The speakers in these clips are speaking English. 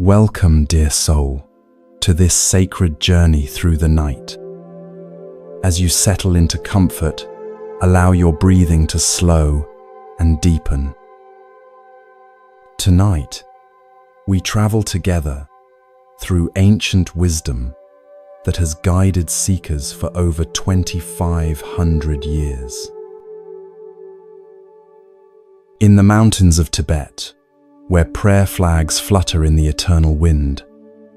Welcome, dear soul, to this sacred journey through the night. As you settle into comfort, allow your breathing to slow and deepen. Tonight, we travel together through ancient wisdom that has guided seekers for over 2,500 years. In the mountains of Tibet, where prayer flags flutter in the eternal wind,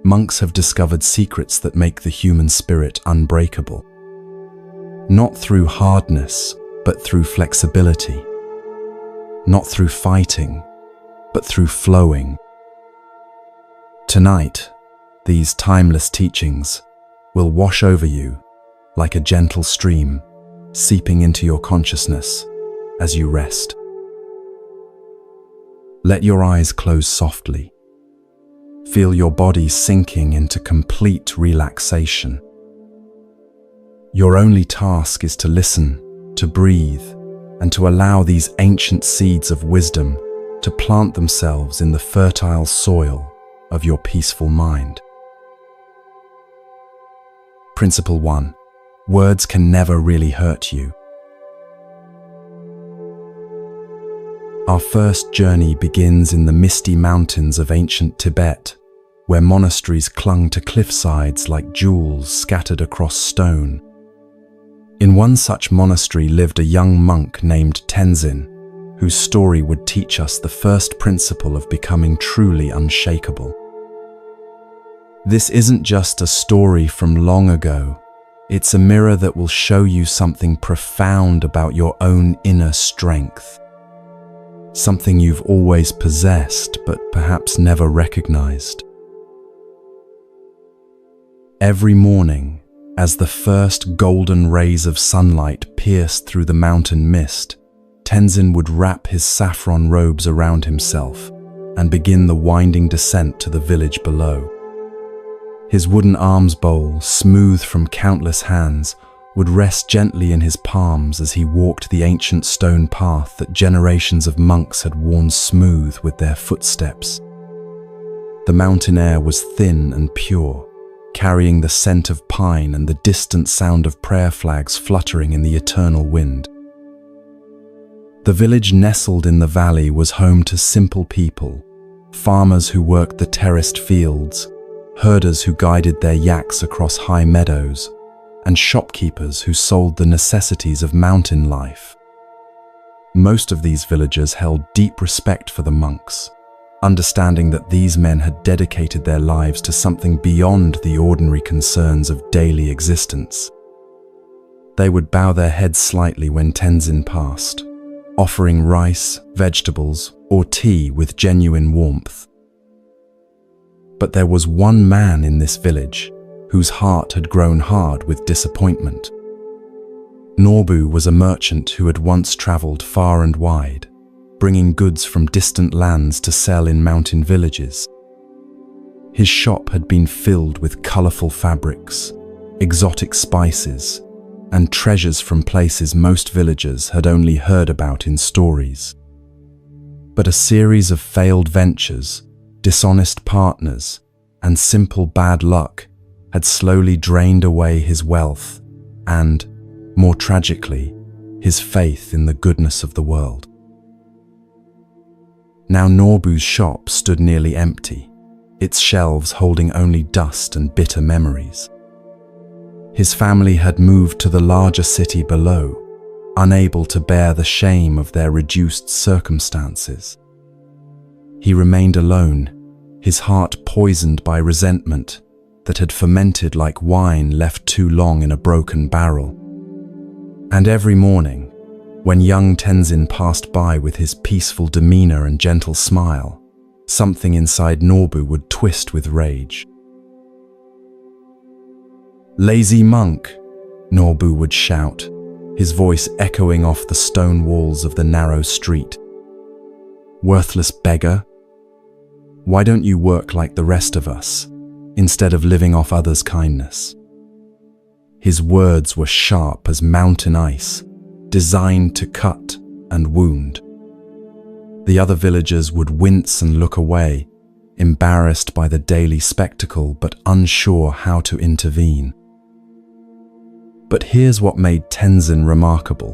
monks have discovered secrets that make the human spirit unbreakable. Not through hardness, but through flexibility. Not through fighting, but through flowing. Tonight, these timeless teachings will wash over you like a gentle stream, seeping into your consciousness as you rest. Let your eyes close softly. Feel your body sinking into complete relaxation. Your only task is to listen, to breathe, and to allow these ancient seeds of wisdom to plant themselves in the fertile soil of your peaceful mind. Principle 1. Words can never really hurt you. Our first journey begins in the misty mountains of ancient Tibet, where monasteries clung to cliffsides like jewels scattered across stone. In one such monastery lived a young monk named Tenzin, whose story would teach us the first principle of becoming truly unshakable. This isn't just a story from long ago. It's a mirror that will show you something profound about your own inner strength. Something you've always possessed, but perhaps never recognized. Every morning, as the first golden rays of sunlight pierced through the mountain mist, Tenzin would wrap his saffron robes around himself and begin the winding descent to the village below. His wooden alms bowl, smooth from countless hands, would rest gently in his palms as he walked the ancient stone path that generations of monks had worn smooth with their footsteps. The mountain air was thin and pure, carrying the scent of pine and the distant sound of prayer flags fluttering in the eternal wind. The village nestled in the valley was home to simple people, farmers who worked the terraced fields, herders who guided their yaks across high meadows, and shopkeepers who sold the necessities of mountain life. Most of these villagers held deep respect for the monks, understanding that these men had dedicated their lives to something beyond the ordinary concerns of daily existence. They would bow their heads slightly when Tenzin passed, offering rice, vegetables, or tea with genuine warmth. But there was one man in this village whose heart had grown hard with disappointment. Norbu was a merchant who had once traveled far and wide, bringing goods from distant lands to sell in mountain villages. His shop had been filled with colorful fabrics, exotic spices, and treasures from places most villagers had only heard about in stories. But a series of failed ventures, dishonest partners, and simple bad luck had slowly drained away his wealth and, more tragically, his faith in the goodness of the world. Now Norbu's shop stood nearly empty, its shelves holding only dust and bitter memories. His family had moved to the larger city below, unable to bear the shame of their reduced circumstances. He remained alone, his heart poisoned by resentment that had fermented like wine left too long in a broken barrel. And every morning, when young Tenzin passed by with his peaceful demeanor and gentle smile, something inside Norbu would twist with rage. "Lazy monk," Norbu would shout, his voice echoing off the stone walls of the narrow street. "Worthless beggar. Why don't you work like the rest of us, instead of living off others' kindness?" His words were sharp as mountain ice, designed to cut and wound. The other villagers would wince and look away, embarrassed by the daily spectacle but unsure how to intervene. But here's what made Tenzin remarkable,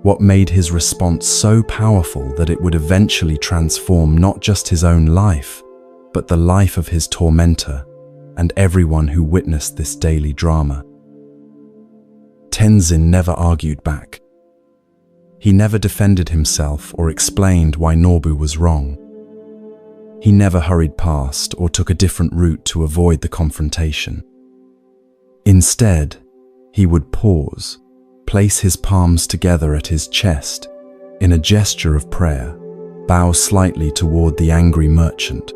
what made his response so powerful that it would eventually transform not just his own life, but the life of his tormentor and everyone who witnessed this daily drama. Tenzin never argued back. He never defended himself or explained why Nobu was wrong. He never hurried past or took a different route to avoid the confrontation. Instead, he would pause, place his palms together at his chest in a gesture of prayer, bow slightly toward the angry merchant,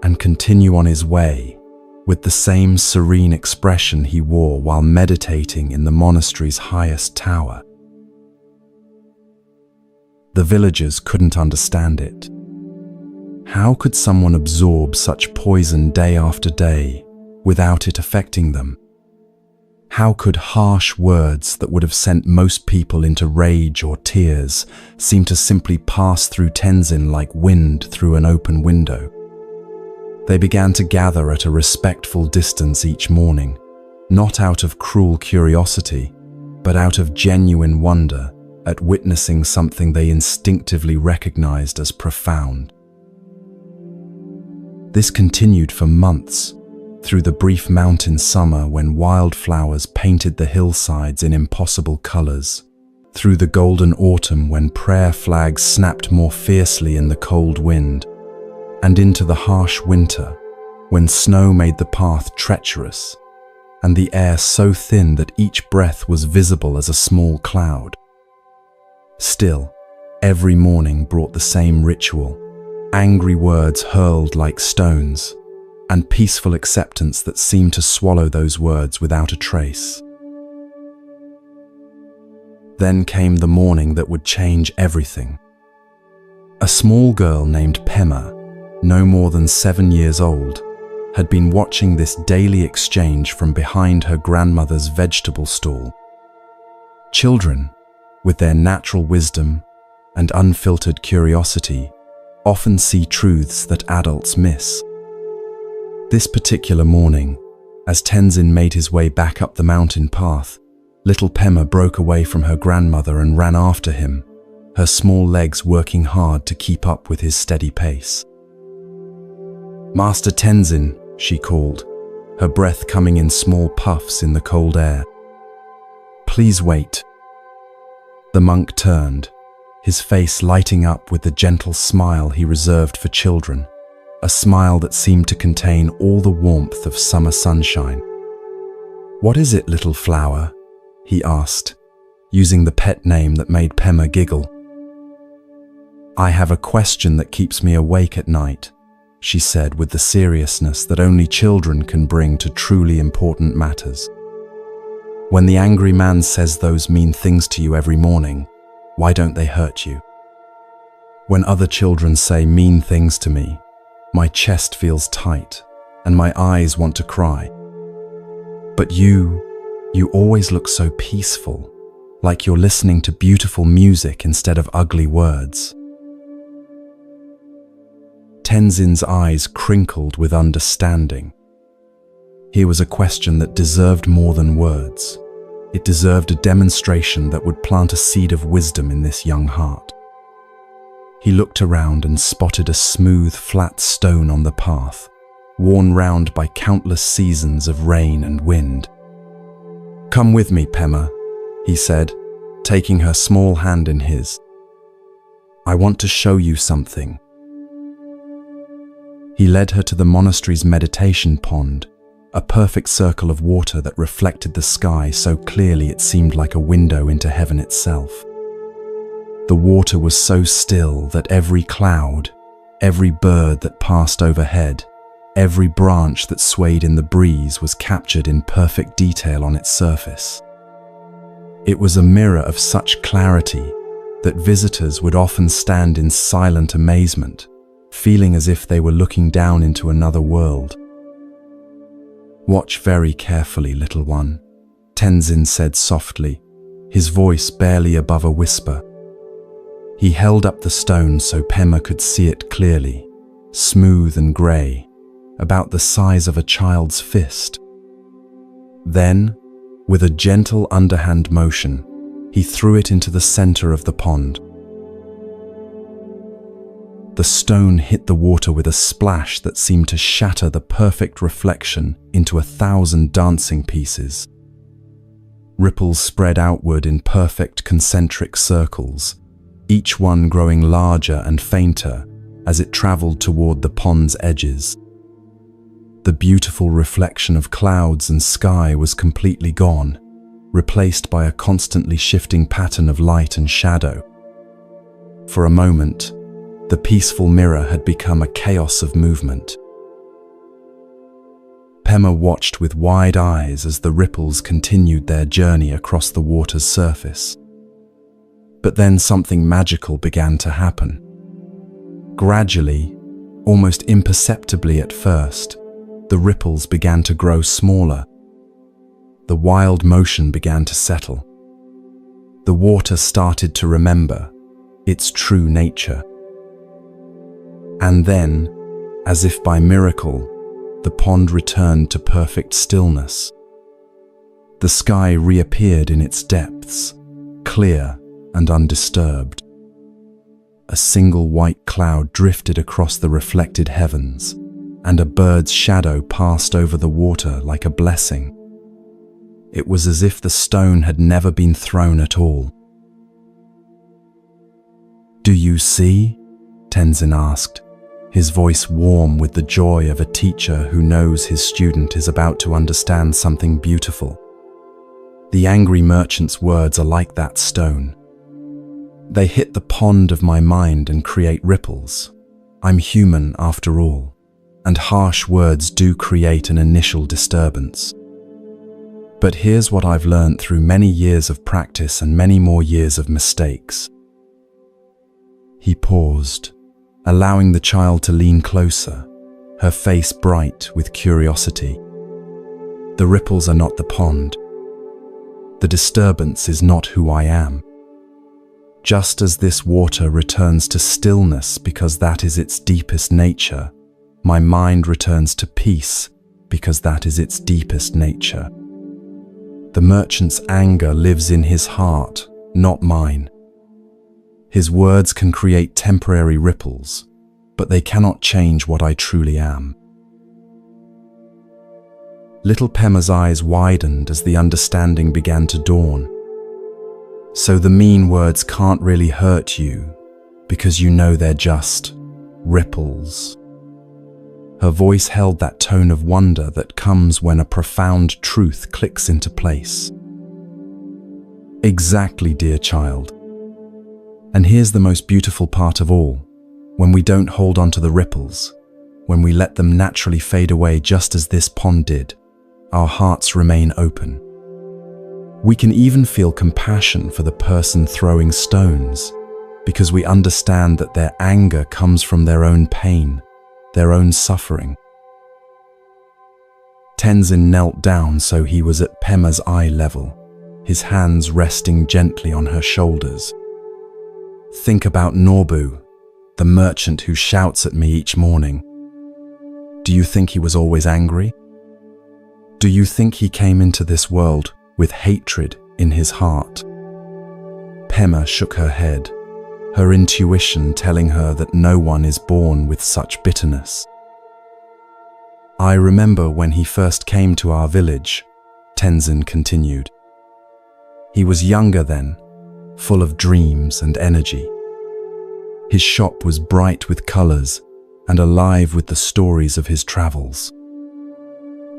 and continue on his way with the same serene expression he wore while meditating in the monastery's highest tower. The villagers couldn't understand it. How could someone absorb such poison day after day without it affecting them? How could harsh words that would have sent most people into rage or tears seem to simply pass through Tenzin like wind through an open window? They began to gather at a respectful distance each morning, not out of cruel curiosity, but out of genuine wonder at witnessing something they instinctively recognized as profound. This continued for months, through the brief mountain summer when wildflowers painted the hillsides in impossible colors, through the golden autumn when prayer flags snapped more fiercely in the cold wind, and into the harsh winter when snow made the path treacherous and the air so thin that each breath was visible as a small cloud. Still, every morning brought the same ritual, angry words hurled like stones, and peaceful acceptance that seemed to swallow those words without a trace. Then came the morning that would change everything. A small girl named Pema, no more than 7 years old, had been watching this daily exchange from behind her grandmother's vegetable stall. Children, with their natural wisdom and unfiltered curiosity, often see truths that adults miss. This particular morning, as Tenzin made his way back up the mountain path, little Pema broke away from her grandmother and ran after him, her small legs working hard to keep up with his steady pace. "Master Tenzin," she called, her breath coming in small puffs in the cold air. "Please wait." The monk turned, his face lighting up with the gentle smile he reserved for children, a smile that seemed to contain all the warmth of summer sunshine. "What is it, little flower?" he asked, using the pet name that made Pema giggle. "I have a question that keeps me awake at night," she said with the seriousness that only children can bring to truly important matters. "When the angry man says those mean things to you every morning, why don't they hurt you? When other children say mean things to me, my chest feels tight and my eyes want to cry. But you always look so peaceful, like you're listening to beautiful music instead of ugly words." Tenzin's eyes crinkled with understanding. Here was a question that deserved more than words. It deserved a demonstration that would plant a seed of wisdom in this young heart. He looked around and spotted a smooth, flat stone on the path, worn round by countless seasons of rain and wind. "Come with me, Pema," he said, taking her small hand in his. "I want to show you something." He led her to the monastery's meditation pond, a perfect circle of water that reflected the sky so clearly it seemed like a window into heaven itself. The water was so still that every cloud, every bird that passed overhead, every branch that swayed in the breeze was captured in perfect detail on its surface. It was a mirror of such clarity that visitors would often stand in silent amazement, feeling as if they were looking down into another world. "Watch very carefully, little one," Tenzin said softly, his voice barely above a whisper. He held up the stone so Pema could see it clearly, smooth and grey, about the size of a child's fist. Then, with a gentle underhand motion, he threw it into the center of the pond. The stone hit the water with a splash that seemed to shatter the perfect reflection into 1,000 dancing pieces. Ripples spread outward in perfect concentric circles, each one growing larger and fainter as it traveled toward the pond's edges. The beautiful reflection of clouds and sky was completely gone, replaced by a constantly shifting pattern of light and shadow. For a moment, the peaceful mirror had become a chaos of movement. Pema watched with wide eyes as the ripples continued their journey across the water's surface. But then something magical began to happen. Gradually, almost imperceptibly at first, the ripples began to grow smaller. The wild motion began to settle. The water started to remember its true nature. And then, as if by miracle, the pond returned to perfect stillness. The sky reappeared in its depths, clear and undisturbed. A single white cloud drifted across the reflected heavens, and a bird's shadow passed over the water like a blessing. It was as if the stone had never been thrown at all. "Do you see?" Tenzin asked, his voice warm with the joy of a teacher who knows his student is about to understand something beautiful. The angry merchant's words are like that stone. They hit the pond of my mind and create ripples. I'm human after all, and harsh words do create an initial disturbance. But here's what I've learned through many years of practice and many more years of mistakes. He paused, allowing the child to lean closer, her face bright with curiosity. The ripples are not the pond. The disturbance is not who I am. Just as this water returns to stillness because that is its deepest nature, my mind returns to peace because that is its deepest nature. The merchant's anger lives in his heart, not mine. His words can create temporary ripples, but they cannot change what I truly am. Little Pema's eyes widened as the understanding began to dawn. So the mean words can't really hurt you because you know they're just ripples. Her voice held that tone of wonder that comes when a profound truth clicks into place. Exactly, dear child. And here's the most beautiful part of all. When we don't hold on to the ripples, when we let them naturally fade away just as this pond did, our hearts remain open. We can even feel compassion for the person throwing stones because we understand that their anger comes from their own pain, their own suffering. Tenzin knelt down so he was at Pema's eye level, his hands resting gently on her shoulders. Think about Norbu, the merchant who shouts at me each morning. Do you think he was always angry? Do you think he came into this world with hatred in his heart? Pema shook her head, her intuition telling her that no one is born with such bitterness. I remember when he first came to our village, Tenzin continued. He was younger then, full of dreams and energy. His shop was bright with colors and alive with the stories of his travels.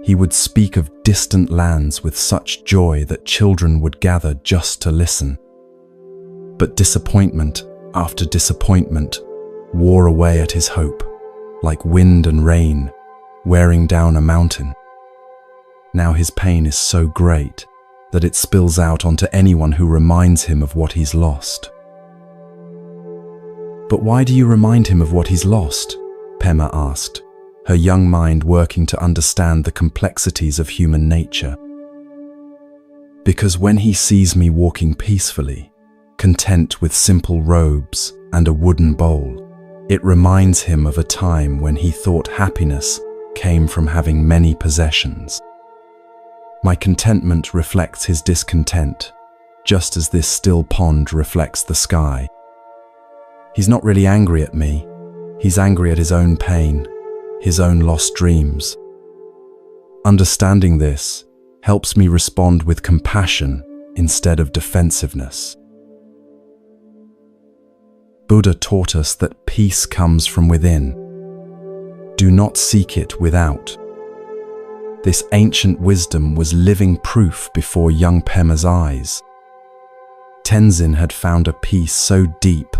He would speak of distant lands with such joy that children would gather just to listen. But disappointment after disappointment wore away at his hope, like wind and rain wearing down a mountain. Now his pain is so great that it spills out onto anyone who reminds him of what he's lost. But why do you remind him of what he's lost? Pema asked, her young mind working to understand the complexities of human nature. Because when he sees me walking peacefully, content with simple robes and a wooden bowl, It reminds him of a time when he thought happiness came from having many possessions. My contentment reflects his discontent, just as this still pond reflects the sky. He's not really angry at me. He's angry at his own pain, his own lost dreams. Understanding this helps me respond with compassion instead of defensiveness. Buddha taught us that peace comes from within. Do not seek it without. This ancient wisdom was living proof before young Pema's eyes. Tenzin had found a peace so deep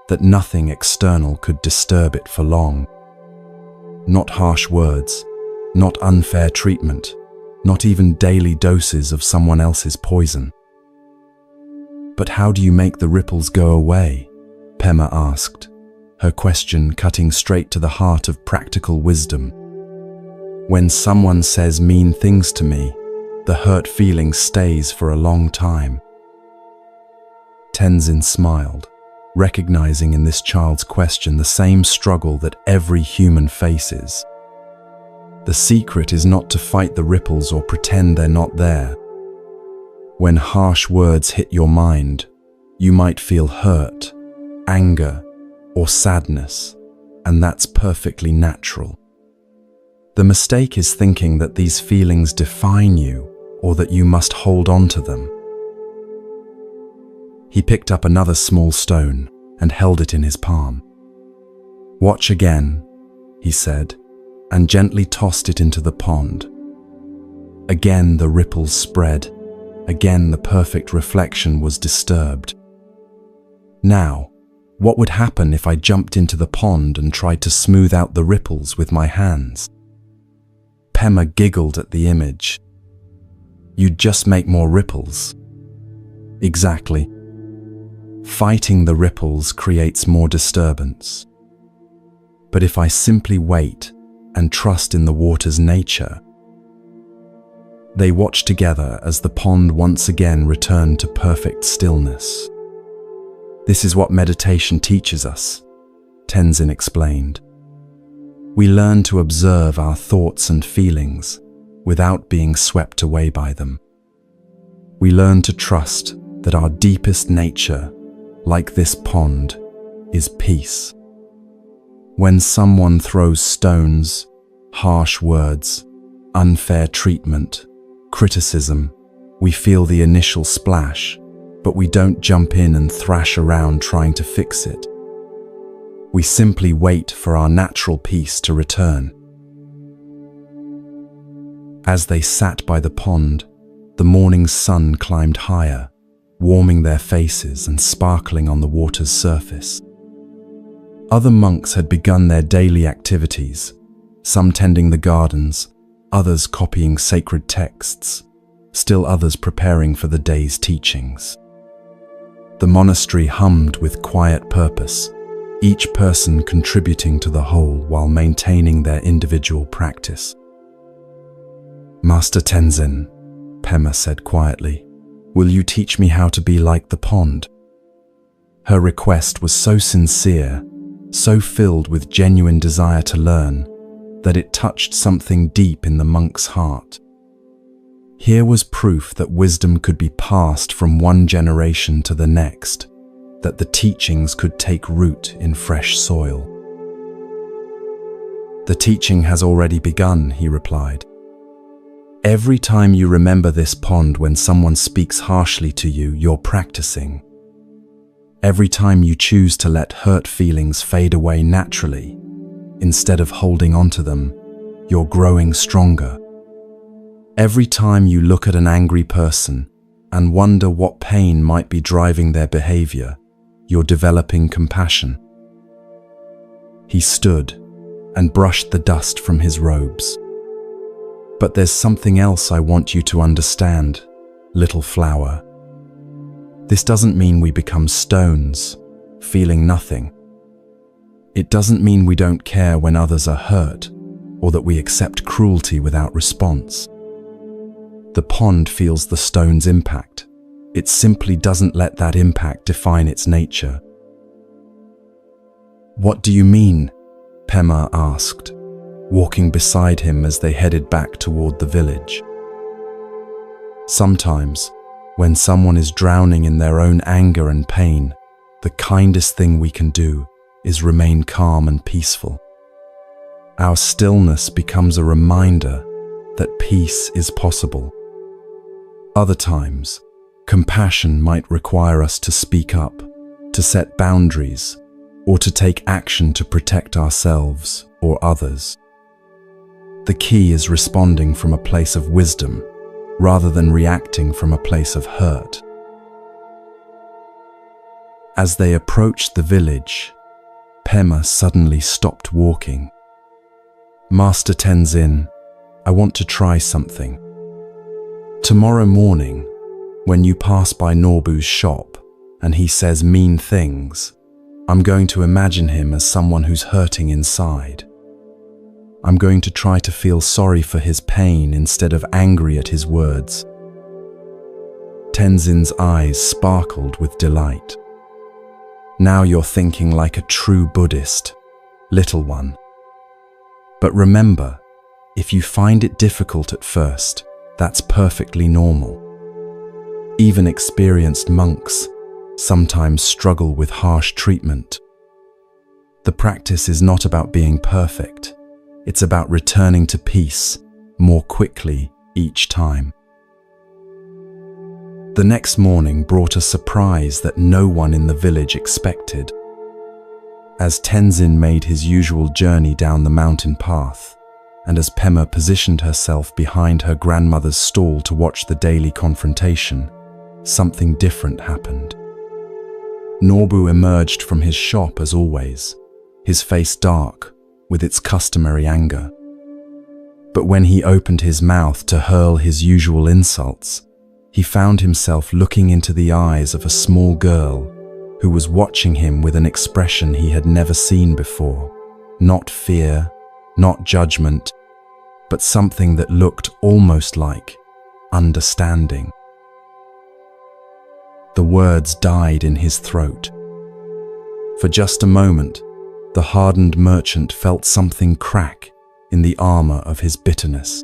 that nothing external could disturb it for long. Not harsh words, not unfair treatment, not even daily doses of someone else's poison. But how do you make the ripples go away? Pema asked, her question cutting straight to the heart of practical wisdom. When someone says mean things to me, the hurt feeling stays for a long time. Tenzin smiled, recognizing in this child's question the same struggle that every human faces. The secret is not to fight the ripples or pretend they're not there. When harsh words hit your mind, you might feel hurt, anger, or sadness, and that's perfectly natural. The mistake is thinking that these feelings define you or that you must hold on to them. He picked up another small stone and held it in his palm. "Watch again," he said, and gently tossed it into the pond. Again the ripples spread. Again the perfect reflection was disturbed. Now, what would happen if I jumped into the pond and tried to smooth out the ripples with my hands? Pema giggled at the image. "You'd just make more ripples." Exactly. Fighting the ripples creates more disturbance. But if I simply wait and trust in the water's nature. They watched together as the pond once again returned to perfect stillness. "This is what meditation teaches us," Tenzin explained. "We learn to observe our thoughts and feelings without being swept away by them. We learn to trust that our deepest nature, like this pond, is peace. When someone throws stones, harsh words, unfair treatment, criticism, we feel the initial splash, but we don't jump in and thrash around trying to fix it. We simply wait for our natural peace to return." As they sat by the pond, the morning sun climbed higher, warming their faces and sparkling on the water's surface. Other monks had begun their daily activities, some tending the gardens, others copying sacred texts, still others preparing for the day's teachings. The monastery hummed with quiet purpose, each person contributing to the whole while maintaining their individual practice. "Master Tenzin," Pema said quietly, "will you teach me how to be like the pond?" Her request was so sincere, so filled with genuine desire to learn, that it touched something deep in the monk's heart. Here was proof that wisdom could be passed from one generation to the next, that the teachings could take root in fresh soil. "The teaching has already begun," he replied. "Every time you remember this pond when someone speaks harshly to you, you're practicing. Every time you choose to let hurt feelings fade away naturally, instead of holding on to them, you're growing stronger. Every time you look at an angry person and wonder what pain might be driving their behavior, you're developing compassion." He stood and brushed the dust from his robes. "But there's something else I want you to understand, little flower. This doesn't mean we become stones, feeling nothing. It doesn't mean we don't care when others are hurt, or that we accept cruelty without response. The pond feels the stone's impact. It simply doesn't let that impact define its nature. "What do you mean?" Pema asked, walking beside him as they headed back toward the village. Sometimes, when someone is drowning in their own anger and pain, the kindest thing we can do is remain calm and peaceful. Our stillness becomes a reminder that peace is possible. Other times, compassion might require us to speak up, to set boundaries, or to take action to protect ourselves or others. The key is responding from a place of wisdom, rather than reacting from a place of hurt. As they approached the village, Pema suddenly stopped walking. "Master Tenzin, I want to try something. Tomorrow morning, when you pass by Norbu's shop and he says mean things, I'm going to imagine him as someone who's hurting inside. I'm going to try to feel sorry for his pain instead of angry at his words." Tenzin's eyes sparkled with delight. "Now you're thinking like a true Buddhist, little one. But remember, if you find it difficult at first, that's perfectly normal. Even experienced monks sometimes struggle with harsh treatment. The practice is not about being perfect. It's about returning to peace more quickly each time." The next morning brought a surprise that no one in the village expected. As Tenzin made his usual journey down the mountain path, and as Pema positioned herself behind her grandmother's stall to watch the daily confrontation, something different happened. Norbu emerged from his shop as always, his face dark, with its customary anger. But when he opened his mouth to hurl his usual insults, he found himself looking into the eyes of a small girl who was watching him with an expression he had never seen before. Not fear, not judgment, but something that looked almost like understanding. The words died in his throat. For just a moment, the hardened merchant felt something crack in the armor of his bitterness.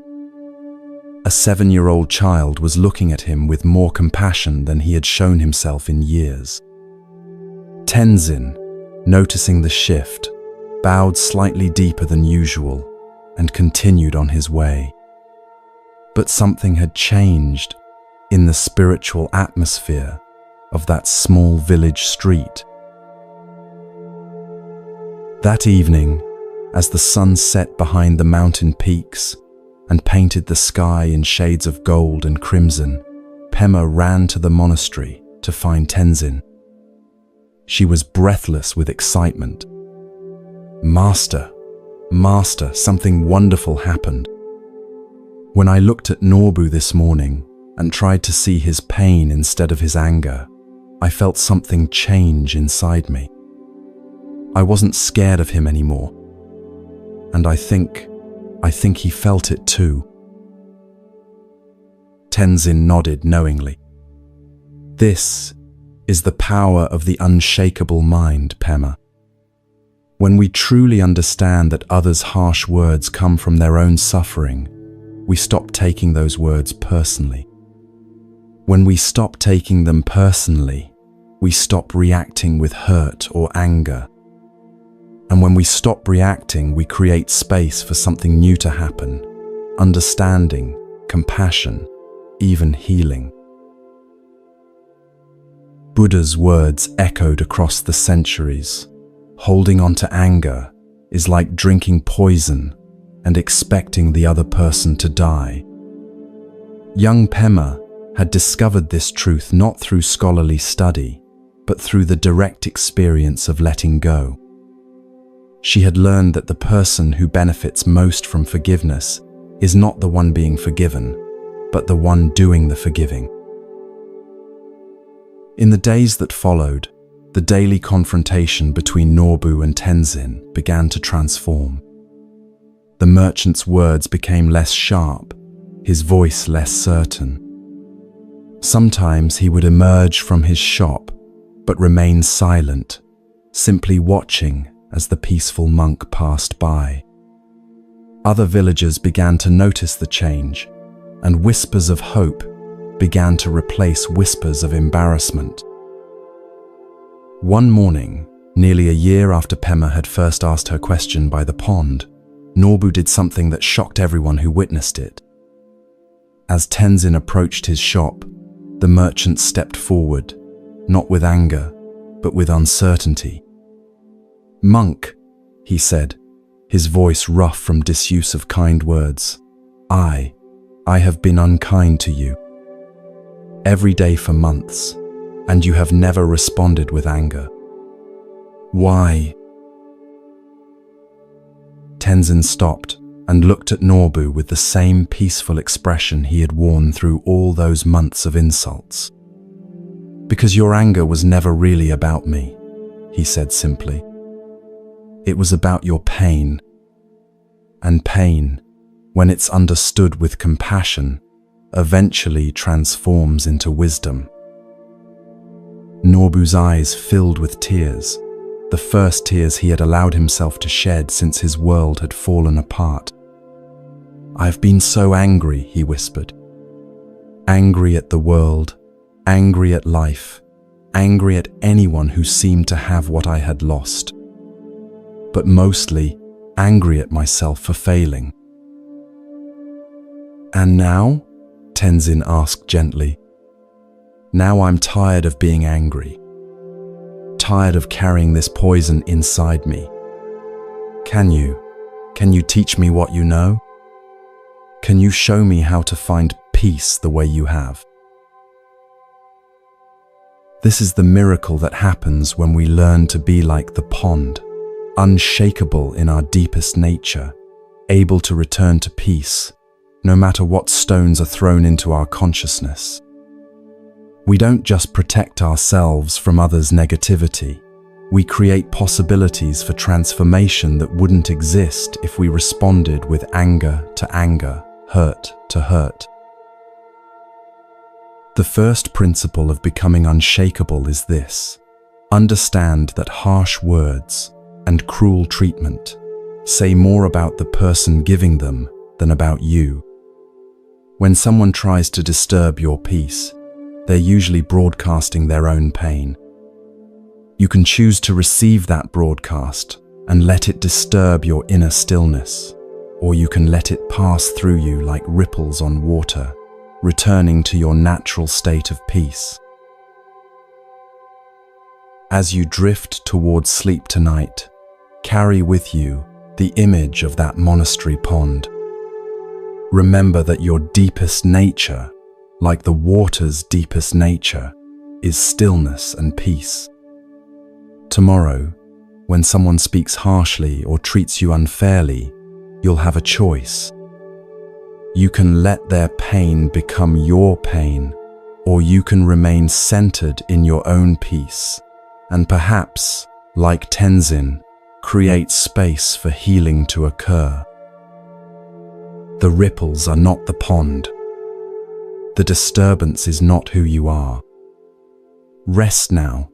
A 7-year-old child was looking at him with more compassion than he had shown himself in years. Tenzin, noticing the shift, bowed slightly deeper than usual and continued on his way. But something had changed in the spiritual atmosphere of that small village street. That evening, as the sun set behind the mountain peaks and painted the sky in shades of gold and crimson, Pema ran to the monastery to find Tenzin. She was breathless with excitement. Master, something wonderful happened. When I looked at Norbu this morning and tried to see his pain instead of his anger, I felt something change inside me. I wasn't scared of him anymore. And I think he felt it too." Tenzin nodded knowingly. "This is the power of the unshakable mind, Pema. When we truly understand that others' harsh words come from their own suffering, we stop taking those words personally. When we stop taking them personally, we stop reacting with hurt or anger. And when we stop reacting, we create space for something new to happen: understanding, compassion, even healing." Buddha's words echoed across the centuries. Holding on to anger is like drinking poison and expecting the other person to die. Young Pema had discovered this truth not through scholarly study, but through the direct experience of letting go. She had learned that the person who benefits most from forgiveness is not the one being forgiven, but the one doing the forgiving. In the days that followed, the daily confrontation between Norbu and Tenzin began to transform. The merchant's words became less sharp, his voice less certain. Sometimes he would emerge from his shop, but remain silent, simply watching as the peaceful monk passed by. Other villagers began to notice the change, and whispers of hope began to replace whispers of embarrassment. One morning, nearly a year after Pema had first asked her question by the pond, Norbu did something that shocked everyone who witnessed it. As Tenzin approached his shop, the merchant stepped forward, not with anger, but with uncertainty. "Monk," he said, his voice rough from disuse of kind words, I have been unkind to you. Every day for months, and you have never responded with anger. Why?" Tenzin stopped and looked at Norbu with the same peaceful expression he had worn through all those months of insults. "Because your anger was never really about me," he said simply. "It was about your pain. And pain, when it's understood with compassion, eventually transforms into wisdom." Norbu's eyes filled with tears, the first tears he had allowed himself to shed since his world had fallen apart. "I've been so angry," he whispered. Angry at the world, angry at life, angry at anyone who seemed to have what I had lost. But mostly, angry at myself for failing. "And now?" Tenzin asked gently. "Now I'm tired of being angry. Tired of carrying this poison inside me. Can you teach me what you know? Can you show me how to find peace the way you have?" This is the miracle that happens when we learn to be like the pond, unshakable in our deepest nature, able to return to peace, no matter what stones are thrown into our consciousness. We don't just protect ourselves from others' negativity, we create possibilities for transformation that wouldn't exist if we responded with anger to anger, hurt to hurt. The first principle of becoming unshakable is this: understand that harsh words and cruel treatment say more about the person giving them than about you. When someone tries to disturb your peace, they're usually broadcasting their own pain. You can choose to receive that broadcast and let it disturb your inner stillness, or you can let it pass through you like ripples on water, returning to your natural state of peace. As you drift towards sleep tonight, carry with you the image of that monastery pond. Remember that your deepest nature, like the water's deepest nature, is stillness and peace. Tomorrow, when someone speaks harshly or treats you unfairly, you'll have a choice. You can let their pain become your pain, or you can remain centered in your own peace, and perhaps, like Tenzin, create space for healing to occur. The ripples are not the pond. The disturbance is not who you are. Rest now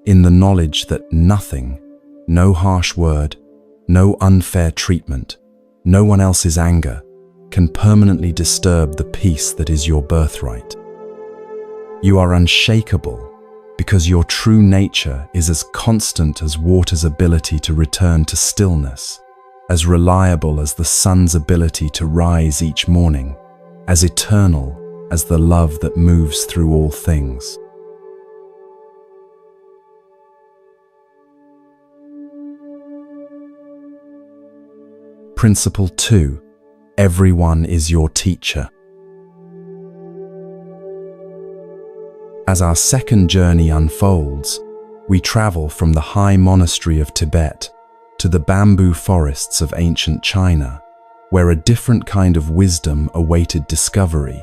in the knowledge that nothing, no harsh word, no unfair treatment, no one else's anger, can permanently disturb the peace that is your birthright. You are unshakable because your true nature is as constant as water's ability to return to stillness, as reliable as the sun's ability to rise each morning, as eternal as the love that moves through all things. Principle 2. Everyone is your teacher. As our second journey unfolds, we travel from the high monastery of Tibet to the bamboo forests of ancient China, where a different kind of wisdom awaited discovery.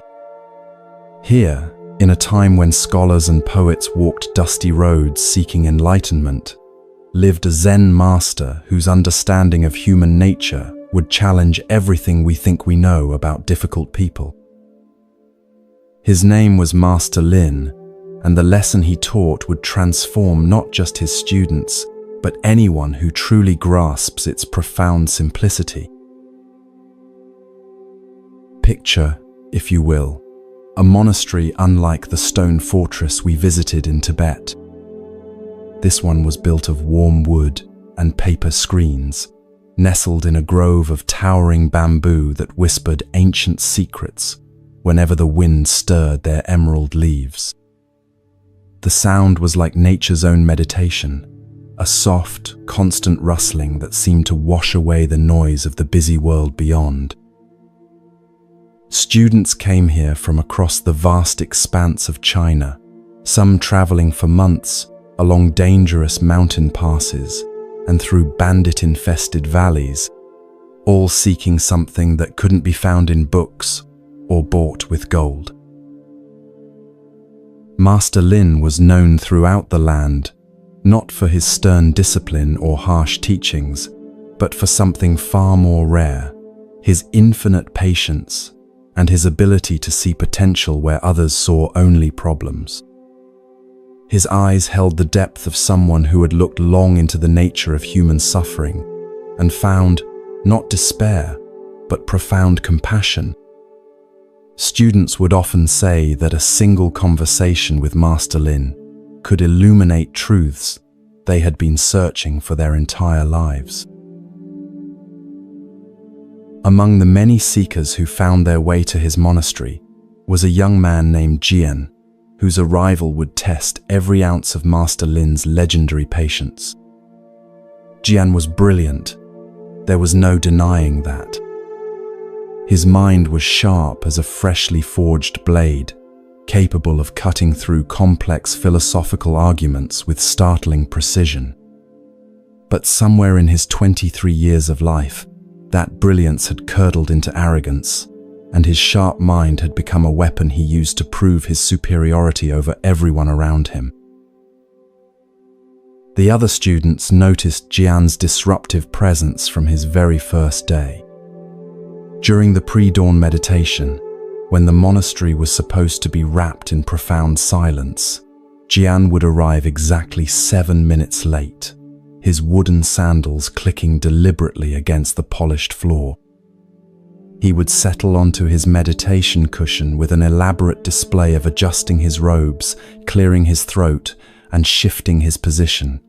Here, in a time when scholars and poets walked dusty roads seeking enlightenment, lived a Zen master whose understanding of human nature would challenge everything we think we know about difficult people. His name was Master Lin, and the lesson he taught would transform not just his students, but anyone who truly grasps its profound simplicity. Picture, if you will, a monastery unlike the stone fortress we visited in Tibet. This one was built of warm wood and paper screens, nestled in a grove of towering bamboo that whispered ancient secrets whenever the wind stirred their emerald leaves. The sound was like nature's own meditation, a soft, constant rustling that seemed to wash away the noise of the busy world beyond. Students came here from across the vast expanse of China, some traveling for months along dangerous mountain passes and through bandit-infested valleys, all seeking something that couldn't be found in books or bought with gold. Master Lin was known throughout the land, not for his stern discipline or harsh teachings, but for something far more rare, his infinite patience and his ability to see potential where others saw only problems. His eyes held the depth of someone who had looked long into the nature of human suffering and found not despair, but profound compassion. Students would often say that a single conversation with Master Lin could illuminate truths they had been searching for their entire lives. Among the many seekers who found their way to his monastery was a young man named Jian, whose arrival would test every ounce of Master Lin's legendary patience. Jian was brilliant. There was no denying that. His mind was sharp as a freshly forged blade, capable of cutting through complex philosophical arguments with startling precision. But somewhere in his 23 years of life, that brilliance had curdled into arrogance, and his sharp mind had become a weapon he used to prove his superiority over everyone around him. The other students noticed Jian's disruptive presence from his very first day. During the pre-dawn meditation, when the monastery was supposed to be wrapped in profound silence, Jian would arrive exactly 7 minutes late, his wooden sandals clicking deliberately against the polished floor. He would settle onto his meditation cushion with an elaborate display of adjusting his robes, clearing his throat, and shifting his position,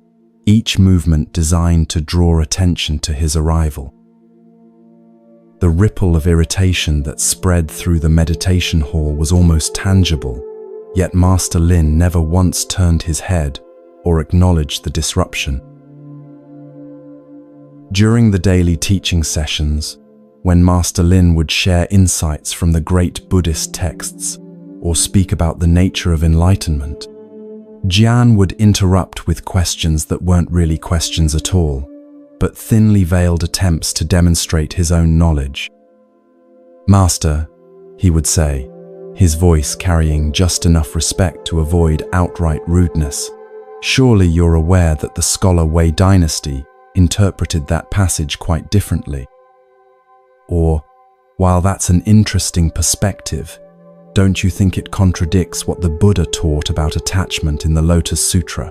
each movement designed to draw attention to his arrival. The ripple of irritation that spread through the meditation hall was almost tangible, yet Master Lin never once turned his head or acknowledged the disruption. During the daily teaching sessions, when Master Lin would share insights from the great Buddhist texts or speak about the nature of enlightenment, Jian would interrupt with questions that weren't really questions at all, but thinly veiled attempts to demonstrate his own knowledge. "Master," he would say, his voice carrying just enough respect to avoid outright rudeness, "surely you're aware that the scholar Wei dynasty interpreted that passage quite differently. Or, while that's an interesting perspective, don't you think it contradicts what the Buddha taught about attachment in the Lotus Sutra?"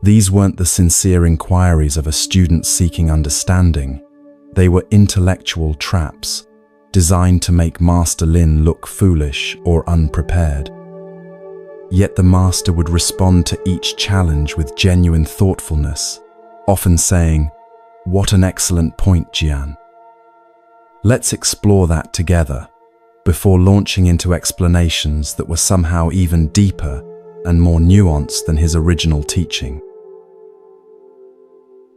These weren't the sincere inquiries of a student seeking understanding. They were intellectual traps, designed to make Master Lin look foolish or unprepared. Yet the master would respond to each challenge with genuine thoughtfulness, often saying, "What an excellent point, Jian. Let's explore that together," before launching into explanations that were somehow even deeper and more nuanced than his original teaching.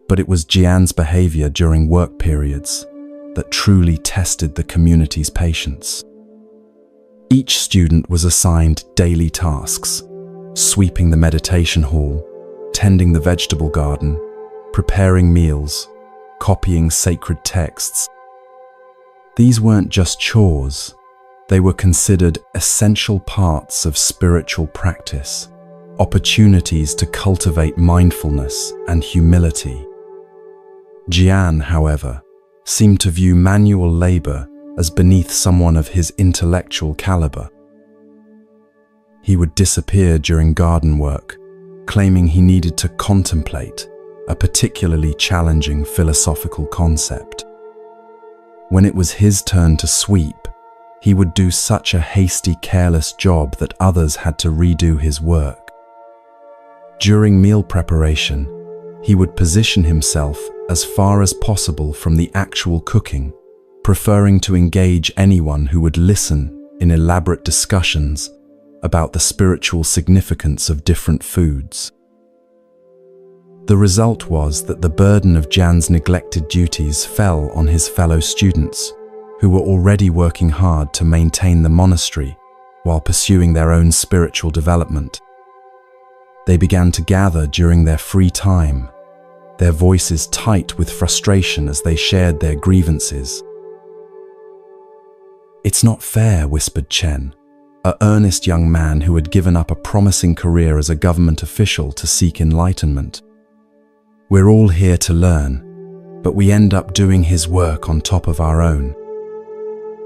But it was Jian's behavior during work periods that truly tested the community's patience. Each student was assigned daily tasks: sweeping the meditation hall, tending the vegetable garden, preparing meals, copying sacred texts. These weren't just chores, they were considered essential parts of spiritual practice, opportunities to cultivate mindfulness and humility. Jian, however, seemed to view manual labor as beneath someone of his intellectual caliber. He would disappear during garden work, claiming he needed to contemplate a particularly challenging philosophical concept. When it was his turn to sweep, he would do such a hasty, careless job that others had to redo his work. During meal preparation, he would position himself as far as possible from the actual cooking, preferring to engage anyone who would listen in elaborate discussions about the spiritual significance of different foods. The result was that the burden of Jan's neglected duties fell on his fellow students, who were already working hard to maintain the monastery while pursuing their own spiritual development. They began to gather during their free time, their voices tight with frustration as they shared their grievances. "It's not fair," whispered Chen, an earnest young man who had given up a promising career as a government official to seek enlightenment. "We're all here to learn, but we end up doing his work on top of our own.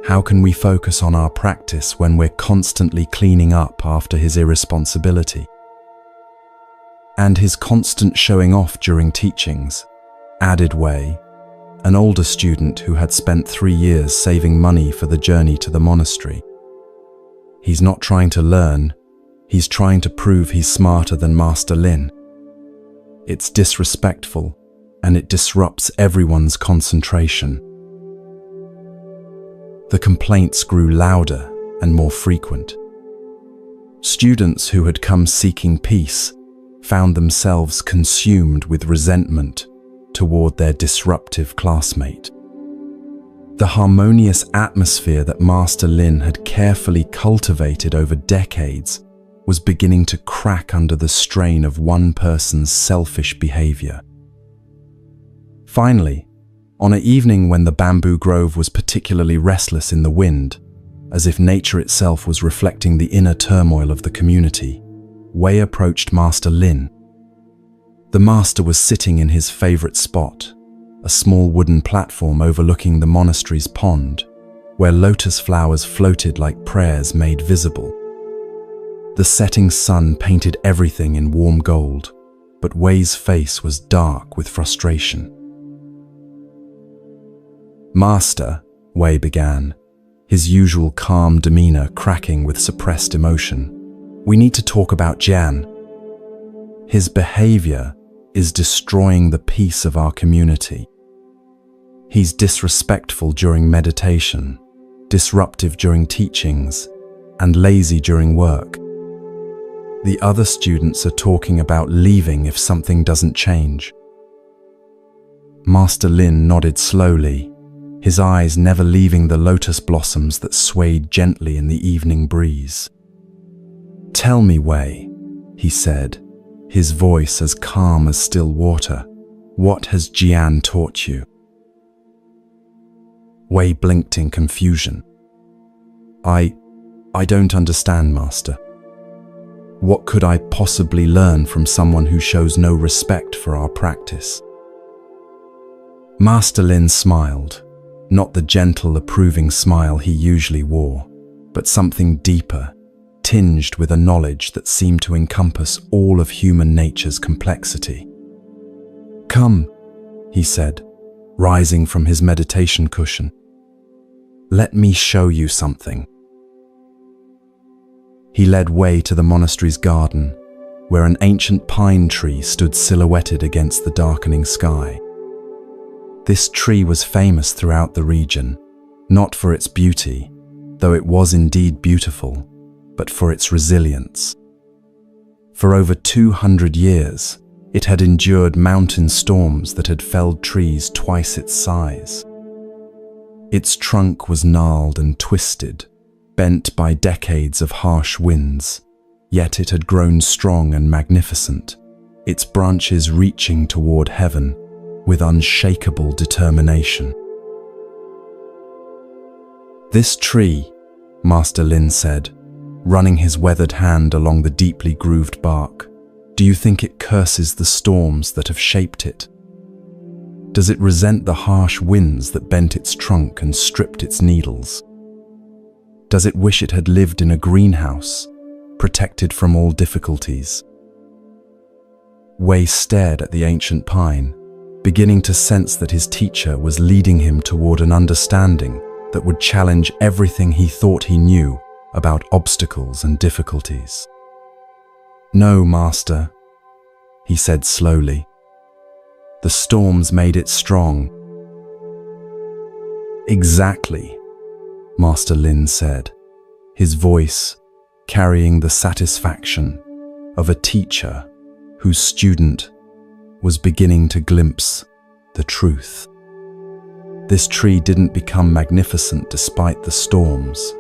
How can we focus on our practice when we're constantly cleaning up after his irresponsibility?" And his constant showing off during teachings, added Wei, an older student who had spent 3 years saving money for the journey to the monastery. "He's not trying to learn, he's trying to prove he's smarter than Master Lin. It's disrespectful, and it disrupts everyone's concentration." The complaints grew louder and more frequent. Students who had come seeking peace found themselves consumed with resentment toward their disruptive classmate. The harmonious atmosphere that Master Lin had carefully cultivated over decades was beginning to crack under the strain of one person's selfish behavior. Finally, on an evening when the bamboo grove was particularly restless in the wind, as if nature itself was reflecting the inner turmoil of the community, Wei approached Master Lin. The master was sitting in his favorite spot, a small wooden platform overlooking the monastery's pond, where lotus flowers floated like prayers made visible. The setting sun painted everything in warm gold, but Wei's face was dark with frustration. "Master," Wei began, his usual calm demeanor cracking with suppressed emotion, "we need to talk about Jan. His behavior is destroying the peace of our community. He's disrespectful during meditation, disruptive during teachings, and lazy during work. The other students are talking about leaving if something doesn't change." Master Lin nodded slowly, his eyes never leaving the lotus blossoms that swayed gently in the evening breeze. "Tell me, Wei," he said, his voice as calm as still water, "what has Jian taught you?" Wei blinked in confusion. I don't understand, Master. What could I possibly learn from someone who shows no respect for our practice?" Master Lin smiled, not the gentle, approving smile he usually wore, but something deeper, tinged with a knowledge that seemed to encompass all of human nature's complexity. "Come," he said, rising from his meditation cushion. "Let me show you something." He led Wei to the monastery's garden, where an ancient pine tree stood silhouetted against the darkening sky. This tree was famous throughout the region, not for its beauty, though it was indeed beautiful, but for its resilience. For over 200 years, it had endured mountain storms that had felled trees twice its size. Its trunk was gnarled and twisted, bent by decades of harsh winds, yet it had grown strong and magnificent, its branches reaching toward heaven with unshakable determination. "This tree," Master Lin said, running his weathered hand along the deeply grooved bark, "do you think it curses the storms that have shaped it? Does it resent the harsh winds that bent its trunk and stripped its needles? Does it wish it had lived in a greenhouse, protected from all difficulties? Wei stared at the ancient pine, beginning to sense that his teacher was leading him toward an understanding that would challenge everything he thought he knew about obstacles and difficulties. "No, Master," he said slowly. "The storms made it strong." "Exactly," Master Lin said, his voice carrying the satisfaction of a teacher whose student was beginning to glimpse the truth. This tree didn't become magnificent despite the storms.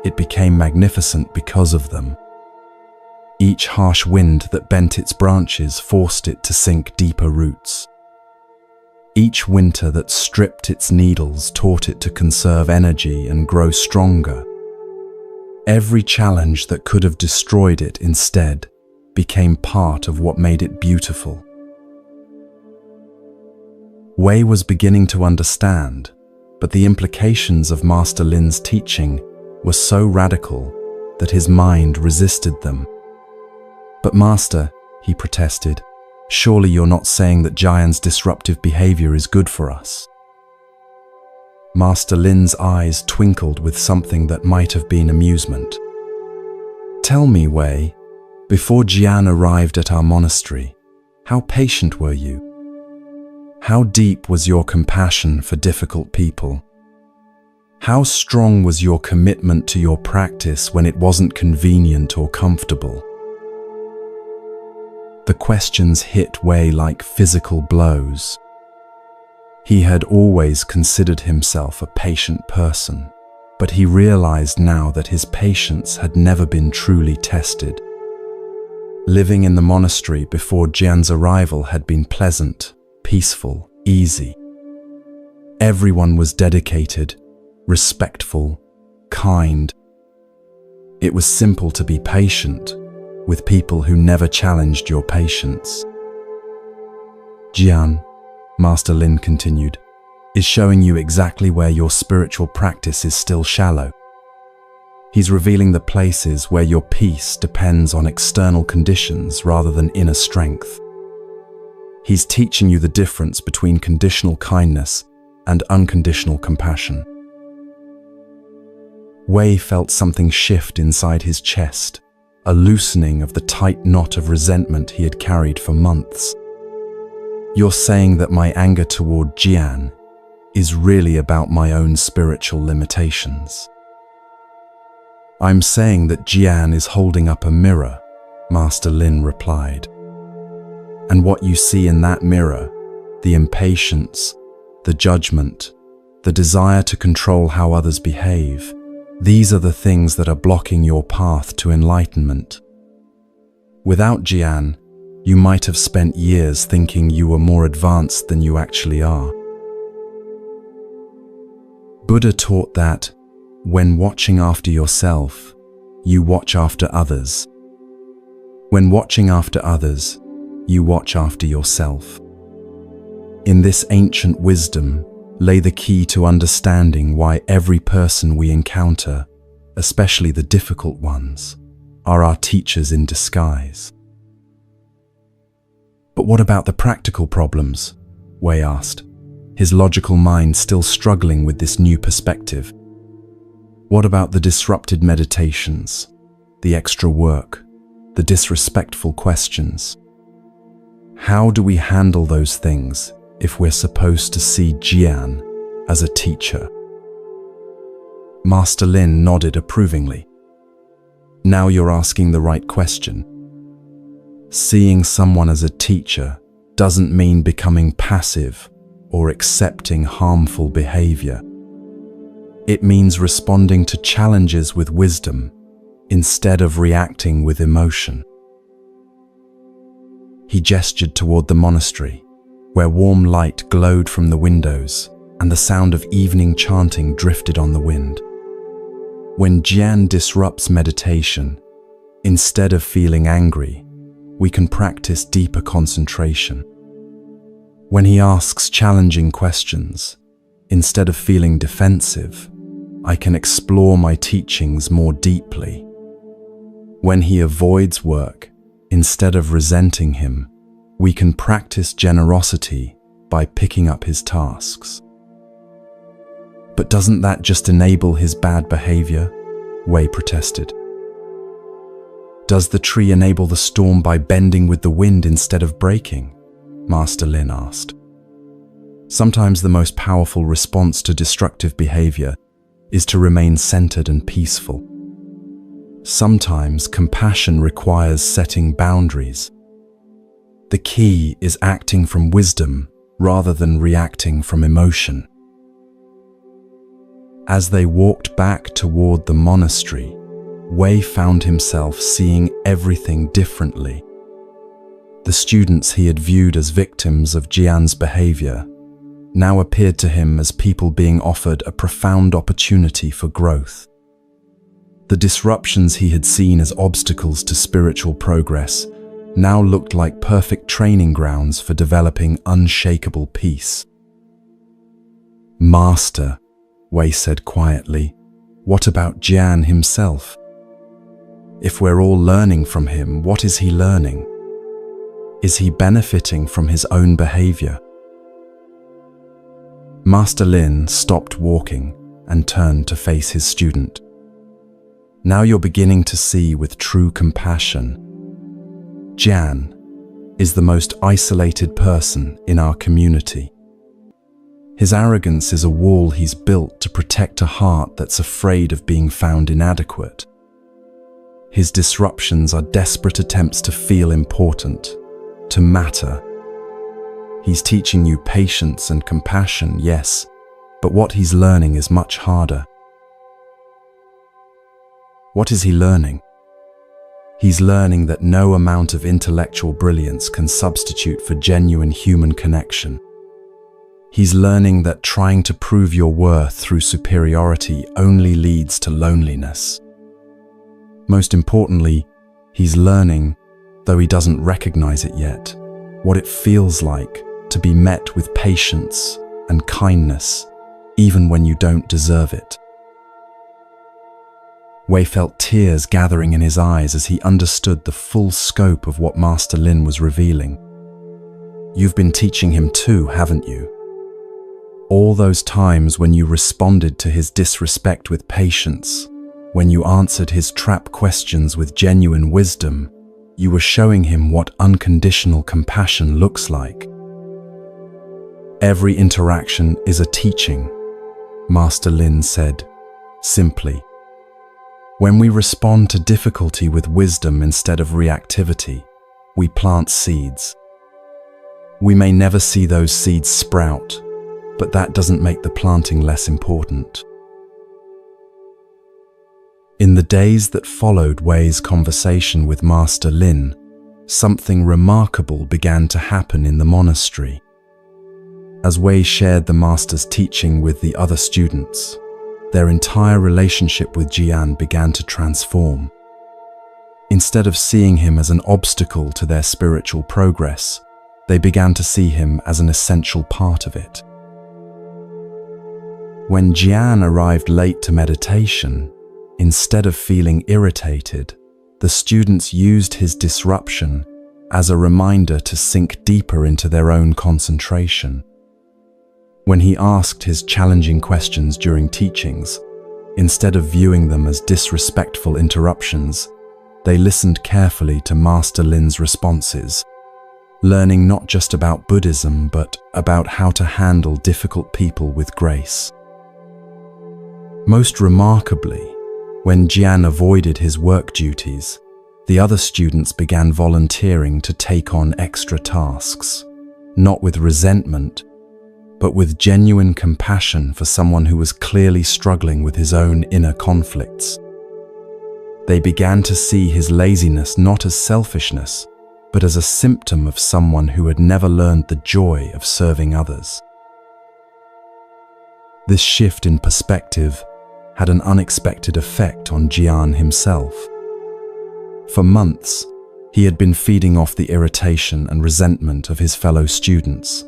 It became magnificent because of them. Each harsh wind that bent its branches forced it to sink deeper roots. Each winter that stripped its needles taught it to conserve energy and grow stronger. Every challenge that could have destroyed it instead became part of what made it beautiful. Wei was beginning to understand, but the implications of Master Lin's teaching were so radical that his mind resisted them. "But Master," he protested, "surely you're not saying that Jian's disruptive behavior is good for us?" Master Lin's eyes twinkled with something that might have been amusement. "Tell me, Wei, before Jian arrived at our monastery, how patient were you? How deep was your compassion for difficult people? How strong was your commitment to your practice when it wasn't convenient or comfortable?" The questions hit Wei like physical blows. He had always considered himself a patient person, but he realized now that his patience had never been truly tested. Living in the monastery before Jian's arrival had been pleasant, peaceful, easy. Everyone was dedicated, respectful, kind. It was simple to be patient with people who never challenged your patience. "Jian," Master Lin continued, "is showing you exactly where your spiritual practice is still shallow. He's revealing the places where your peace depends on external conditions rather than inner strength. He's teaching you the difference between conditional kindness and unconditional compassion." Wei felt something shift inside his chest, a loosening of the tight knot of resentment he had carried for months. "You're saying that my anger toward Jian is really about my own spiritual limitations?" "I'm saying that Jian is holding up a mirror," Master Lin replied. "And what you see in that mirror, the impatience, the judgment, the desire to control how others behave, these are the things that are blocking your path to enlightenment. Without Jian, you might have spent years thinking you were more advanced than you actually are." Buddha taught that when watching after yourself, you watch after others. When watching after others, you watch after yourself. In this ancient wisdom lay the key to understanding why every person we encounter, especially the difficult ones, are our teachers in disguise. "But what about the practical problems?" Wei asked, his logical mind still struggling with this new perspective. "What about the disrupted meditations, the extra work, the disrespectful questions? How do we handle those things if we're supposed to see Jian as a teacher?" Master Lin nodded approvingly. "Now you're asking the right question. Seeing someone as a teacher doesn't mean becoming passive or accepting harmful behavior. It means responding to challenges with wisdom instead of reacting with emotion." He gestured toward the monastery, where warm light glowed from the windows and the sound of evening chanting drifted on the wind. When Jian disrupts meditation, instead of feeling angry, we can practice deeper concentration. When he asks challenging questions, instead of feeling defensive, I can explore my teachings more deeply. When he avoids work, instead of resenting him, We can practice generosity by picking up his tasks. But doesn't that just enable his bad behavior? Wei protested. Does the tree enable the storm by bending with the wind instead of breaking? Master Lin asked. Sometimes the most powerful response to destructive behavior is to remain centered and peaceful. Sometimes compassion requires setting boundaries. The key is acting from wisdom rather than reacting from emotion. As they walked back toward the monastery, Wei found himself seeing everything differently. The students he had viewed as victims of Jian's behavior now appeared to him as people being offered a profound opportunity for growth. The disruptions he had seen as obstacles to spiritual progress now looked like perfect training grounds for developing unshakable peace. "Master," Wei said quietly, "what about Jian himself? If we're all learning from him, what is he learning? Is he benefiting from his own behavior?" Master Lin stopped walking and turned to face his student. "Now you're beginning to see with true compassion. Jian is the most isolated person in our community. His arrogance is a wall he's built to protect a heart that's afraid of being found inadequate. His disruptions are desperate attempts to feel important, to matter. He's teaching you patience and compassion, yes, but what he's learning is much harder." What is he learning? He's learning that no amount of intellectual brilliance can substitute for genuine human connection. He's learning that trying to prove your worth through superiority only leads to loneliness. Most importantly, he's learning, though he doesn't recognize it yet, what it feels like to be met with patience and kindness, even when you don't deserve it. Wei felt tears gathering in his eyes as he understood the full scope of what Master Lin was revealing. You've been teaching him too, haven't you? All those times when you responded to his disrespect with patience, when you answered his trap questions with genuine wisdom, you were showing him what unconditional compassion looks like. Every interaction is a teaching, Master Lin said, simply. When we respond to difficulty with wisdom instead of reactivity, we plant seeds. We may never see those seeds sprout, but that doesn't make the planting less important. In the days that followed Wei's conversation with Master Lin, something remarkable began to happen in the monastery. As Wei shared the Master's teaching with the other students, their entire relationship with Jian began to transform. Instead of seeing him as an obstacle to their spiritual progress, they began to see him as an essential part of it. When Jian arrived late to meditation, instead of feeling irritated, the students used his disruption as a reminder to sink deeper into their own concentration. When he asked his challenging questions during teachings, instead of viewing them as disrespectful interruptions, they listened carefully to Master Lin's responses, learning not just about Buddhism, but about how to handle difficult people with grace. Most remarkably, when Jian avoided his work duties, the other students began volunteering to take on extra tasks, not with resentment, but with genuine compassion for someone who was clearly struggling with his own inner conflicts. They began to see his laziness not as selfishness, but as a symptom of someone who had never learned the joy of serving others. This shift in perspective had an unexpected effect on Jian himself. For months, he had been feeding off the irritation and resentment of his fellow students.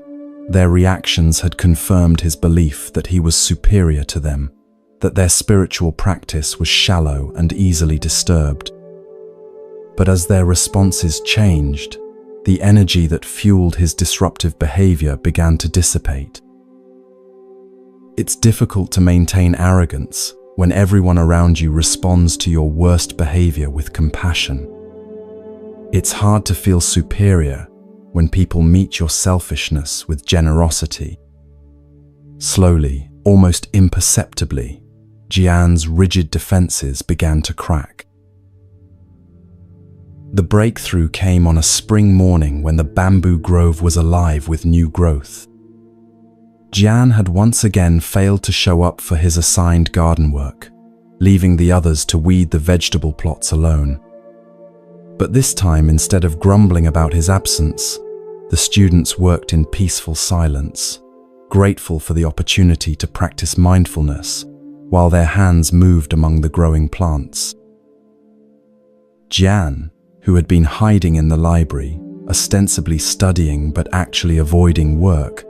Their reactions had confirmed his belief that he was superior to them, that their spiritual practice was shallow and easily disturbed. But as their responses changed, the energy that fueled his disruptive behavior began to dissipate. It's difficult to maintain arrogance when everyone around you responds to your worst behavior with compassion. It's hard to feel superior when people meet your selfishness with generosity. Slowly, almost imperceptibly, Jian's rigid defenses began to crack. The breakthrough came on a spring morning when the bamboo grove was alive with new growth. Jian had once again failed to show up for his assigned garden work, leaving the others to weed the vegetable plots alone. But this time, instead of grumbling about his absence, the students worked in peaceful silence, grateful for the opportunity to practice mindfulness while their hands moved among the growing plants. Jian, who had been hiding in the library, ostensibly studying but actually avoiding work,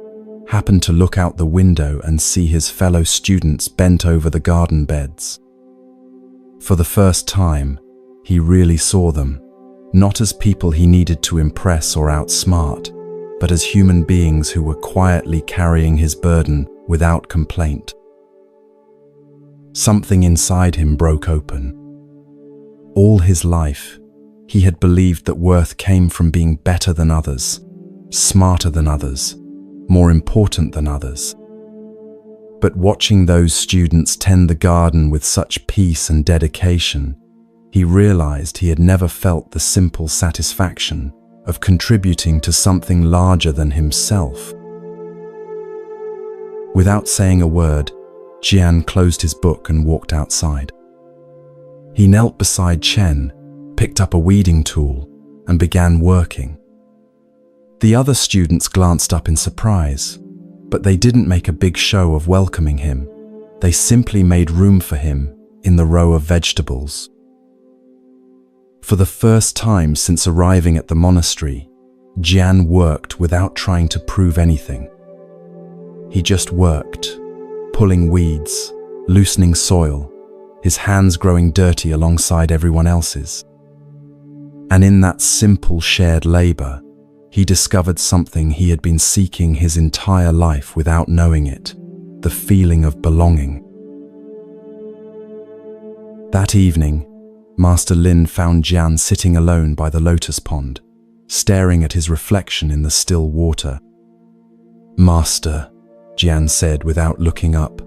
happened to look out the window and see his fellow students bent over the garden beds. For the first time, he really saw them, not as people he needed to impress or outsmart, but as human beings who were quietly carrying his burden without complaint. Something inside him broke open. All his life, he had believed that worth came from being better than others, smarter than others, more important than others. But watching those students tend the garden with such peace and dedication, he realized he had never felt the simple satisfaction of contributing to something larger than himself. Without saying a word, Jian closed his book and walked outside. He knelt beside Chen, picked up a weeding tool, and began working. The other students glanced up in surprise, but they didn't make a big show of welcoming him. They simply made room for him in the row of vegetables. For the first time since arriving at the monastery, Jian worked without trying to prove anything. He just worked, pulling weeds, loosening soil, his hands growing dirty alongside everyone else's. And in that simple shared labor, he discovered something he had been seeking his entire life without knowing it, the feeling of belonging. That evening, Master Lin found Jian sitting alone by the lotus pond, staring at his reflection in the still water. "Master," Jian said without looking up,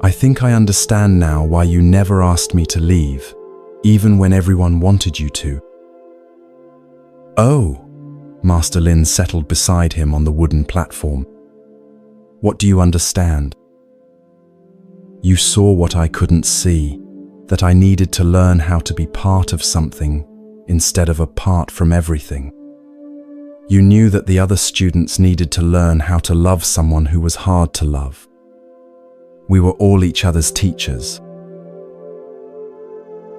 "I think I understand now why you never asked me to leave, even when everyone wanted you to." "Oh," Master Lin settled beside him on the wooden platform. "What do you understand?" "You saw what I couldn't see, that I needed to learn how to be part of something instead of apart from everything. You knew that the other students needed to learn how to love someone who was hard to love. We were all each other's teachers."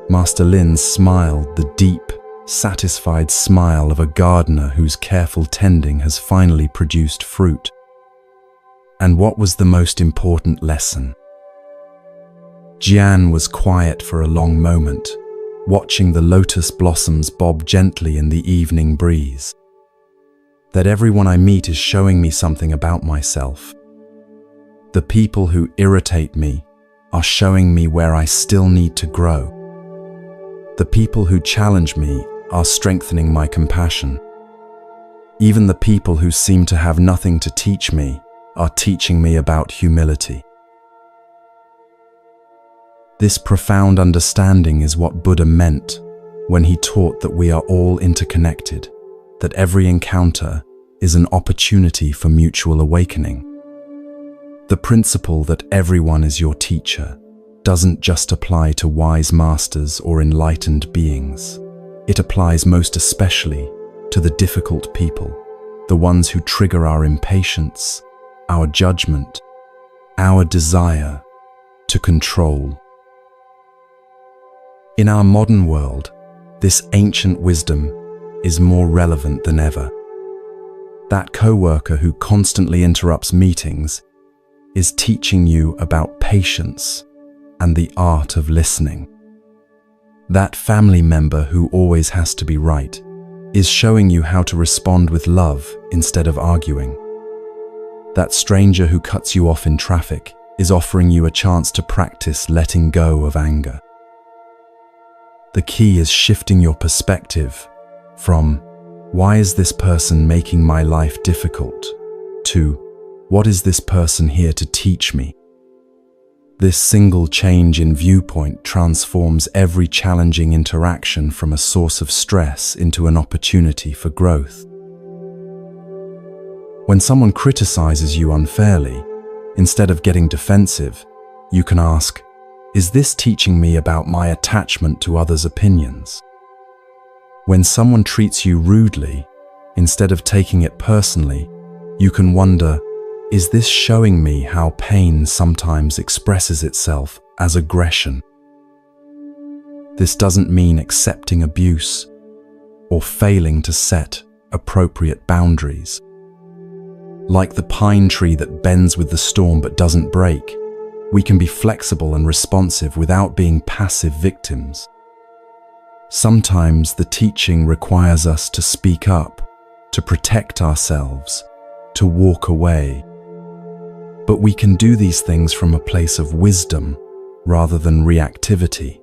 Master Lin smiled, the deep, satisfied smile of a gardener whose careful tending has finally produced fruit. And what was the most important lesson? Jian was quiet for a long moment, watching the lotus blossoms bob gently in the evening breeze. That everyone I meet is showing me something about myself. The people who irritate me are showing me where I still need to grow. The people who challenge me are strengthening my compassion. Even the people who seem to have nothing to teach me are teaching me about humility. This profound understanding is what Buddha meant when he taught that we are all interconnected, that every encounter is an opportunity for mutual awakening. The principle that everyone is your teacher doesn't just apply to wise masters or enlightened beings. It applies most especially to the difficult people, the ones who trigger our impatience, our judgment, our desire to control. In our modern world, this ancient wisdom is more relevant than ever. That coworker who constantly interrupts meetings is teaching you about patience and the art of listening. That family member who always has to be right is showing you how to respond with love instead of arguing. That stranger who cuts you off in traffic is offering you a chance to practice letting go of anger. The key is shifting your perspective from, "Why is this person making my life difficult?" to, "What is this person here to teach me?" This single change in viewpoint transforms every challenging interaction from a source of stress into an opportunity for growth. When someone criticizes you unfairly, instead of getting defensive, you can ask, "Is this teaching me about my attachment to others' opinions?" When someone treats you rudely, instead of taking it personally, you can wonder, "Is this showing me how pain sometimes expresses itself as aggression?" This doesn't mean accepting abuse or failing to set appropriate boundaries. Like the pine tree that bends with the storm but doesn't break, we can be flexible and responsive without being passive victims. Sometimes the teaching requires us to speak up, to protect ourselves, to walk away. But we can do these things from a place of wisdom rather than reactivity,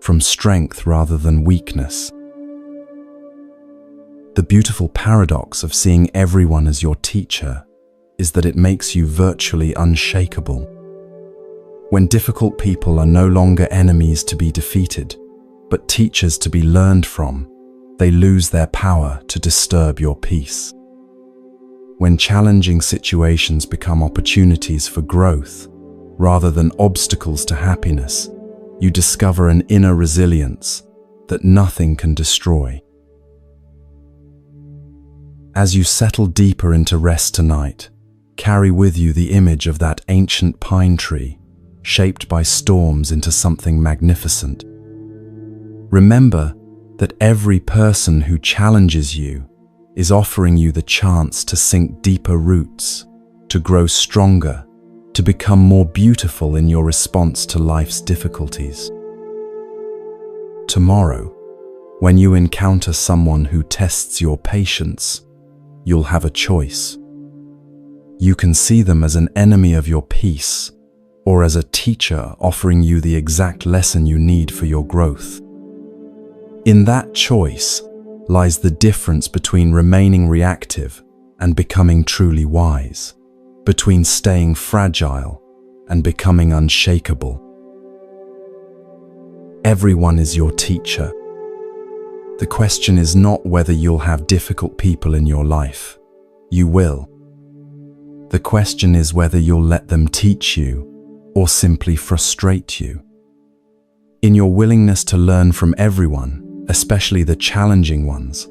from strength rather than weakness. The beautiful paradox of seeing everyone as your teacher is that it makes you virtually unshakable. When difficult people are no longer enemies to be defeated, but teachers to be learned from, they lose their power to disturb your peace. When challenging situations become opportunities for growth, rather than obstacles to happiness, you discover an inner resilience that nothing can destroy. As you settle deeper into rest tonight, carry with you the image of that ancient pine tree, shaped by storms into something magnificent. Remember that every person who challenges you is offering you the chance to sink deeper roots, to grow stronger, to become more beautiful in your response to life's difficulties. Tomorrow, when you encounter someone who tests your patience, you'll have a choice. You can see them as an enemy of your peace, or as a teacher offering you the exact lesson you need for your growth. In that choice lies the difference between remaining reactive and becoming truly wise, between staying fragile and becoming unshakable. Everyone is your teacher. The question is not whether you'll have difficult people in your life. You will. The question is whether you'll let them teach you or simply frustrate you. In your willingness to learn from everyone, especially the challenging ones,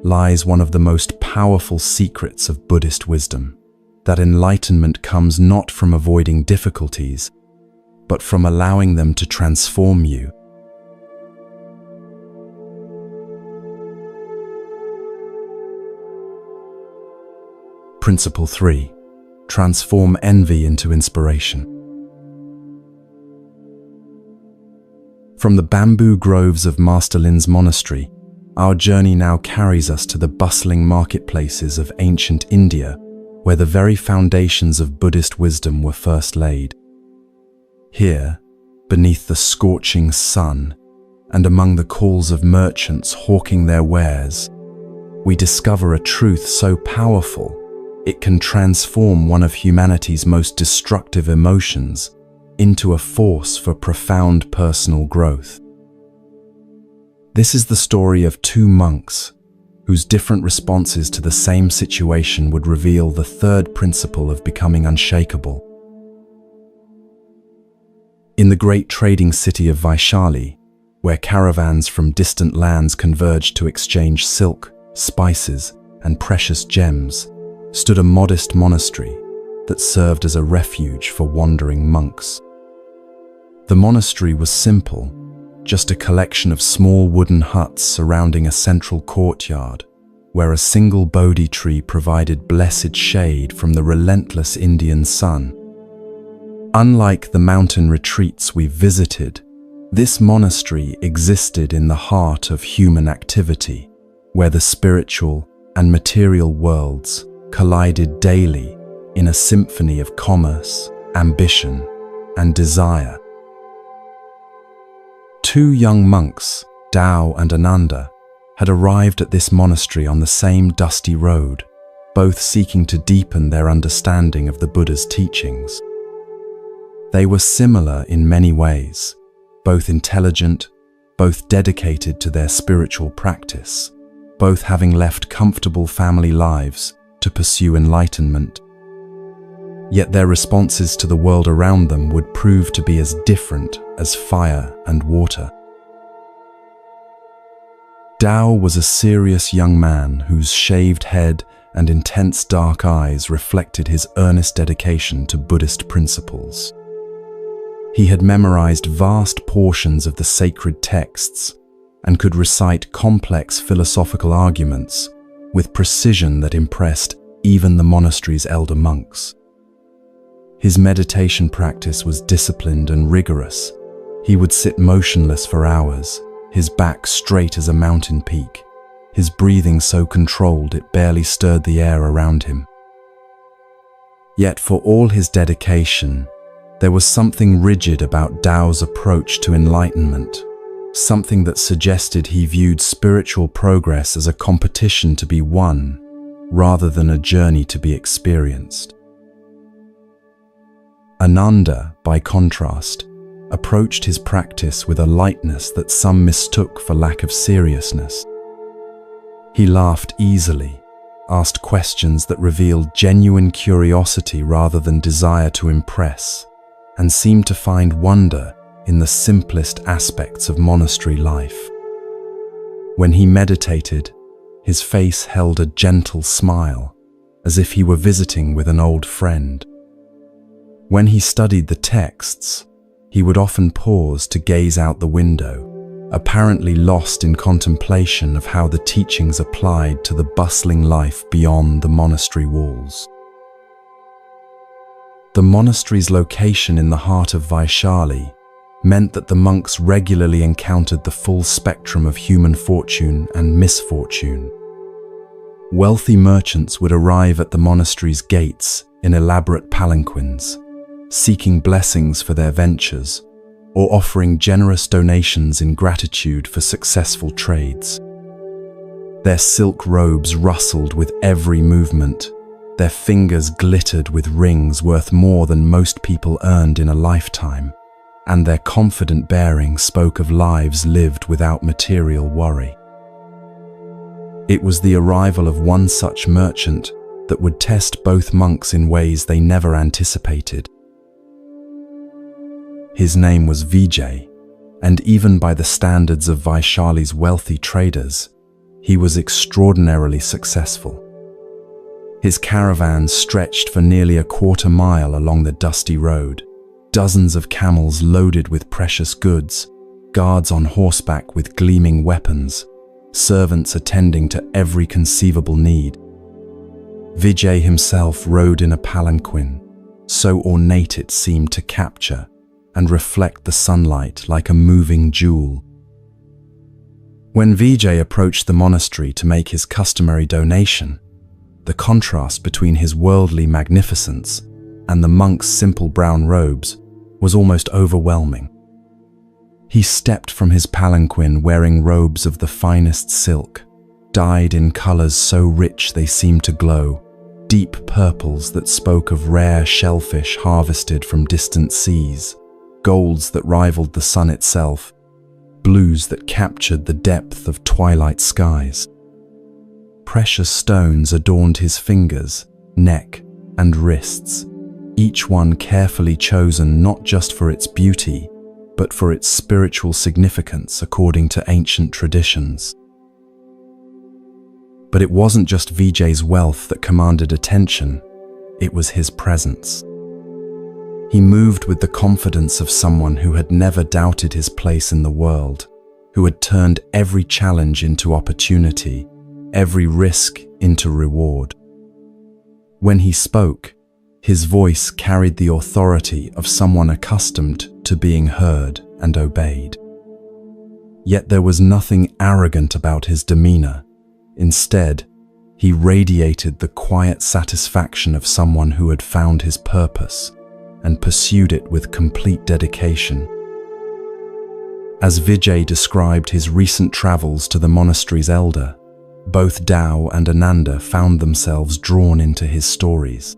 lies one of the most powerful secrets of Buddhist wisdom, that enlightenment comes not from avoiding difficulties, but from allowing them to transform you. Principle 3. Transform envy into inspiration. From the bamboo groves of Master Lin's monastery, our journey now carries us to the bustling marketplaces of ancient India, where the very foundations of Buddhist wisdom were first laid. Here, beneath the scorching sun, and among the calls of merchants hawking their wares, we discover a truth so powerful it can transform one of humanity's most destructive emotions into a force for profound personal growth. This is the story of two monks whose different responses to the same situation would reveal the third principle of becoming unshakable. In the great trading city of Vaishali, where caravans from distant lands converged to exchange silk, spices, and precious gems, stood a modest monastery that served as a refuge for wandering monks. The monastery was simple, just a collection of small wooden huts surrounding a central courtyard, where a single Bodhi tree provided blessed shade from the relentless Indian sun. Unlike the mountain retreats we visited, this monastery existed in the heart of human activity, where the spiritual and material worlds collided daily in a symphony of commerce, ambition, and desire. Two young monks, Tao and Ananda, had arrived at this monastery on the same dusty road, both seeking to deepen their understanding of the Buddha's teachings. They were similar in many ways, both intelligent, both dedicated to their spiritual practice, both having left comfortable family lives to pursue enlightenment. Yet their responses to the world around them would prove to be as different as fire and water. Tao was a serious young man whose shaved head and intense dark eyes reflected his earnest dedication to Buddhist principles. He had memorized vast portions of the sacred texts and could recite complex philosophical arguments with precision that impressed even the monastery's elder monks. His meditation practice was disciplined and rigorous. He would sit motionless for hours, his back straight as a mountain peak, his breathing so controlled it barely stirred the air around him. Yet for all his dedication, there was something rigid about Tao's approach to enlightenment, something that suggested he viewed spiritual progress as a competition to be won, rather than a journey to be experienced. Ananda, by contrast, approached his practice with a lightness that some mistook for lack of seriousness. He laughed easily, asked questions that revealed genuine curiosity rather than desire to impress, and seemed to find wonder in the simplest aspects of monastery life. When he meditated, his face held a gentle smile, as if he were visiting with an old friend. When he studied the texts, he would often pause to gaze out the window, apparently lost in contemplation of how the teachings applied to the bustling life beyond the monastery walls. The monastery's location in the heart of Vaishali meant that the monks regularly encountered the full spectrum of human fortune and misfortune. Wealthy merchants would arrive at the monastery's gates in elaborate palanquins, seeking blessings for their ventures, or offering generous donations in gratitude for successful trades. Their silk robes rustled with every movement, their fingers glittered with rings worth more than most people earned in a lifetime, and their confident bearing spoke of lives lived without material worry. It was the arrival of one such merchant that would test both monks in ways they never anticipated. His name was Vijay, and even by the standards of Vaishali's wealthy traders, he was extraordinarily successful. His caravan stretched for nearly a quarter-mile along the dusty road, dozens of camels loaded with precious goods, guards on horseback with gleaming weapons, servants attending to every conceivable need. Vijay himself rode in a palanquin, so ornate it seemed to capture and reflect the sunlight like a moving jewel. When Vijay approached the monastery to make his customary donation, the contrast between his worldly magnificence and the monk's simple brown robes was almost overwhelming. He stepped from his palanquin wearing robes of the finest silk, dyed in colors so rich they seemed to glow, deep purples that spoke of rare shellfish harvested from distant seas, golds that rivaled the sun itself, blues that captured the depth of twilight skies. Precious stones adorned his fingers, neck, and wrists, each one carefully chosen not just for its beauty, but for its spiritual significance according to ancient traditions. But it wasn't just Vijay's wealth that commanded attention, it was his presence. He moved with the confidence of someone who had never doubted his place in the world, who had turned every challenge into opportunity, every risk into reward. When he spoke, his voice carried the authority of someone accustomed to being heard and obeyed. Yet there was nothing arrogant about his demeanor, Instead, he radiated the quiet satisfaction of someone who had found his purpose and pursued it with complete dedication. As Vijay described his recent travels to the monastery's elder, both Tao and Ananda found themselves drawn into his stories.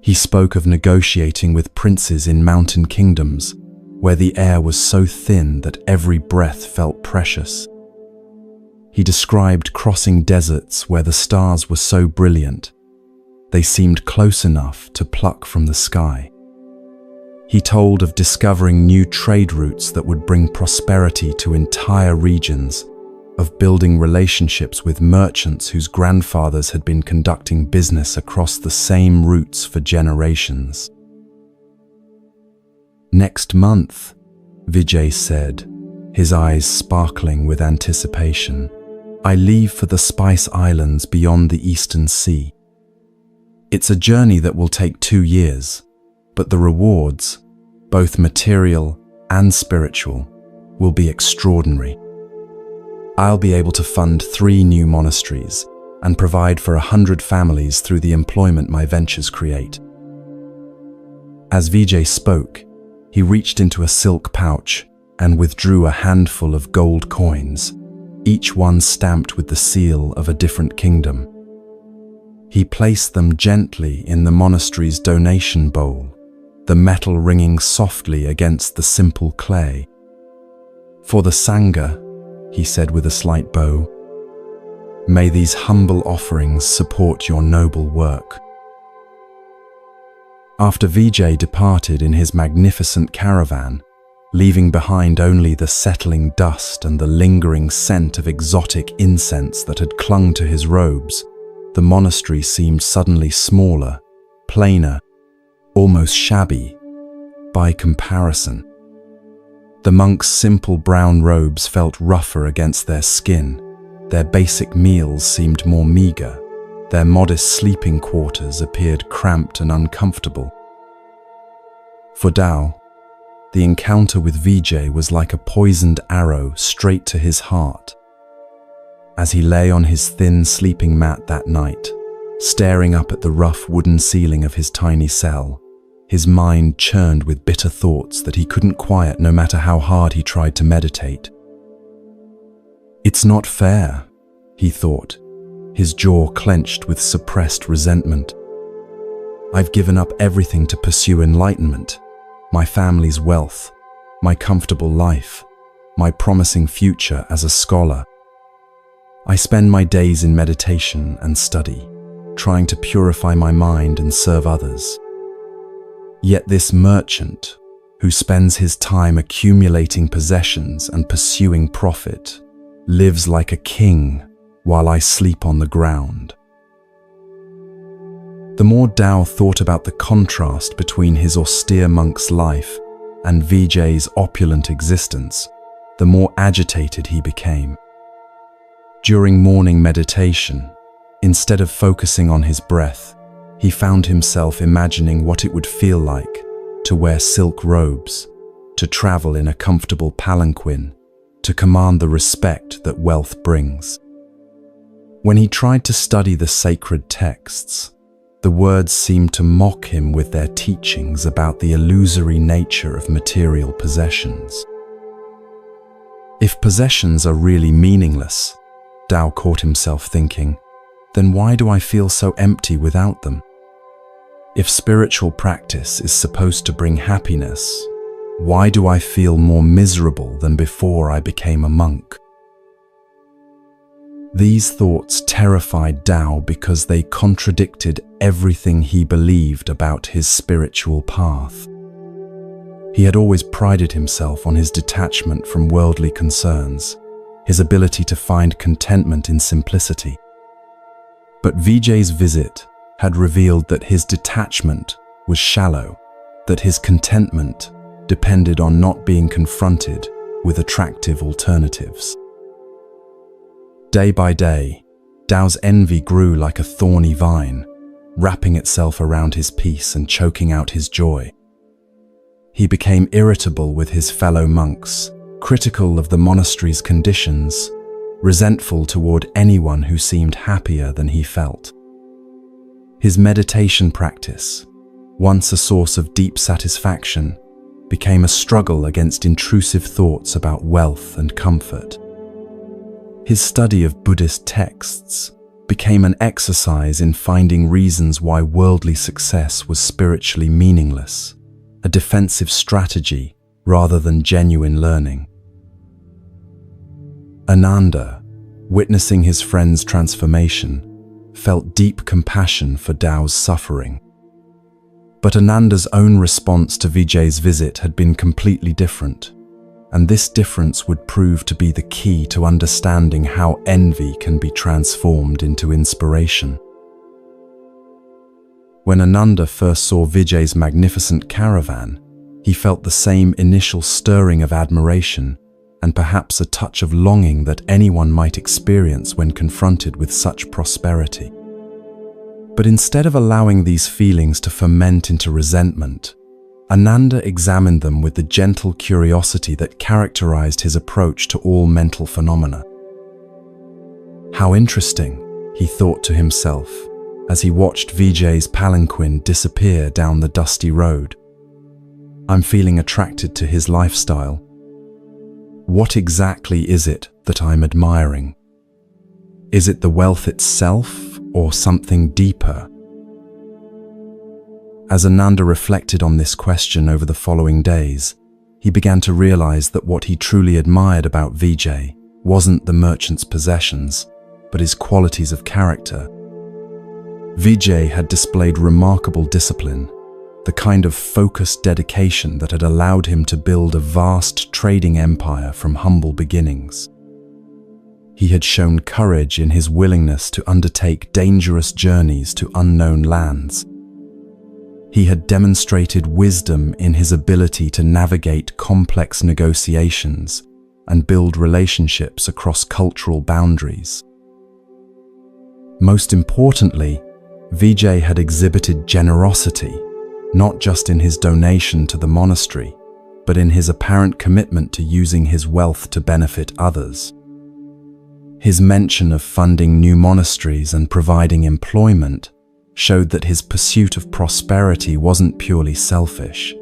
He spoke of negotiating with princes in mountain kingdoms, where the air was so thin that every breath felt precious. He described crossing deserts where the stars were so brilliant, they seemed close enough to pluck from the sky. He told of discovering new trade routes that would bring prosperity to entire regions, of building relationships with merchants whose grandfathers had been conducting business across the same routes for generations. "Next month," Vijay said, his eyes sparkling with anticipation, "I leave for the Spice Islands beyond the Eastern Sea. It's a journey that will take 2 years, but the rewards, both material and spiritual, will be extraordinary. I'll be able to fund 3 new monasteries and provide for 100 families through the employment my ventures create." As Vijay spoke, he reached into a silk pouch and withdrew a handful of gold coins, each one stamped with the seal of a different kingdom. He placed them gently in the monastery's donation bowl, the metal ringing softly against the simple clay. "For the Sangha," he said with a slight bow, "may these humble offerings support your noble work." After Vijay departed in his magnificent caravan, leaving behind only the settling dust and the lingering scent of exotic incense that had clung to his robes, the monastery seemed suddenly smaller, plainer, almost shabby by comparison. The monks' simple brown robes felt rougher against their skin, their basic meals seemed more meager, their modest sleeping quarters appeared cramped and uncomfortable. For Tao, the encounter with Vijay was like a poisoned arrow straight to his heart. As he lay on his thin sleeping mat that night, staring up at the rough wooden ceiling of his tiny cell, his mind churned with bitter thoughts that he couldn't quiet no matter how hard he tried to meditate. "It's not fair," he thought, his jaw clenched with suppressed resentment. "I've given up everything to pursue enlightenment, my family's wealth, my comfortable life, my promising future as a scholar. I spend my days in meditation and study, trying to purify my mind and serve others. Yet this merchant, who spends his time accumulating possessions and pursuing profit, lives like a king while I sleep on the ground." The more Tao thought about the contrast between his austere monk's life and Vijay's opulent existence, the more agitated he became. During morning meditation, instead of focusing on his breath, he found himself imagining what it would feel like to wear silk robes, to travel in a comfortable palanquin, to command the respect that wealth brings. When he tried to study the sacred texts, the words seemed to mock him with their teachings about the illusory nature of material possessions. If possessions are really meaningless, Tao caught himself thinking, then why do I feel so empty without them? If spiritual practice is supposed to bring happiness, why do I feel more miserable than before I became a monk? These thoughts terrified Tao because they contradicted everything he believed about his spiritual path. He had always prided himself on his detachment from worldly concerns, his ability to find contentment in simplicity. But Vijay's visit had revealed that his detachment was shallow, that his contentment depended on not being confronted with attractive alternatives. Day by day, Tao's envy grew like a thorny vine, wrapping itself around his peace and choking out his joy. He became irritable with his fellow monks, critical of the monastery's conditions, resentful toward anyone who seemed happier than he felt. His meditation practice, once a source of deep satisfaction, became a struggle against intrusive thoughts about wealth and comfort. His study of Buddhist texts became an exercise in finding reasons why worldly success was spiritually meaningless, a defensive strategy rather than genuine learning. Ananda, witnessing his friend's transformation, felt deep compassion for Tao's suffering. But Ananda's own response to Vijay's visit had been completely different, and this difference would prove to be the key to understanding how envy can be transformed into inspiration. When Ananda first saw Vijay's magnificent caravan, he felt the same initial stirring of admiration and perhaps a touch of longing that anyone might experience when confronted with such prosperity. But instead of allowing these feelings to ferment into resentment, Ananda examined them with the gentle curiosity that characterized his approach to all mental phenomena. How interesting, he thought to himself, as he watched Vijay's palanquin disappear down the dusty road. I'm feeling attracted to his lifestyle. What exactly is it that I'm admiring? Is it the wealth itself or something deeper? As Ananda reflected on this question over the following days, he began to realize that what he truly admired about Vijay wasn't the merchant's possessions, but his qualities of character. Vijay had displayed remarkable discipline, the kind of focused dedication that had allowed him to build a vast trading empire from humble beginnings. He had shown courage in his willingness to undertake dangerous journeys to unknown lands. He had demonstrated wisdom in his ability to navigate complex negotiations and build relationships across cultural boundaries. Most importantly, Vijay had exhibited generosity, not just in his donation to the monastery, but in his apparent commitment to using his wealth to benefit others. His mention of funding new monasteries and providing employment showed that his pursuit of prosperity wasn't purely selfish,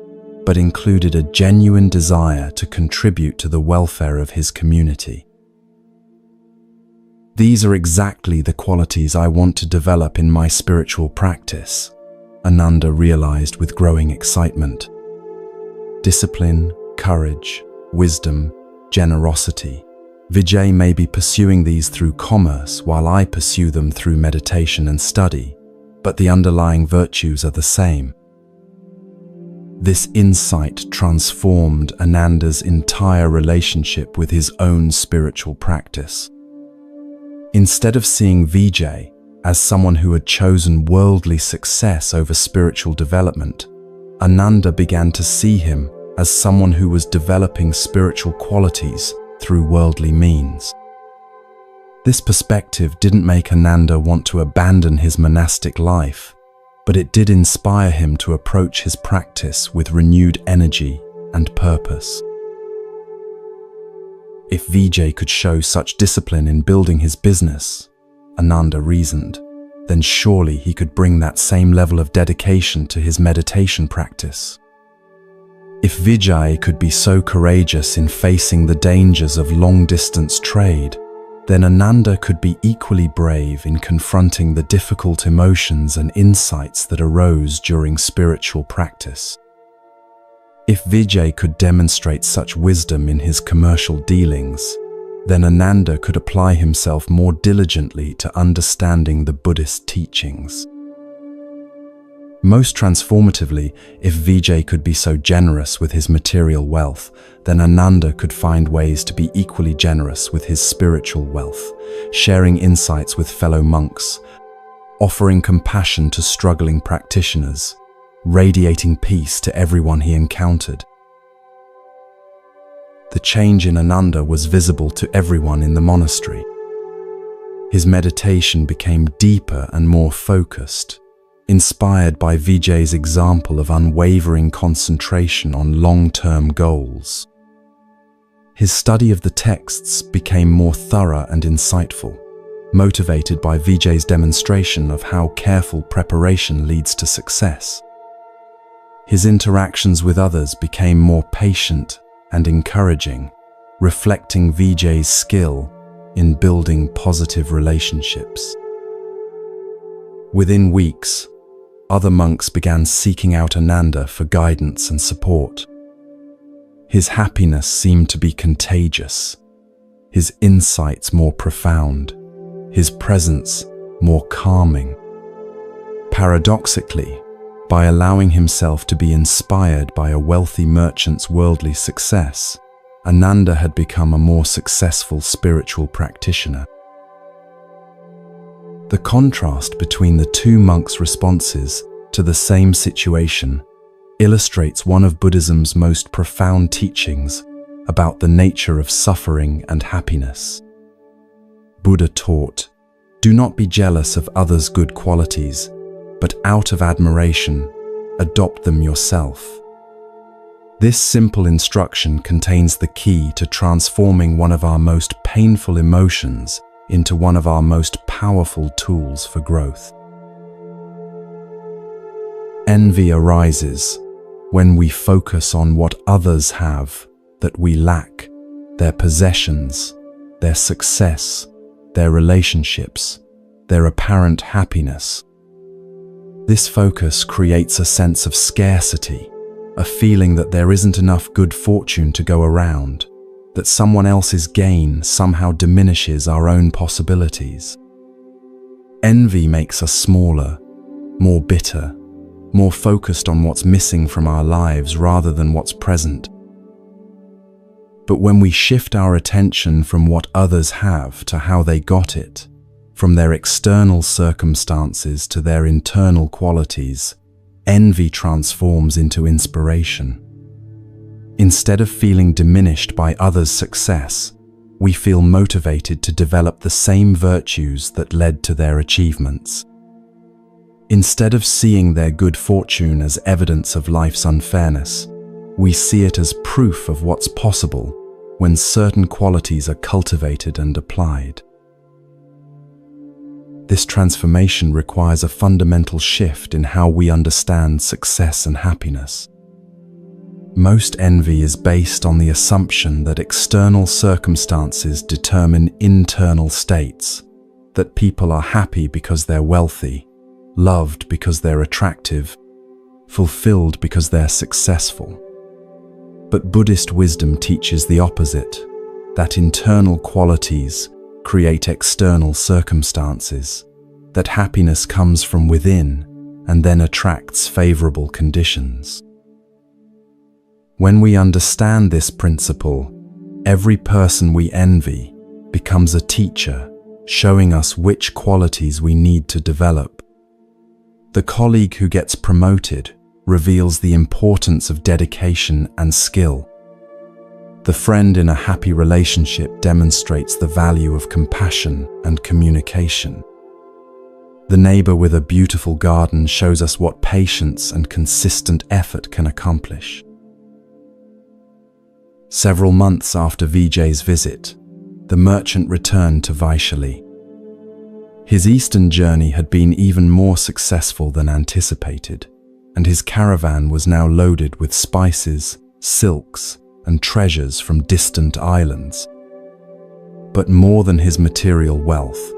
but included a genuine desire to contribute to the welfare of his community. These are exactly the qualities I want to develop in my spiritual practice, Ananda realized with growing excitement. Discipline, courage, wisdom, generosity. Vijay may be pursuing these through commerce while I pursue them through meditation and study, but the underlying virtues are the same. This insight transformed Ananda's entire relationship with his own spiritual practice. Instead of seeing Vijay as someone who had chosen worldly success over spiritual development, Ananda began to see him as someone who was developing spiritual qualities through worldly means. This perspective didn't make Ananda want to abandon his monastic life, but it did inspire him to approach his practice with renewed energy and purpose. If Vijay could show such discipline in building his business, Ananda reasoned, then surely he could bring that same level of dedication to his meditation practice. If Vijay could be so courageous in facing the dangers of long-distance trade, then Ananda could be equally brave in confronting the difficult emotions and insights that arose during spiritual practice. If Vijay could demonstrate such wisdom in his commercial dealings, then Ananda could apply himself more diligently to understanding the Buddhist teachings. Most transformatively, if Vijay could be so generous with his material wealth, then Ananda could find ways to be equally generous with his spiritual wealth, sharing insights with fellow monks, offering compassion to struggling practitioners, radiating peace to everyone he encountered. The change in Ananda was visible to everyone in the monastery. His meditation became deeper and more focused, inspired by Vijay's example of unwavering concentration on long-term goals. His study of the texts became more thorough and insightful, motivated by Vijay's demonstration of how careful preparation leads to success. His interactions with others became more patient and encouraging, reflecting Vijay's skill in building positive relationships. Within weeks, other monks began seeking out Ananda for guidance and support. His happiness seemed to be contagious, his insights more profound, his presence more calming. Paradoxically, by allowing himself to be inspired by a wealthy merchant's worldly success, Ananda had become a more successful spiritual practitioner. The contrast between the two monks' responses to the same situation illustrates one of Buddhism's most profound teachings about the nature of suffering and happiness. Buddha taught, "Do not be jealous of others' good qualities, but out of admiration, adopt them yourself." This simple instruction contains the key to transforming one of our most painful emotions into one of our most powerful tools for growth. Envy arises when we focus on what others have that we lack, their possessions, their success, their relationships, their apparent happiness. This focus creates a sense of scarcity, a feeling that there isn't enough good fortune to go around, that someone else's gain somehow diminishes our own possibilities. Envy makes us smaller, more bitter, more focused on what's missing from our lives rather than what's present. But when we shift our attention from what others have to how they got it, from their external circumstances to their internal qualities, envy transforms into inspiration. Instead of feeling diminished by others' success, we feel motivated to develop the same virtues that led to their achievements. Instead of seeing their good fortune as evidence of life's unfairness, we see it as proof of what's possible when certain qualities are cultivated and applied. This transformation requires a fundamental shift in how we understand success and happiness. Most envy is based on the assumption that external circumstances determine internal states, that people are happy because they're wealthy, loved because they're attractive, fulfilled because they're successful. But Buddhist wisdom teaches the opposite, that internal qualities create external circumstances, that happiness comes from within and then attracts favorable conditions. When we understand this principle, every person we envy becomes a teacher, showing us which qualities we need to develop. The colleague who gets promoted reveals the importance of dedication and skill. The friend in a happy relationship demonstrates the value of compassion and communication. The neighbor with a beautiful garden shows us what patience and consistent effort can accomplish. Several months after Vijay's visit, the merchant returned to Vaishali. His eastern journey had been even more successful than anticipated, and his caravan was now loaded with spices, silks, and treasures from distant islands. But more than his material wealth,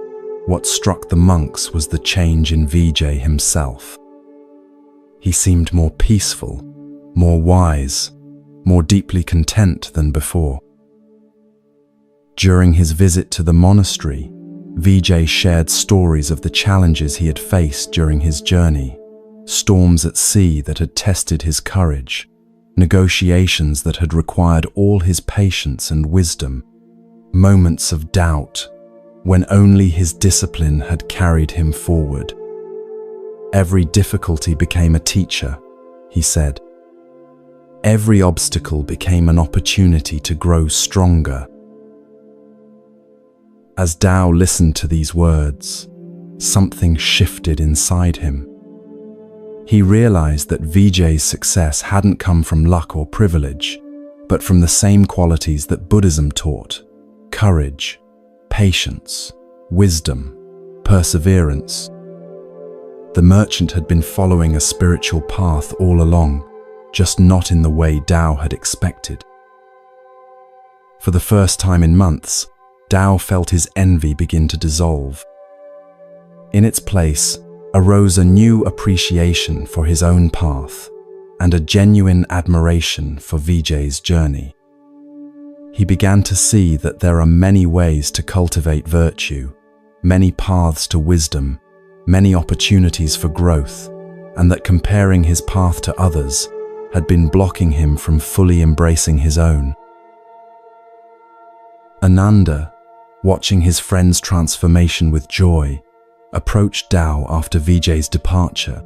what struck the monks was the change in Vijay himself. He seemed more peaceful, more wise, more deeply content than before. During his visit to the monastery, Vijay shared stories of the challenges he had faced during his journey, storms at sea that had tested his courage, negotiations that had required all his patience and wisdom, moments of doubt when only his discipline had carried him forward. Every difficulty became a teacher, he said. Every obstacle became an opportunity to grow stronger. As Tao listened to these words, something shifted inside him. He realized that Vijay's success hadn't come from luck or privilege, but from the same qualities that Buddhism taught: courage, patience, wisdom, perseverance. The merchant had been following a spiritual path all along, just not in the way Tao had expected. For the first time in months, Tao felt his envy begin to dissolve. In its place arose a new appreciation for his own path and a genuine admiration for Vijay's journey. He began to see that there are many ways to cultivate virtue, many paths to wisdom, many opportunities for growth, and that comparing his path to others had been blocking him from fully embracing his own. Ananda, watching his friend's transformation with joy, approached Tao after Vijay's departure.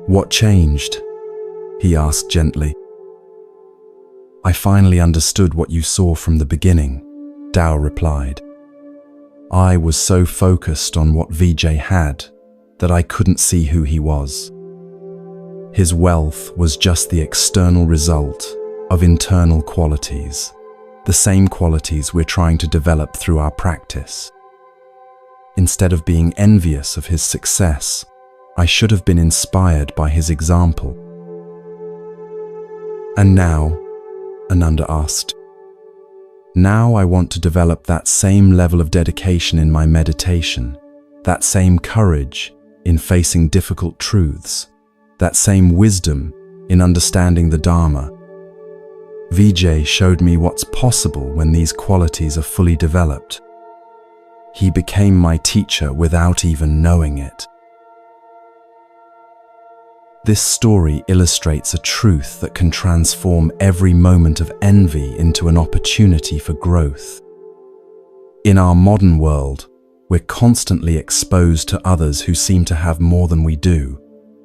"What changed?" he asked gently. "I finally understood what you saw from the beginning," Tao replied. "I was so focused on what Vijay had that I couldn't see who he was. His wealth was just the external result of internal qualities, the same qualities we're trying to develop through our practice. Instead of being envious of his success, I should have been inspired by his example." "And now?" Ananda asked. "Now I want to develop that same level of dedication in my meditation, that same courage in facing difficult truths, that same wisdom in understanding the Dharma. Vijay showed me what's possible when these qualities are fully developed. He became my teacher without even knowing it." This story illustrates a truth that can transform every moment of envy into an opportunity for growth. In our modern world, we're constantly exposed to others who seem to have more than we do: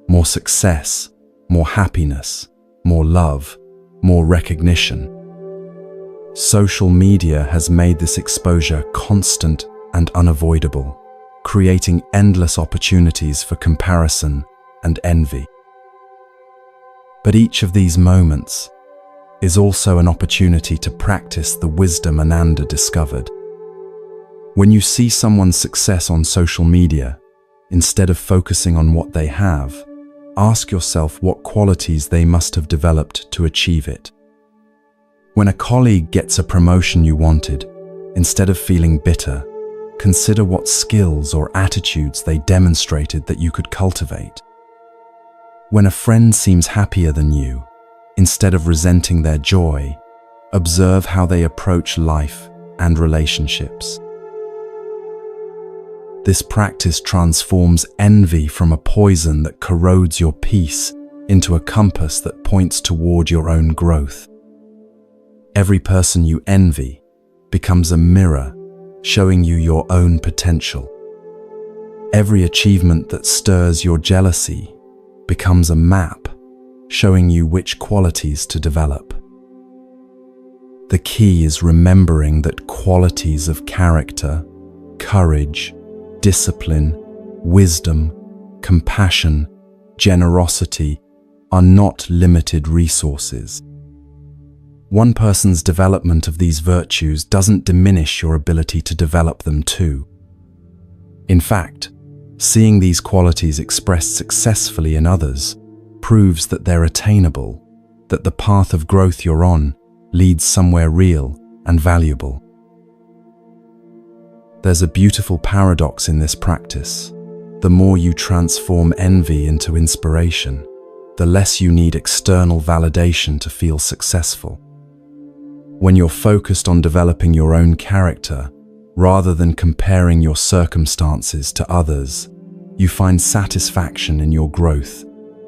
more success, more happiness, more love, more recognition. Social media has made this exposure constant and unavoidable, creating endless opportunities for comparison and envy. But each of these moments is also an opportunity to practice the wisdom Ananda discovered. When you see someone's success on social media, instead of focusing on what they have, ask yourself what qualities they must have developed to achieve it. When a colleague gets a promotion you wanted, instead of feeling bitter, consider what skills or attitudes they demonstrated that you could cultivate. When a friend seems happier than you, instead of resenting their joy, observe how they approach life and relationships. This practice transforms envy from a poison that corrodes your peace into a compass that points toward your own growth. Every person you envy becomes a mirror showing you your own potential. Every achievement that stirs your jealousy becomes a map showing you which qualities to develop. The key is remembering that qualities of character, courage, discipline, wisdom, compassion, generosity are not limited resources. One person's development of these virtues doesn't diminish your ability to develop them too. In fact, seeing these qualities expressed successfully in others proves that they're attainable, that the path of growth you're on leads somewhere real and valuable. There's a beautiful paradox in this practice. The more you transform envy into inspiration, the less you need external validation to feel successful. When you're focused on developing your own character, rather than comparing your circumstances to others, you find satisfaction in your growth,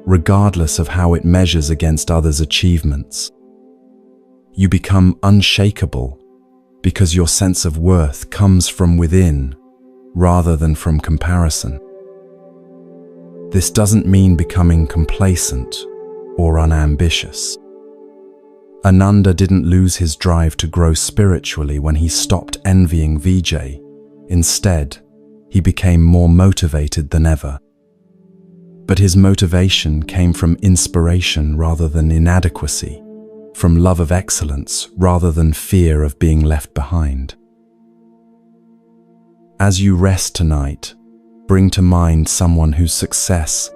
regardless of how it measures against others' achievements. You become unshakable because your sense of worth comes from within, rather than from comparison. This doesn't mean becoming complacent or unambitious. Ananda didn't lose his drive to grow spiritually when he stopped envying Vijay. Instead, he became more motivated than ever. But his motivation came from inspiration rather than inadequacy, from love of excellence rather than fear of being left behind. As you rest tonight, bring to mind someone whose success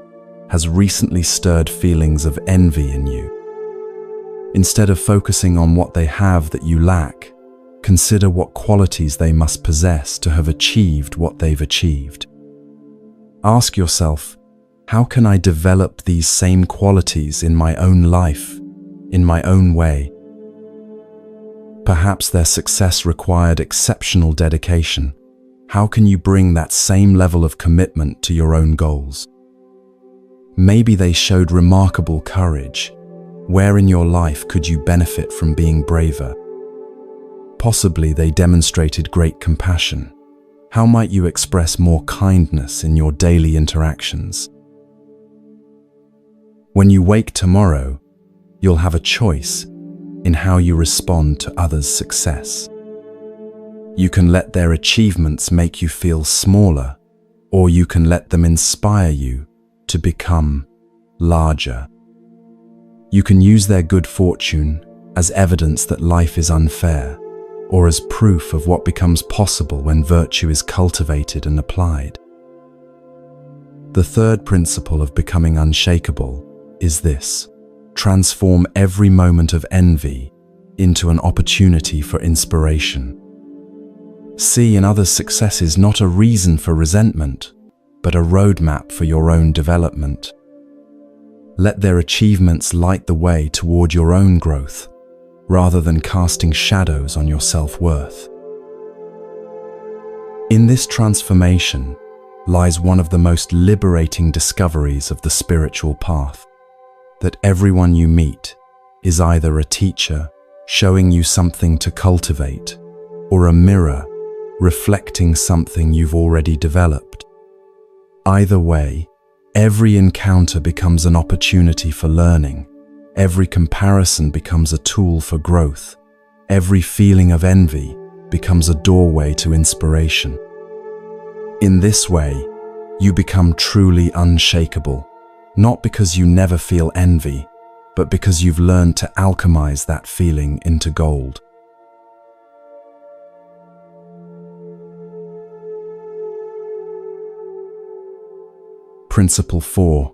has recently stirred feelings of envy in you. Instead of focusing on what they have that you lack, consider what qualities they must possess to have achieved what they've achieved. Ask yourself, how can I develop these same qualities in my own life, in my own way? Perhaps their success required exceptional dedication. How can you bring that same level of commitment to your own goals? Maybe they showed remarkable courage. Where in your life could you benefit from being braver? Possibly they demonstrated great compassion. How might you express more kindness in your daily interactions? When you wake tomorrow, you'll have a choice in how you respond to others' success. You can let their achievements make you feel smaller, or you can let them inspire you to become larger. You can use their good fortune as evidence that life is unfair, or as proof of what becomes possible when virtue is cultivated and applied. The third principle of becoming unshakable is this: transform every moment of envy into an opportunity for inspiration. See in others' successes not a reason for resentment, but a roadmap for your own development. Let their achievements light the way toward your own growth, rather than casting shadows on your self-worth. In this transformation lies one of the most liberating discoveries of the spiritual path, that everyone you meet is either a teacher showing you something to cultivate, or a mirror reflecting something you've already developed. Either way, every encounter becomes an opportunity for learning. Every comparison becomes a tool for growth. Every feeling of envy becomes a doorway to inspiration. In this way, you become truly unshakable, not because you never feel envy, but because you've learned to alchemize that feeling into gold. Principle 4.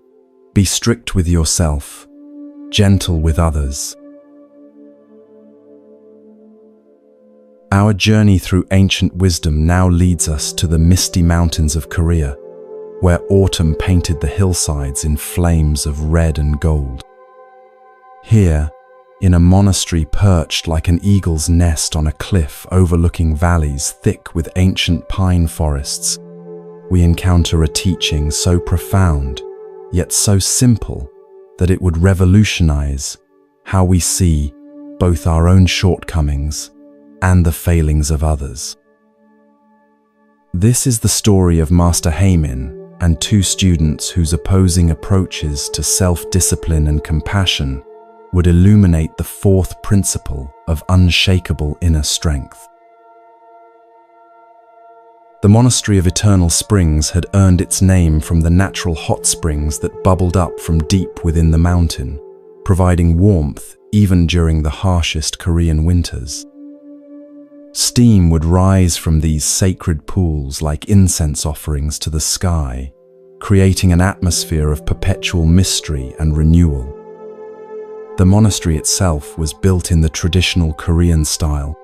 Be strict with yourself, gentle with others. Our journey through ancient wisdom now leads us to the misty mountains of Korea, where autumn painted the hillsides in flames of red and gold. Here, in a monastery perched like an eagle's nest on a cliff overlooking valleys thick with ancient pine forests, we encounter a teaching so profound, yet so simple, that it would revolutionize how we see both our own shortcomings and the failings of others. This is the story of Master Heimin and two students whose opposing approaches to self-discipline and compassion would illuminate the fourth principle of unshakable inner strength. The Monastery of Eternal Springs had earned its name from the natural hot springs that bubbled up from deep within the mountain, providing warmth even during the harshest Korean winters. Steam would rise from these sacred pools like incense offerings to the sky, creating an atmosphere of perpetual mystery and renewal. The monastery itself was built in the traditional Korean style,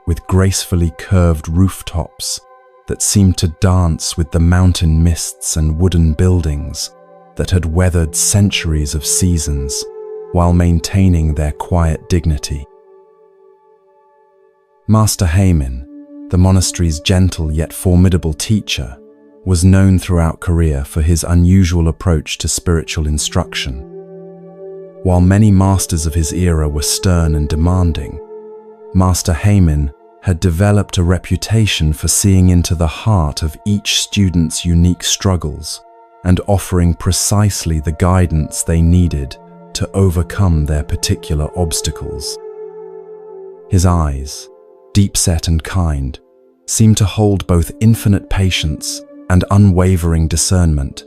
with gracefully curved rooftops that seemed to dance with the mountain mists and wooden buildings that had weathered centuries of seasons while maintaining their quiet dignity. Master Heimin, the monastery's gentle yet formidable teacher, was known throughout Korea for his unusual approach to spiritual instruction. While many masters of his era were stern and demanding, Master Heimin had developed a reputation for seeing into the heart of each student's unique struggles and offering precisely the guidance they needed to overcome their particular obstacles. His eyes, deep-set and kind, seemed to hold both infinite patience and unwavering discernment,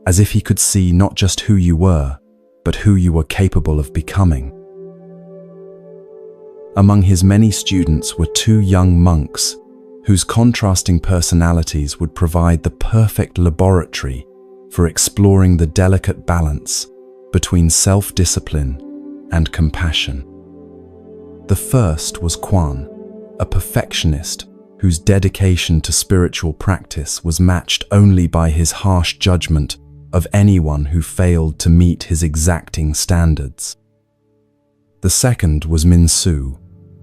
as if he could see not just who you were, but who you were capable of becoming. Among his many students were two young monks whose contrasting personalities would provide the perfect laboratory for exploring the delicate balance between self-discipline and compassion. The first was Quan, a perfectionist whose dedication to spiritual practice was matched only by his harsh judgment of anyone who failed to meet his exacting standards. The second was Min-Su,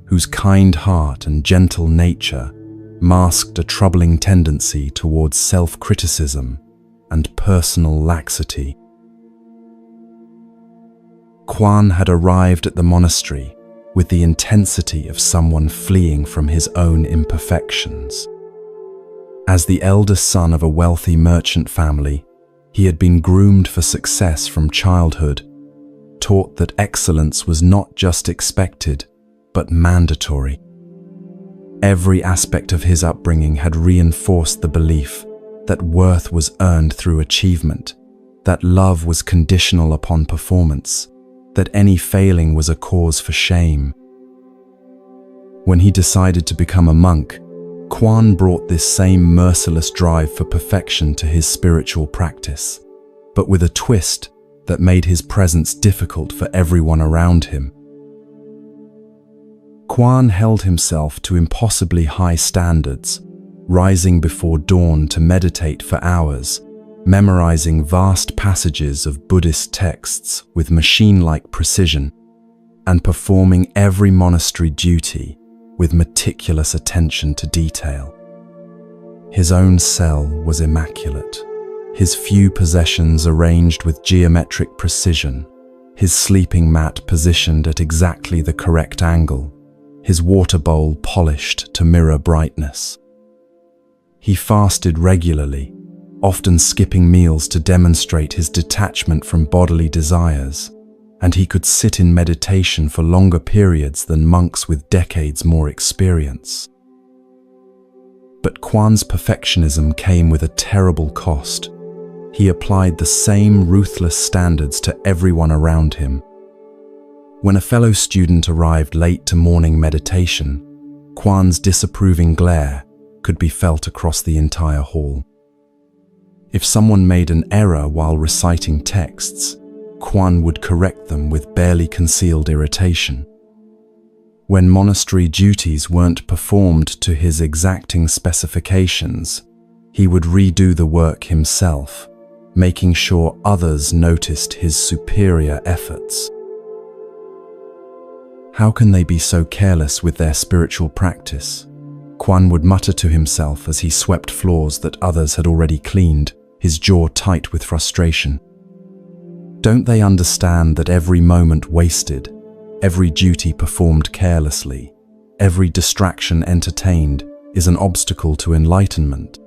whose kind heart and gentle nature masked a troubling tendency towards self-criticism and personal laxity. Quan had arrived at the monastery with the intensity of someone fleeing from his own imperfections. As the eldest son of a wealthy merchant family, he had been groomed for success from childhood, taught that excellence was not just expected, but mandatory. Every aspect of his upbringing had reinforced the belief that worth was earned through achievement, that love was conditional upon performance, that any failing was a cause for shame. When he decided to become a monk, Quan brought this same merciless drive for perfection to his spiritual practice, but with a twist that made his presence difficult for everyone around him. Quan held himself to impossibly high standards, rising before dawn to meditate for hours, memorizing vast passages of Buddhist texts with machine-like precision, and performing every monastery duty with meticulous attention to detail. His own cell was immaculate, his few possessions arranged with geometric precision, his sleeping mat positioned at exactly the correct angle, his water bowl polished to mirror brightness. He fasted regularly, often skipping meals to demonstrate his detachment from bodily desires, and he could sit in meditation for longer periods than monks with decades more experience. But Quan's perfectionism came with a terrible cost. He applied the same ruthless standards to everyone around him. When a fellow student arrived late to morning meditation, Quan's disapproving glare could be felt across the entire hall. If someone made an error while reciting texts, Quan would correct them with barely concealed irritation. When monastery duties weren't performed to his exacting specifications, he would redo the work himself, making sure others noticed his superior efforts. How can they be so careless with their spiritual practice? Quan would mutter to himself as he swept floors that others had already cleaned, his jaw tight with frustration. Don't they understand that every moment wasted, every duty performed carelessly, every distraction entertained is an obstacle to enlightenment?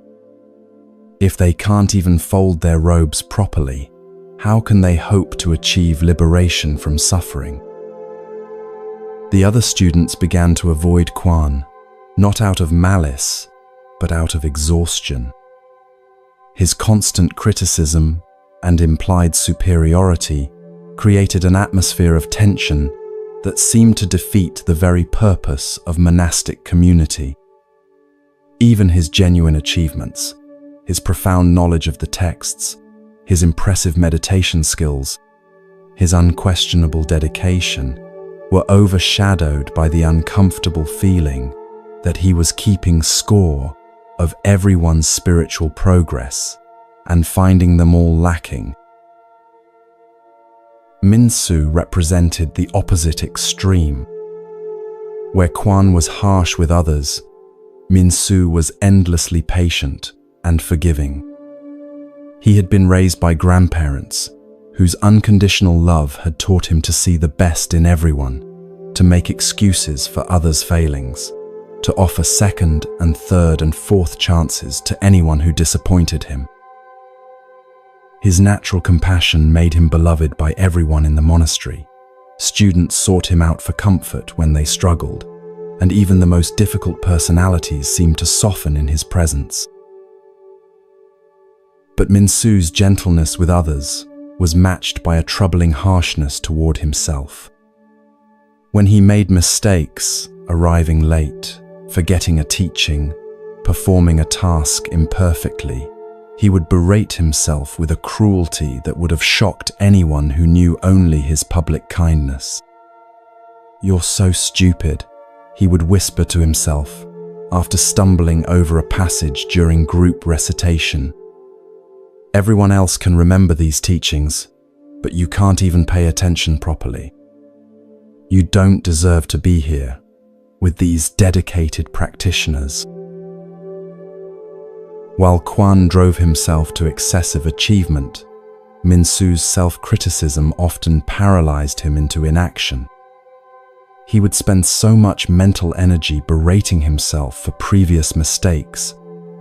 If they can't even fold their robes properly, how can they hope to achieve liberation from suffering? The other students began to avoid Quan, not out of malice, but out of exhaustion. His constant criticism and implied superiority created an atmosphere of tension that seemed to defeat the very purpose of monastic community. Even his genuine achievements, his profound knowledge of the texts, his impressive meditation skills, his unquestionable dedication, were overshadowed by the uncomfortable feeling that he was keeping score of everyone's spiritual progress and finding them all lacking. Min-Su represented the opposite extreme. Where Quan was harsh with others, Min-Su was endlessly patient and forgiving. He had been raised by grandparents whose unconditional love had taught him to see the best in everyone, to make excuses for others' failings, to offer second and third and fourth chances to anyone who disappointed him. His natural compassion made him beloved by everyone in the monastery. Students sought him out for comfort when they struggled, and even the most difficult personalities seemed to soften in his presence. But Min-Su's gentleness with others was matched by a troubling harshness toward himself. When he made mistakes, arriving late, forgetting a teaching, performing a task imperfectly, he would berate himself with a cruelty that would have shocked anyone who knew only his public kindness. "You're so stupid," he would whisper to himself after stumbling over a passage during group recitation. "Everyone else can remember these teachings, but you can't even pay attention properly. You don't deserve to be here with these dedicated practitioners." While Quan drove himself to excessive achievement, Minsu's self-criticism often paralyzed him into inaction. He would spend so much mental energy berating himself for previous mistakes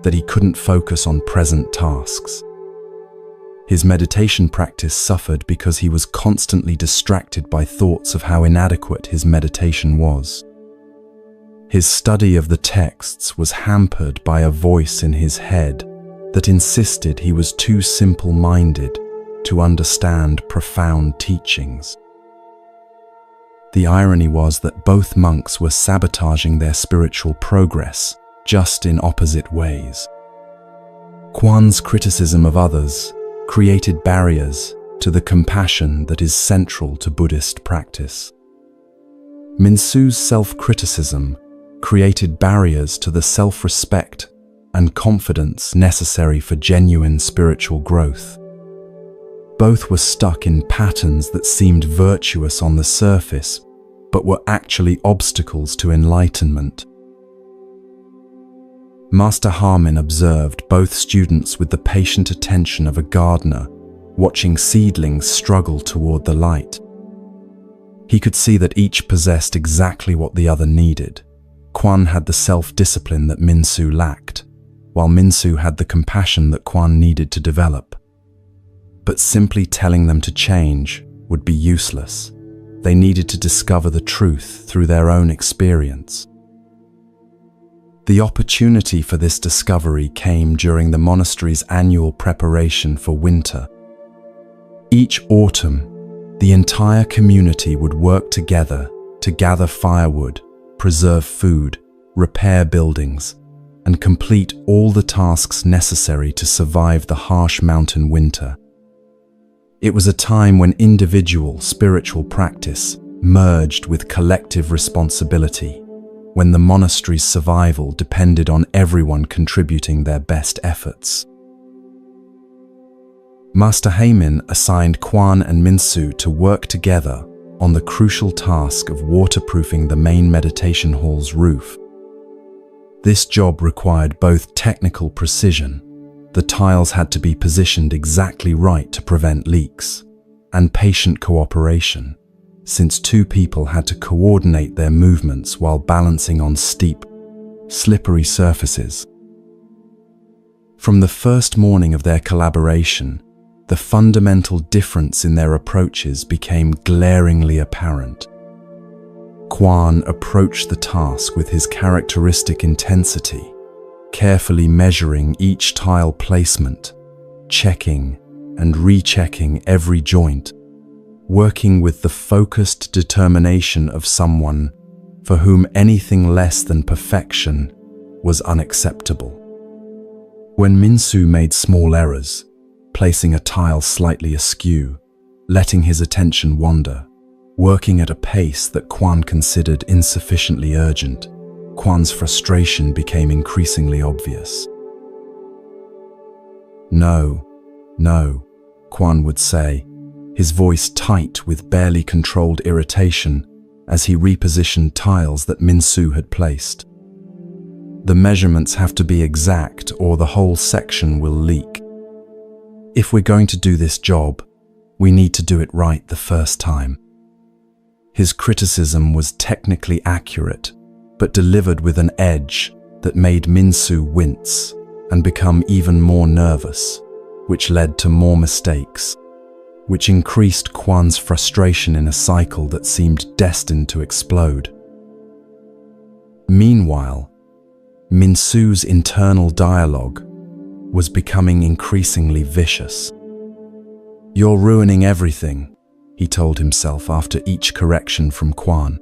that he couldn't focus on present tasks. His meditation practice suffered because he was constantly distracted by thoughts of how inadequate his meditation was. His study of the texts was hampered by a voice in his head that insisted he was too simple-minded to understand profound teachings. The irony was that both monks were sabotaging their spiritual progress, just in opposite ways. Quan's criticism of others created barriers to the compassion that is central to Buddhist practice. Minsu's self-criticism created barriers to the self-respect and confidence necessary for genuine spiritual growth. Both were stuck in patterns that seemed virtuous on the surface, but were actually obstacles to enlightenment. Master Harmin observed both students with the patient attention of a gardener, watching seedlings struggle toward the light. He could see that each possessed exactly what the other needed. Quan had the self-discipline that Minsu lacked, while Minsu had the compassion that Quan needed to develop. But simply telling them to change would be useless. They needed to discover the truth through their own experience. The opportunity for this discovery came during the monastery's annual preparation for winter. Each autumn, the entire community would work together to gather firewood, preserve food, repair buildings, and complete all the tasks necessary to survive the harsh mountain winter. It was a time when individual spiritual practice merged with collective responsibility, when the monastery's survival depended on everyone contributing their best efforts. Master Heimin assigned Quan and Minsu to work together on the crucial task of waterproofing the main meditation hall's roof. This job required both technical precision — the tiles had to be positioned exactly right to prevent leaks — and patient cooperation, since two people had to coordinate their movements while balancing on steep, slippery surfaces. From the first morning of their collaboration, the fundamental difference in their approaches became glaringly apparent. Quan approached the task with his characteristic intensity, carefully measuring each tile placement, checking and rechecking every joint, working with the focused determination of someone for whom anything less than perfection was unacceptable. When Minsu made small errors, placing a tile slightly askew, letting his attention wander, working at a pace that Quan considered insufficiently urgent, Quan's frustration became increasingly obvious. "No, no," Quan would say, his voice tight with barely controlled irritation as he repositioned tiles that Minsu had placed. "The measurements have to be exact or the whole section will leak. If we're going to do this job, we need to do it right the first time." His criticism was technically accurate, but delivered with an edge that made Minsu wince and become even more nervous, which led to more mistakes, which increased Quan's frustration in a cycle that seemed destined to explode. Meanwhile, Minsu's internal dialogue was becoming increasingly vicious. "You're ruining everything," he told himself after each correction from Quan.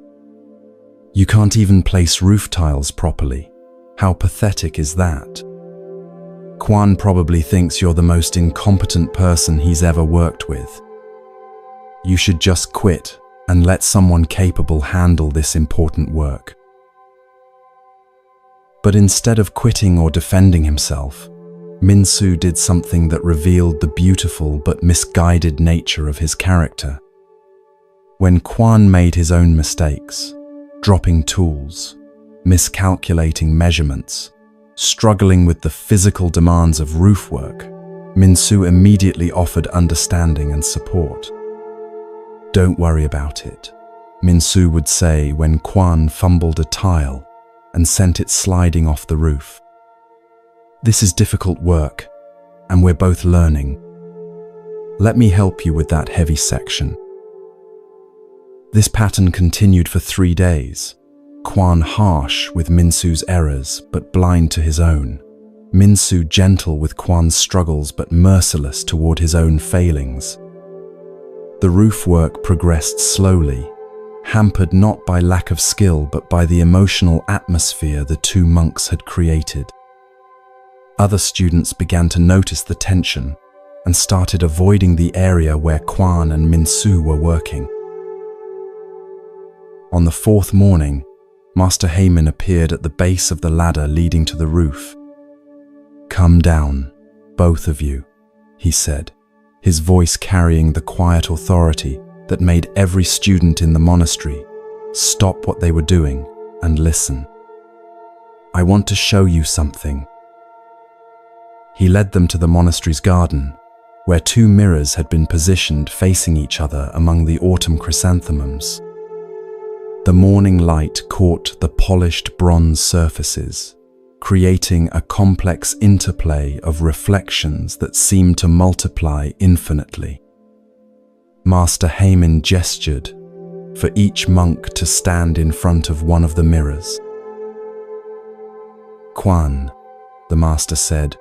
You can't even place roof tiles properly. How pathetic is that? Quan probably thinks you're the most incompetent person he's ever worked with. You should just quit and let someone capable handle this important work. But instead of quitting or defending himself, Min-soo did something that revealed the beautiful but misguided nature of his character. When Quan made his own mistakes, dropping tools, miscalculating measurements, struggling with the physical demands of roof work, Min-soo immediately offered understanding and support. "Don't worry about it," Min-soo would say when Quan fumbled a tile and sent it sliding off the roof. "This is difficult work, and we're both learning. Let me help you with that heavy section." This pattern continued for 3 days. Quan harsh with Min-soo's errors, but blind to his own. Min-soo gentle with Quan's struggles, but merciless toward his own failings. The roof work progressed slowly, hampered not by lack of skill, but by the emotional atmosphere the two monks had created. Other students began to notice the tension and started avoiding the area where Quan and Min-soo were working. On the 4th morning, Master Heyman appeared at the base of the ladder leading to the roof. "Come down, both of you," he said, his voice carrying the quiet authority that made every student in the monastery stop what they were doing and listen. "I want to show you something." He led them to the monastery's garden, where 2 mirrors had been positioned facing each other among the autumn chrysanthemums. The morning light caught the polished bronze surfaces, creating a complex interplay of reflections that seemed to multiply infinitely. Master Heyman gestured for each monk to stand in front of one of the mirrors. "Quan," the master said,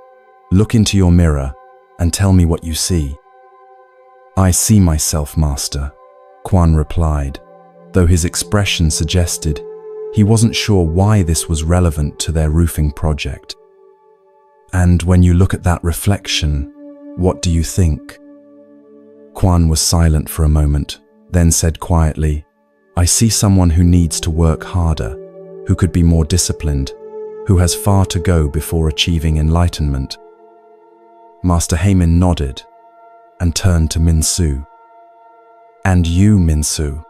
"look into your mirror and tell me what you see." "I see myself, master," Quan replied, though his expression suggested he wasn't sure why this was relevant to their roofing project. "And when you look at that reflection, what do you think?" Quan was silent for a moment, then said quietly, "I see someone who needs to work harder, who could be more disciplined, who has far to go before achieving enlightenment." Master Heyman nodded and turned to Min-soo. "And you, Min-soo?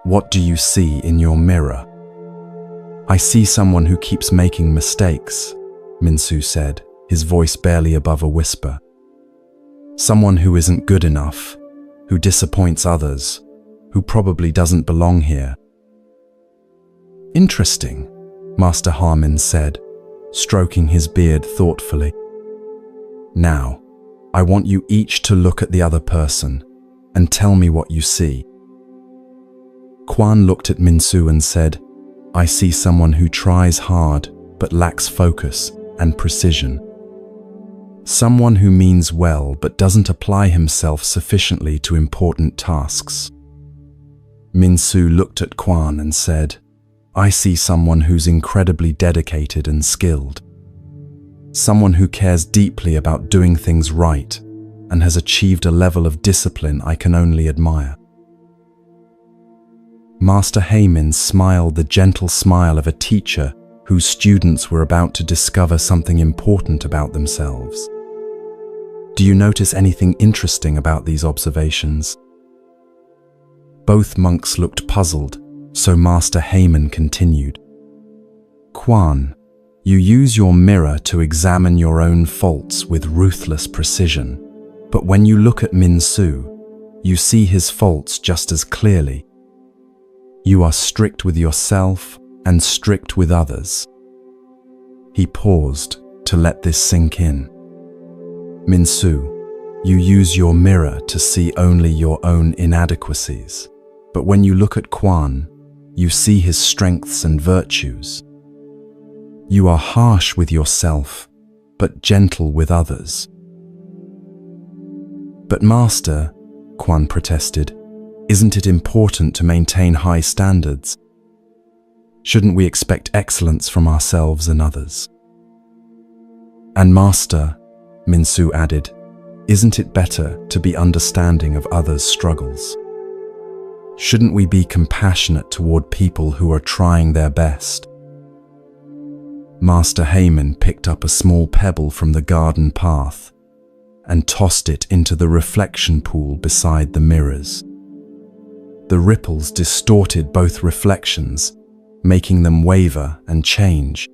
What do you see in your mirror?" "I see someone who keeps making mistakes," Min-soo said, his voice barely above a whisper. "Someone who isn't good enough, who disappoints others, who probably doesn't belong here." "Interesting," Master Harmon said, stroking his beard thoughtfully. "Now, I want you each to look at the other person and tell me what you see." Quan looked at Min-soo and said, "I see someone who tries hard but lacks focus and precision. Someone who means well but doesn't apply himself sufficiently to important tasks." Min-soo looked at Quan and said, "I see someone who's incredibly dedicated and skilled. Someone who cares deeply about doing things right and has achieved a level of discipline I can only admire." Master Heyman smiled the gentle smile of a teacher whose students were about to discover something important about themselves. "Do you notice anything interesting about these observations?" Both monks looked puzzled, so Master Heyman continued. "Quan, you use your mirror to examine your own faults with ruthless precision, but when you look at Min-soo, you see his faults just as clearly. You are strict with yourself and strict with others." He paused to let this sink in. "Min-soo, you use your mirror to see only your own inadequacies, but when you look at Quan, you see his strengths and virtues. You are harsh with yourself, but gentle with others." "But Master," Quan protested, "isn't it important to maintain high standards?" Shouldn't we expect excellence from ourselves and others? And Master, Minsu added, isn't it better to be understanding of others' struggles? Shouldn't we be compassionate toward people who are trying their best? Master Heyman picked up a small pebble from the garden path and tossed it into the reflection pool beside the mirrors. The ripples distorted both reflections, making them waver and change.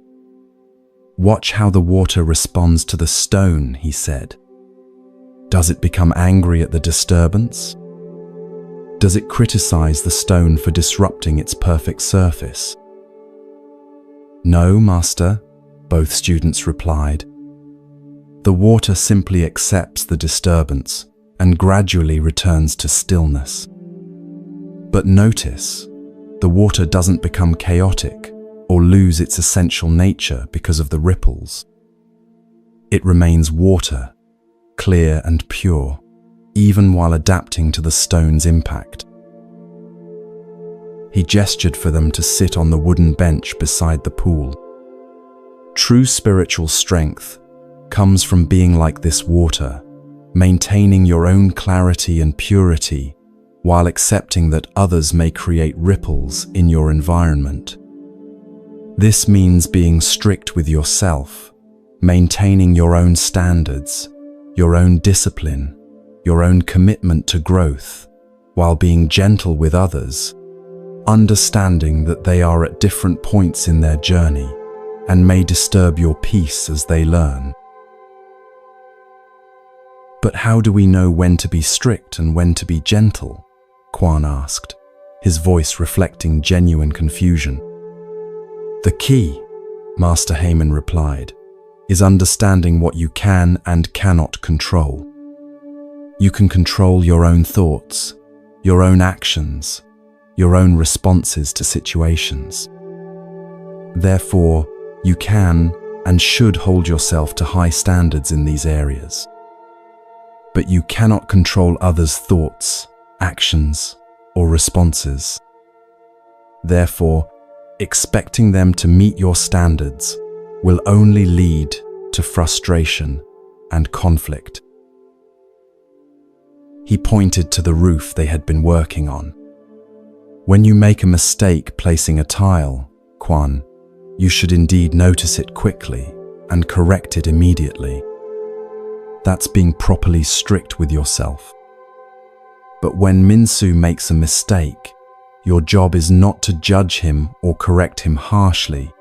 Watch how the water responds to the stone, he said. Does it become angry at the disturbance? Does it criticize the stone for disrupting its perfect surface? No, Master, both students replied. The water simply accepts the disturbance and gradually returns to stillness. But notice, the water doesn't become chaotic or lose its essential nature because of the ripples. It remains water, clear and pure, even while adapting to the stone's impact. He gestured for them to sit on the wooden bench beside the pool. True spiritual strength comes from being like this water, maintaining your own clarity and purity while accepting that others may create ripples in your environment. This means being strict with yourself, maintaining your own standards, your own discipline, your own commitment to growth, while being gentle with others, understanding that they are at different points in their journey and may disturb your peace as they learn. But how do we know when to be strict and when to be gentle? Kwan asked, his voice reflecting genuine confusion. The key, Master Heyman replied, is understanding what you can and cannot control. You can control your own thoughts, your own actions, your own responses to situations. Therefore, you can and should hold yourself to high standards in these areas. But you cannot control others' thoughts, actions, or responses. Therefore, expecting them to meet your standards will only lead to frustration and conflict. He pointed to the roof they had been working on. When you make a mistake placing a tile, Kwan, you should indeed notice it quickly and correct it immediately. That's being properly strict with yourself. But when Minsu makes a mistake, your job is not to judge him or correct him harshly,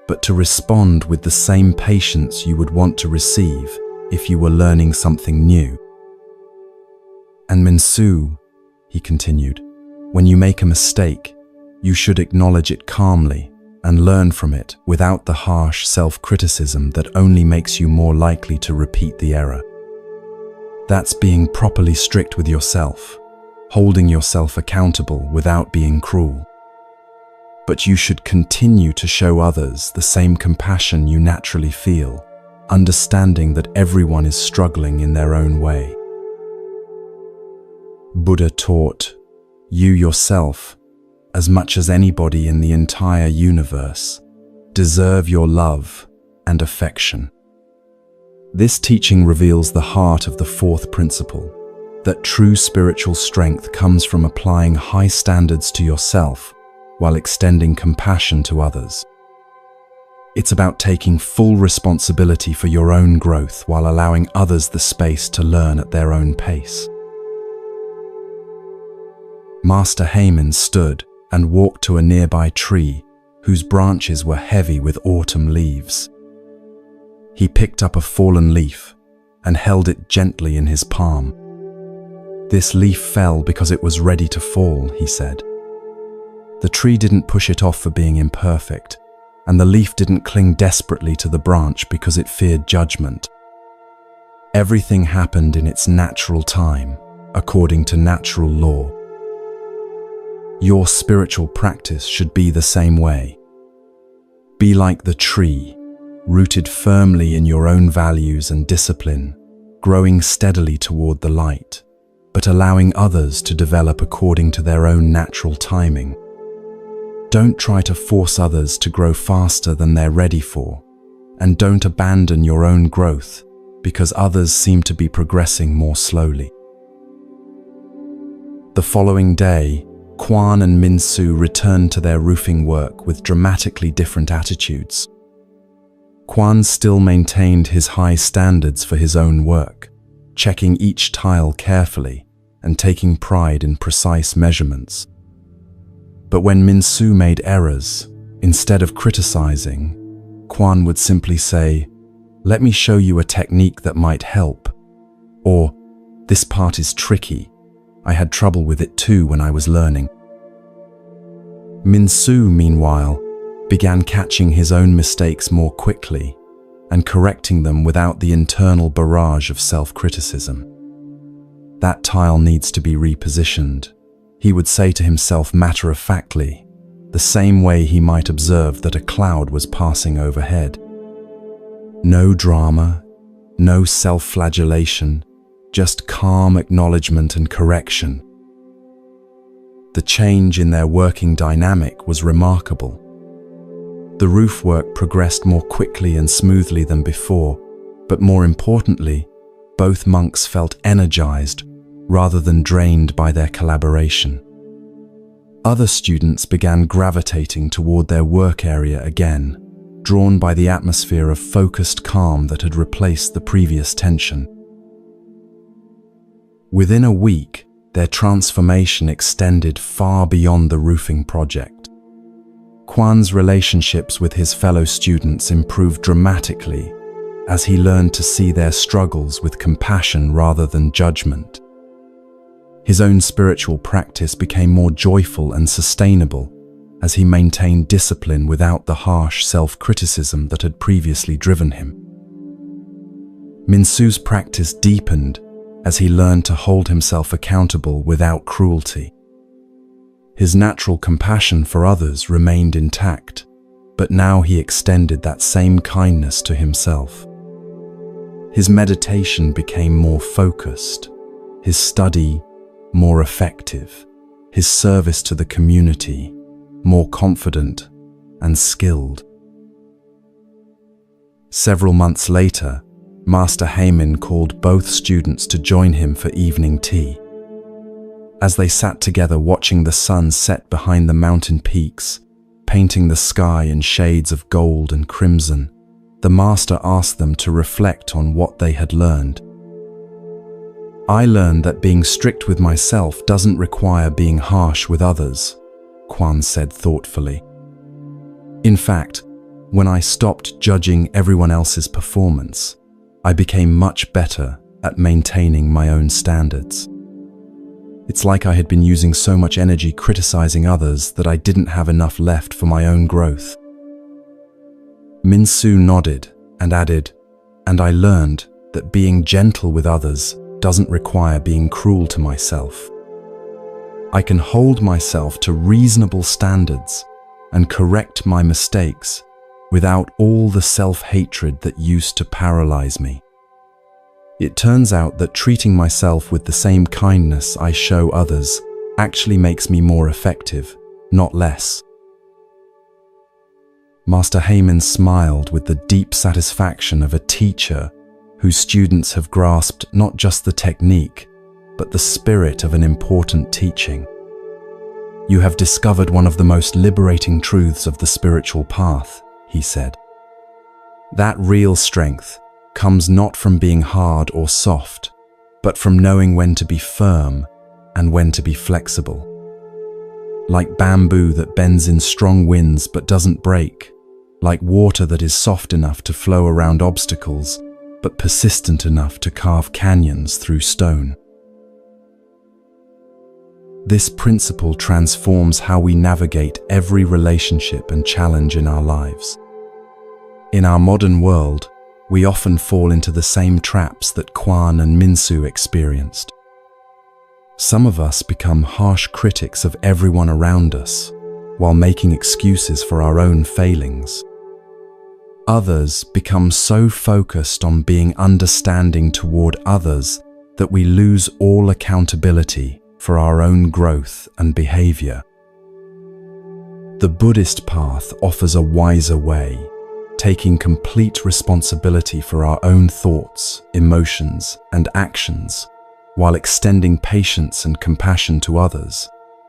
but to respond with the same patience you would want to receive if you were learning something new. And Minsu, he continued, when you make a mistake, you should acknowledge it calmly and learn from it without the harsh self-criticism that only makes you more likely to repeat the error. That's being properly strict with yourself, holding yourself accountable without being cruel. But you should continue to show others the same compassion you naturally feel, understanding that everyone is struggling in their own way. Buddha taught, you yourself, as much as anybody in the entire universe, deserve your love and affection. This teaching reveals the heart of the fourth principle, that true spiritual strength comes from applying high standards to yourself while extending compassion to others. It's about taking full responsibility for your own growth while allowing others the space to learn at their own pace. Master Heyman stood and walked to a nearby tree whose branches were heavy with autumn leaves. He picked up a fallen leaf and held it gently in his palm. This leaf fell because it was ready to fall, he said. The tree didn't push it off for being imperfect, and the leaf didn't cling desperately to the branch because it feared judgment. Everything happened in its natural time, according to natural law. Your spiritual practice should be the same way. Be like the tree, rooted firmly in your own values and discipline, growing steadily toward the light, but allowing others to develop according to their own natural timing. Don't try to force others to grow faster than they're ready for, and don't abandon your own growth because others seem to be progressing more slowly. The following day, Kwan and Min-Soo returned to their roofing work with dramatically different attitudes. Kwan still maintained his high standards for his own work, checking each tile carefully and taking pride in precise measurements. But when Min-Soo made errors, instead of criticizing, Kwan would simply say, "Let me show you a technique that might help," or "This part is tricky. I had trouble with it too when I was learning." Min-Soo, meanwhile, began catching his own mistakes more quickly and correcting them without the internal barrage of self-criticism. "That tile needs to be repositioned," he would say to himself matter-of-factly, the same way he might observe that a cloud was passing overhead. No drama, no self-flagellation, just calm acknowledgement and correction. The change in their working dynamic was remarkable. The roof work progressed more quickly and smoothly than before, but more importantly, both monks felt energized rather than drained by their collaboration. Other students began gravitating toward their work area again, drawn by the atmosphere of focused calm that had replaced the previous tension. Within a week, their transformation extended far beyond the roofing project. Kwan's relationships with his fellow students improved dramatically as he learned to see their struggles with compassion rather than judgment. His own spiritual practice became more joyful and sustainable as he maintained discipline without the harsh self-criticism that had previously driven him. Min-Soo's practice deepened as he learned to hold himself accountable without cruelty. His natural compassion for others remained intact, but now he extended that same kindness to himself. His meditation became more focused, his study more effective, his service to the community more confident and skilled. Several months later, Master Heyman called both students to join him for evening tea. As they sat together watching the sun set behind the mountain peaks, painting the sky in shades of gold and crimson, the master asked them to reflect on what they had learned. "I learned that being strict with myself doesn't require being harsh with others," Kwan said thoughtfully. "In fact, when I stopped judging everyone else's performance, I became much better at maintaining my own standards. It's like I had been using so much energy criticizing others that I didn't have enough left for my own growth." Min-Soo nodded and added, "And I learned that being gentle with others doesn't require being cruel to myself. I can hold myself to reasonable standards and correct my mistakes without all the self-hatred that used to paralyze me. It turns out that treating myself with the same kindness I show others actually makes me more effective, not less." Master Heyman smiled with the deep satisfaction of a teacher whose students have grasped not just the technique, but the spirit of an important teaching. "You have discovered one of the most liberating truths of the spiritual path," he said. "That real strength comes not from being hard or soft, but from knowing when to be firm and when to be flexible. Like bamboo that bends in strong winds but doesn't break, like water that is soft enough to flow around obstacles, but persistent enough to carve canyons through stone." This principle transforms how we navigate every relationship and challenge in our lives. In our modern world, we often fall into the same traps that Kwan and Min-Soo experienced. Some of us become harsh critics of everyone around us, while making excuses for our own failings. Others become so focused on being understanding toward others that we lose all accountability for our own growth and behavior. The Buddhist path offers a wiser way, taking complete responsibility for our own thoughts, emotions, and actions, while extending patience and compassion to others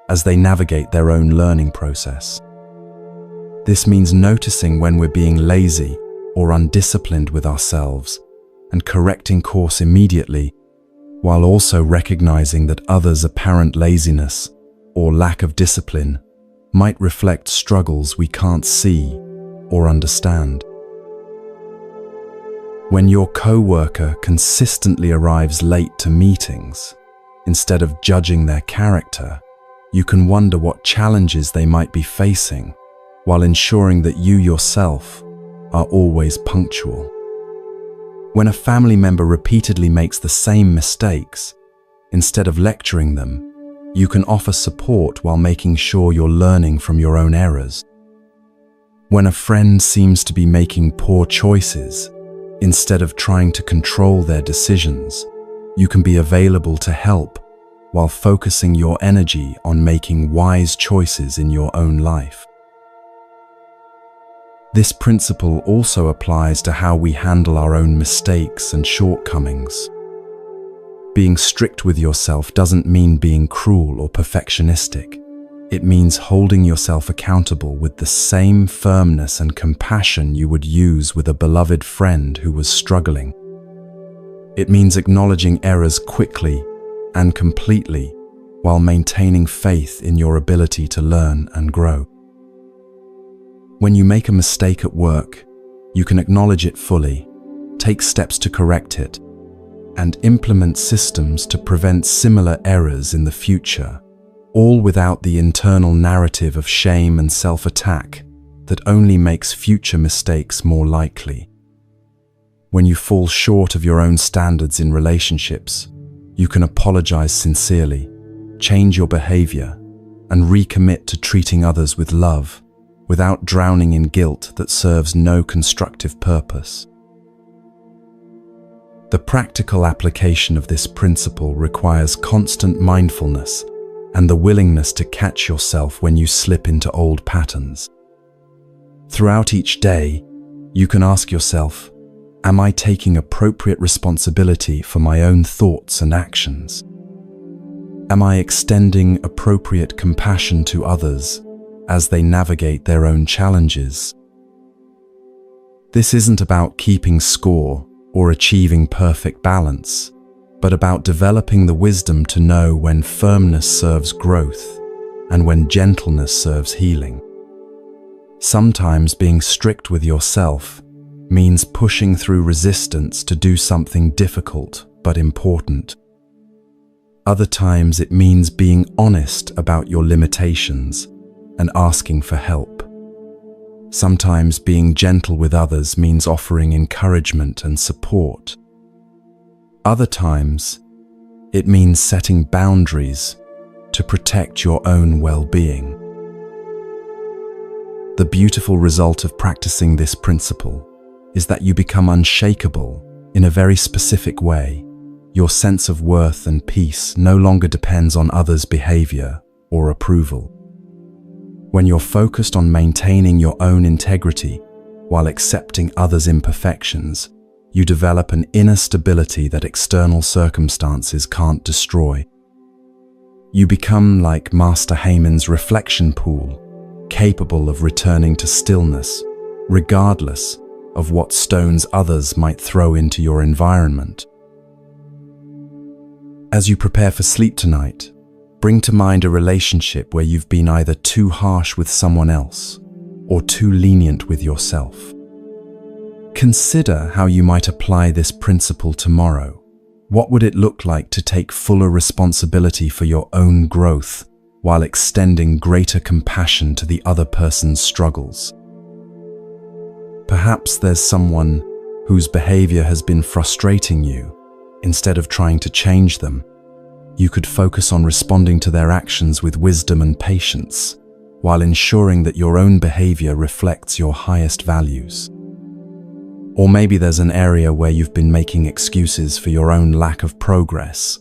as they navigate their own learning process. This means noticing when we're being lazy or undisciplined with ourselves and correcting course immediately, while also recognizing that others' apparent laziness or lack of discipline might reflect struggles we can't see or understand. When your co-worker consistently arrives late to meetings, instead of judging their character, you can wonder what challenges they might be facing, while ensuring that you yourself are always punctual. When a family member repeatedly makes the same mistakes, instead of lecturing them, you can offer support while making sure you're learning from your own errors. When a friend seems to be making poor choices, instead of trying to control their decisions, you can be available to help while focusing your energy on making wise choices in your own life. This principle also applies to how we handle our own mistakes and shortcomings. Being strict with yourself doesn't mean being cruel or perfectionistic. It means holding yourself accountable with the same firmness and compassion you would use with a beloved friend who was struggling. It means acknowledging errors quickly and completely while maintaining faith in your ability to learn and grow. When you make a mistake at work, you can acknowledge it fully, take steps to correct it, and implement systems to prevent similar errors in the future, all without the internal narrative of shame and self-attack that only makes future mistakes more likely. When you fall short of your own standards in relationships, you can apologize sincerely, change your behavior, and recommit to treating others with love, without drowning in guilt that serves no constructive purpose. The practical application of this principle requires constant mindfulness and the willingness to catch yourself when you slip into old patterns. Throughout each day, you can ask yourself, am I taking appropriate responsibility for my own thoughts and actions? Am I extending appropriate compassion to others as they navigate their own challenges? This isn't about keeping score or achieving perfect balance, but about developing the wisdom to know when firmness serves growth and when gentleness serves healing. Sometimes being strict with yourself means pushing through resistance to do something difficult but important. Other times it means being honest about your limitations and asking for help. Sometimes being gentle with others means offering encouragement and support. Other times, it means setting boundaries to protect your own well-being. The beautiful result of practicing this principle is that you become unshakable in a very specific way. Your sense of worth and peace no longer depends on others' behavior or approval. When you're focused on maintaining your own integrity while accepting others' imperfections, you develop an inner stability that external circumstances can't destroy. You become like Master Haemon's reflection pool, capable of returning to stillness, regardless of what stones others might throw into your environment. As you prepare for sleep tonight, bring to mind a relationship where you've been either too harsh with someone else or too lenient with yourself. Consider how you might apply this principle tomorrow. What would it look like to take fuller responsibility for your own growth while extending greater compassion to the other person's struggles? Perhaps there's someone whose behavior has been frustrating you. Instead of trying to change them, you could focus on responding to their actions with wisdom and patience, while ensuring that your own behavior reflects your highest values. Or maybe there's an area where you've been making excuses for your own lack of progress.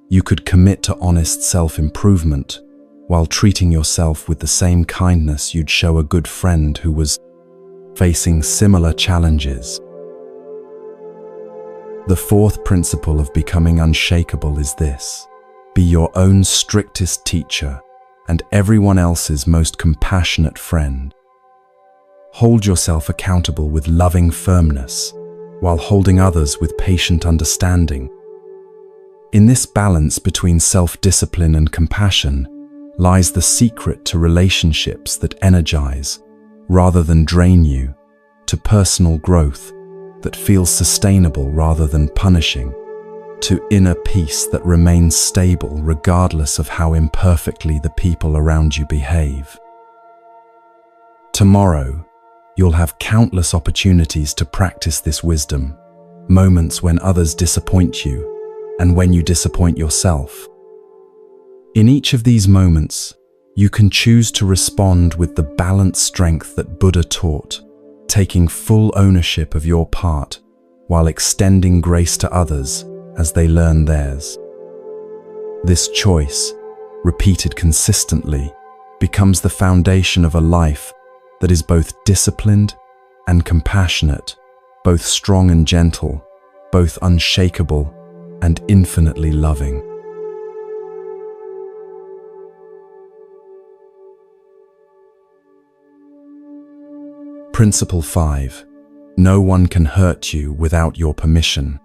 You could commit to honest self-improvement, while treating yourself with the same kindness you'd show a good friend who was facing similar challenges. The fourth principle of becoming unshakable is this: be your own strictest teacher and everyone else's most compassionate friend. Hold yourself accountable with loving firmness, while holding others with patient understanding. In this balance between self-discipline and compassion lies the secret to relationships that energize, rather than drain you, to personal growth that feels sustainable rather than punishing, to inner peace that remains stable regardless of how imperfectly the people around you behave. Tomorrow, you'll have countless opportunities to practice this wisdom, moments when others disappoint you, and when you disappoint yourself. In each of these moments, you can choose to respond with the balanced strength that Buddha taught, taking full ownership of your part while extending grace to others as they learn theirs. This choice, repeated consistently, becomes the foundation of a life that is both disciplined and compassionate, both strong and gentle, both unshakable and infinitely loving. Principle 5. No one can hurt you without your permission.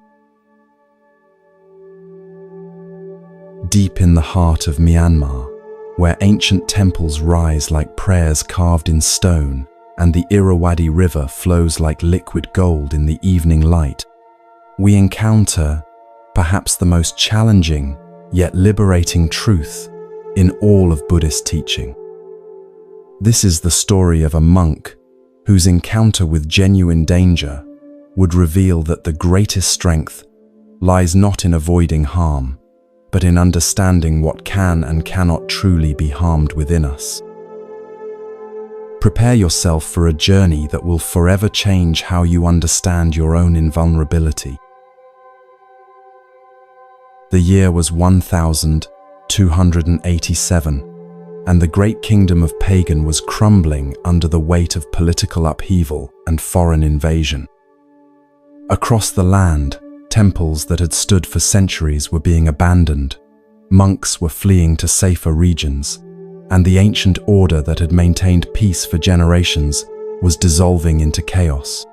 Deep in the heart of Myanmar, where ancient temples rise like prayers carved in stone and the Irrawaddy River flows like liquid gold in the evening light, we encounter perhaps the most challenging yet liberating truth in all of Buddhist teaching. This is the story of a monk whose encounter with genuine danger would reveal that the greatest strength lies not in avoiding harm, but in understanding what can and cannot truly be harmed within us. Prepare yourself for a journey that will forever change how you understand your own invulnerability. The year was 1287, and the great kingdom of Pagan was crumbling under the weight of political upheaval and foreign invasion. Across the land, temples that had stood for centuries were being abandoned, monks were fleeing to safer regions, and the ancient order that had maintained peace for generations was dissolving into chaos.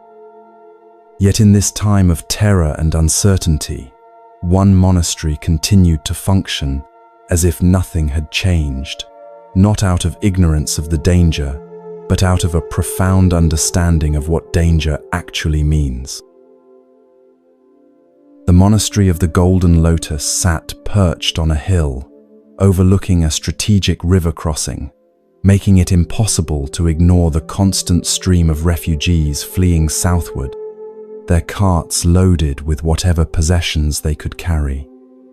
Yet in this time of terror and uncertainty, one monastery continued to function as if nothing had changed, not out of ignorance of the danger, but out of a profound understanding of what danger actually means. The monastery of the Golden Lotus sat perched on a hill, overlooking a strategic river crossing, making it impossible to ignore the constant stream of refugees fleeing southward, their carts loaded with whatever possessions they could carry,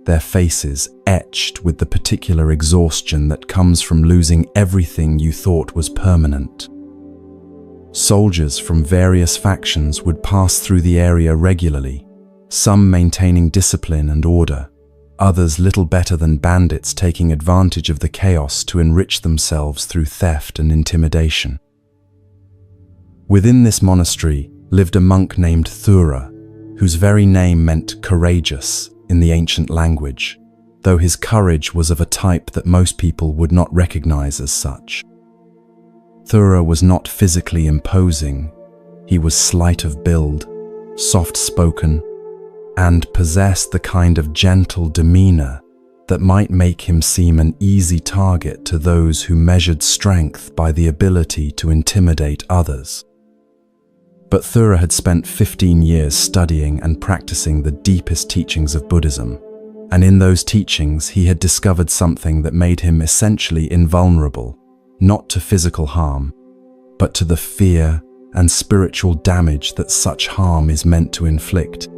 their faces etched with the particular exhaustion that comes from losing everything you thought was permanent. Soldiers from various factions would pass through the area regularly, some maintaining discipline and order, others little better than bandits taking advantage of the chaos to enrich themselves through theft and intimidation. Within this monastery lived a monk named Thura, whose very name meant courageous in the ancient language, though his courage was of a type that most people would not recognize as such. Thura was not physically imposing. He was slight of build, soft-spoken, and possessed the kind of gentle demeanor that might make him seem an easy target to those who measured strength by the ability to intimidate others. But Thura had spent 15 years studying and practicing the deepest teachings of Buddhism, and in those teachings he had discovered something that made him essentially invulnerable, not to physical harm, but to the fear and spiritual damage that such harm is meant to inflict.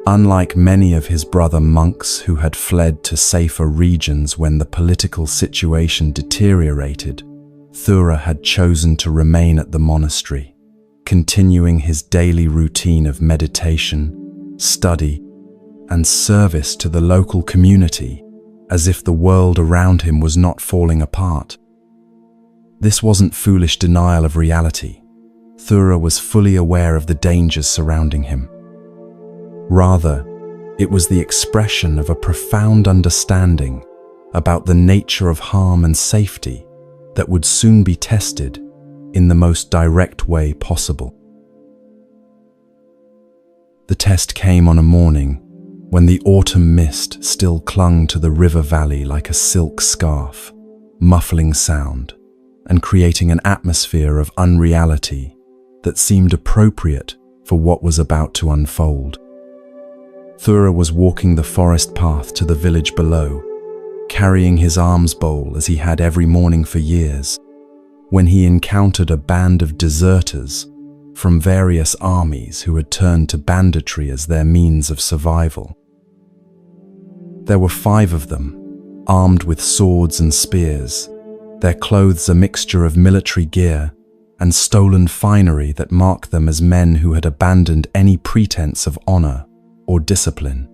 Unlike many of his brother monks who had fled to safer regions when the political situation deteriorated, Thura had chosen to remain at the monastery, continuing his daily routine of meditation, study, and service to the local community as if the world around him was not falling apart. This wasn't foolish denial of reality. Thura was fully aware of the dangers surrounding him. Rather, it was the expression of a profound understanding about the nature of harm and safety that would soon be tested in the most direct way possible. The test came on a morning when the autumn mist still clung to the river valley like a silk scarf, muffling sound and creating an atmosphere of unreality that seemed appropriate for what was about to unfold. Thura was walking the forest path to the village below, carrying his alms bowl as he had every morning for years, when he encountered a band of deserters from various armies who had turned to banditry as their means of survival. There were 5 of them, armed with swords and spears, their clothes a mixture of military gear and stolen finery that marked them as men who had abandoned any pretense of honor or discipline.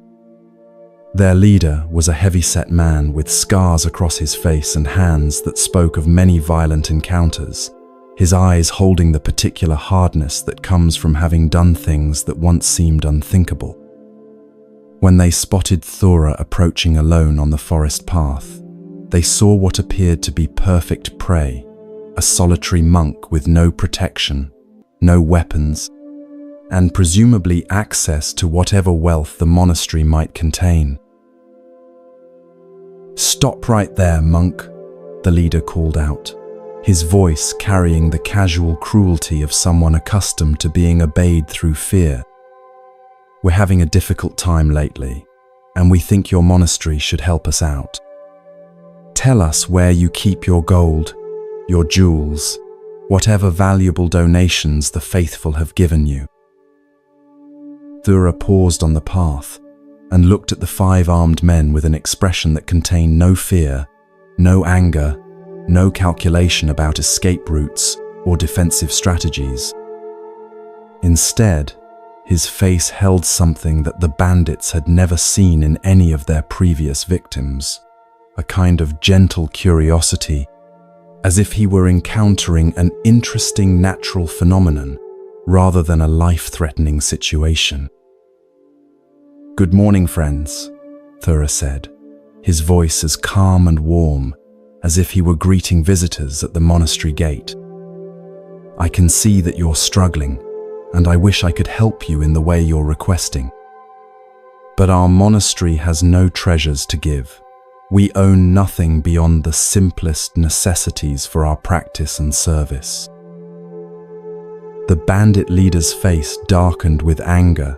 Their leader was a heavy-set man with scars across his face and hands that spoke of many violent encounters, his eyes holding the particular hardness that comes from having done things that once seemed unthinkable. When they spotted Thura approaching alone on the forest path, they saw what appeared to be perfect prey, a solitary monk with no protection, no weapons, and presumably access to whatever wealth the monastery might contain. "Stop right there, monk," the leader called out, his voice carrying the casual cruelty of someone accustomed to being obeyed through fear. "We're having a difficult time lately, and we think your monastery should help us out. Tell us where you keep your gold, your jewels, whatever valuable donations the faithful have given you." Thura paused on the path and looked at the 5 armed men with an expression that contained no fear, no anger, no calculation about escape routes or defensive strategies. Instead, his face held something that the bandits had never seen in any of their previous victims, a kind of gentle curiosity, as if he were encountering an interesting natural phenomenon rather than a life-threatening situation. "Good morning, friends," Thura said, his voice as calm and warm as if he were greeting visitors at the monastery gate. "I can see that you're struggling, and I wish I could help you in the way you're requesting. But our monastery has no treasures to give. We own nothing beyond the simplest necessities for our practice and service." The bandit leader's face darkened with anger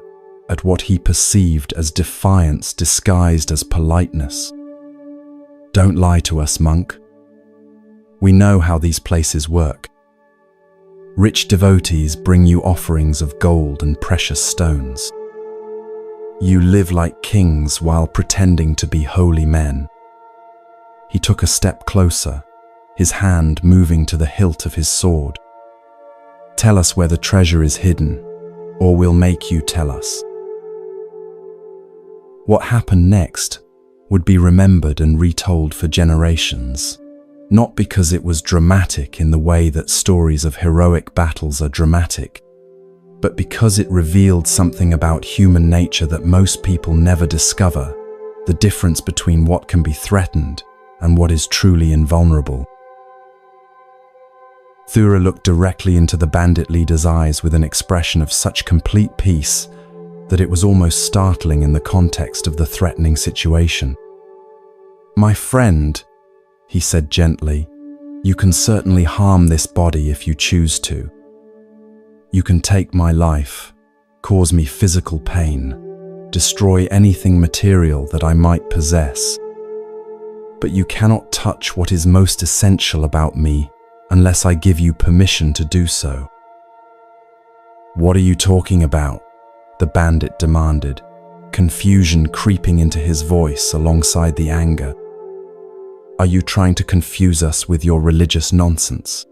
at what he perceived as defiance disguised as politeness. "Don't lie to us, monk. We know how these places work. Rich devotees bring you offerings of gold and precious stones. You live like kings while pretending to be holy men." He took a step closer, his hand moving to the hilt of his sword. "Tell us where the treasure is hidden, or we'll make you tell us." What happened next would be remembered and retold for generations, not because it was dramatic in the way that stories of heroic battles are dramatic, but because it revealed something about human nature that most people never discover, the difference between what can be threatened and what is truly invulnerable. Thura looked directly into the bandit leader's eyes with an expression of such complete peace that it was almost startling in the context of the threatening situation. "My friend," he said gently, "you can certainly harm this body if you choose to. You can take my life, cause me physical pain, destroy anything material that I might possess. But you cannot touch what is most essential about me unless I give you permission to do so." "What are you talking about?" the bandit demanded, confusion creeping into his voice alongside the anger. "Are you trying to confuse us with your religious nonsense?"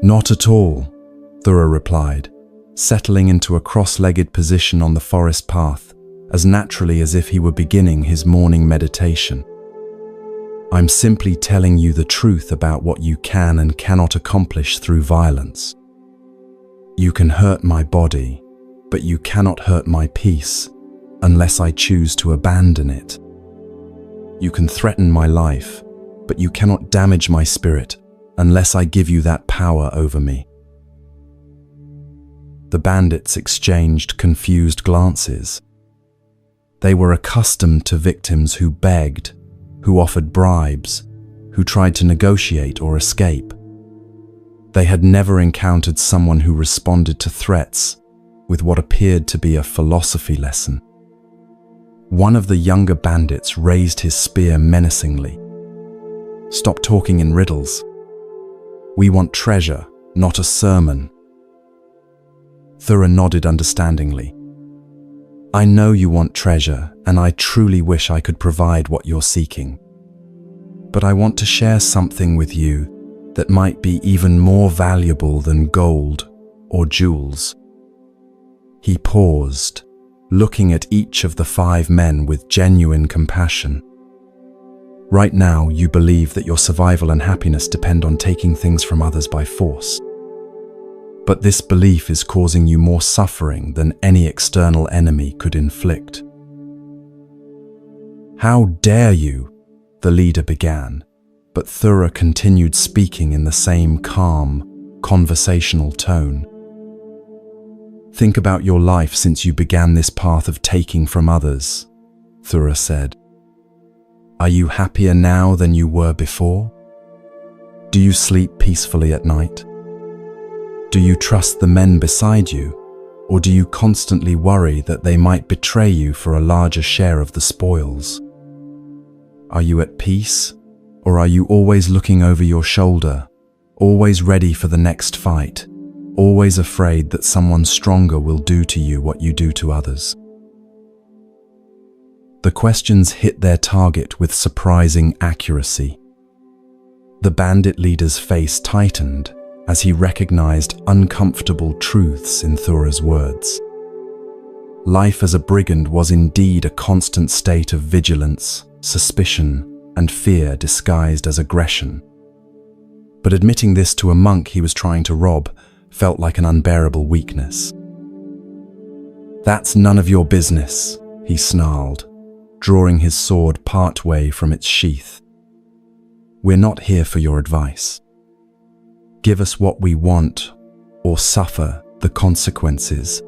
"Not at all," Thura replied, settling into a cross-legged position on the forest path, as naturally as if he were beginning his morning meditation. "I'm simply telling you the truth about what you can and cannot accomplish through violence. You can hurt my body, but you cannot hurt my peace unless I choose to abandon it. You can threaten my life, but you cannot damage my spirit unless I give you that power over me." The bandits exchanged confused glances. They were accustomed to victims who begged, who offered bribes, who tried to negotiate or escape. They had never encountered someone who responded to threats with what appeared to be a philosophy lesson. One of the younger bandits raised his spear menacingly. "Stop talking in riddles. We want treasure, not a sermon." Thura nodded understandingly. "I know you want treasure, and I truly wish I could provide what you're seeking. But I want to share something with you that might be even more valuable than gold or jewels." He paused, looking at each of the 5 men with genuine compassion. "Right now, you believe that your survival and happiness depend on taking things from others by force. But this belief is causing you more suffering than any external enemy could inflict." "How dare you?" the leader began, but Thura continued speaking in the same calm, conversational tone. "Think about your life since you began this path of taking from others," Thura said. "Are you happier now than you were before? Do you sleep peacefully at night? Do you trust the men beside you, or do you constantly worry that they might betray you for a larger share of the spoils? Are you at peace, or are you always looking over your shoulder, always ready for the next fight, always afraid that someone stronger will do to you what you do to others?" The questions hit their target with surprising accuracy. The bandit leader's face tightened as he recognized uncomfortable truths in Thura's words. Life as a brigand was indeed a constant state of vigilance, suspicion, and fear disguised as aggression. But admitting this to a monk he was trying to rob felt like an unbearable weakness. "That's none of your business," he snarled, drawing his sword partway from its sheath. "We're not here for your advice. Give us what we want, or suffer the consequences."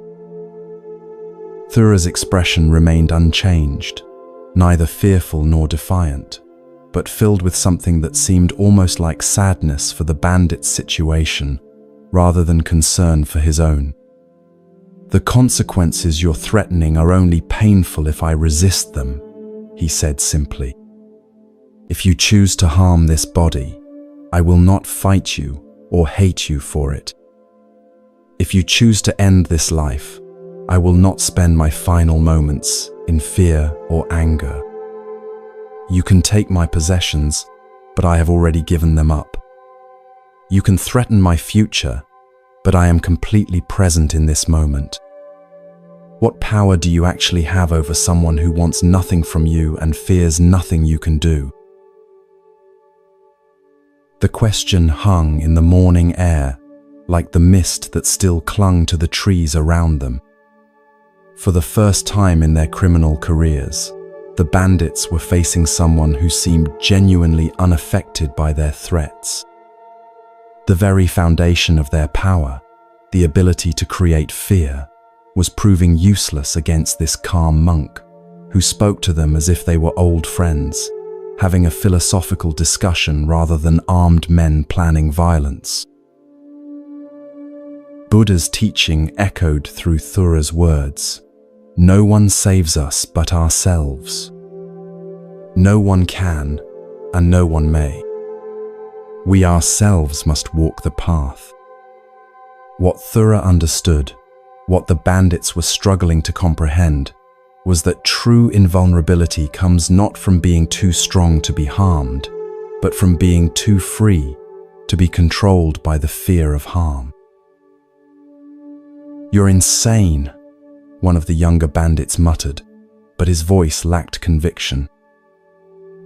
Thura's expression remained unchanged, neither fearful nor defiant, but filled with something that seemed almost like sadness for the bandit's situation, rather than concern for his own. "The consequences you're threatening are only painful if I resist them," he said simply. "If you choose to harm this body, I will not fight you or hate you for it. If you choose to end this life, I will not spend my final moments in fear or anger. You can take my possessions, but I have already given them up. You can threaten my future, but I am completely present in this moment. What power do you actually have over someone who wants nothing from you and fears nothing you can do?" The question hung in the morning air, like the mist that still clung to the trees around them. For the first time in their criminal careers, the bandits were facing someone who seemed genuinely unaffected by their threats. The very foundation of their power, the ability to create fear, was proving useless against this calm monk, who spoke to them as if they were old friends, having a philosophical discussion rather than armed men planning violence. Buddha's teaching echoed through Thura's words. No one saves us but ourselves. No one can, and no one may. We ourselves must walk the path. What Thura understood, what the bandits were struggling to comprehend, was that true invulnerability comes not from being too strong to be harmed, but from being too free to be controlled by the fear of harm. "You're insane," one of the younger bandits muttered, but his voice lacked conviction.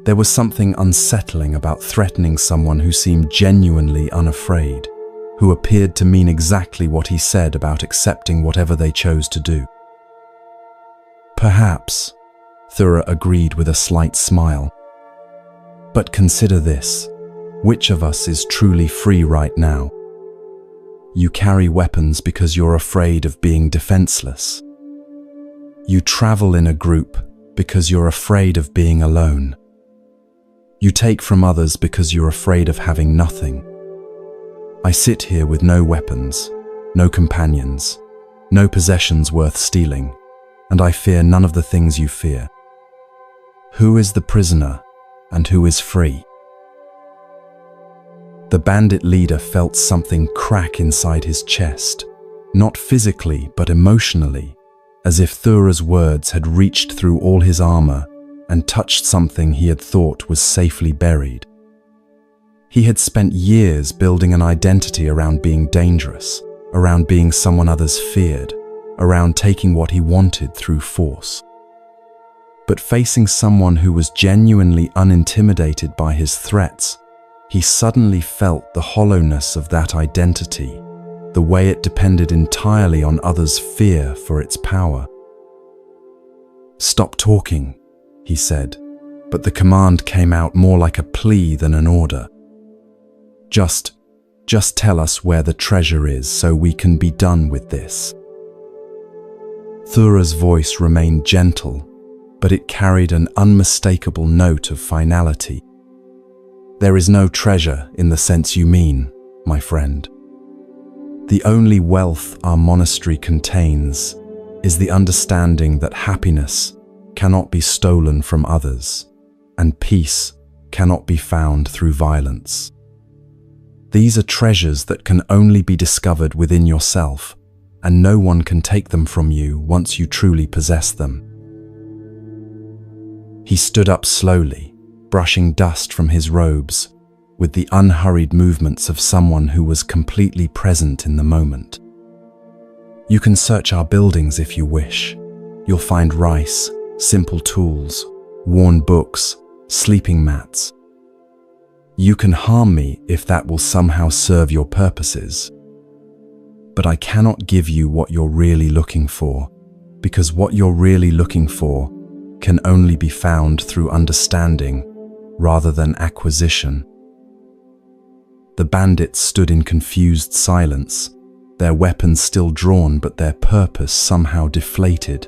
There was something unsettling about threatening someone who seemed genuinely unafraid, who appeared to mean exactly what he said about accepting whatever they chose to do. Perhaps, Thura agreed with a slight smile. But consider this. Which of us is truly free right now? You carry weapons because you're afraid of being defenseless. You travel in a group because you're afraid of being alone. You take from others because you're afraid of having nothing. I sit here with no weapons, no companions, no possessions worth stealing, and I fear none of the things you fear. Who is the prisoner and who is free? The bandit leader felt something crack inside his chest, not physically but emotionally, as if Thura's words had reached through all his armor and touched something he had thought was safely buried. He had spent years building an identity around being dangerous, around being someone others feared, around taking what he wanted through force. But facing someone who was genuinely unintimidated by his threats, he suddenly felt the hollowness of that identity, the way it depended entirely on others' fear for its power. "Stop talking," he said, but the command came out more like a plea than an order. Just tell us where the treasure is so we can be done with this." Thura's voice remained gentle, but it carried an unmistakable note of finality. "There is no treasure in the sense you mean, my friend. The only wealth our monastery contains is the understanding that happiness cannot be stolen from others, and peace cannot be found through violence. These are treasures that can only be discovered within yourself, and no one can take them from you once you truly possess them." He stood up slowly, brushing dust from his robes, with the unhurried movements of someone who was completely present in the moment. "You can search our buildings if you wish. You'll find rice, simple tools, worn books, sleeping mats. You can harm me if that will somehow serve your purposes. But I cannot give you what you're really looking for, because what you're really looking for can only be found through understanding rather than acquisition." The bandits stood in confused silence, their weapons still drawn but their purpose somehow deflated.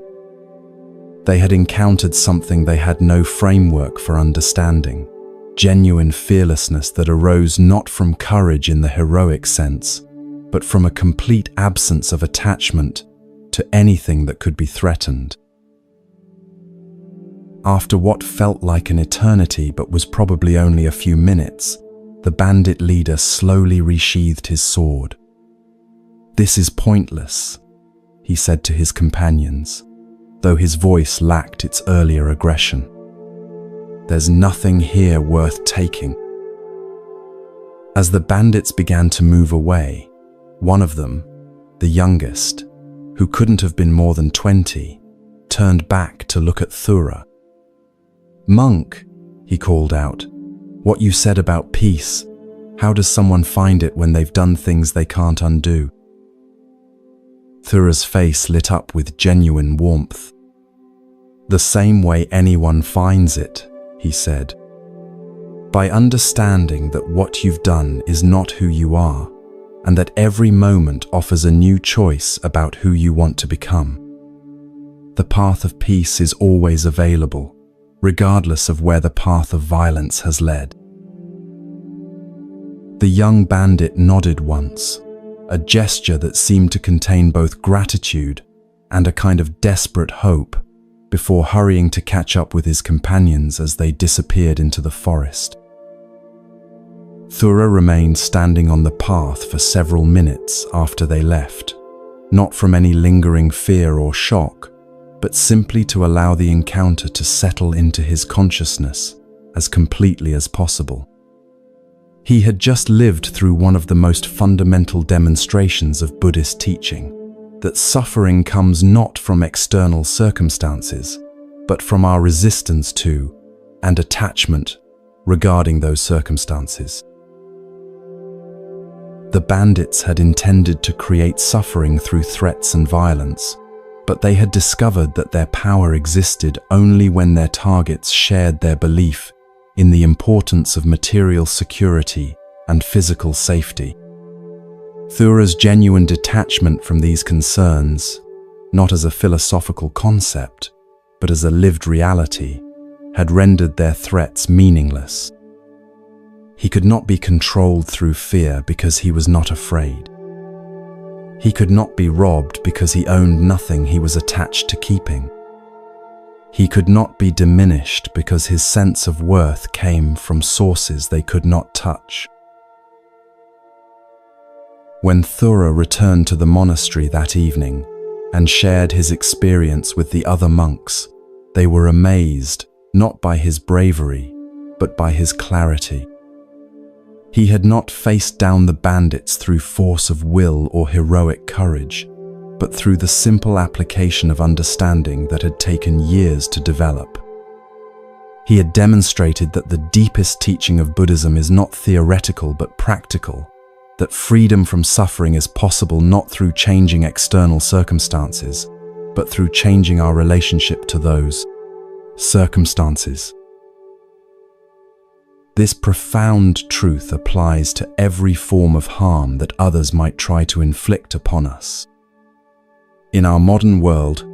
They had encountered something they had no framework for understanding, genuine fearlessness that arose not from courage in the heroic sense, but from a complete absence of attachment to anything that could be threatened. After what felt like an eternity but was probably only a few minutes, the bandit leader slowly resheathed his sword. "This is pointless," he said to his companions, though his voice lacked its earlier aggression. "There's nothing here worth taking." As the bandits began to move away, one of them, the youngest, who couldn't have been more than 20, turned back to look at Thura. "Monk," he called out, "what you said about peace, how does someone find it when they've done things they can't undo?" Thura's face lit up with genuine warmth. "The same way anyone finds it," he said. "By understanding that what you've done is not who you are, and that every moment offers a new choice about who you want to become. The path of peace is always available, regardless of where the path of violence has led." The young bandit nodded once, a gesture that seemed to contain both gratitude and a kind of desperate hope, before hurrying to catch up with his companions as they disappeared into the forest. Thura remained standing on the path for several minutes after they left, not from any lingering fear or shock, but simply to allow the encounter to settle into his consciousness as completely as possible. He had just lived through one of the most fundamental demonstrations of Buddhist teaching, that suffering comes not from external circumstances, but from our resistance to and attachment regarding those circumstances. The bandits had intended to create suffering through threats and violence, but they had discovered that their power existed only when their targets shared their belief in the importance of material security and physical safety. Thura's genuine detachment from these concerns, not as a philosophical concept, but as a lived reality, had rendered their threats meaningless. He could not be controlled through fear because he was not afraid. He could not be robbed because he owned nothing he was attached to keeping. He could not be diminished because his sense of worth came from sources they could not touch. When Thura returned to the monastery that evening and shared his experience with the other monks, they were amazed not by his bravery, but by his clarity. He had not faced down the bandits through force of will or heroic courage, but through the simple application of understanding that had taken years to develop. He had demonstrated that the deepest teaching of Buddhism is not theoretical but practical, that freedom from suffering is possible not through changing external circumstances, but through changing our relationship to those circumstances. This profound truth applies to every form of harm that others might try to inflict upon us. In our modern world,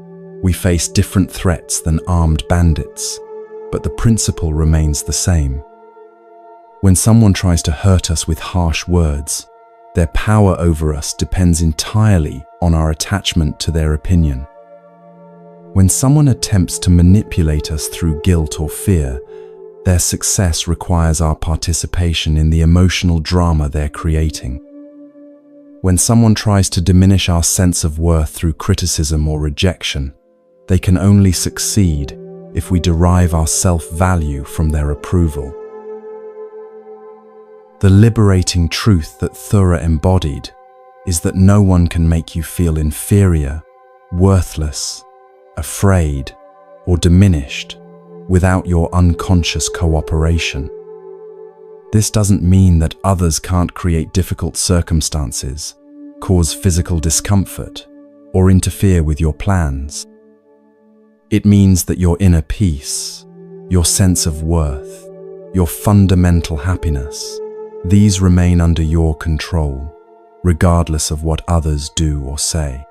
we face different threats than armed bandits, but the principle remains the same. When someone tries to hurt us with harsh words, their power over us depends entirely on our attachment to their opinion. When someone attempts to manipulate us through guilt or fear, their success requires our participation in the emotional drama they're creating. When someone tries to diminish our sense of worth through criticism or rejection, they can only succeed if we derive our self-value from their approval. The liberating truth that Thura embodied is that no one can make you feel inferior, worthless, afraid, or diminished without your unconscious cooperation. This doesn't mean that others can't create difficult circumstances, cause physical discomfort, or interfere with your plans. It means that your inner peace, your sense of worth, your fundamental happiness, these remain under your control, regardless of what others do or say.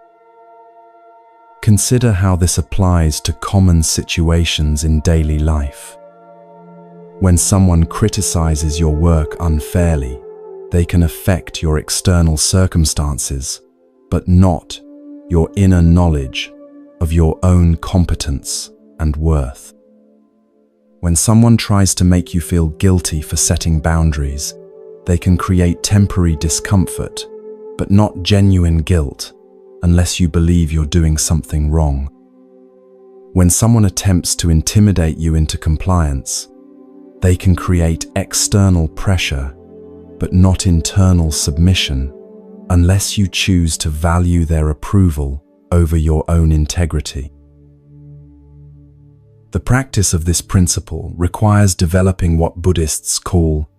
Consider how this applies to common situations in daily life. When someone criticizes your work unfairly, they can affect your external circumstances, but not your inner knowledge of your own competence and worth. When someone tries to make you feel guilty for setting boundaries, they can create temporary discomfort, but not genuine guilt, unless you believe you're doing something wrong. When someone attempts to intimidate you into compliance, they can create external pressure, but not internal submission, unless you choose to value their approval over your own integrity. The practice of this principle requires developing what Buddhists call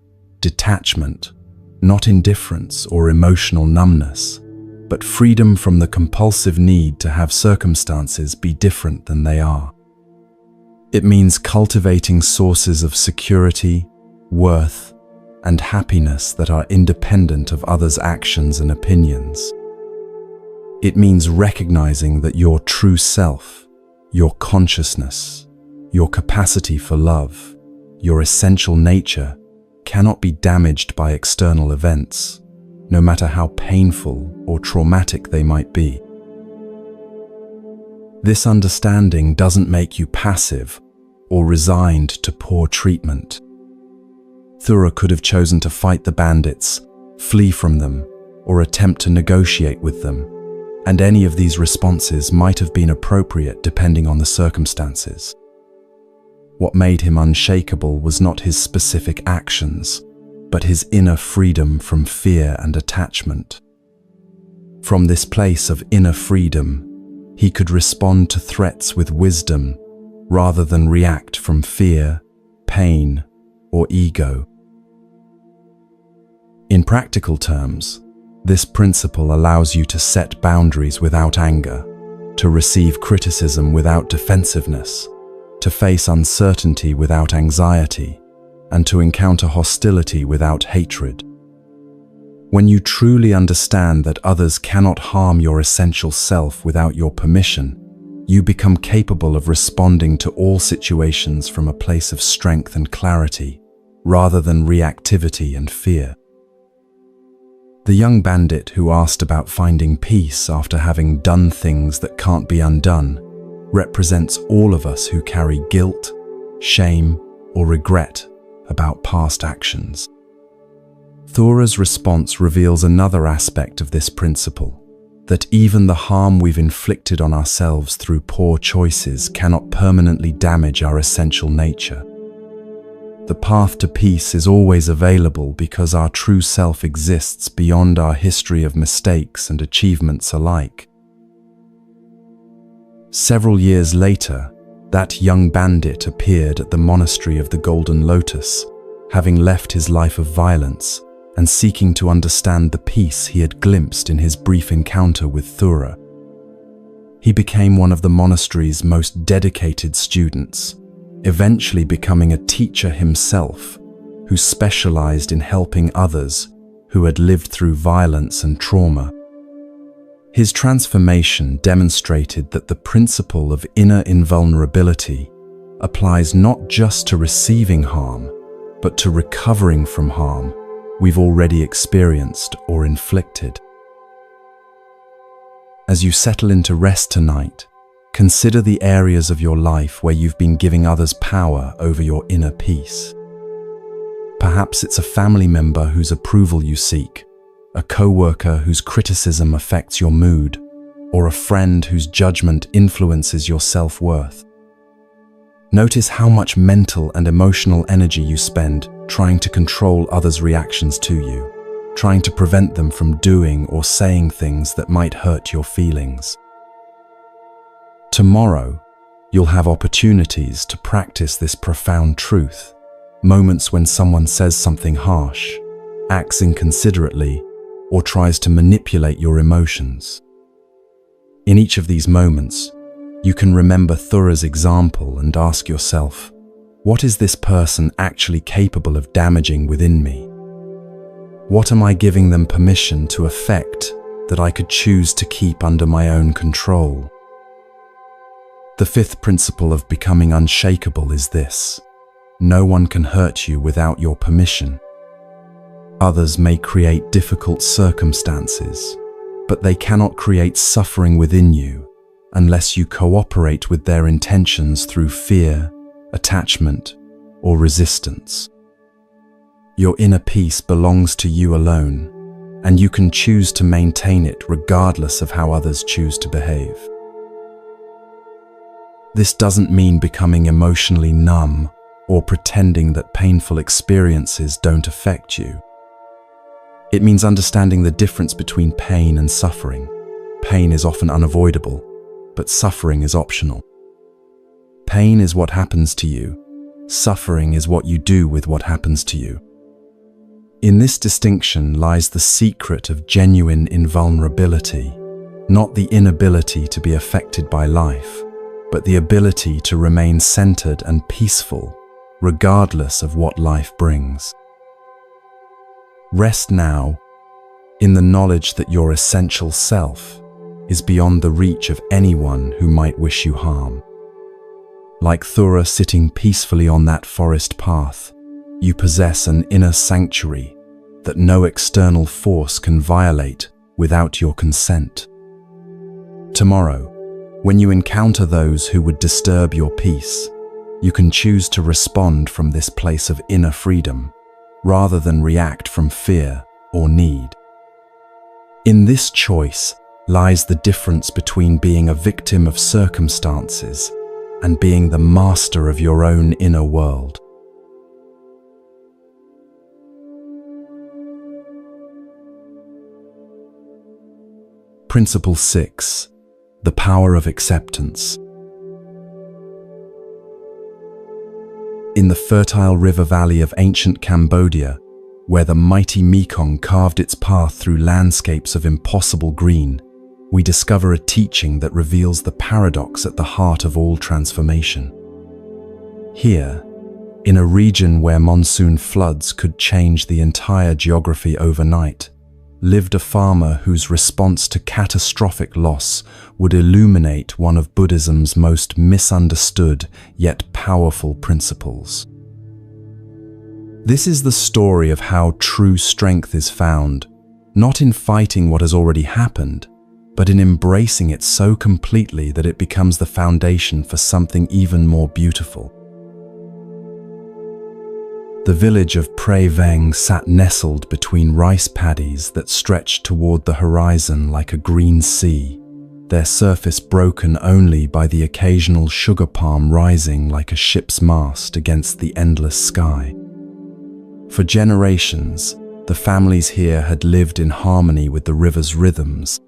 detachment, not indifference or emotional numbness, but freedom from the compulsive need to have circumstances be different than they are. It means cultivating sources of security, worth, and happiness that are independent of others' actions and opinions. It means recognizing that your true self, your consciousness, your capacity for love, your essential nature, cannot be damaged by external events, no matter how painful or traumatic they might be. This understanding doesn't make you passive or resigned to poor treatment. Thura could have chosen to fight the bandits, flee from them, or attempt to negotiate with them, and any of these responses might have been appropriate depending on the circumstances. What made him unshakable was not his specific actions, but his inner freedom from fear and attachment. From this place of inner freedom, he could respond to threats with wisdom, rather than react from fear, pain, or ego. In practical terms, this principle allows you to set boundaries without anger, to receive criticism without defensiveness, to face uncertainty without anxiety, and to encounter hostility without hatred. When you truly understand that others cannot harm your essential self without your permission, you become capable of responding to all situations from a place of strength and clarity, rather than reactivity and fear. The young bandit who asked about finding peace after having done things that can't be undone represents all of us who carry guilt, shame, or regret about past actions. Thora's response reveals another aspect of this principle, that even the harm we've inflicted on ourselves through poor choices cannot permanently damage our essential nature. The path to peace is always available because our true self exists beyond our history of mistakes and achievements alike. Several years later, that young bandit appeared at the monastery of the Golden Lotus, having left his life of violence and seeking to understand the peace he had glimpsed in his brief encounter with Thora. He became one of the monastery's most dedicated students, eventually becoming a teacher himself who specialized in helping others who had lived through violence and trauma. His transformation demonstrated that the principle of inner invulnerability applies not just to receiving harm, but to recovering from harm we've already experienced or inflicted. As you settle into rest tonight, consider the areas of your life where you've been giving others power over your inner peace. Perhaps it's a family member whose approval you seek, a coworker whose criticism affects your mood, or a friend whose judgment influences your self-worth. Notice how much mental and emotional energy you spend trying to control others' reactions to you, trying to prevent them from doing or saying things that might hurt your feelings. Tomorrow, you'll have opportunities to practice this profound truth, moments when someone says something harsh, acts inconsiderately, or tries to manipulate your emotions. In each of these moments, you can remember Thora's example and ask yourself, what is this person actually capable of damaging within me? What am I giving them permission to affect that I could choose to keep under my own control? The fifth principle of becoming unshakable is this: no one can hurt you without your permission. Others may create difficult circumstances, but they cannot create suffering within you unless you cooperate with their intentions through fear, attachment, or resistance. Your inner peace belongs to you alone, and you can choose to maintain it regardless of how others choose to behave. This doesn't mean becoming emotionally numb or pretending that painful experiences don't affect you. It means understanding the difference between pain and suffering. Pain is often unavoidable, but suffering is optional. Pain is what happens to you. Suffering is what you do with what happens to you. In this distinction lies the secret of genuine invulnerability, not the inability to be affected by life, but the ability to remain centered and peaceful, regardless of what life brings. Rest now in the knowledge that your essential self is beyond the reach of anyone who might wish you harm. Like Thora sitting peacefully on that forest path, you possess an inner sanctuary that no external force can violate without your consent. Tomorrow, when you encounter those who would disturb your peace, you can choose to respond from this place of inner freedom, rather than react from fear or need. In this choice lies the difference between being a victim of circumstances and being the master of your own inner world. Principle 6. The power of acceptance. In the fertile river valley of ancient Cambodia, where the mighty Mekong carved its path through landscapes of impossible green, we discover a teaching that reveals the paradox at the heart of all transformation. Here, in a region where monsoon floods could change the entire geography overnight, lived a farmer whose response to catastrophic loss would illuminate one of Buddhism's most misunderstood yet powerful principles. This is the story of how true strength is found, not in fighting what has already happened, but in embracing it so completely that it becomes the foundation for something even more beautiful. The village of Pre Veng sat nestled between rice paddies that stretched toward the horizon like a green sea, their surface broken only by the occasional sugar palm rising like a ship's mast against the endless sky. For generations, the families here had lived in harmony with the river's rhythms,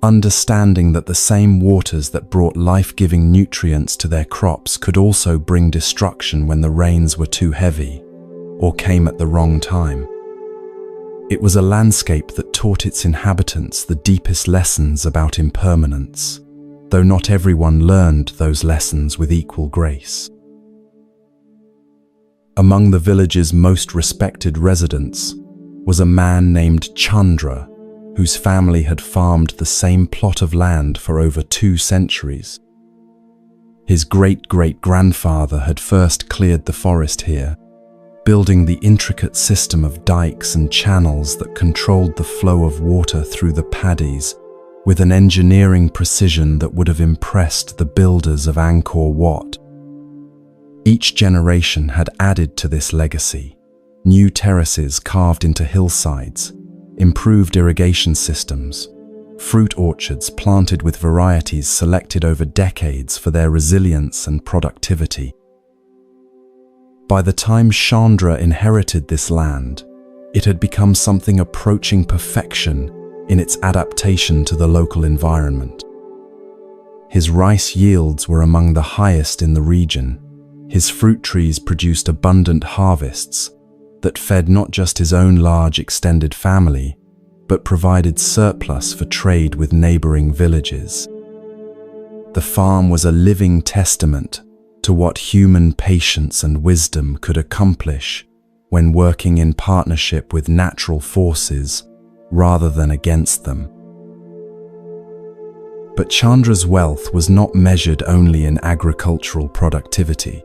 understanding that the same waters that brought life-giving nutrients to their crops could also bring destruction when the rains were too heavy or came at the wrong time. It was a landscape that taught its inhabitants the deepest lessons about impermanence, though not everyone learned those lessons with equal grace. Among the village's most respected residents was a man named Chandra, whose family had farmed the same plot of land for over 2 centuries. His great-great-grandfather had first cleared the forest here, building the intricate system of dikes and channels that controlled the flow of water through the paddies with an engineering precision that would have impressed the builders of Angkor Wat. Each generation had added to this legacy, new terraces carved into hillsides, improved irrigation systems, fruit orchards planted with varieties selected over decades for their resilience and productivity. By the time Chandra inherited this land, it had become something approaching perfection in its adaptation to the local environment. His rice yields were among the highest in the region. His fruit trees produced abundant harvests that fed not just his own large extended family, but provided surplus for trade with neighboring villages. The farm was a living testament to what human patience and wisdom could accomplish when working in partnership with natural forces rather than against them. But Chandra's wealth was not measured only in agricultural productivity.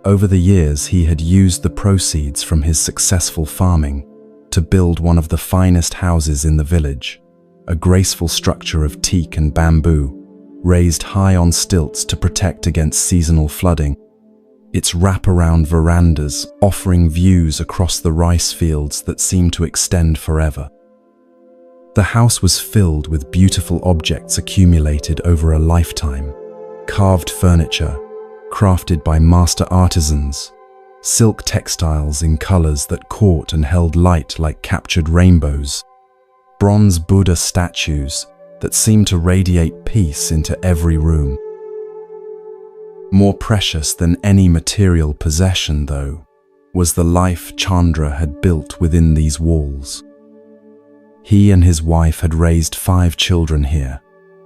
Over the years, he had used the proceeds from his successful farming to build one of the finest houses in the village, a graceful structure of teak and bamboo, raised high on stilts to protect against seasonal flooding, its wraparound verandas offering views across the rice fields that seemed to extend forever. The house was filled with beautiful objects accumulated over a lifetime, carved furniture, crafted by master artisans, silk textiles in colors that caught and held light like captured rainbows, bronze Buddha statues that seemed to radiate peace into every room. More precious than any material possession, though, was the life Chandra had built within these walls. He and his wife had raised 5 children here,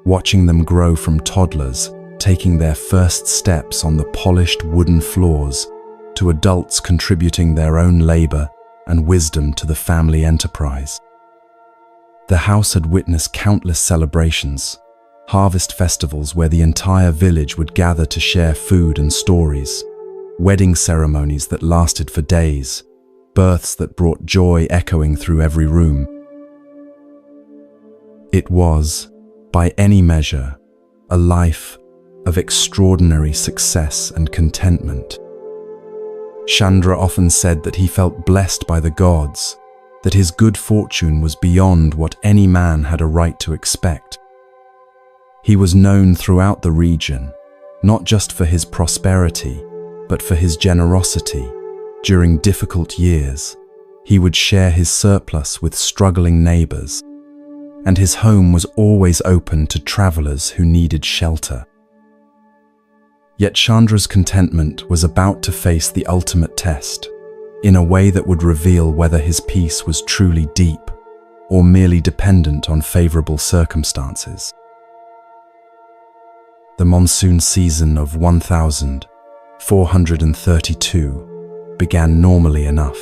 watching them grow from toddlers, taking their first steps on the polished wooden floors, to adults contributing their own labor and wisdom to the family enterprise. The house had witnessed countless celebrations, harvest festivals where the entire village would gather to share food and stories, wedding ceremonies that lasted for days, births that brought joy echoing through every room. It was, by any measure, a life of extraordinary success and contentment. Chandra often said that he felt blessed by the gods, that his good fortune was beyond what any man had a right to expect. He was known throughout the region, not just for his prosperity, but for his generosity. During difficult years, he would share his surplus with struggling neighbors, and his home was always open to travelers who needed shelter. Yet Chandra's contentment was about to face the ultimate test, in a way that would reveal whether his peace was truly deep or merely dependent on favorable circumstances. The monsoon season of 1432 began normally enough.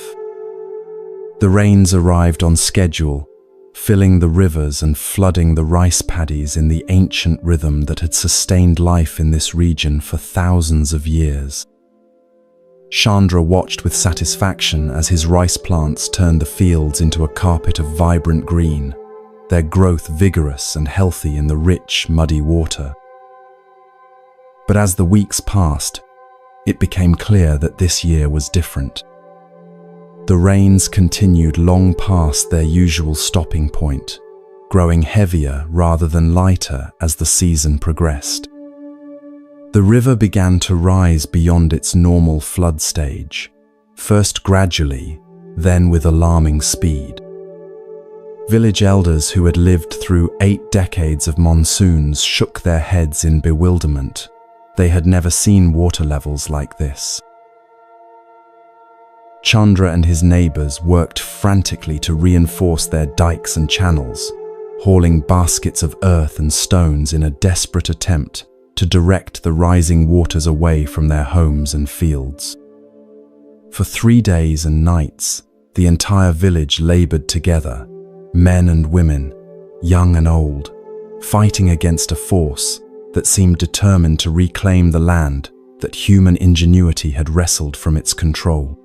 The rains arrived on schedule, filling the rivers and flooding the rice paddies in the ancient rhythm that had sustained life in this region for thousands of years. Chandra watched with satisfaction as his rice plants turned the fields into a carpet of vibrant green, their growth vigorous and healthy in the rich, muddy water. But as the weeks passed, it became clear that this year was different. The rains continued long past their usual stopping point, growing heavier rather than lighter as the season progressed. The river began to rise beyond its normal flood stage, first gradually, then with alarming speed. Village elders who had lived through 8 decades of monsoons shook their heads in bewilderment. They had never seen water levels like this. Chandra and his neighbors worked frantically to reinforce their dikes and channels, hauling baskets of earth and stones in a desperate attempt to direct the rising waters away from their homes and fields. For 3 days and nights, the entire village labored together, men and women, young and old, fighting against a force that seemed determined to reclaim the land that human ingenuity had wrestled from its control.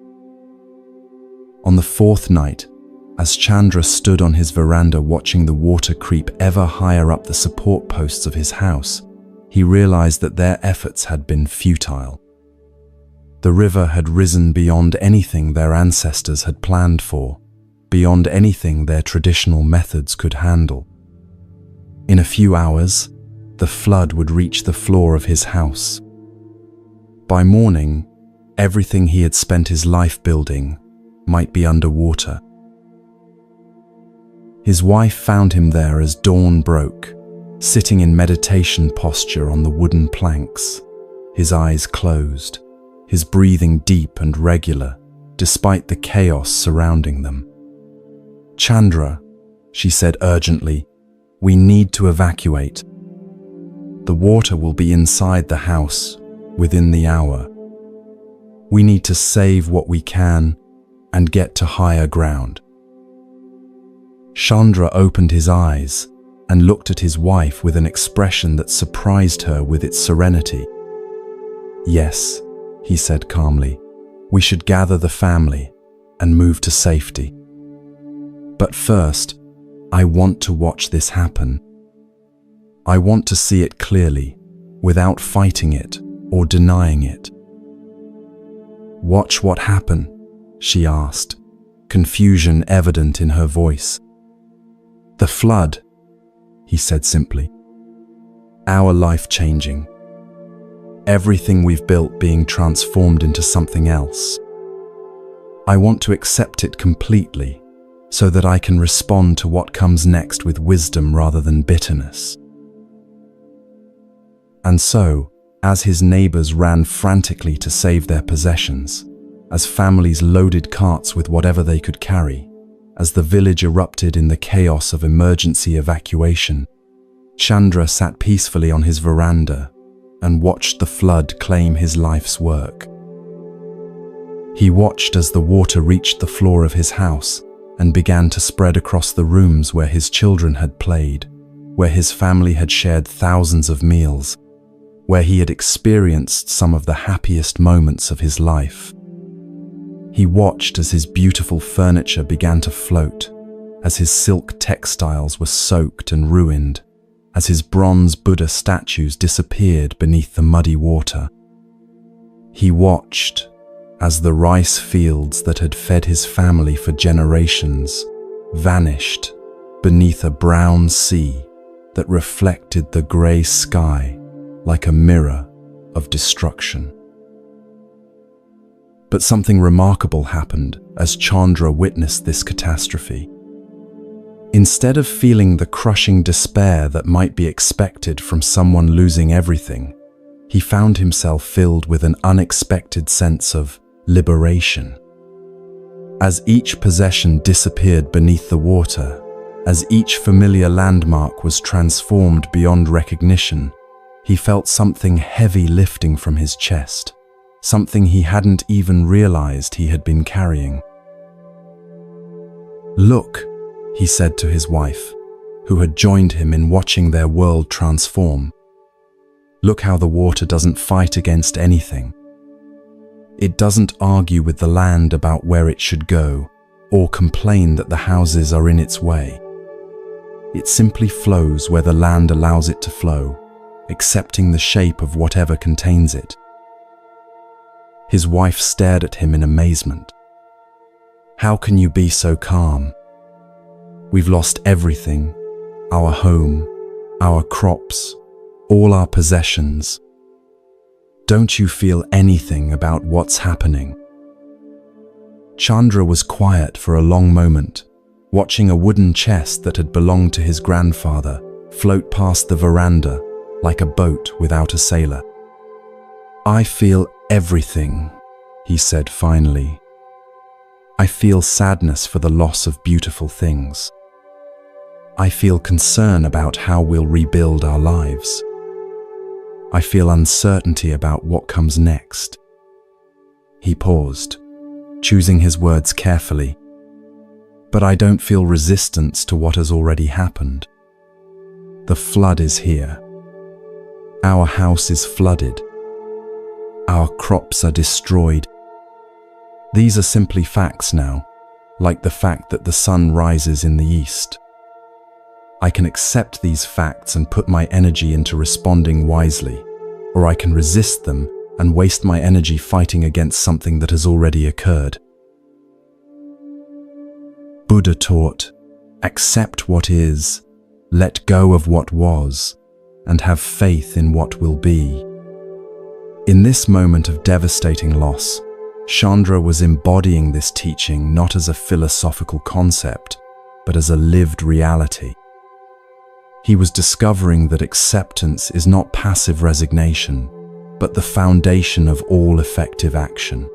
On the 4th night, as Chandra stood on his veranda watching the water creep ever higher up the support posts of his house, he realized that their efforts had been futile. The river had risen beyond anything their ancestors had planned for, beyond anything their traditional methods could handle. In a few hours, the flood would reach the floor of his house. By morning, everything he had spent his life building might be underwater. His wife found him there as dawn broke, sitting in meditation posture on the wooden planks, his eyes closed, his breathing deep and regular, despite the chaos surrounding them. "Chandra," she said urgently, "we need to evacuate. The water will be inside the house within the hour. We need to save what we can and get to higher ground." Chandra opened his eyes and looked at his wife with an expression that surprised her with its serenity. "Yes," he said calmly, "we should gather the family and move to safety. But first, I want to watch this happen. I want to see it clearly, without fighting it or denying it." "Watch what happened?" she asked, confusion evident in her voice. "The flood," he said simply. "Our life changing. Everything we've built being transformed into something else. I want to accept it completely so that I can respond to what comes next with wisdom rather than bitterness." And so, as his neighbors ran frantically to save their possessions, as families loaded carts with whatever they could carry, as the village erupted in the chaos of emergency evacuation, Chandra sat peacefully on his veranda and watched the flood claim his life's work. He watched as the water reached the floor of his house and began to spread across the rooms where his children had played, where his family had shared thousands of meals, where he had experienced some of the happiest moments of his life. He watched as his beautiful furniture began to float, as his silk textiles were soaked and ruined, as his bronze Buddha statues disappeared beneath the muddy water. He watched as the rice fields that had fed his family for generations vanished beneath a brown sea that reflected the grey sky like a mirror of destruction. But something remarkable happened as Chandra witnessed this catastrophe. Instead of feeling the crushing despair that might be expected from someone losing everything, he found himself filled with an unexpected sense of liberation. As each possession disappeared beneath the water, as each familiar landmark was transformed beyond recognition, he felt something heavy lifting from his chest, something he hadn't even realized he had been carrying. "Look," he said to his wife, who had joined him in watching their world transform. "Look how the water doesn't fight against anything. It doesn't argue with the land about where it should go, or complain that the houses are in its way. It simply flows where the land allows it to flow, accepting the shape of whatever contains it." His wife stared at him in amazement. "How can you be so calm? We've lost everything, our home, our crops, all our possessions. Don't you feel anything about what's happening?" Chandra was quiet for a long moment, watching a wooden chest that had belonged to his grandfather float past the veranda like a boat without a sailor. "I feel everything," he said finally. "I feel sadness for the loss of beautiful things. I feel concern about how we'll rebuild our lives. I feel uncertainty about what comes next." He paused, choosing his words carefully. "But I don't feel resistance to what has already happened. The flood is here. Our house is flooded. Our crops are destroyed. These are simply facts now, like the fact that the sun rises in the east. I can accept these facts and put my energy into responding wisely, or I can resist them and waste my energy fighting against something that has already occurred." Buddha taught, accept what is, let go of what was, and have faith in what will be. In this moment of devastating loss, Chandra was embodying this teaching not as a philosophical concept, but as a lived reality. He was discovering that acceptance is not passive resignation, but the foundation of all effective action.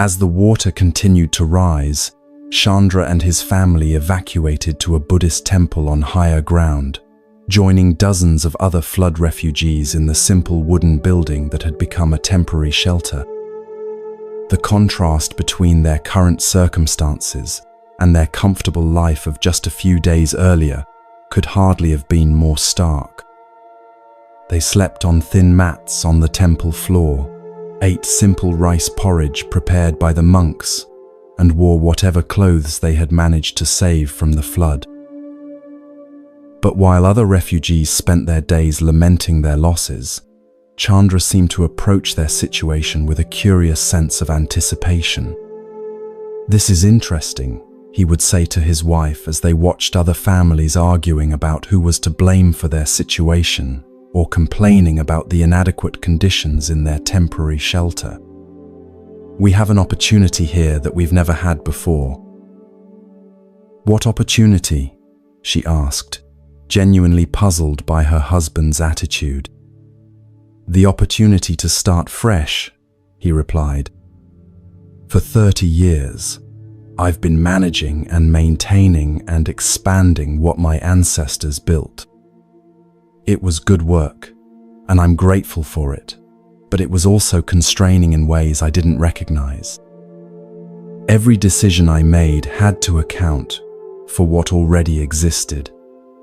As the water continued to rise, Chandra and his family evacuated to a Buddhist temple on higher ground, joining dozens of other flood refugees in the simple wooden building that had become a temporary shelter. The contrast between their current circumstances and their comfortable life of just a few days earlier could hardly have been more stark. They slept on thin mats on the temple floor, ate simple rice porridge prepared by the monks, and wore whatever clothes they had managed to save from the flood. But while other refugees spent their days lamenting their losses, Chandra seemed to approach their situation with a curious sense of anticipation. "This is interesting," he would say to his wife as they watched other families arguing about who was to blame for their situation or complaining about the inadequate conditions in their temporary shelter. "We have an opportunity here that we've never had before." "What opportunity?" she asked, genuinely puzzled by her husband's attitude. "The opportunity to start fresh," he replied. "For 30 years, I've been managing and maintaining and expanding what my ancestors built. It was good work, and I'm grateful for it, but it was also constraining in ways I didn't recognize. Every decision I made had to account for what already existed,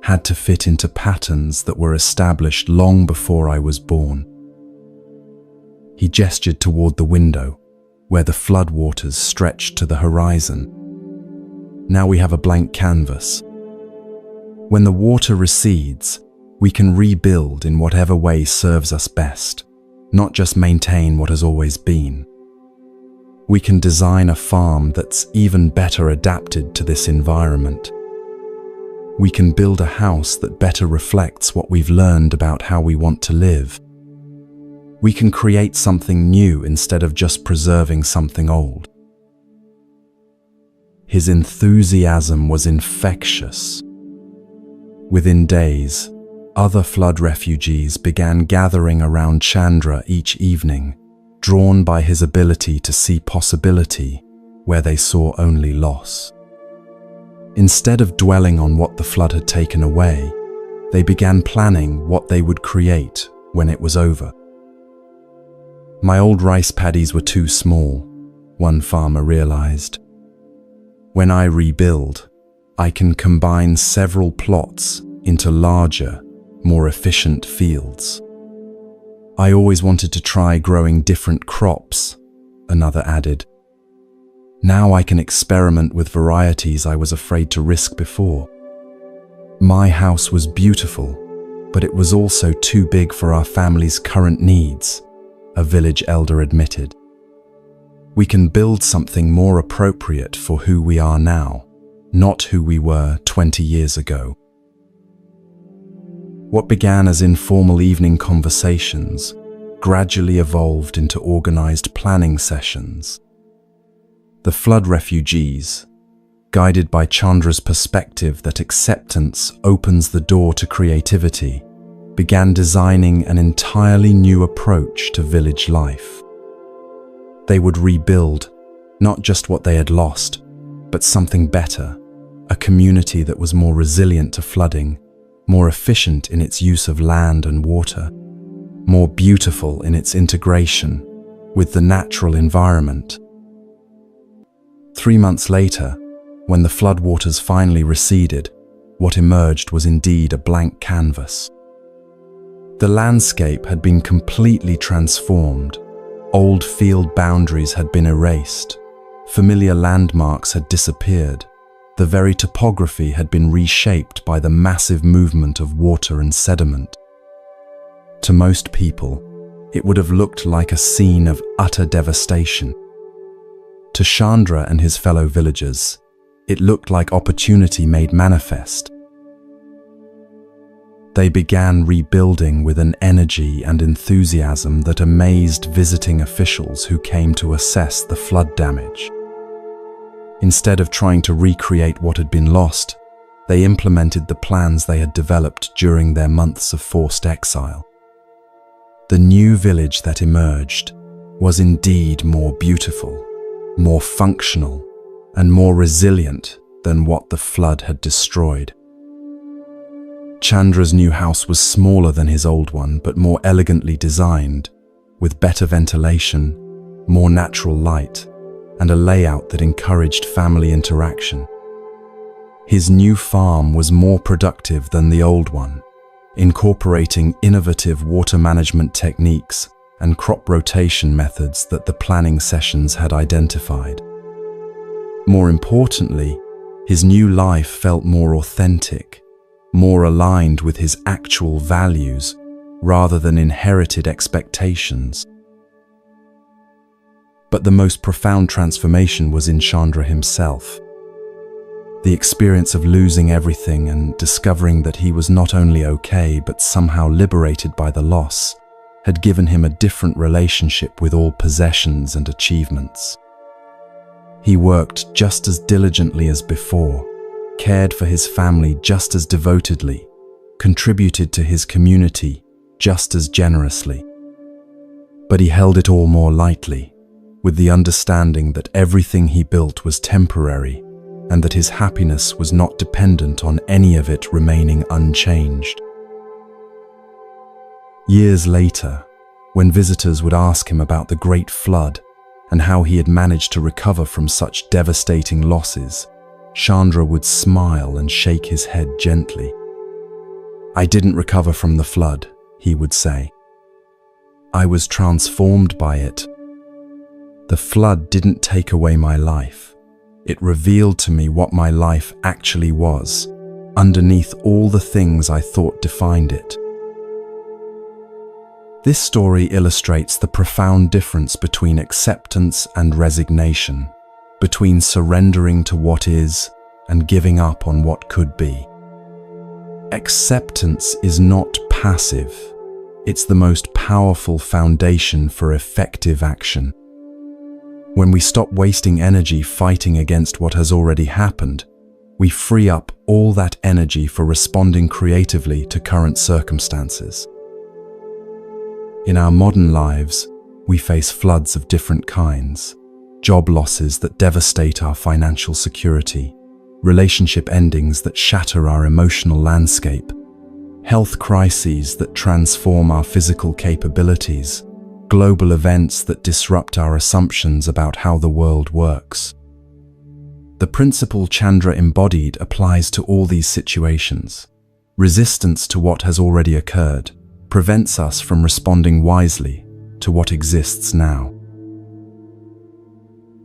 had to fit into patterns that were established long before I was born." He gestured toward the window, where the floodwaters stretched to the horizon. "Now we have a blank canvas. When the water recedes, we can rebuild in whatever way serves us best, not just maintain what has always been. We can design a farm that's even better adapted to this environment. We can build a house that better reflects what we've learned about how we want to live. We can create something new instead of just preserving something old." His enthusiasm was infectious. Within days, Other flood refugees began gathering around Chandra each evening, drawn by his ability to see possibility where they saw only loss. Instead of dwelling on what the flood had taken away, they began planning what they would create when it was over. "My old rice paddies were too small," one farmer realized. "When I rebuild, I can combine several plots into larger, more efficient fields." "I always wanted to try growing different crops," another added. "Now I can experiment with varieties I was afraid to risk before." "My house was beautiful, but it was also too big for our family's current needs," a village elder admitted. "We can build something more appropriate for who we are now, not who we were 20 years ago." What began as informal evening conversations gradually evolved into organized planning sessions. The flood refugees, guided by Chandra's perspective that acceptance opens the door to creativity, began designing an entirely new approach to village life. They would rebuild not just what they had lost, but something better, a community that was more resilient to flooding, more efficient in its use of land and water, more beautiful in its integration with the natural environment. 3 months later, when the floodwaters finally receded, what emerged was indeed a blank canvas. The landscape had been completely transformed. Old field boundaries had been erased. Familiar landmarks had disappeared. The very topography had been reshaped by the massive movement of water and sediment. To most people, it would have looked like a scene of utter devastation. To Chandra and his fellow villagers, it looked like opportunity made manifest. They began rebuilding with an energy and enthusiasm that amazed visiting officials who came to assess the flood damage. Instead of trying to recreate what had been lost, they implemented the plans they had developed during their months of forced exile. The new village that emerged was indeed more beautiful, more functional, and more resilient than what the flood had destroyed. Chandra's new house was smaller than his old one, but more elegantly designed, with better ventilation, more natural light, and a layout that encouraged family interaction. His new farm was more productive than the old one, incorporating innovative water management techniques and crop rotation methods that the planning sessions had identified. More importantly, his new life felt more authentic, more aligned with his actual values rather than inherited expectations. But the most profound transformation was in Chandra himself. The experience of losing everything and discovering that he was not only okay but somehow liberated by the loss had given him a different relationship with all possessions and achievements. He worked just as diligently as before, cared for his family just as devotedly, contributed to his community just as generously. But he held it all more lightly, with the understanding that everything he built was temporary and that his happiness was not dependent on any of it remaining unchanged. Years later, when visitors would ask him about the Great Flood and how he had managed to recover from such devastating losses, Chandra would smile and shake his head gently. "I didn't recover from the flood," he would say. "I was transformed by it. The flood didn't take away my life. It revealed to me what my life actually was, underneath all the things I thought defined it." This story illustrates the profound difference between acceptance and resignation, between surrendering to what is and giving up on what could be. Acceptance is not passive. It's the most powerful foundation for effective action. When we stop wasting energy fighting against what has already happened, we free up all that energy for responding creatively to current circumstances. In our modern lives, we face floods of different kinds: job losses that devastate our financial security, relationship endings that shatter our emotional landscape, health crises that transform our physical capabilities, global events that disrupt our assumptions about how the world works. The principle Chandra embodied applies to all these situations. Resistance to what has already occurred prevents us from responding wisely to what exists now.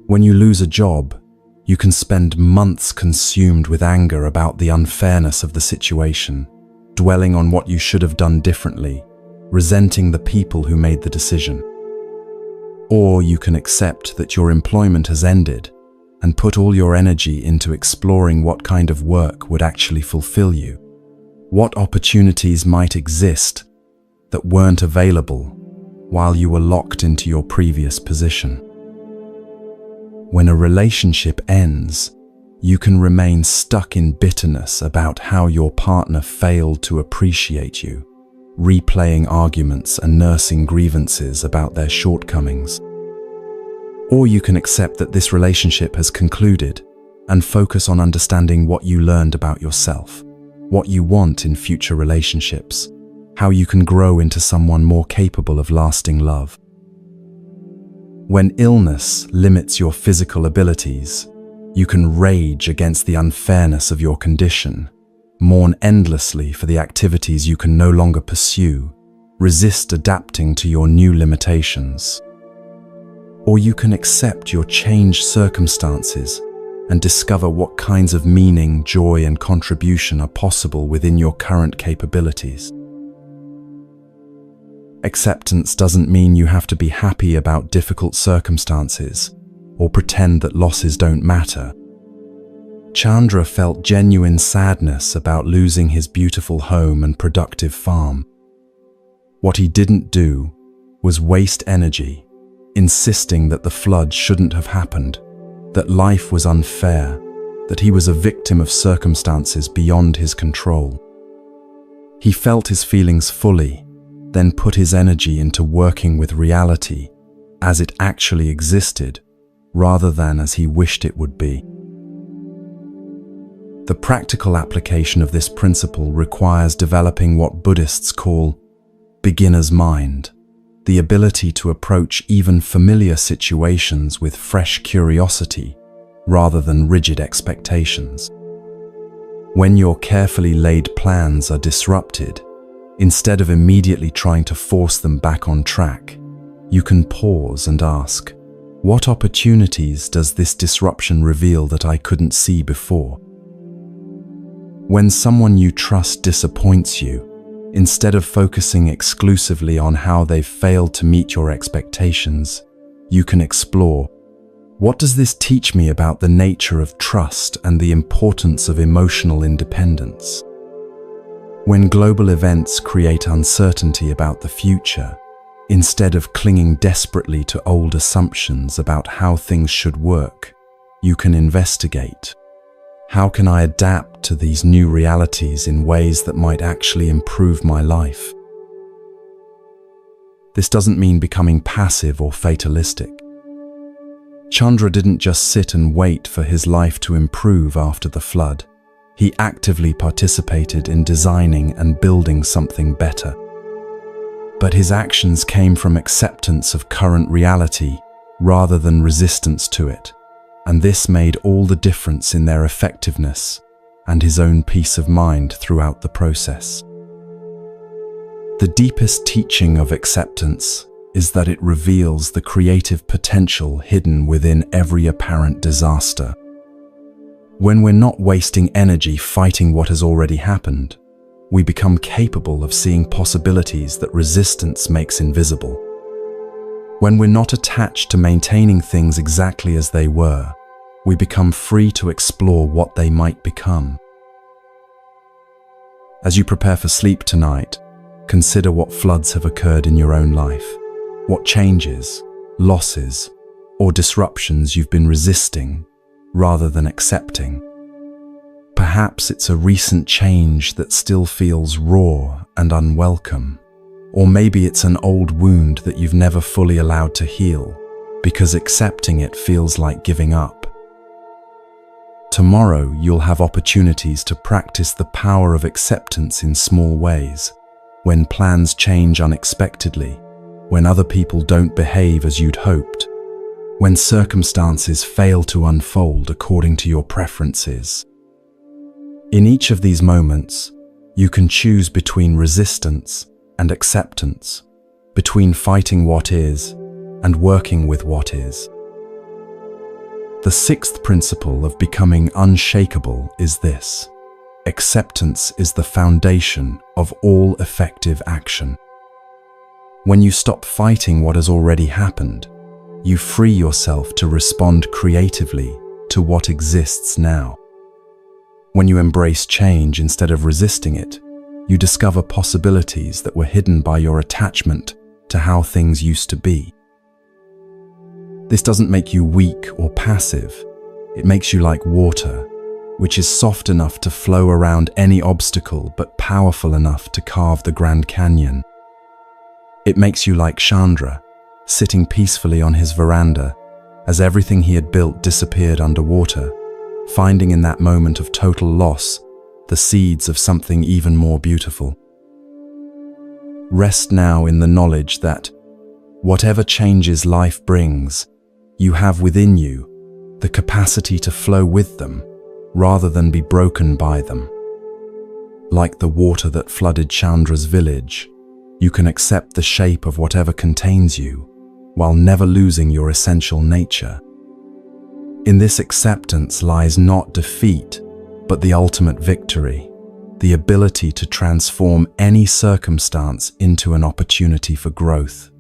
When you lose a job, you can spend months consumed with anger about the unfairness of the situation, dwelling on what you should have done differently, resenting the people who made the decision. Or you can accept that your employment has ended and put all your energy into exploring what kind of work would actually fulfill you. What opportunities might exist that weren't available while you were locked into your previous position. When a relationship ends, you can remain stuck in bitterness about how your partner failed to appreciate you, replaying arguments and nursing grievances about their shortcomings. Or you can accept that this relationship has concluded and focus on understanding what you learned about yourself, what you want in future relationships, how you can grow into someone more capable of lasting love. When illness limits your physical abilities, you can rage against the unfairness of your condition, mourn endlessly for the activities you can no longer pursue, resist adapting to your new limitations. Or you can accept your changed circumstances and discover what kinds of meaning, joy, and contribution are possible within your current capabilities. Acceptance doesn't mean you have to be happy about difficult circumstances or pretend that losses don't matter. Chandra felt genuine sadness about losing his beautiful home and productive farm. What he didn't do was waste energy insisting that the flood shouldn't have happened, that life was unfair, that he was a victim of circumstances beyond his control. He felt his feelings fully, then put his energy into working with reality as it actually existed, rather than as he wished it would be. The practical application of this principle requires developing what Buddhists call beginner's mind, the ability to approach even familiar situations with fresh curiosity rather than rigid expectations. When your carefully laid plans are disrupted, instead of immediately trying to force them back on track, you can pause and ask, what opportunities does this disruption reveal that I couldn't see before? When someone you trust disappoints you, instead of focusing exclusively on how they've failed to meet your expectations, you can explore, what does this teach me about the nature of trust and the importance of emotional independence? When global events create uncertainty about the future, instead of clinging desperately to old assumptions about how things should work, you can investigate. How can I adapt to these new realities in ways that might actually improve my life? This doesn't mean becoming passive or fatalistic. Chandra didn't just sit and wait for his life to improve after the flood. He actively participated in designing and building something better. But his actions came from acceptance of current reality rather than resistance to it, and this made all the difference in their effectiveness and his own peace of mind throughout the process. The deepest teaching of acceptance is that it reveals the creative potential hidden within every apparent disaster. When we're not wasting energy fighting what has already happened, we become capable of seeing possibilities that resistance makes invisible. When we're not attached to maintaining things exactly as they were, we become free to explore what they might become. As you prepare for sleep tonight, consider what floods have occurred in your own life, what changes, losses, or disruptions you've been resisting rather than accepting. Perhaps it's a recent change that still feels raw and unwelcome. Or maybe it's an old wound that you've never fully allowed to heal, because accepting it feels like giving up. Tomorrow, you'll have opportunities to practice the power of acceptance in small ways, when plans change unexpectedly, when other people don't behave as you'd hoped, when circumstances fail to unfold according to your preferences. In each of these moments, you can choose between resistance and acceptance, between fighting what is and working with what is. The sixth principle of becoming unshakable is this: acceptance is the foundation of all effective action. When you stop fighting what has already happened, you free yourself to respond creatively to what exists now. When you embrace change instead of resisting it, you discover possibilities that were hidden by your attachment to how things used to be. This doesn't make you weak or passive. It makes you like water, which is soft enough to flow around any obstacle but powerful enough to carve the Grand Canyon. It makes you like Chandra, sitting peacefully on his veranda as everything he had built disappeared underwater, finding in that moment of total loss the seeds of something even more beautiful. Rest now in the knowledge that, whatever changes life brings, you have within you the capacity to flow with them rather than be broken by them. Like the water that flooded Chandra's village, you can accept the shape of whatever contains you while never losing your essential nature. In this acceptance lies not defeat, but the ultimate victory, the ability to transform any circumstance into an opportunity for growth,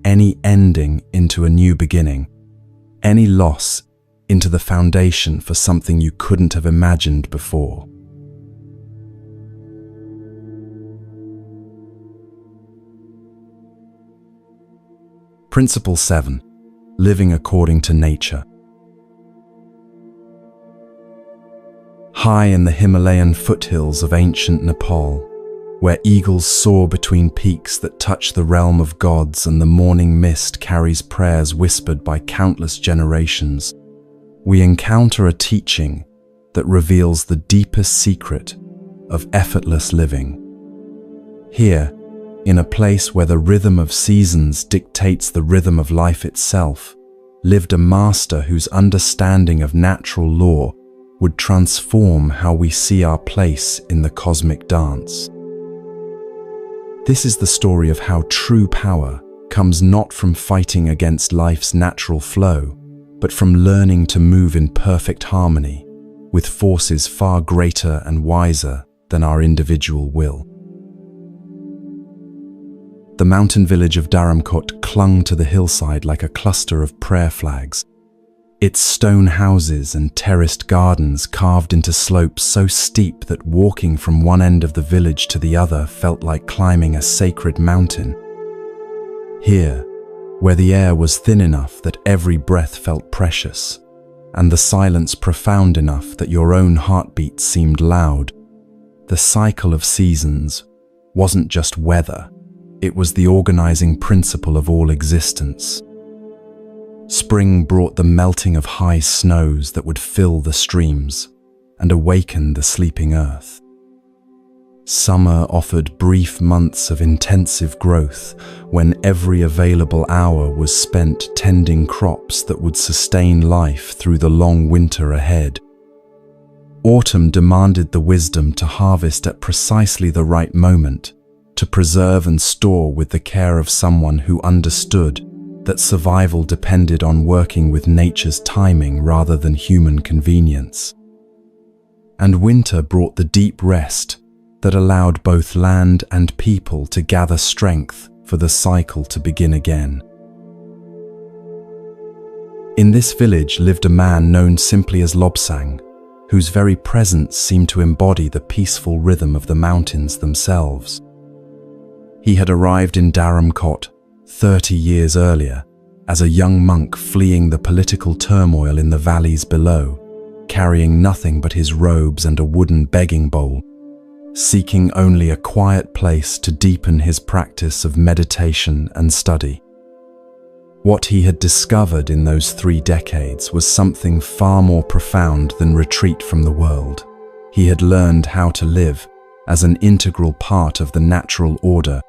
any ending into a new beginning, any loss into the foundation for something you couldn't have imagined before. Principle 7. Living according to nature. High in the Himalayan foothills of ancient Nepal, where eagles soar between peaks that touch the realm of gods and the morning mist carries prayers whispered by countless generations, we encounter a teaching that reveals the deepest secret of effortless living. Here, in a place where the rhythm of seasons dictates the rhythm of life itself, lived a master whose understanding of natural law would transform how we see our place in the cosmic dance. This is the story of how true power comes not from fighting against life's natural flow, but from learning to move in perfect harmony with forces far greater and wiser than our individual will. The mountain village of Dharamkot clung to the hillside like a cluster of prayer flags. Its stone houses and terraced gardens carved into slopes so steep that walking from one end of the village to the other felt like climbing a sacred mountain. Here, where the air was thin enough that every breath felt precious, and the silence profound enough that your own heartbeat seemed loud, the cycle of seasons wasn't just weather, it was the organizing principle of all existence. Spring brought the melting of high snows that would fill the streams and awaken the sleeping earth. Summer offered brief months of intensive growth when every available hour was spent tending crops that would sustain life through the long winter ahead. Autumn demanded the wisdom to harvest at precisely the right moment, to preserve and store with the care of someone who understood that survival depended on working with nature's timing rather than human convenience. And winter brought the deep rest that allowed both land and people to gather strength for the cycle to begin again. In this village lived a man known simply as Lobsang, whose very presence seemed to embody the peaceful rhythm of the mountains themselves. He had arrived in Dharamkot 30 years earlier as a young monk fleeing the political turmoil in the valleys below, carrying nothing but his robes and a wooden begging bowl, seeking only a quiet place to deepen his practice of meditation and study. What he had discovered in those 3 decades was something far more profound than retreat from the world. He had learned how to live as an integral part of the natural order,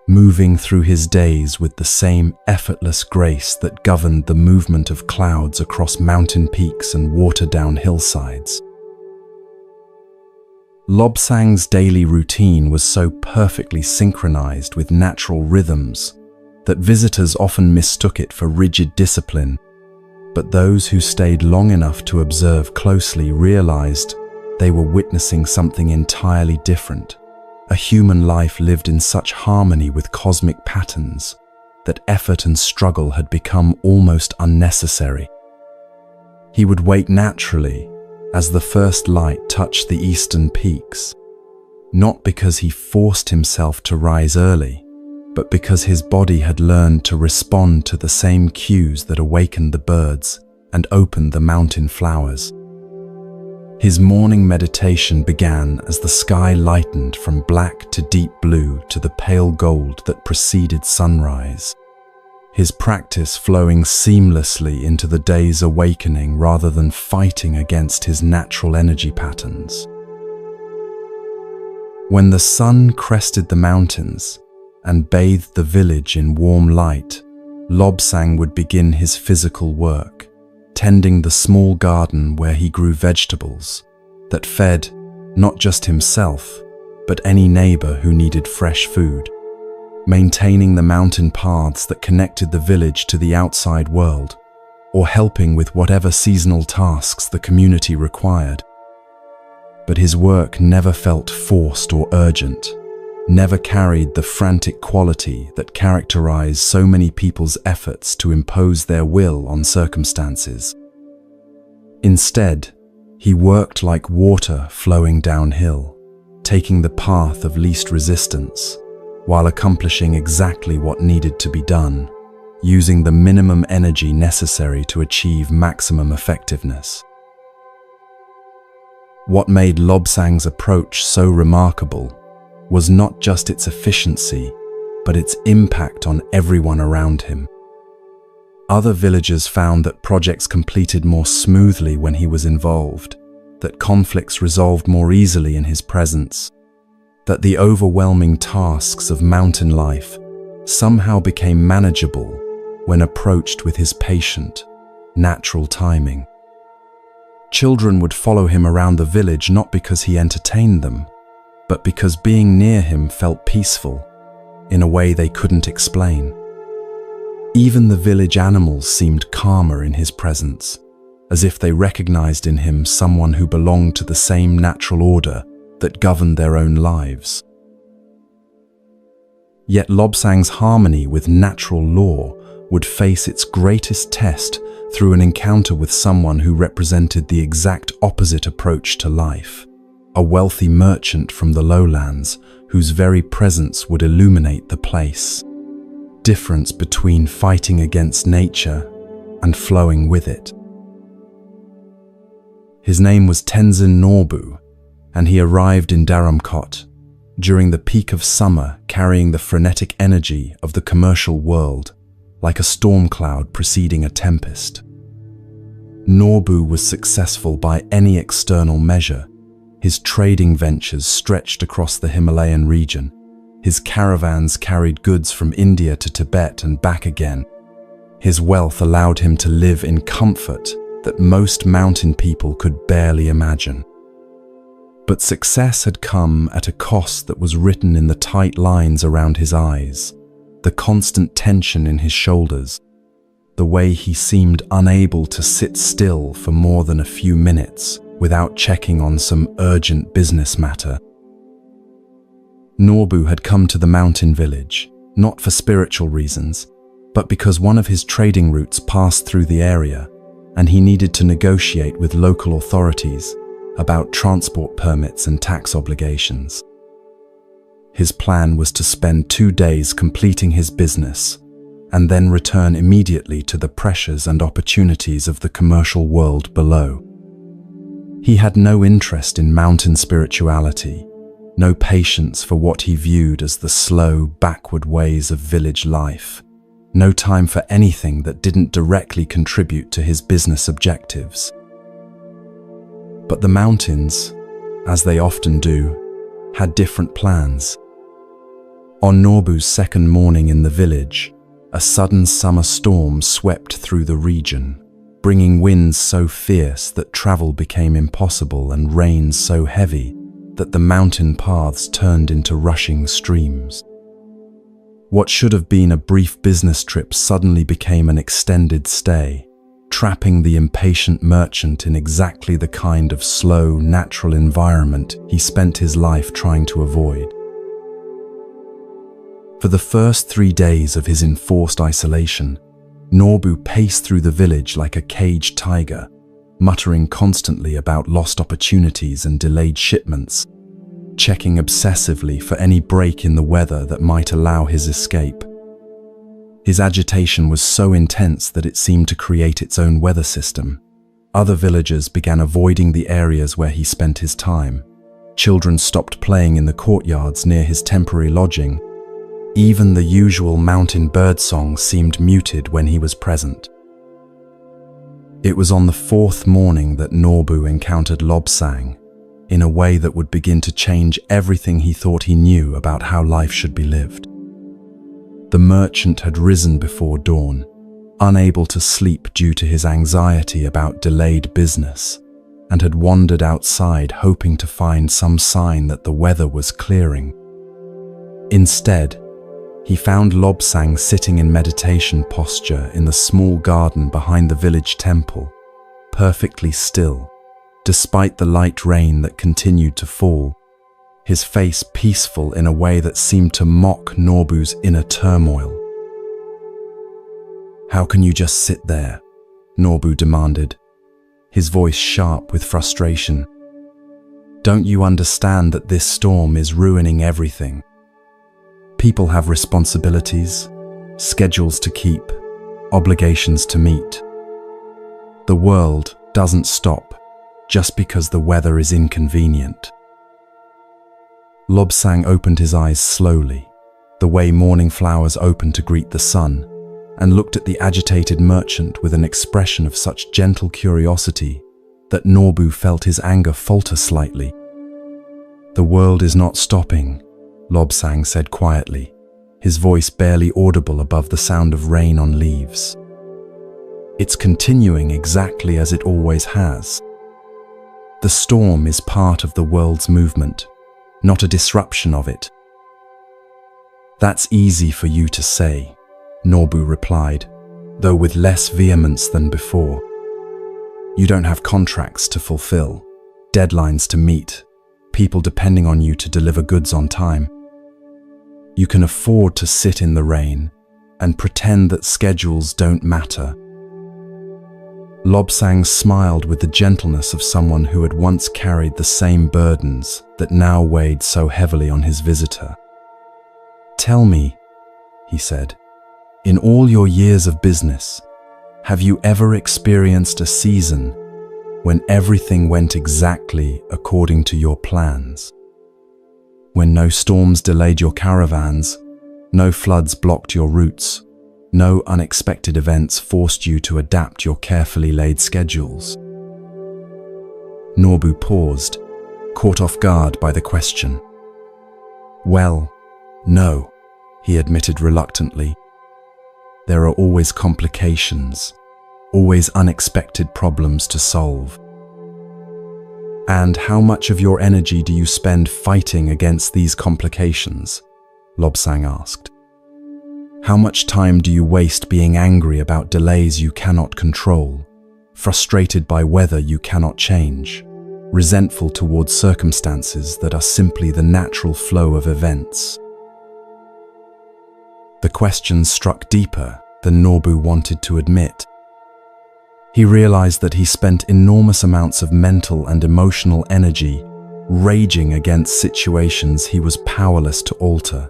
moving through his days with the same effortless grace that governed the movement of clouds across mountain peaks and water-down hillsides. Lobsang's daily routine was so perfectly synchronized with natural rhythms that visitors often mistook it for rigid discipline, but those who stayed long enough to observe closely realized they were witnessing something entirely different. A human life lived in such harmony with cosmic patterns that effort and struggle had become almost unnecessary. He would wake naturally as the first light touched the eastern peaks, not because he forced himself to rise early, but because his body had learned to respond to the same cues that awakened the birds and opened the mountain flowers. His morning meditation began as the sky lightened from black to deep blue to the pale gold that preceded sunrise, his practice flowing seamlessly into the day's awakening rather than fighting against his natural energy patterns. When the sun crested the mountains and bathed the village in warm light, Lobsang would begin his physical work, tending the small garden where he grew vegetables that fed not just himself, but any neighbor who needed fresh food, maintaining the mountain paths that connected the village to the outside world, or helping with whatever seasonal tasks the community required. But his work never felt forced or urgent, never carried the frantic quality that characterized so many people's efforts to impose their will on circumstances. Instead, he worked like water flowing downhill, taking the path of least resistance, while accomplishing exactly what needed to be done, using the minimum energy necessary to achieve maximum effectiveness. What made Lobsang's approach so remarkable was not just its efficiency, but its impact on everyone around him. Other villagers found that projects completed more smoothly when he was involved, that conflicts resolved more easily in his presence, that the overwhelming tasks of mountain life somehow became manageable when approached with his patient, natural timing. Children would follow him around the village not because he entertained them, but because being near him felt peaceful, in a way they couldn't explain. Even the village animals seemed calmer in his presence, as if they recognized in him someone who belonged to the same natural order that governed their own lives. Yet Lobsang's harmony with natural law would face its greatest test through an encounter with someone who represented the exact opposite approach to life. A wealthy merchant from the lowlands whose very presence would illuminate the place. Difference between fighting against nature and flowing with it. His name was Tenzin Norbu, and he arrived in Dharamkot during the peak of summer, carrying the frenetic energy of the commercial world, like a storm cloud preceding a tempest. Norbu was successful by any external measure. His trading ventures stretched across the Himalayan region. His caravans carried goods from India to Tibet and back again. His wealth allowed him to live in comfort that most mountain people could barely imagine. But success had come at a cost that was written in the tight lines around his eyes, the constant tension in his shoulders, the way he seemed unable to sit still for more than a few minutes without checking on some urgent business matter. Norbu had come to the mountain village, not for spiritual reasons, but because one of his trading routes passed through the area, and he needed to negotiate with local authorities about transport permits and tax obligations. His plan was to spend 2 days completing his business, and then return immediately to the pressures and opportunities of the commercial world below. He had no interest in mountain spirituality, no patience for what he viewed as the slow, backward ways of village life, no time for anything that didn't directly contribute to his business objectives. But the mountains, as they often do, had different plans. On Nobu's second morning in the village, a sudden summer storm swept through the region, bringing winds so fierce that travel became impossible and rain so heavy that the mountain paths turned into rushing streams. What should have been a brief business trip suddenly became an extended stay, trapping the impatient merchant in exactly the kind of slow, natural environment he spent his life trying to avoid. For the first 3 days of his enforced isolation, Nobu paced through the village like a caged tiger, muttering constantly about lost opportunities and delayed shipments, checking obsessively for any break in the weather that might allow his escape. His agitation was so intense that it seemed to create its own weather system. Other villagers began avoiding the areas where he spent his time. Children stopped playing in the courtyards near his temporary lodging. Even the usual mountain bird song seemed muted when he was present. It was on the 4th morning that Nobu encountered Lobsang, in a way that would begin to change everything he thought he knew about how life should be lived. The merchant had risen before dawn, unable to sleep due to his anxiety about delayed business, and had wandered outside hoping to find some sign that the weather was clearing. Instead, he found Lobsang sitting in meditation posture in the small garden behind the village temple, perfectly still, despite the light rain that continued to fall, his face peaceful in a way that seemed to mock Nobu's inner turmoil. "How can you just sit there?" Nobu demanded, his voice sharp with frustration. "Don't you understand that this storm is ruining everything? People have responsibilities, schedules to keep, obligations to meet. The world doesn't stop just because the weather is inconvenient." Lobsang opened his eyes slowly, the way morning flowers open to greet the sun, and looked at the agitated merchant with an expression of such gentle curiosity that Nobu felt his anger falter slightly. "The world is not stopping," Lobsang said quietly, his voice barely audible above the sound of rain on leaves. "It's continuing exactly as it always has. The storm is part of the world's movement, not a disruption of it." "That's easy for you to say," Nobu replied, though with less vehemence than before. "You don't have contracts to fulfill, deadlines to meet, people depending on you to deliver goods on time. You can afford to sit in the rain and pretend that schedules don't matter." Lobsang smiled with the gentleness of someone who had once carried the same burdens that now weighed so heavily on his visitor. "Tell me," he said, "in all your years of business, have you ever experienced a season when everything went exactly according to your plans? When no storms delayed your caravans, no floods blocked your routes, no unexpected events forced you to adapt your carefully laid schedules?" Nobu paused, caught off guard by the question. "Well, no," he admitted reluctantly. "There are always complications, always unexpected problems to solve." "And how much of your energy do you spend fighting against these complications?" Lobsang asked. "How much time do you waste being angry about delays you cannot control, frustrated by weather you cannot change, resentful towards circumstances that are simply the natural flow of events?" The question struck deeper than Nobu wanted to admit. He realized that he spent enormous amounts of mental and emotional energy raging against situations he was powerless to alter,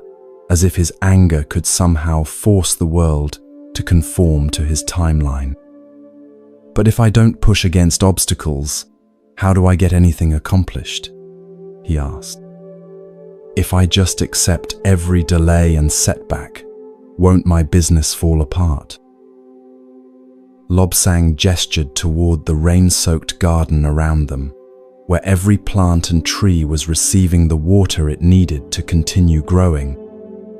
as if his anger could somehow force the world to conform to his timeline. "But if I don't push against obstacles, How do I get anything accomplished? He asked. If I just accept every delay and setback, won't my business fall apart? Lobsang gestured toward the rain-soaked garden around them, where every plant and tree was receiving the water it needed to continue growing,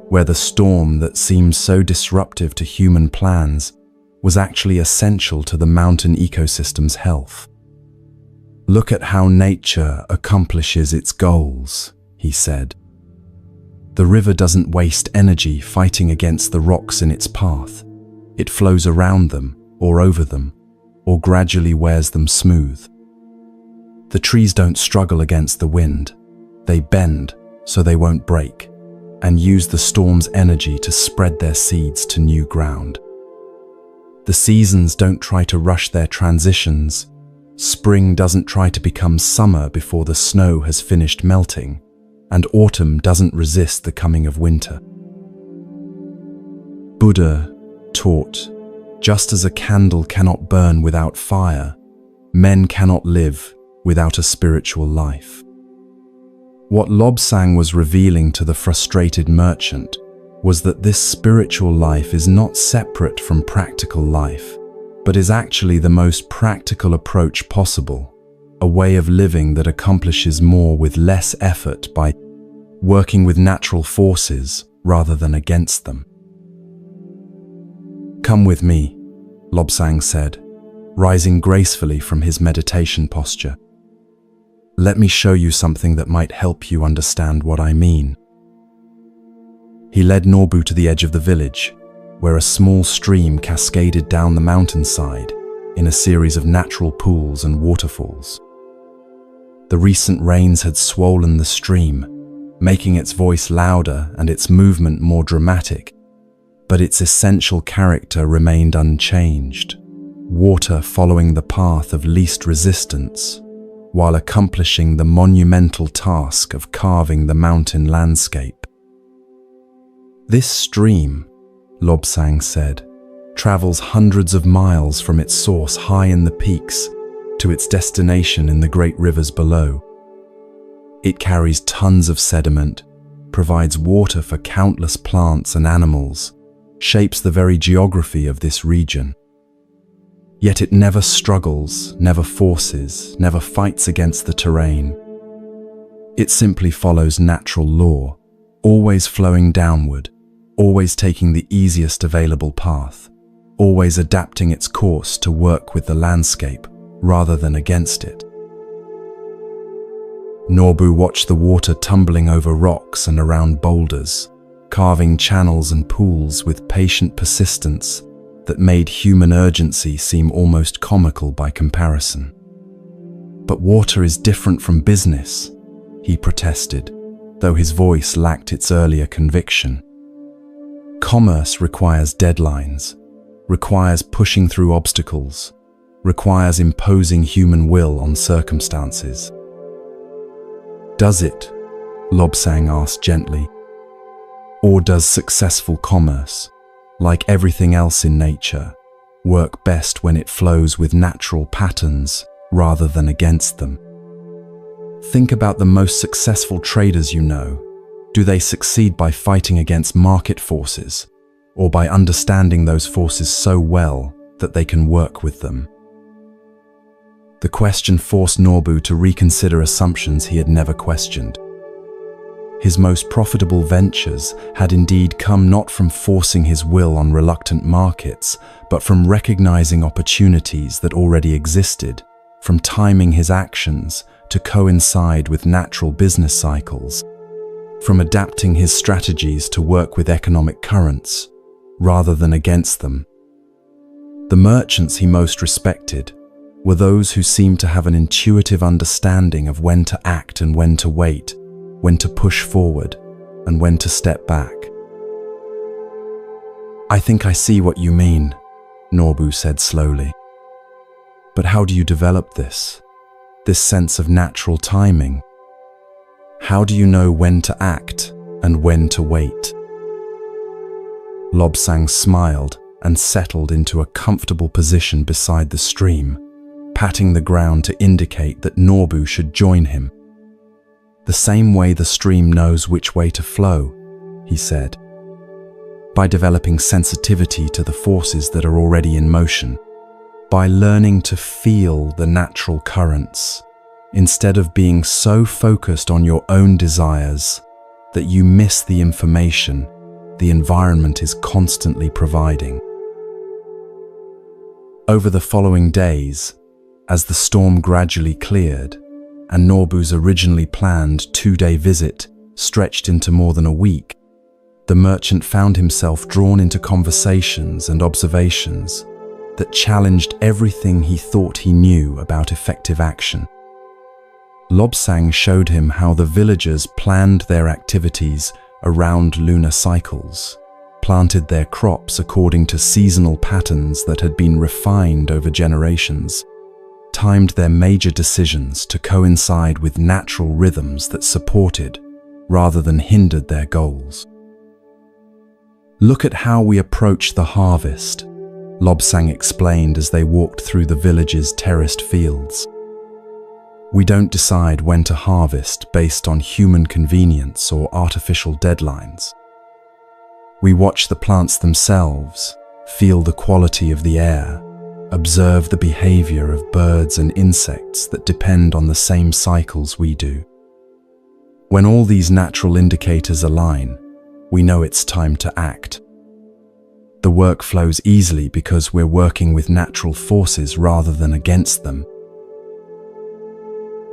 where the storm that seemed so disruptive to human plans was actually essential to the mountain ecosystem's health. Look at how nature accomplishes its goals, he said. The river doesn't waste energy fighting against the rocks in its path. It flows around them, or over them, or gradually wears them smooth. The trees don't struggle against the wind. They bend so they won't break, and use the storm's energy to spread their seeds to new ground. The seasons don't try to rush their transitions. Spring doesn't try to become summer before the snow has finished melting, and autumn doesn't resist the coming of winter. Buddha taught, just as a candle cannot burn without fire, men cannot live without a spiritual life. What Lobsang was revealing to the frustrated merchant was that this spiritual life is not separate from practical life, but is actually the most practical approach possible, a way of living that accomplishes more with less effort by working with natural forces rather than against them. Come with me, Lobsang said, rising gracefully from his meditation posture. Let me show you something that might help you understand what I mean. He led Norbu to the edge of the village, where a small stream cascaded down the mountainside in a series of natural pools and waterfalls. The recent rains had swollen the stream, making its voice louder and its movement more dramatic, but its essential character remained unchanged, water following the path of least resistance, while accomplishing the monumental task of carving the mountain landscape. This stream, Lobsang said, travels hundreds of miles from its source high in the peaks to its destination in the great rivers below. It carries tons of sediment, provides water for countless plants and animals, shapes the very geography of this region. Yet it never struggles, never forces, never fights against the terrain. It simply follows natural law, always flowing downward, always taking the easiest available path, always adapting its course to work with the landscape rather than against it. Norbu watched the water tumbling over rocks and around boulders, carving channels and pools with patient persistence that made human urgency seem almost comical by comparison. But water is different from business, he protested, though his voice lacked its earlier conviction. Commerce requires deadlines, requires pushing through obstacles, requires imposing human will on circumstances. Does it? Lobsang asked gently. Or does successful commerce, like everything else in nature, work best when it flows with natural patterns rather than against them? Think about the most successful traders you know. Do they succeed by fighting against market forces, or by understanding those forces so well that they can work with them? The question forced Norbu to reconsider assumptions he had never questioned. His most profitable ventures had indeed come not from forcing his will on reluctant markets, but from recognizing opportunities that already existed, from timing his actions to coincide with natural business cycles, from adapting his strategies to work with economic currents, rather than against them. The merchants he most respected were those who seemed to have an intuitive understanding of when to act and when to wait, when to push forward and when to step back. I think I see what you mean, Norbu said slowly. But how do you develop this sense of natural timing? How do you know when to act and when to wait? Lobsang smiled and settled into a comfortable position beside the stream, patting the ground to indicate that Norbu should join him. "The same way the stream knows which way to flow," he said. "By developing sensitivity to the forces that are already in motion, by learning to feel the natural currents, instead of being so focused on your own desires that you miss the information the environment is constantly providing." Over the following days, as the storm gradually cleared, and Norbu's originally planned 2-day visit stretched into more than a week, the merchant found himself drawn into conversations and observations that challenged everything he thought he knew about effective action. Lobsang showed him how the villagers planned their activities around lunar cycles, planted their crops according to seasonal patterns that had been refined over generations, timed their major decisions to coincide with natural rhythms that supported rather than hindered their goals. "Look at how we approach the harvest," Lobsang explained as they walked through the village's terraced fields. "We don't decide when to harvest based on human convenience or artificial deadlines. We watch the plants themselves, feel the quality of the air, observe the behavior of birds and insects that depend on the same cycles we do. When all these natural indicators align, we know it's time to act. The work flows easily because we're working with natural forces rather than against them."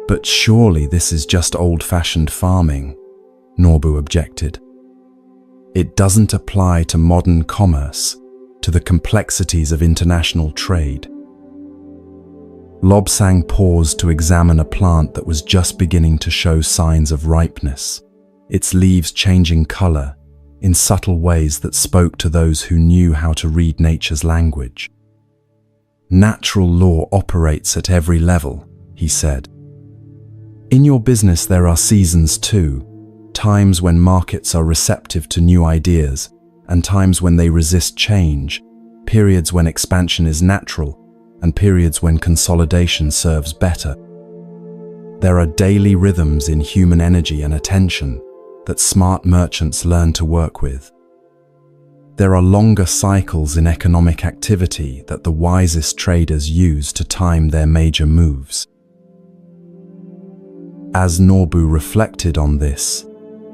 "But surely this is just old-fashioned farming," Norbu objected. "It doesn't apply to modern commerce, to the complexities of international trade." Lobsang paused to examine a plant that was just beginning to show signs of ripeness, its leaves changing color in subtle ways that spoke to those who knew how to read nature's language. "Natural law operates at every level," he said. "In your business there are seasons too, times when markets are receptive to new ideas, and times when they resist change, periods when expansion is natural, and periods when consolidation serves better. There are daily rhythms in human energy and attention that smart merchants learn to work with. There are longer cycles in economic activity that the wisest traders use to time their major moves." As Norbu reflected on this,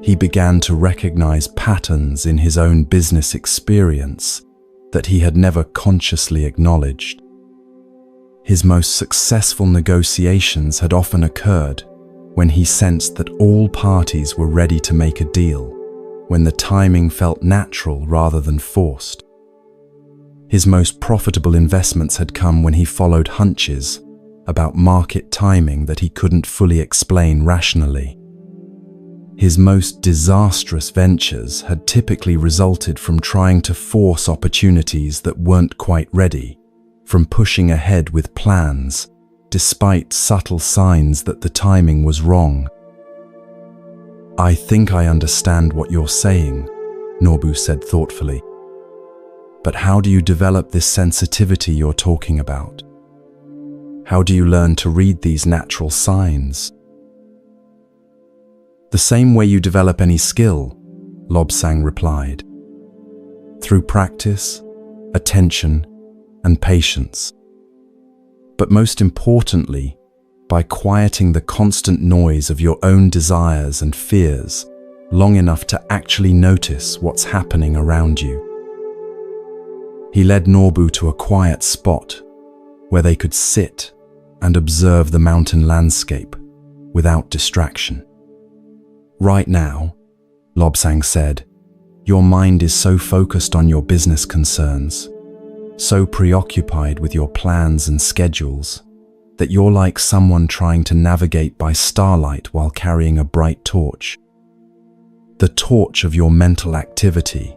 he began to recognize patterns in his own business experience that he had never consciously acknowledged. His most successful negotiations had often occurred when he sensed that all parties were ready to make a deal, when the timing felt natural rather than forced. His most profitable investments had come when he followed hunches about market timing that he couldn't fully explain rationally. His most disastrous ventures had typically resulted from trying to force opportunities that weren't quite ready, from pushing ahead with plans despite subtle signs that the timing was wrong. "I think I understand what you're saying," Norbu said thoughtfully. "But how do you develop this sensitivity you're talking about? How do you learn to read these natural signs?" "The same way you develop any skill," Lobsang replied. "Through practice, attention, and patience. But most importantly, by quieting the constant noise of your own desires and fears long enough to actually notice what's happening around you." He led Norbu to a quiet spot where they could sit and observe the mountain landscape without distraction. "Right now," Lobsang said, "your mind is so focused on your business concerns, so preoccupied with your plans and schedules, that you're like someone trying to navigate by starlight while carrying a bright torch. The torch of your mental activity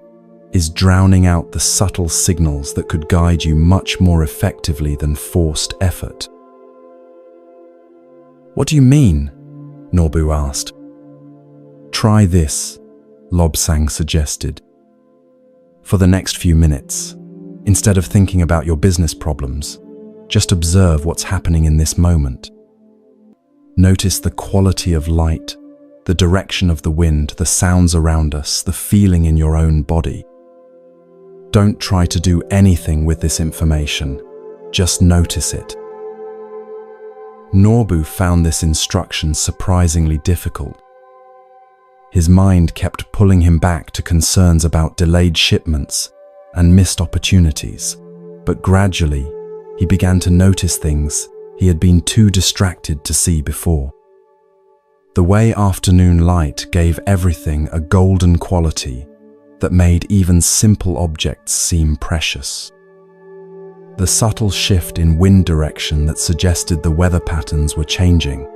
is drowning out the subtle signals that could guide you much more effectively than forced effort." "What do you mean?" Norbu asked. "Try this," Lobsang suggested. "For the next few minutes, instead of thinking about your business problems, Just observe what's happening in this moment. Notice the quality of light, the direction of the wind, the sounds around us, the feeling in your own body. Don't try to do anything with this information. Just notice it. Norbu found this instruction surprisingly difficult. His mind kept pulling him back to concerns about delayed shipments and missed opportunities, but gradually he began to notice things he had been too distracted to see before. The way afternoon light gave everything a golden quality that made even simple objects seem precious. The subtle shift in wind direction that suggested the weather patterns were changing.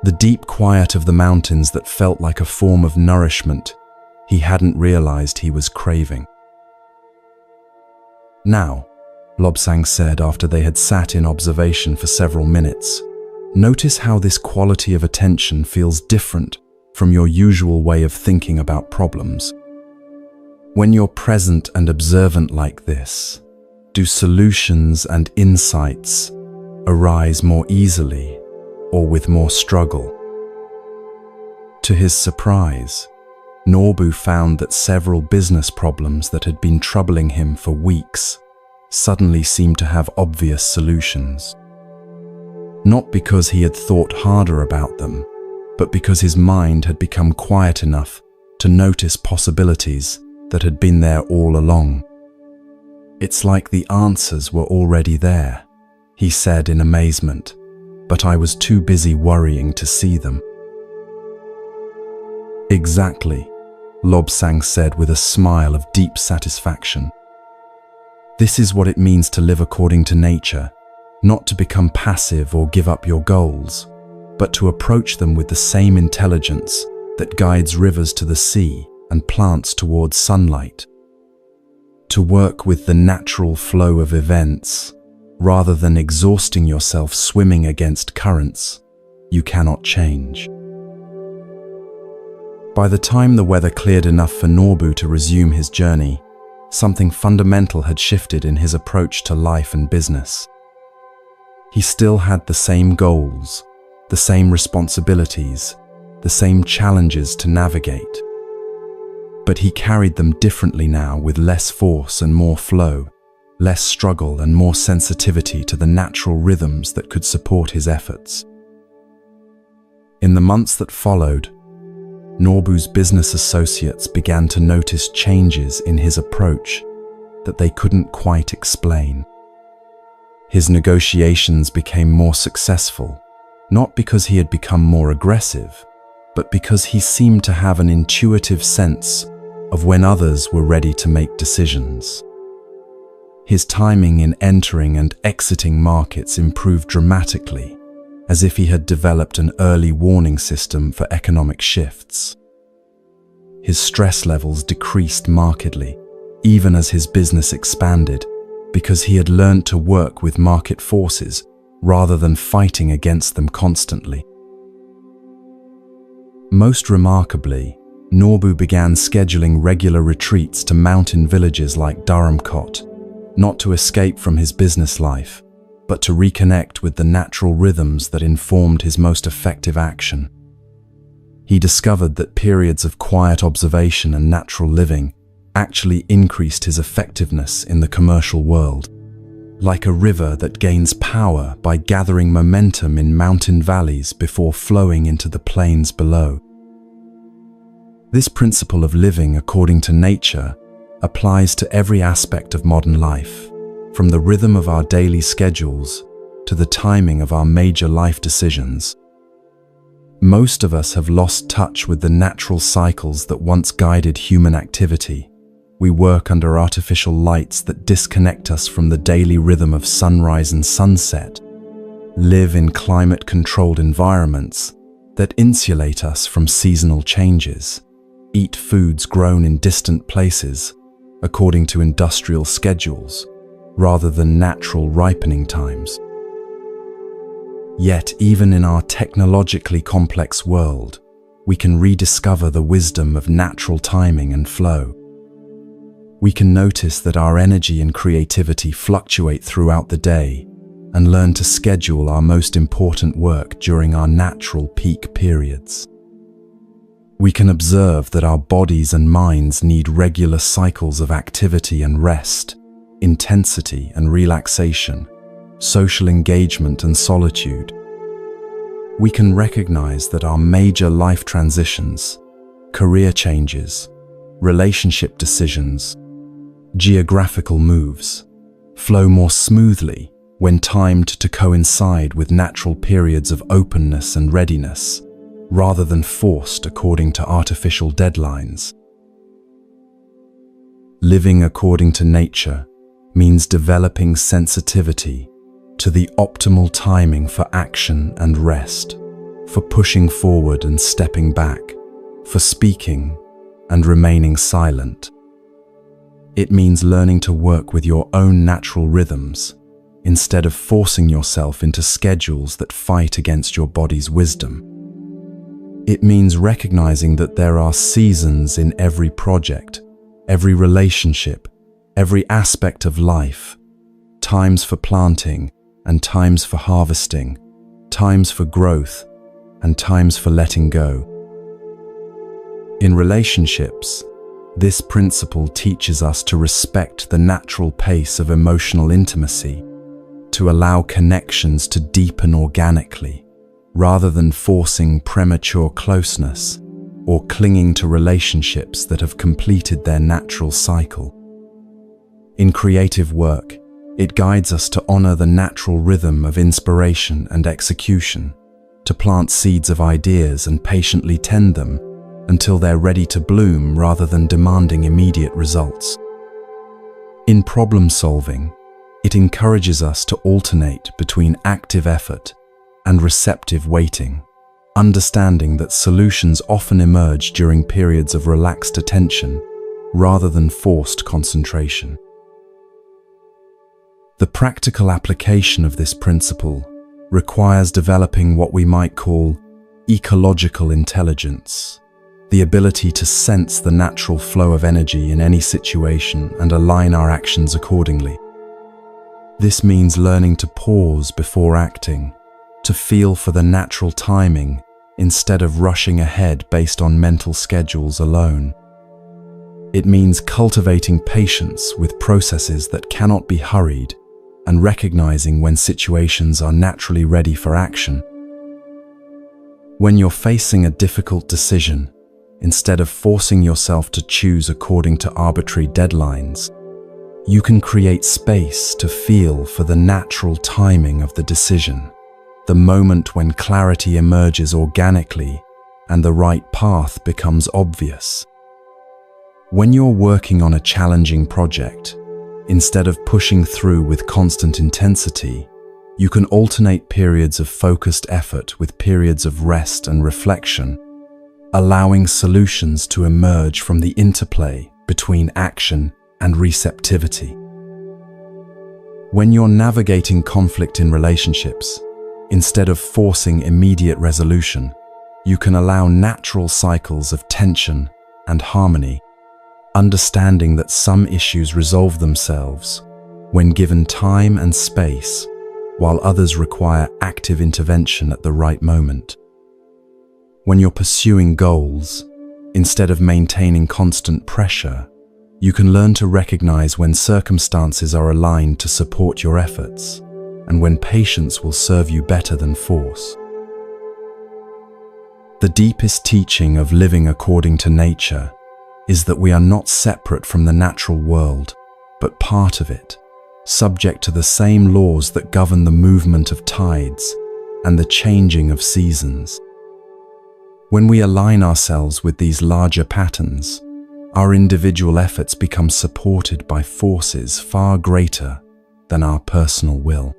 The deep quiet of the mountains that felt like a form of nourishment he hadn't realized he was craving. "Now," Lobsang said after they had sat in observation for several minutes, "notice how this quality of attention feels different from your usual way of thinking about problems. When you're present and observant like this, do solutions and insights arise more easily or with more struggle?" To his surprise, Norbu found that several business problems that had been troubling him for weeks suddenly seemed to have obvious solutions. Not because he had thought harder about them, but because his mind had become quiet enough to notice possibilities that had been there all along. "It's like the answers were already there," he said in amazement, "but I was too busy worrying to see them." "Exactly," Lobsang said with a smile of deep satisfaction. "This is what it means to live according to nature, not to become passive or give up your goals, but to approach them with the same intelligence that guides rivers to the sea and plants towards sunlight. To work with the natural flow of events, rather than exhausting yourself swimming against currents you cannot change." By the time the weather cleared enough for Norbu to resume his journey, something fundamental had shifted in his approach to life and business. He still had the same goals, the same responsibilities, the same challenges to navigate. But he carried them differently now, with less force and more flow, less struggle and more sensitivity to the natural rhythms that could support his efforts. In the months that followed, Norbu's business associates began to notice changes in his approach that they couldn't quite explain. His negotiations became more successful, not because he had become more aggressive, but because he seemed to have an intuitive sense of when others were ready to make decisions. His timing in entering and exiting markets improved dramatically, as if he had developed an early warning system for economic shifts. His stress levels decreased markedly, even as his business expanded, because he had learned to work with market forces rather than fighting against them constantly. Most remarkably, Norbu began scheduling regular retreats to mountain villages like Dharamkot, not to escape from his business life, but to reconnect with the natural rhythms that informed his most effective action. He discovered that periods of quiet observation and natural living actually increased his effectiveness in the commercial world, like a river that gains power by gathering momentum in mountain valleys before flowing into the plains below. This principle of living according to nature applies to every aspect of modern life, from the rhythm of our daily schedules to the timing of our major life decisions. Most of us have lost touch with the natural cycles that once guided human activity. We work under artificial lights that disconnect us from the daily rhythm of sunrise and sunset, live in climate-controlled environments that insulate us from seasonal changes, eat foods grown in distant places according to industrial schedules, rather than natural ripening times. Yet, even in our technologically complex world, we can rediscover the wisdom of natural timing and flow. we can notice that our energy and creativity fluctuate throughout the day and learn to schedule our most important work during our natural peak periods. We can observe that our bodies and minds need regular cycles of activity and rest, intensity and relaxation, social engagement and solitude. We can recognize that our major life transitions, career changes, relationship decisions, geographical moves, flow more smoothly when timed to coincide with natural periods of openness and readiness, rather than forced according to artificial deadlines. Living according to nature means developing sensitivity to the optimal timing for action and rest, for pushing forward and stepping back, for speaking and remaining silent. It means learning to work with your own natural rhythms instead of forcing yourself into schedules that fight against your body's wisdom. It means recognizing that there are seasons in every project, every relationship, every aspect of life, times for planting and times for harvesting, times for growth and times for letting go. In relationships, this principle teaches us to respect the natural pace of emotional intimacy, to allow connections to deepen organically, rather than forcing premature closeness or clinging to relationships that have completed their natural cycle. In creative work, it guides us to honor the natural rhythm of inspiration and execution, to plant seeds of ideas and patiently tend them until they're ready to bloom rather than demanding immediate results. In problem solving, it encourages us to alternate between active effort and receptive waiting, understanding that solutions often emerge during periods of relaxed attention rather than forced concentration. The practical application of this principle requires developing what we might call ecological intelligence, the ability to sense the natural flow of energy in any situation and align our actions accordingly. This means learning to pause before acting, to feel for the natural timing instead of rushing ahead based on mental schedules alone. It means cultivating patience with processes that cannot be hurried and recognizing when situations are naturally ready for action. When you're facing a difficult decision, instead of forcing yourself to choose according to arbitrary deadlines, you can create space to feel for the natural timing of the decision, the moment when clarity emerges organically and the right path becomes obvious. When you're working on a challenging project, instead of pushing through with constant intensity, you can alternate periods of focused effort with periods of rest and reflection, allowing solutions to emerge from the interplay between action and receptivity. When you're navigating conflict in relationships, instead of forcing immediate resolution, you can allow natural cycles of tension and harmony, understanding that some issues resolve themselves when given time and space, while others require active intervention at the right moment. When you're pursuing goals, instead of maintaining constant pressure, you can learn to recognize when circumstances are aligned to support your efforts and when patience will serve you better than force. The deepest teaching of living according to nature is that we are not separate from the natural world, but part of it, subject to the same laws that govern the movement of tides and the changing of seasons. When we align ourselves with these larger patterns, our individual efforts become supported by forces far greater than our personal will.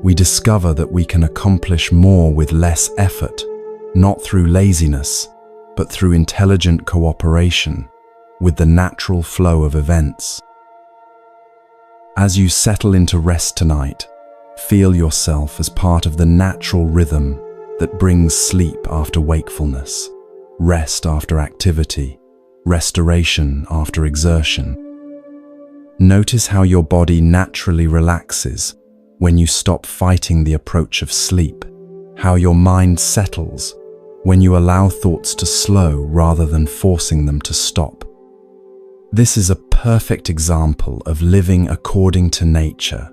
We discover that we can accomplish more with less effort, not through laziness, but through intelligent cooperation with the natural flow of events. As you settle into rest tonight, feel yourself as part of the natural rhythm that brings sleep after wakefulness, rest after activity, restoration after exertion. Notice how your body naturally relaxes when you stop fighting the approach of sleep, how your mind settles when you allow thoughts to slow rather than forcing them to stop. This is a perfect example of living according to nature,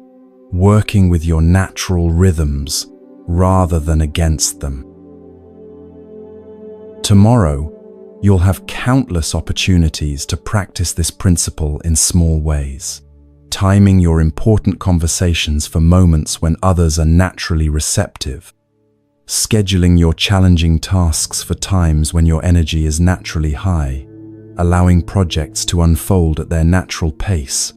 working with your natural rhythms rather than against them. Tomorrow, you'll have countless opportunities to practice this principle in small ways, timing your important conversations for moments when others are naturally receptive, scheduling your challenging tasks for times when your energy is naturally high, allowing projects to unfold at their natural pace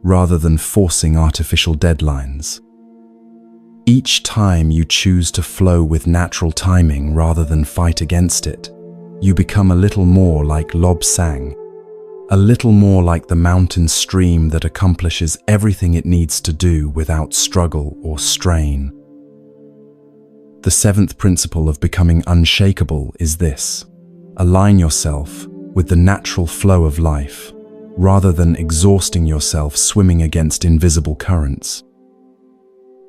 rather than forcing artificial deadlines. Each time you choose to flow with natural timing rather than fight against it, you become a little more like Lobsang, a little more like the mountain stream that accomplishes everything it needs to do without struggle or strain. The seventh principle of becoming unshakable is this: align yourself with the natural flow of life, rather than exhausting yourself swimming against invisible currents.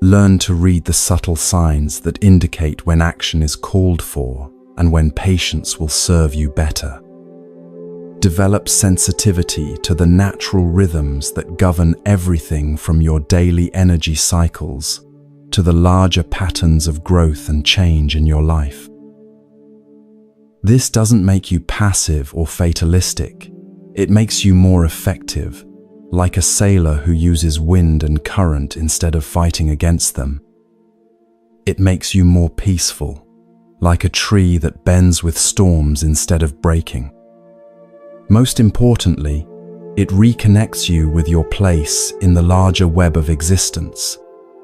Learn to read the subtle signs that indicate when action is called for and when patience will serve you better. Develop sensitivity to the natural rhythms that govern everything from your daily energy cycles to the larger patterns of growth and change in your life. This doesn't make you passive or fatalistic. It makes you more effective, like a sailor who uses wind and current instead of fighting against them. It makes you more peaceful, like a tree that bends with storms instead of breaking. Most importantly, it reconnects you with your place in the larger web of existence,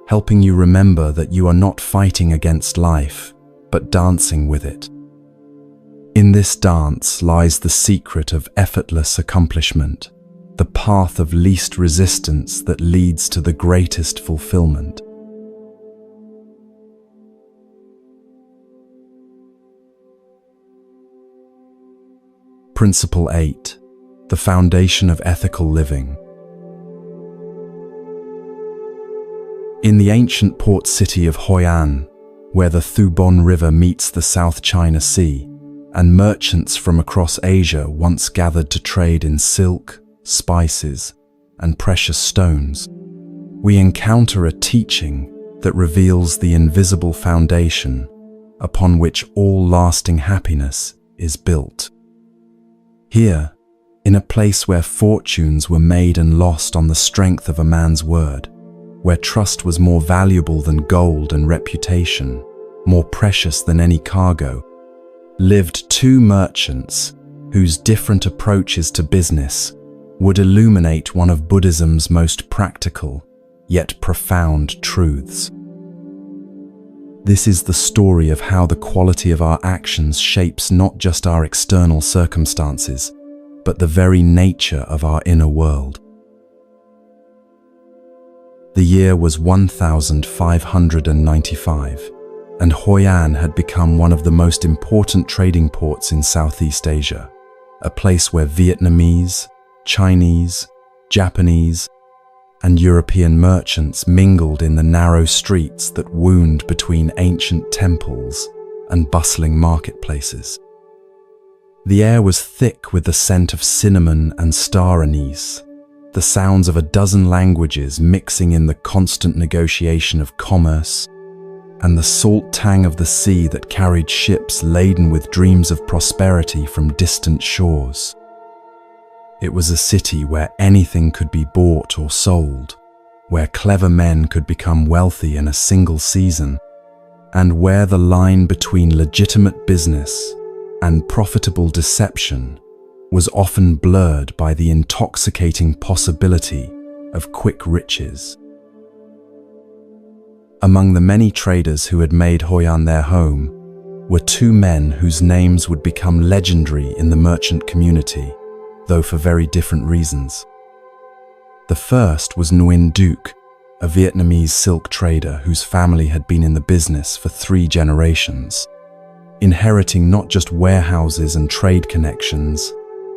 helping you remember that you are not fighting against life, but dancing with it. In this dance lies the secret of effortless accomplishment, the path of least resistance that leads to the greatest fulfillment. Principle 8. The foundation of ethical living. In the ancient port city of Hoi An, where the Thubon River meets the South China Sea, and merchants from across Asia once gathered to trade in silk, spices, and precious stones, we encounter a teaching that reveals the invisible foundation upon which all lasting happiness is built. Here, in a place where fortunes were made and lost on the strength of a man's word, where trust was more valuable than gold and reputation, more precious than any cargo, lived two merchants whose different approaches to business would illuminate one of Buddhism's most practical, yet profound truths. This is the story of how the quality of our actions shapes not just our external circumstances, but the very nature of our inner world. The year was 1595, and Hoi An had become one of the most important trading ports in Southeast Asia, a place where Vietnamese, Chinese, Japanese, and European merchants mingled in the narrow streets that wound between ancient temples and bustling marketplaces. The air was thick with the scent of cinnamon and star anise, the sounds of a dozen languages mixing in the constant negotiation of commerce, and the salt tang of the sea that carried ships laden with dreams of prosperity from distant shores. It was a city where anything could be bought or sold, where clever men could become wealthy in a single season, and where the line between legitimate business and profitable deception was often blurred by the intoxicating possibility of quick riches. Among the many traders who had made Hoi An their home were two men whose names would become legendary in the merchant community, though for very different reasons. The first was Nguyen Duc, a Vietnamese silk trader whose family had been in the business for 3 generations, inheriting not just warehouses and trade connections,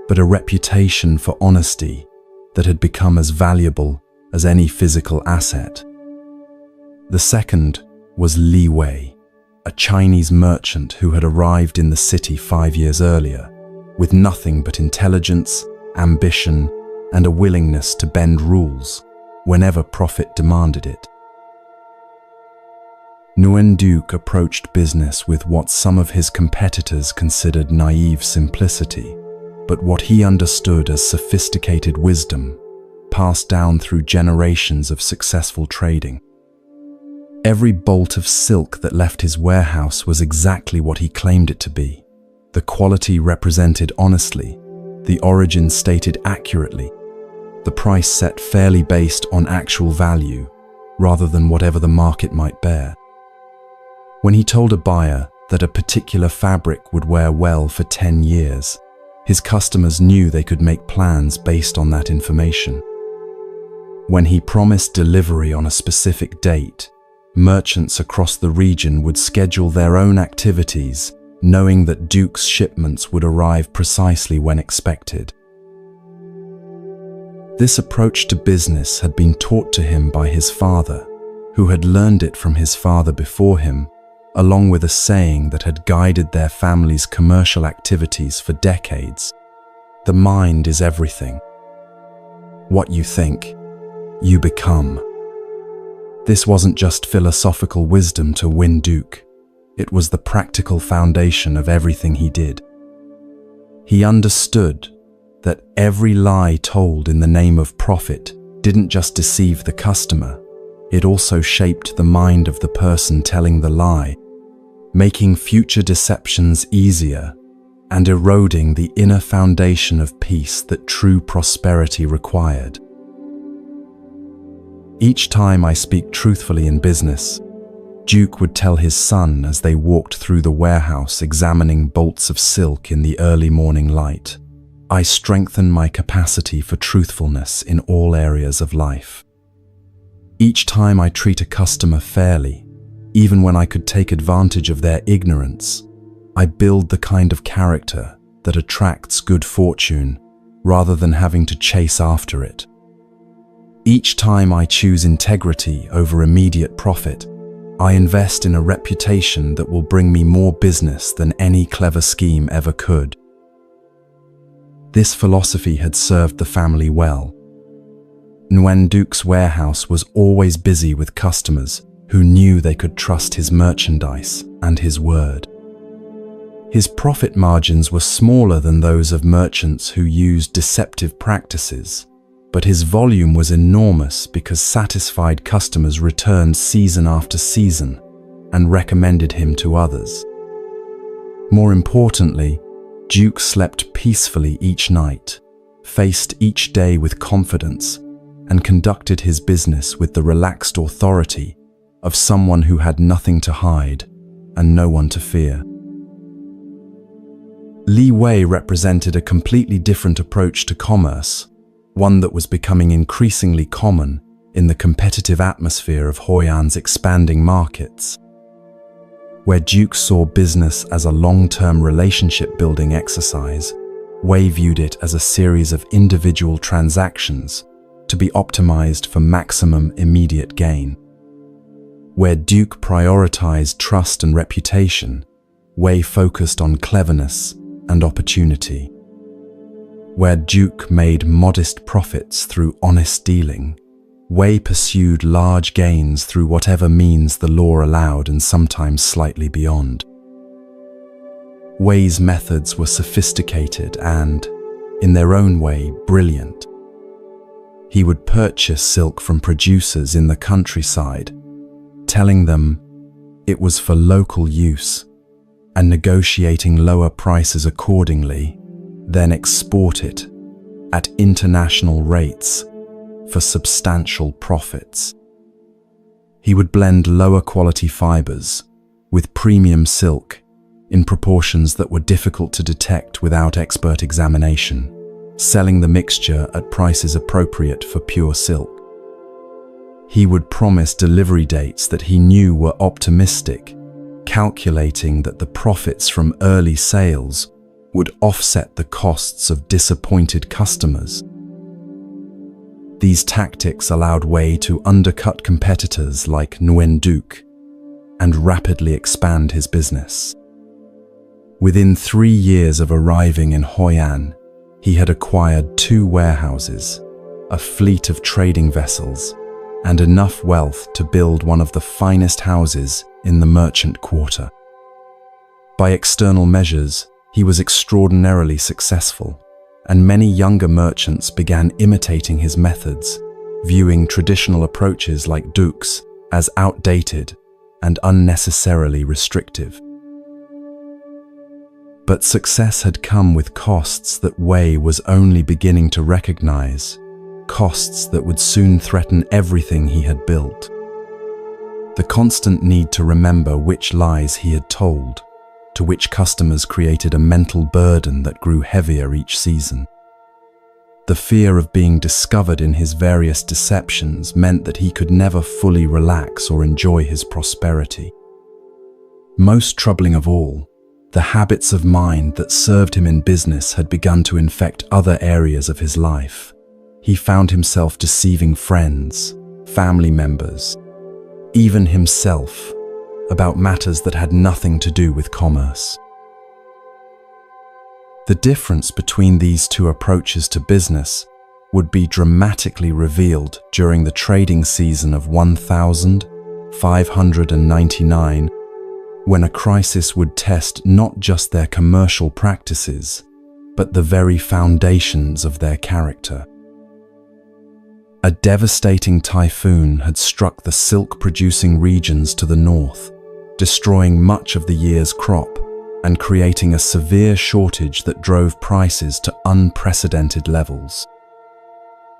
but a reputation for honesty that had become as valuable as any physical asset. The second was Li Wei, a Chinese merchant who had arrived in the city 5 years earlier, with nothing but intelligence, ambition, and a willingness to bend rules whenever profit demanded it. Nguyen Duc approached business with what some of his competitors considered naive simplicity, but what he understood as sophisticated wisdom, passed down through generations of successful trading. Every bolt of silk that left his warehouse was exactly what he claimed it to be. The quality represented honestly, the origin stated accurately, the price set fairly based on actual value, rather than whatever the market might bear. When he told a buyer that a particular fabric would wear well for 10 years, his customers knew they could make plans based on that information. When he promised delivery on a specific date, merchants across the region would schedule their own activities, knowing that Duke's shipments would arrive precisely when expected. This approach to business had been taught to him by his father, who had learned it from his father before him, along with a saying that had guided their family's commercial activities for decades: "The mind is everything. What you think, you become." This wasn't just philosophical wisdom to Nguyen Duc, it was the practical foundation of everything he did. He understood that every lie told in the name of profit didn't just deceive the customer, it also shaped the mind of the person telling the lie, making future deceptions easier and eroding the inner foundation of peace that true prosperity required. Each time I speak truthfully in business, Duke would tell his son as they walked through the warehouse examining bolts of silk in the early morning light, I strengthen my capacity for truthfulness in all areas of life. Each time I treat a customer fairly, even when I could take advantage of their ignorance, I build the kind of character that attracts good fortune rather than having to chase after it. Each time I choose integrity over immediate profit, I invest in a reputation that will bring me more business than any clever scheme ever could. This philosophy had served the family well. Nguyen Duc's warehouse was always busy with customers who knew they could trust his merchandise and his word. His profit margins were smaller than those of merchants who used deceptive practices, but his volume was enormous because satisfied customers returned season after season and recommended him to others. More importantly, Duke slept peacefully each night, faced each day with confidence, and conducted his business with the relaxed authority of someone who had nothing to hide and no one to fear. Li Wei represented a completely different approach to commerce, one that was becoming increasingly common in the competitive atmosphere of Hoi An's expanding markets. Where Duke saw business as a long-term relationship-building exercise, Wei viewed it as a series of individual transactions to be optimized for maximum immediate gain. Where Duke prioritized trust and reputation, Wei focused on cleverness and opportunity. Where Duke made modest profits through honest dealing, Wei pursued large gains through whatever means the law allowed and sometimes slightly beyond. Wei's methods were sophisticated and, in their own way, brilliant. He would purchase silk from producers in the countryside, telling them it was for local use and negotiating lower prices accordingly, then export it at international rates for substantial profits. He would blend lower quality fibers with premium silk in proportions that were difficult to detect without expert examination, selling the mixture at prices appropriate for pure silk. He would promise delivery dates that he knew were optimistic, calculating that the profits from early sales would offset the costs of disappointed customers. These tactics allowed Wei to undercut competitors like Nguyen Duc and rapidly expand his business. Within 3 years of arriving in Hoi An, he had acquired 2 warehouses, a fleet of trading vessels, and enough wealth to build one of the finest houses in the merchant quarter. By external measures, he was extraordinarily successful, and many younger merchants began imitating his methods, viewing traditional approaches like Duc's as outdated and unnecessarily restrictive. But success had come with costs that Wei was only beginning to recognize, costs that would soon threaten everything he had built. The constant need to remember which lies he had told, to which customers created a mental burden that grew heavier each season. The fear of being discovered in his various deceptions meant that he could never fully relax or enjoy his prosperity. Most troubling of all, the habits of mind that served him in business had begun to infect other areas of his life. He found himself deceiving friends, family members, even himself, about matters that had nothing to do with commerce. The difference between these two approaches to business would be dramatically revealed during the trading season of 1599, when a crisis would test not just their commercial practices, but the very foundations of their character. A devastating typhoon had struck the silk-producing regions to the north, destroying much of the year's crop and creating a severe shortage that drove prices to unprecedented levels.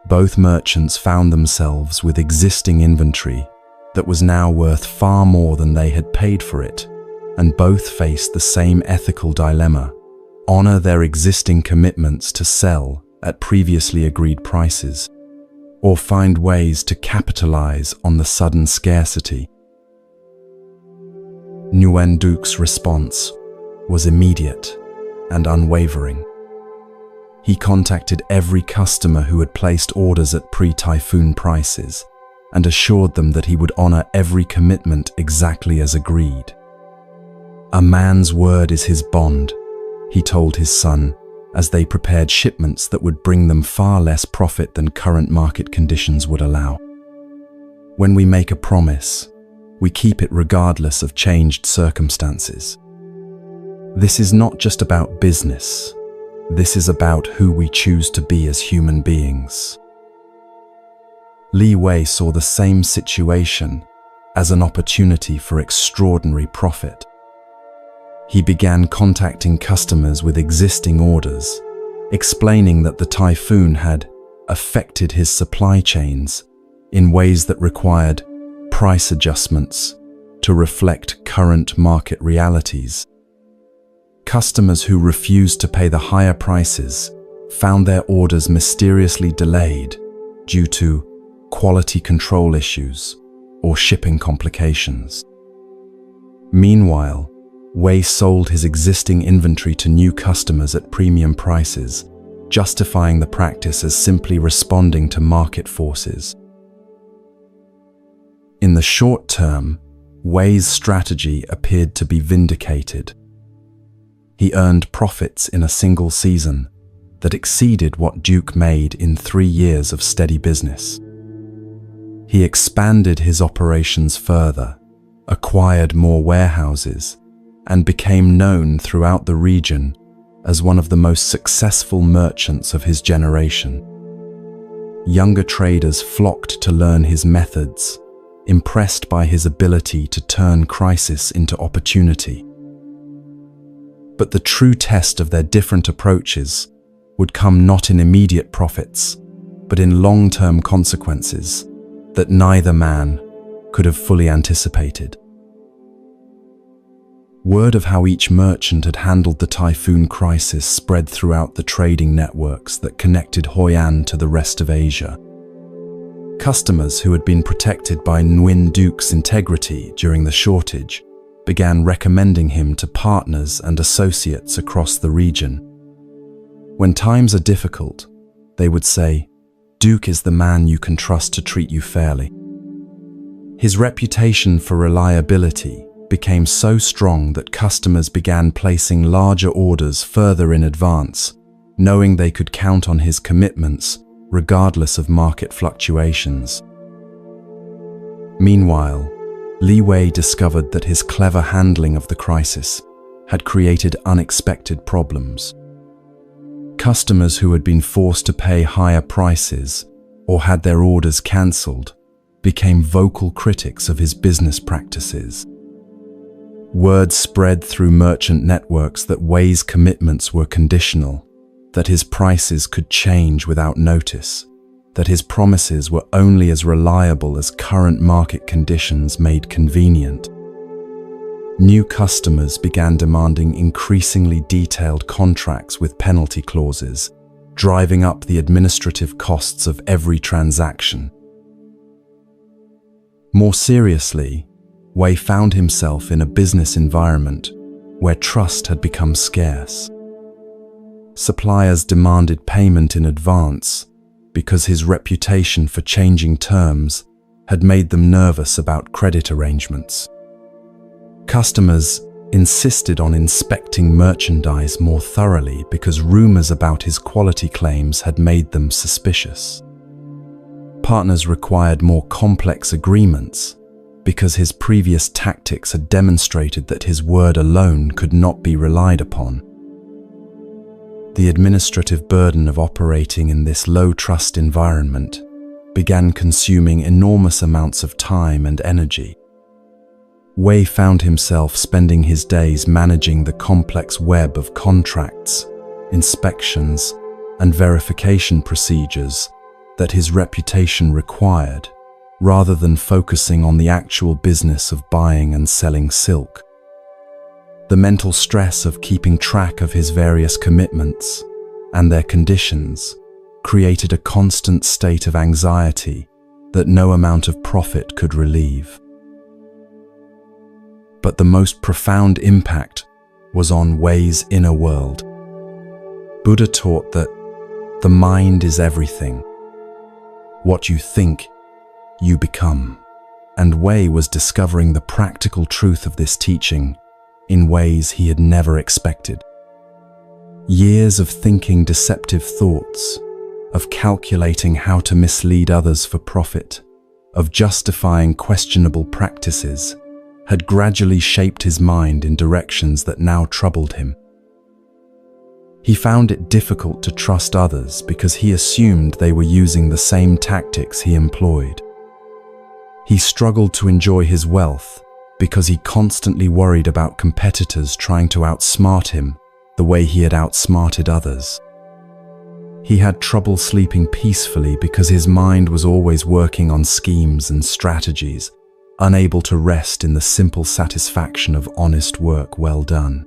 Both merchants found themselves with existing inventory that was now worth far more than they had paid for it, and both faced the same ethical dilemma: honor their existing commitments to sell at previously agreed prices, or find ways to capitalize on the sudden scarcity. Nguyen Duc's response was immediate and unwavering. He contacted every customer who had placed orders at pre-typhoon prices and assured them that he would honor every commitment exactly as agreed. "A man's word is his bond," he told his son, as they prepared shipments that would bring them far less profit than current market conditions would allow. "When we make a promise, we keep it regardless of changed circumstances. This is not just about business. This is about who we choose to be as human beings." Li Wei saw the same situation as an opportunity for extraordinary profit. He began contacting customers with existing orders, explaining that the typhoon had affected his supply chains in ways that required price adjustments to reflect current market realities. Customers who refused to pay the higher prices found their orders mysteriously delayed due to quality control issues or shipping complications. Meanwhile, Wei sold his existing inventory to new customers at premium prices, justifying the practice as simply responding to market forces. In the short term, Wei's strategy appeared to be vindicated. He earned profits in a single season that exceeded what Duc made in 3 years of steady business. He expanded his operations further, acquired more warehouses, and became known throughout the region as one of the most successful merchants of his generation. Younger traders flocked to learn his methods, impressed by his ability to turn crisis into opportunity. But the true test of their different approaches would come not in immediate profits, but in long-term consequences that neither man could have fully anticipated. Word of how each merchant had handled the typhoon crisis spread throughout the trading networks that connected Hoi An to the rest of Asia. Customers who had been protected by Nguyen Duc's integrity during the shortage began recommending him to partners and associates across the region. When times are difficult, they would say, "Duke is the man you can trust to treat you fairly." His reputation for reliability became so strong that customers began placing larger orders further in advance, knowing they could count on his commitments regardless of market fluctuations. Meanwhile, Li Wei discovered that his clever handling of the crisis had created unexpected problems. Customers who had been forced to pay higher prices or had their orders cancelled became vocal critics of his business practices. Word spread through merchant networks that Wei's commitments were conditional, that his prices could change without notice, that his promises were only as reliable as current market conditions made convenient. New customers began demanding increasingly detailed contracts with penalty clauses, driving up the administrative costs of every transaction. More seriously, Wei found himself in a business environment where trust had become scarce. Suppliers demanded payment in advance because his reputation for changing terms had made them nervous about credit arrangements. Customers insisted on inspecting merchandise more thoroughly because rumors about his quality claims had made them suspicious. Partners required more complex agreements because his previous tactics had demonstrated that his word alone could not be relied upon. The administrative burden of operating in this low-trust environment began consuming enormous amounts of time and energy. Wei found himself spending his days managing the complex web of contracts, inspections, and verification procedures that his reputation required, rather than focusing on the actual business of buying and selling silk. The mental stress of keeping track of his various commitments and their conditions created a constant state of anxiety that no amount of profit could relieve. But the most profound impact was on Wei's inner world. Buddha taught that the mind is everything. What you think, you become. And Wei was discovering the practical truth of this teaching in ways he had never expected. Years of thinking deceptive thoughts, of calculating how to mislead others for profit, of justifying questionable practices, had gradually shaped his mind in directions that now troubled him. He found it difficult to trust others because he assumed they were using the same tactics he employed. He struggled to enjoy his wealth because he constantly worried about competitors trying to outsmart him the way he had outsmarted others. He had trouble sleeping peacefully because his mind was always working on schemes and strategies, unable to rest in the simple satisfaction of honest work well done.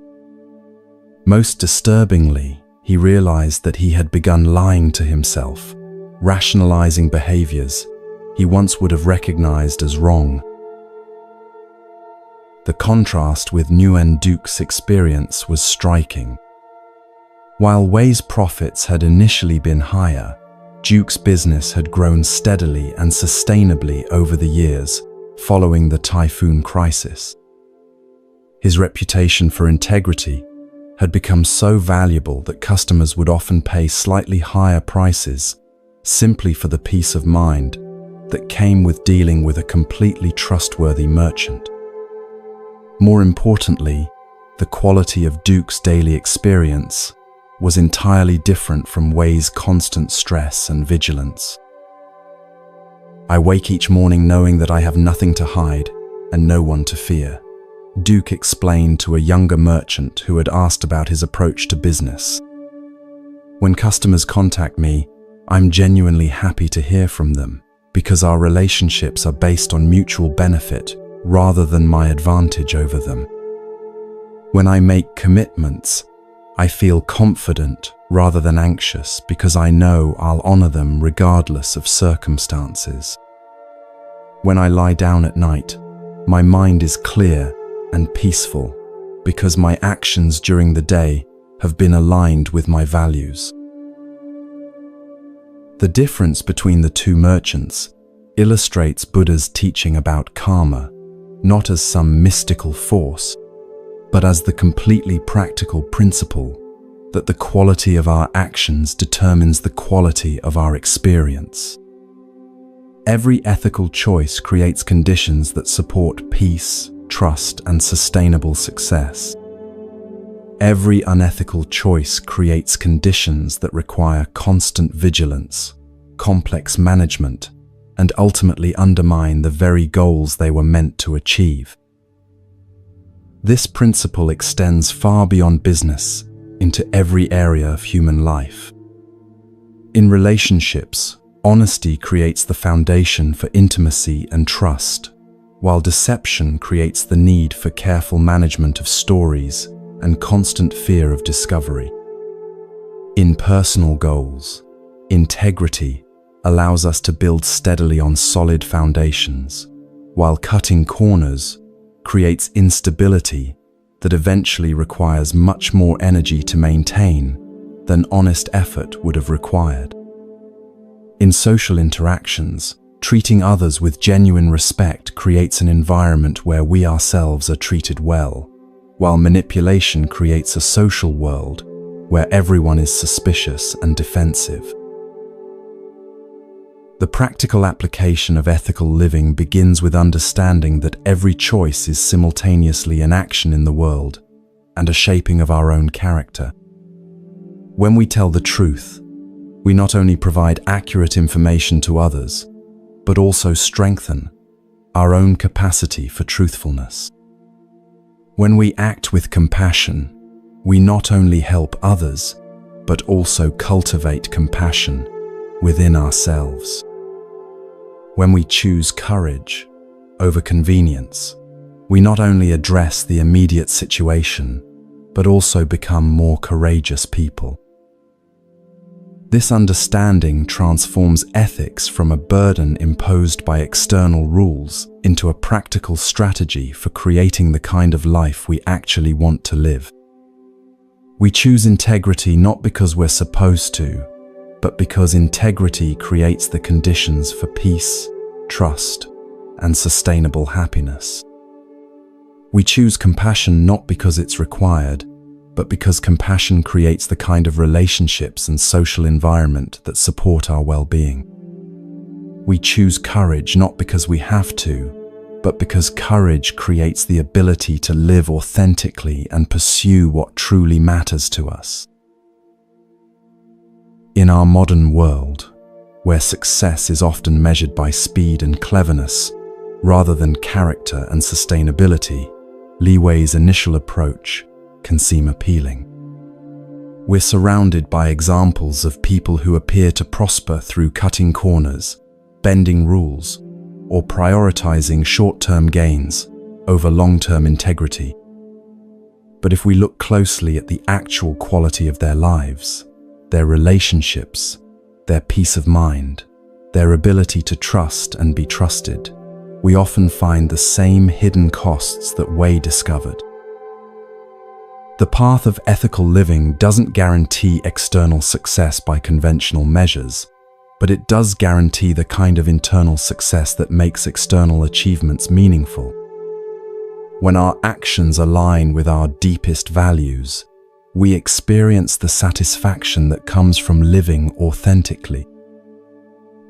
Most disturbingly, he realized that he had begun lying to himself, rationalizing behaviors he once would have recognized as wrong. The contrast with Nguyen Duc's experience was striking. While Wei's profits had initially been higher, Duc's business had grown steadily and sustainably over the years following the typhoon crisis. His reputation for integrity had become so valuable that customers would often pay slightly higher prices simply for the peace of mind that came with dealing with a completely trustworthy merchant. More importantly, the quality of Duc's daily experience was entirely different from Wei's constant stress and vigilance. "I wake each morning knowing that I have nothing to hide and no one to fear," Duc explained to a younger merchant who had asked about his approach to business. "When customers contact me, I'm genuinely happy to hear from them because our relationships are based on mutual benefit rather than my advantage over them. When I make commitments, I feel confident rather than anxious because I know I'll honor them regardless of circumstances. When I lie down at night, my mind is clear and peaceful because my actions during the day have been aligned with my values. The difference between the two merchants illustrates Buddha's teaching about karma, not as some mystical force, but as the completely practical principle that the quality of our actions determines the quality of our experience. Every ethical choice creates conditions that support peace, trust, and sustainable success. Every unethical choice creates conditions that require constant vigilance, complex management, and ultimately undermine the very goals they were meant to achieve. This principle extends far beyond business into every area of human life. In relationships, honesty creates the foundation for intimacy and trust, while deception creates the need for careful management of stories and constant fear of discovery. In personal goals, integrity allows us to build steadily on solid foundations, while cutting corners creates instability that eventually requires much more energy to maintain than honest effort would have required. In social interactions, treating others with genuine respect creates an environment where we ourselves are treated well, while manipulation creates a social world where everyone is suspicious and defensive. The practical application of ethical living begins with understanding that every choice is simultaneously an action in the world and a shaping of our own character. When we tell the truth, we not only provide accurate information to others, but also strengthen our own capacity for truthfulness. When we act with compassion, we not only help others, but also cultivate compassion within ourselves. When we choose courage over convenience, we not only address the immediate situation, but also become more courageous people. This understanding transforms ethics from a burden imposed by external rules into a practical strategy for creating the kind of life we actually want to live. We choose integrity not because we're supposed to, but because integrity creates the conditions for peace, trust, and sustainable happiness. We choose compassion not because it's required, but because compassion creates the kind of relationships and social environment that support our well-being. We choose courage not because we have to, but because courage creates the ability to live authentically and pursue what truly matters to us. In our modern world, where success is often measured by speed and cleverness, rather than character and sustainability, Li Wei's initial approach can seem appealing. We're surrounded by examples of people who appear to prosper through cutting corners, bending rules, or prioritizing short-term gains over long-term integrity. But if we look closely at the actual quality of their lives, their relationships, their peace of mind, their ability to trust and be trusted, we often find the same hidden costs that Wei discovered. The path of ethical living doesn't guarantee external success by conventional measures, but it does guarantee the kind of internal success that makes external achievements meaningful. When our actions align with our deepest values, we experience the satisfaction that comes from living authentically.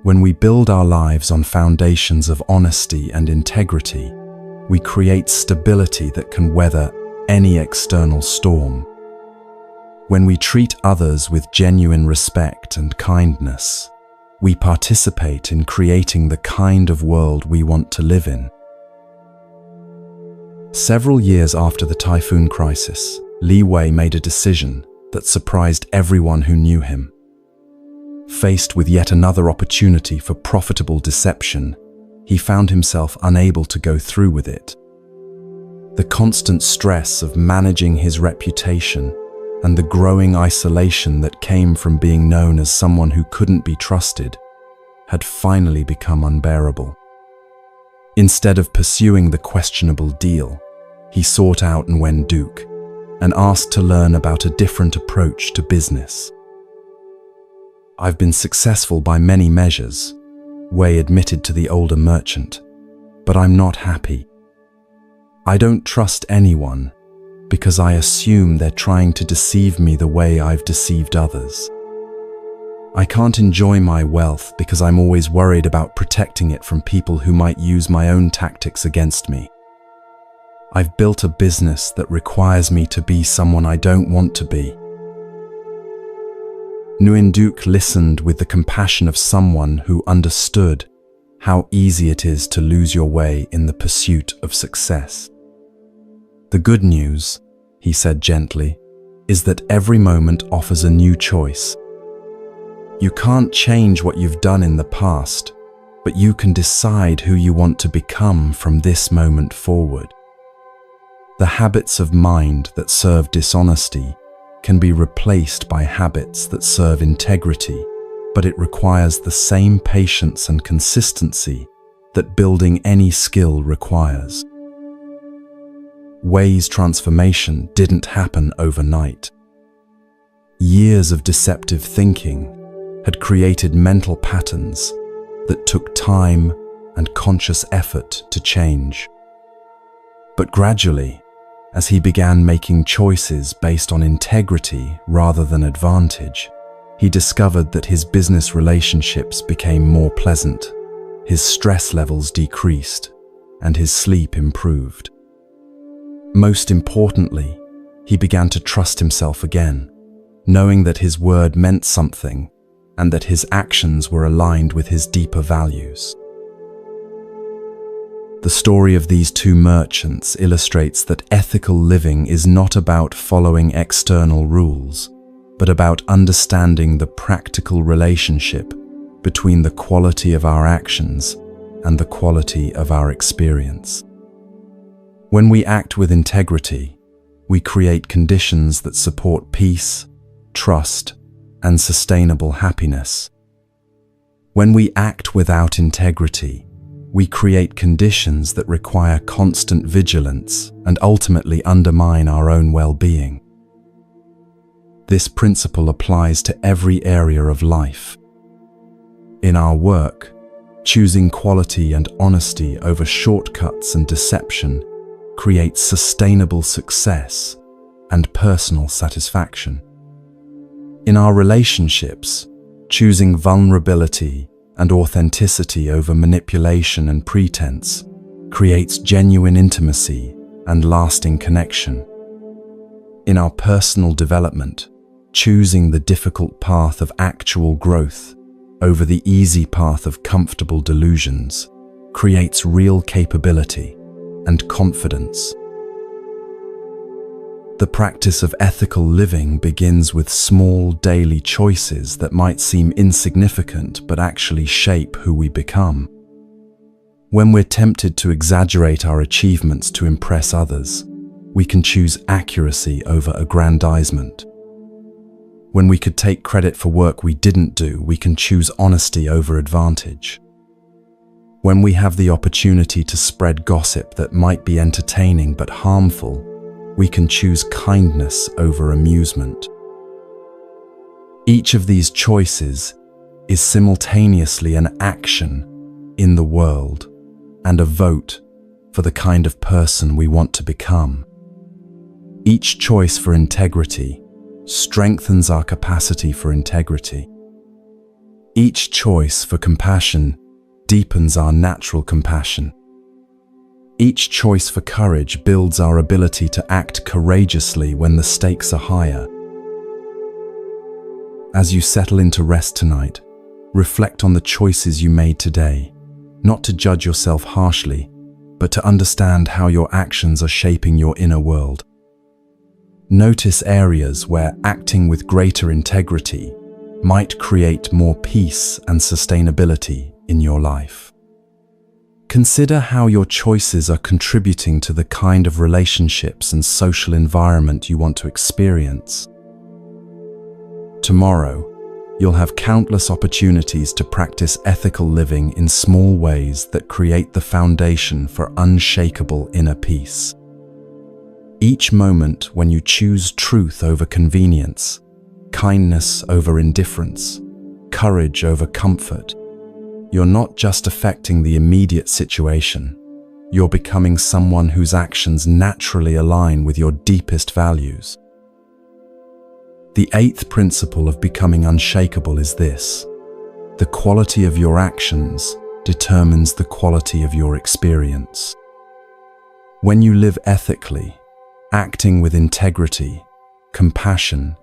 When we build our lives on foundations of honesty and integrity, we create stability that can weather any external storm. When we treat others with genuine respect and kindness, we participate in creating the kind of world we want to live in. Several years after the typhoon crisis, Li Wei made a decision that surprised everyone who knew him. Faced with yet another opportunity for profitable deception, he found himself unable to go through with it. The constant stress of managing his reputation and the growing isolation that came from being known as someone who couldn't be trusted had finally become unbearable. Instead of pursuing the questionable deal, he sought out Nguyen Duc and asked to learn about a different approach to business. "I've been successful by many measures," Wei admitted to the older merchant, "but I'm not happy. I don't trust anyone because I assume they're trying to deceive me the way I've deceived others. I can't enjoy my wealth because I'm always worried about protecting it from people who might use my own tactics against me. I've built a business that requires me to be someone I don't want to be." Nguyen Duc listened with the compassion of someone who understood how easy it is to lose your way in the pursuit of success. "The good news," he said gently, "is that every moment offers a new choice. You can't change what you've done in the past, but you can decide who you want to become from this moment forward. The habits of mind that serve dishonesty can be replaced by habits that serve integrity, but it requires the same patience and consistency that building any skill requires." Wei's transformation didn't happen overnight. Years of deceptive thinking had created mental patterns that took time and conscious effort to change. But gradually, as he began making choices based on integrity rather than advantage, he discovered that his business relationships became more pleasant, his stress levels decreased, and his sleep improved. Most importantly, he began to trust himself again, knowing that his word meant something and that his actions were aligned with his deeper values. The story of these two merchants illustrates that ethical living is not about following external rules, but about understanding the practical relationship between the quality of our actions and the quality of our experience. When we act with integrity, we create conditions that support peace, trust, and sustainable happiness. When we act without integrity, we create conditions that require constant vigilance and ultimately undermine our own well-being. This principle applies to every area of life. In our work, choosing quality and honesty over shortcuts and deception creates sustainable success and personal satisfaction. In our relationships, choosing vulnerability and authenticity over manipulation and pretense creates genuine intimacy and lasting connection. In our personal development, choosing the difficult path of actual growth over the easy path of comfortable delusions creates real capability and confidence. The practice of ethical living begins with small daily choices that might seem insignificant but actually shape who we become. When we're tempted to exaggerate our achievements to impress others, we can choose accuracy over aggrandizement. When we could take credit for work we didn't do, we can choose honesty over advantage. When we have the opportunity to spread gossip that might be entertaining but harmful, we can choose kindness over amusement. Each of these choices is simultaneously an action in the world and a vote for the kind of person we want to become. Each choice for integrity strengthens our capacity for integrity. Each choice for compassion deepens our natural compassion. Each choice for courage builds our ability to act courageously when the stakes are higher. As you settle into rest tonight, reflect on the choices you made today, not to judge yourself harshly, but to understand how your actions are shaping your inner world. Notice areas where acting with greater integrity might create more peace and sustainability in your life. Consider how your choices are contributing to the kind of relationships and social environment you want to experience. Tomorrow, you'll have countless opportunities to practice ethical living in small ways that create the foundation for unshakable inner peace. Each moment when you choose truth over convenience, kindness over indifference, courage over comfort, you're not just affecting the immediate situation, you're becoming someone whose actions naturally align with your deepest values. The eighth principle of becoming unshakable is this: the quality of your actions determines the quality of your experience. When you live ethically, acting with integrity, compassion,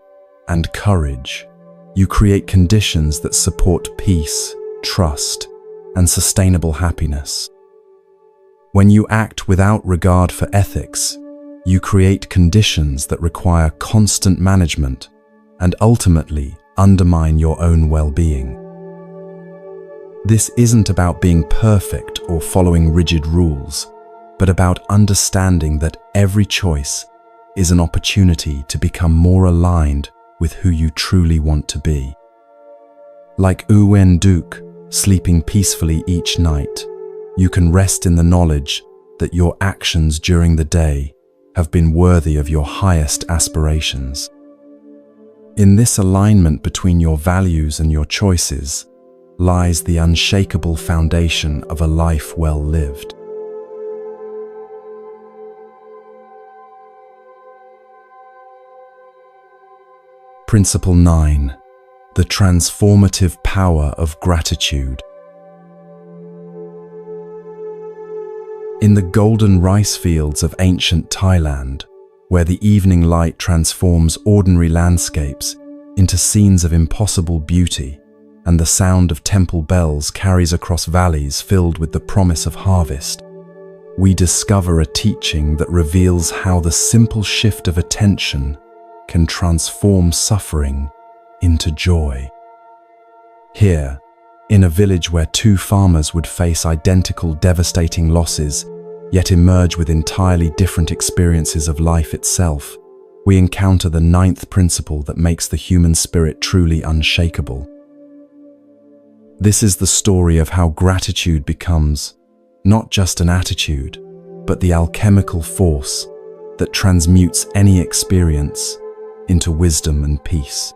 and courage, you create conditions that support peace, trust, and sustainable happiness. When you act without regard for ethics, you create conditions that require constant management and ultimately undermine your own well-being. This isn't about being perfect or following rigid rules, but about understanding that every choice is an opportunity to become more aligned with who you truly want to be. Like Uwen Duke, sleeping peacefully each night, you can rest in the knowledge that your actions during the day have been worthy of your highest aspirations. In this alignment between your values and your choices lies the unshakable foundation of a life well lived. Principle 9. The transformative power of gratitude. In the golden rice fields of ancient Thailand, where the evening light transforms ordinary landscapes into scenes of impossible beauty, and the sound of temple bells carries across valleys filled with the promise of harvest, we discover a teaching that reveals how the simple shift of attention can transform suffering into joy. Here, in a village where two farmers would face identical devastating losses, yet emerge with entirely different experiences of life itself, we encounter the ninth principle that makes the human spirit truly unshakable. This is the story of how gratitude becomes not just an attitude, but the alchemical force that transmutes any experience into wisdom and peace.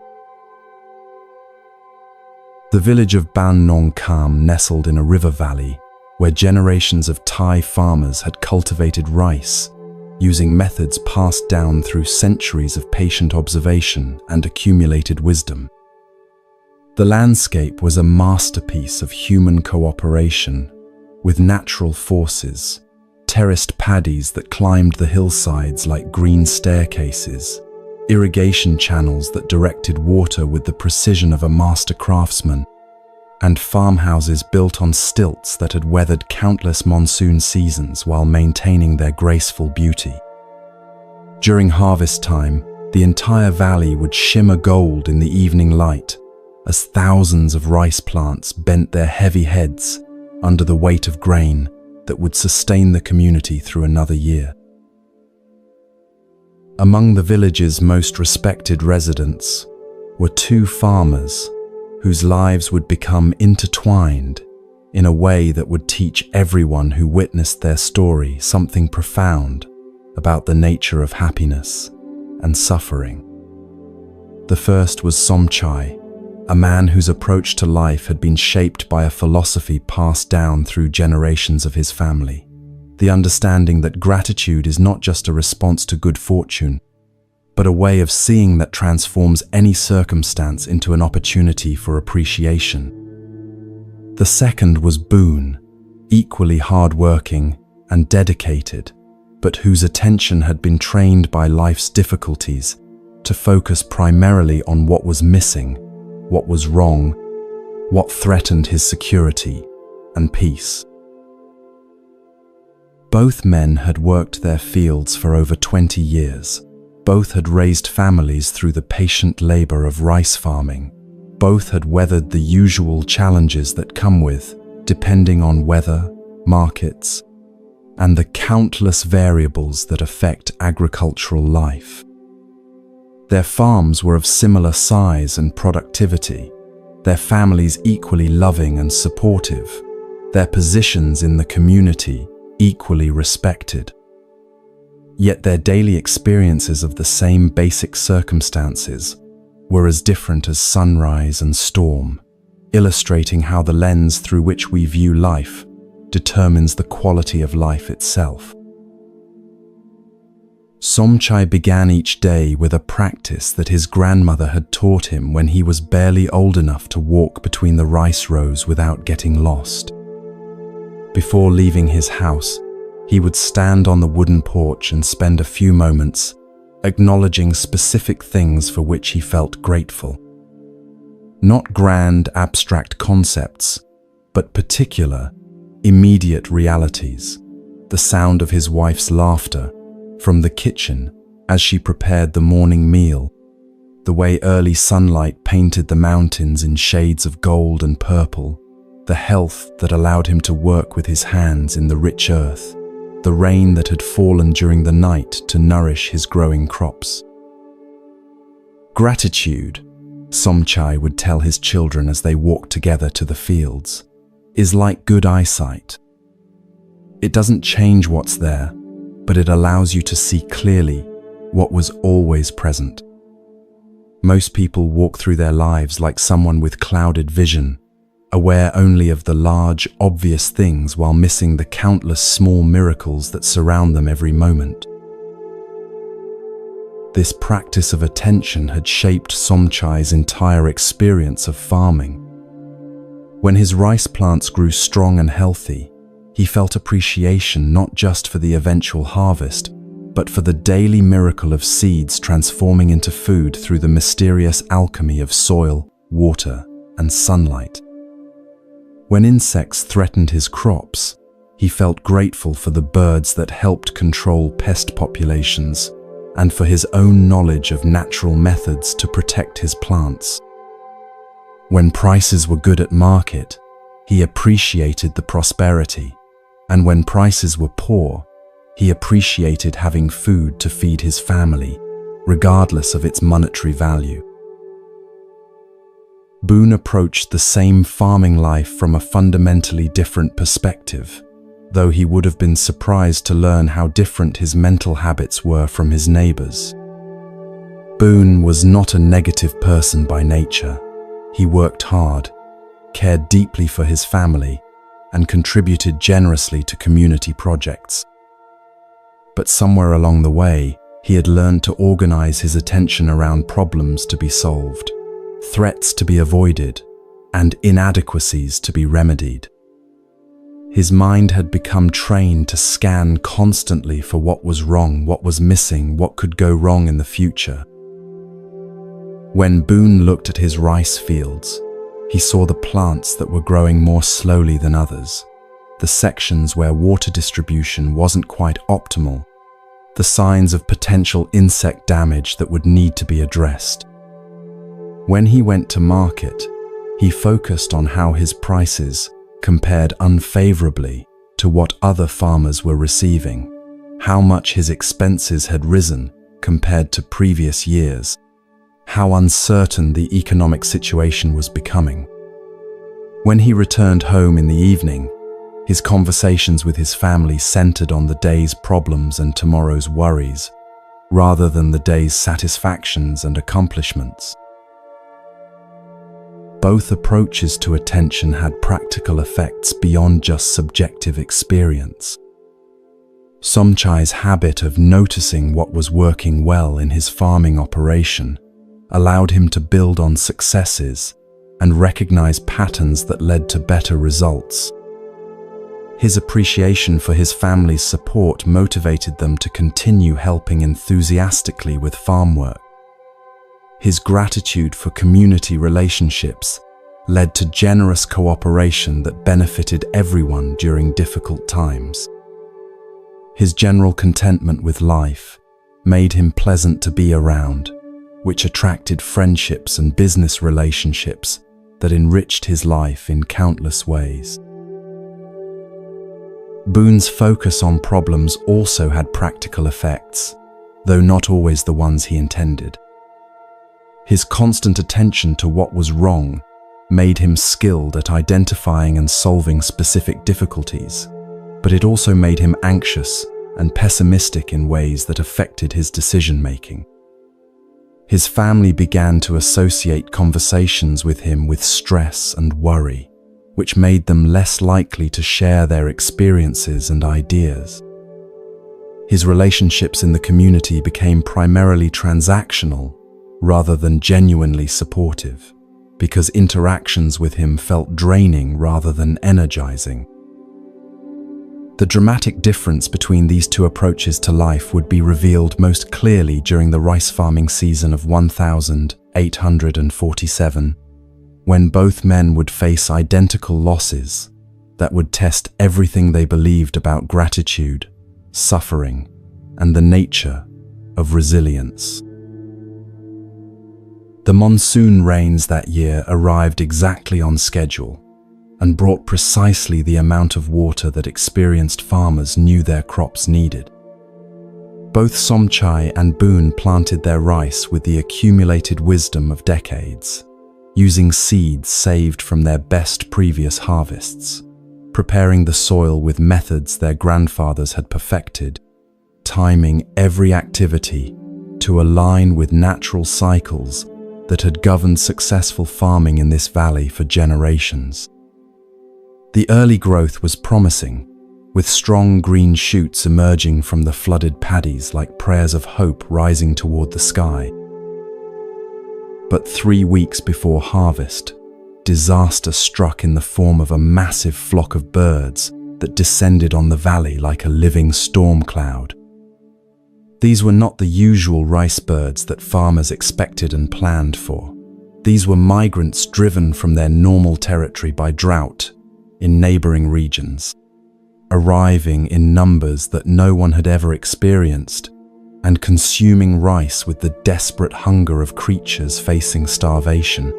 The village of Ban Nong Kham nestled in a river valley where generations of Thai farmers had cultivated rice, using methods passed down through centuries of patient observation and accumulated wisdom. The landscape was a masterpiece of human cooperation, with natural forces, terraced paddies that climbed the hillsides like green staircases, irrigation channels that directed water with the precision of a master craftsman, and farmhouses built on stilts that had weathered countless monsoon seasons while maintaining their graceful beauty. During harvest time, the entire valley would shimmer gold in the evening light as thousands of rice plants bent their heavy heads under the weight of grain that would sustain the community through another year. Among the village's most respected residents were two farmers whose lives would become intertwined in a way that would teach everyone who witnessed their story something profound about the nature of happiness and suffering. The first was Somchai, a man whose approach to life had been shaped by a philosophy passed down through generations of his family. The understanding that gratitude is not just a response to good fortune, but a way of seeing that transforms any circumstance into an opportunity for appreciation. The second was Boone, equally hard-working and dedicated, but whose attention had been trained by life's difficulties to focus primarily on what was missing, what was wrong, what threatened his security and peace. Both men had worked their fields for over 20 years. Both had raised families through the patient labor of rice farming. Both had weathered the usual challenges that come with, depending on weather, markets, and the countless variables that affect agricultural life. Their farms were of similar size and productivity, their families equally loving and supportive, their positions in the community equally respected. Yet their daily experiences of the same basic circumstances were as different as sunrise and storm, illustrating how the lens through which we view life determines the quality of life itself. Somchai began each day with a practice that his grandmother had taught him when he was barely old enough to walk between the rice rows without getting lost. Before leaving his house, he would stand on the wooden porch and spend a few moments acknowledging specific things for which he felt grateful. Not grand, abstract concepts, but particular, immediate realities. The sound of his wife's laughter from the kitchen as she prepared the morning meal, the way early sunlight painted the mountains in shades of gold and purple, the health that allowed him to work with his hands in the rich earth, the rain that had fallen during the night to nourish his growing crops. Gratitude, Somchai would tell his children as they walked together to the fields, is like good eyesight. It doesn't change what's there, but it allows you to see clearly what was always present. Most people walk through their lives like someone with clouded vision, aware only of the large, obvious things while missing the countless small miracles that surround them every moment. This practice of attention had shaped Somchai's entire experience of farming. When his rice plants grew strong and healthy, he felt appreciation not just for the eventual harvest, but for the daily miracle of seeds transforming into food through the mysterious alchemy of soil, water, and sunlight. When insects threatened his crops, he felt grateful for the birds that helped control pest populations and for his own knowledge of natural methods to protect his plants. When prices were good at market, he appreciated the prosperity, and when prices were poor, he appreciated having food to feed his family, regardless of its monetary value. Boone approached the same farming life from a fundamentally different perspective, though he would have been surprised to learn how different his mental habits were from his neighbors. Boone was not a negative person by nature. He worked hard, cared deeply for his family, and contributed generously to community projects. But somewhere along the way, he had learned to organize his attention around problems to be solved, threats to be avoided, and inadequacies to be remedied. His mind had become trained to scan constantly for what was wrong, what was missing, what could go wrong in the future. When Boone looked at his rice fields, he saw the plants that were growing more slowly than others, the sections where water distribution wasn't quite optimal, the signs of potential insect damage that would need to be addressed. When he went to market, he focused on how his prices compared unfavorably to what other farmers were receiving, how much his expenses had risen compared to previous years, how uncertain the economic situation was becoming. When he returned home in the evening, his conversations with his family centered on the day's problems and tomorrow's worries, rather than the day's satisfactions and accomplishments. Both approaches to attention had practical effects beyond just subjective experience. Somchai's habit of noticing what was working well in his farming operation allowed him to build on successes and recognize patterns that led to better results. His appreciation for his family's support motivated them to continue helping enthusiastically with farm work. His gratitude for community relationships led to generous cooperation that benefited everyone during difficult times. His general contentment with life made him pleasant to be around, which attracted friendships and business relationships that enriched his life in countless ways. Boone's focus on problems also had practical effects, though not always the ones he intended. His constant attention to what was wrong made him skilled at identifying and solving specific difficulties, but it also made him anxious and pessimistic in ways that affected his decision-making. His family began to associate conversations with him with stress and worry, which made them less likely to share their experiences and ideas. His relationships in the community became primarily transactional rather than genuinely supportive, because interactions with him felt draining rather than energizing. The dramatic difference between these two approaches to life would be revealed most clearly during the rice farming season of 1847, when both men would face identical losses that would test everything they believed about gratitude, suffering, and the nature of resilience. The monsoon rains that year arrived exactly on schedule and brought precisely the amount of water that experienced farmers knew their crops needed. Both Somchai and Boon planted their rice with the accumulated wisdom of decades, using seeds saved from their best previous harvests, preparing the soil with methods their grandfathers had perfected, timing every activity to align with natural cycles that had governed successful farming in this valley for generations. The early growth was promising, with strong green shoots emerging from the flooded paddies like prayers of hope rising toward the sky. But 3 weeks before harvest, disaster struck in the form of a massive flock of birds that descended on the valley like a living storm cloud. These were not the usual rice birds that farmers expected and planned for. These were migrants driven from their normal territory by drought in neighboring regions, arriving in numbers that no one had ever experienced and consuming rice with the desperate hunger of creatures facing starvation.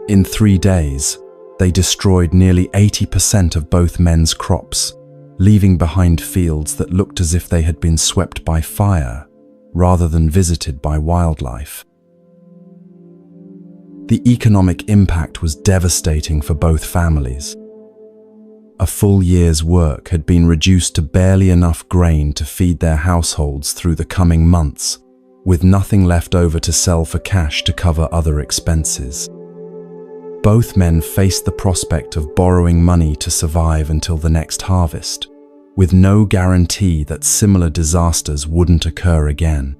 In 3 days, they destroyed nearly 80% of both men's crops, leaving behind fields that looked as if they had been swept by fire rather than visited by wildlife. The economic impact was devastating for both families. A full year's work had been reduced to barely enough grain to feed their households through the coming months, with nothing left over to sell for cash to cover other expenses. Both men faced the prospect of borrowing money to survive until the next harvest, with no guarantee that similar disasters wouldn't occur again.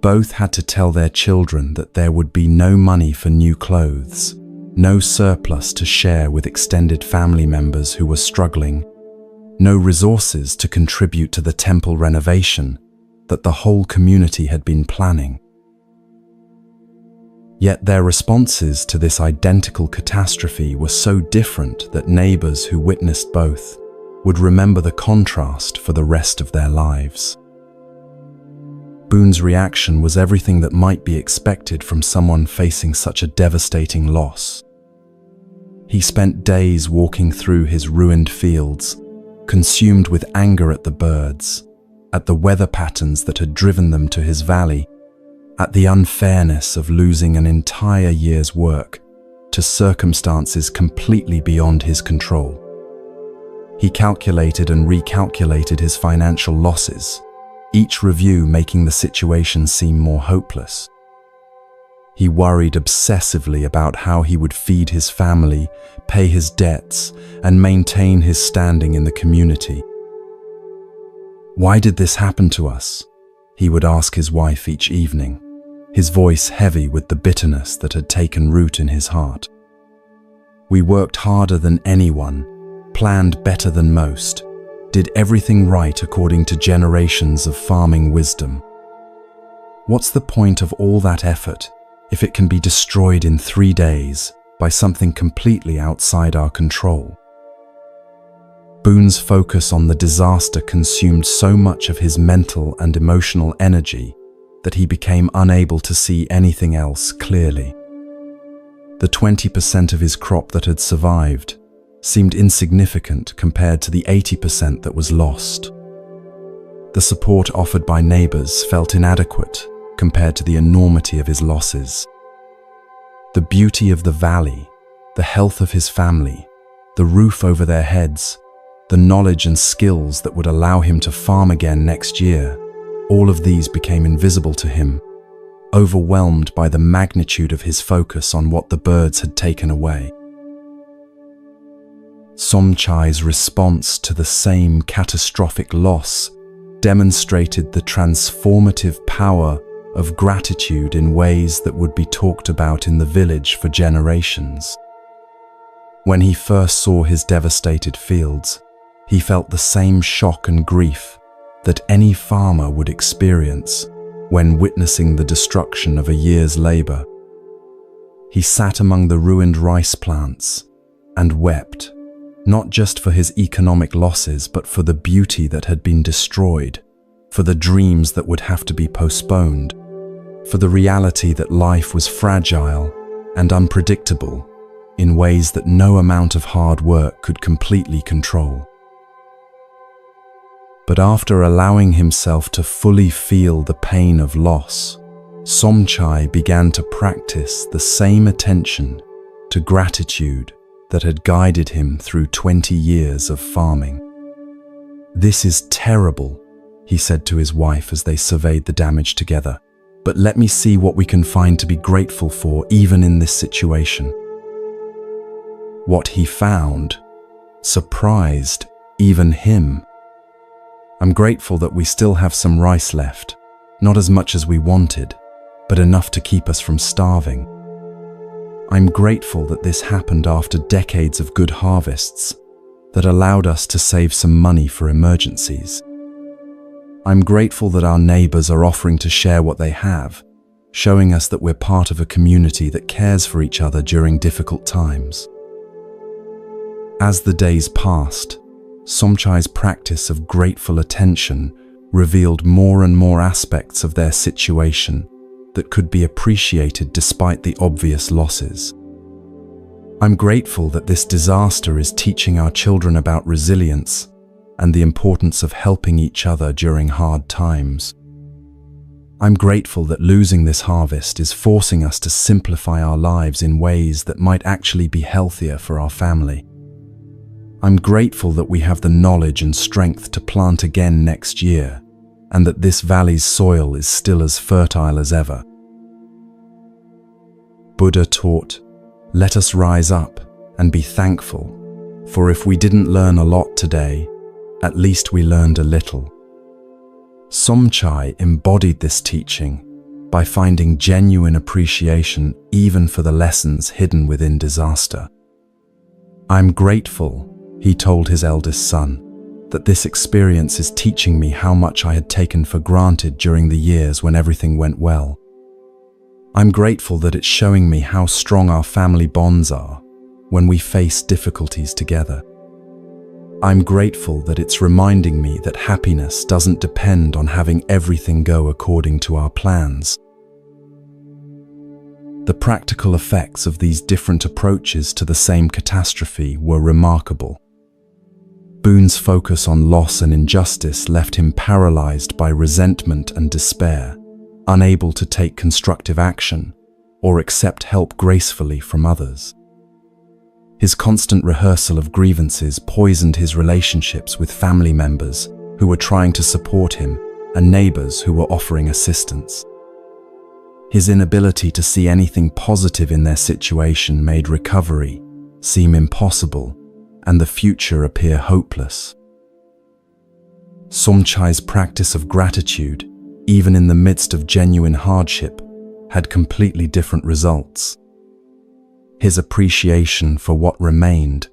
Both had to tell their children that there would be no money for new clothes, no surplus to share with extended family members who were struggling, no resources to contribute to the temple renovation that the whole community had been planning. Yet their responses to this identical catastrophe were so different that neighbors who witnessed both would remember the contrast for the rest of their lives. Boon's reaction was everything that might be expected from someone facing such a devastating loss. He spent days walking through his ruined fields, consumed with anger at the birds, at the weather patterns that had driven them to his valley, at the unfairness of losing an entire year's work to circumstances completely beyond his control. He calculated and recalculated his financial losses, each review making the situation seem more hopeless. He worried obsessively about how he would feed his family, pay his debts, and maintain his standing in the community. "Why did this happen to us?" he would ask his wife each evening, his voice heavy with the bitterness that had taken root in his heart. "We worked harder than anyone, planned better than most, did everything right according to generations of farming wisdom. What's the point of all that effort if it can be destroyed in 3 days by something completely outside our control?" Boon's focus on the disaster consumed so much of his mental and emotional energy that he became unable to see anything else clearly. The 20% of his crop that had survived seemed insignificant compared to the 80% that was lost. The support offered by neighbors felt inadequate compared to the enormity of his losses. The beauty of the valley, the health of his family, the roof over their heads, the knowledge and skills that would allow him to farm again next year, all of these became invisible to him, overwhelmed by the magnitude of his focus on what the birds had taken away. Somchai's response to the same catastrophic loss demonstrated the transformative power of gratitude in ways that would be talked about in the village for generations. When he first saw his devastated fields, he felt the same shock and grief that any farmer would experience when witnessing the destruction of a year's labor. He sat among the ruined rice plants and wept, not just for his economic losses, but for the beauty that had been destroyed, for the dreams that would have to be postponed, for the reality that life was fragile and unpredictable in ways that no amount of hard work could completely control. But after allowing himself to fully feel the pain of loss, Somchai began to practice the same attention to gratitude that had guided him through 20 years of farming. "This is terrible," he said to his wife as they surveyed the damage together, "but let me see what we can find to be grateful for even in this situation." What he found surprised even him. "I'm grateful that we still have some rice left, not as much as we wanted, but enough to keep us from starving. I'm grateful that this happened after decades of good harvests that allowed us to save some money for emergencies. I'm grateful that our neighbors are offering to share what they have, showing us that we're part of a community that cares for each other during difficult times." As the days passed, Somchai's practice of grateful attention revealed more and more aspects of their situation that could be appreciated despite the obvious losses. "I'm grateful that this disaster is teaching our children about resilience and the importance of helping each other during hard times. I'm grateful that losing this harvest is forcing us to simplify our lives in ways that might actually be healthier for our family. I'm grateful that we have the knowledge and strength to plant again next year, and that this valley's soil is still as fertile as ever." Buddha taught, "Let us rise up and be thankful, for if we didn't learn a lot today, at least we learned a little." Somchai embodied this teaching by finding genuine appreciation even for the lessons hidden within disaster. "I'm grateful," he told his eldest son, "that this experience is teaching me how much I had taken for granted during the years when everything went well. I'm grateful that it's showing me how strong our family bonds are when we face difficulties together. I'm grateful that it's reminding me that happiness doesn't depend on having everything go according to our plans." The practical effects of these different approaches to the same catastrophe were remarkable. Boone's focus on loss and injustice left him paralyzed by resentment and despair, unable to take constructive action or accept help gracefully from others. His constant rehearsal of grievances poisoned his relationships with family members who were trying to support him and neighbors who were offering assistance. His inability to see anything positive in their situation made recovery seem impossible and the future appear hopeless. Somchai's practice of gratitude, even in the midst of genuine hardship, had completely different results. His appreciation for what remained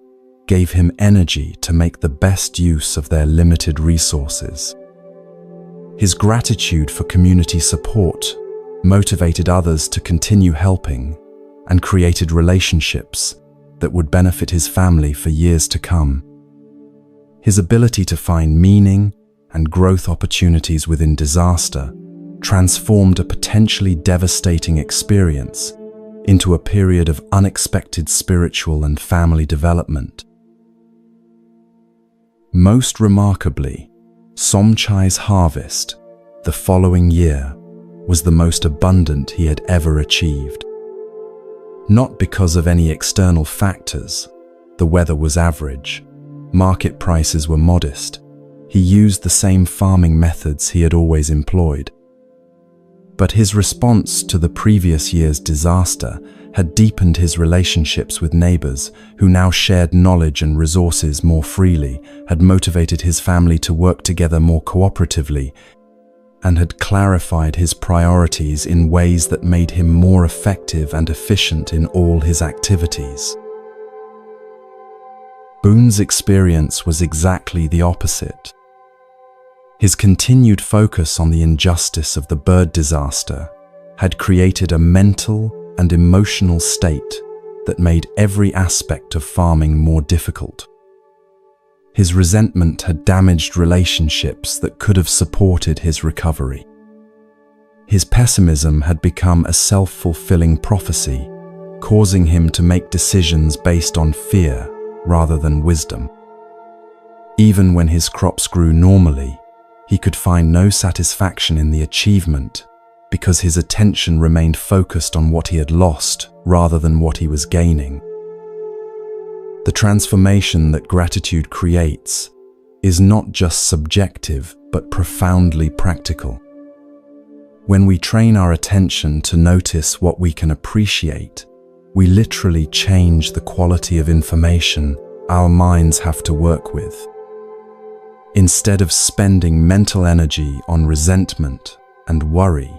gave him energy to make the best use of their limited resources. His gratitude for community support motivated others to continue helping and created relationships that would benefit his family for years to come. His ability to find meaning and growth opportunities within disaster transformed a potentially devastating experience into a period of unexpected spiritual and family development. Most remarkably, Somchai's harvest the following year was the most abundant he had ever achieved. Not because of any external factors, the weather was average, Market prices were modest. He used the same farming methods he had always employed. But his response to the previous year's disaster had deepened his relationships with neighbors who now shared knowledge and resources more freely, had motivated his family to work together more cooperatively, and had clarified his priorities in ways that made him more effective and efficient in all his activities. Boone's experience was exactly the opposite. His continued focus on the injustice of the bird disaster had created a mental and emotional state that made every aspect of farming more difficult. His resentment had damaged relationships that could have supported his recovery. His pessimism had become a self-fulfilling prophecy, causing him to make decisions based on fear rather than wisdom. Even when his crops grew normally, he could find no satisfaction in the achievement because his attention remained focused on what he had lost rather than what he was gaining. The transformation that gratitude creates is not just subjective but profoundly practical. When we train our attention to notice what we can appreciate, we literally change the quality of information our minds have to work with. Instead of spending mental energy on resentment and worry,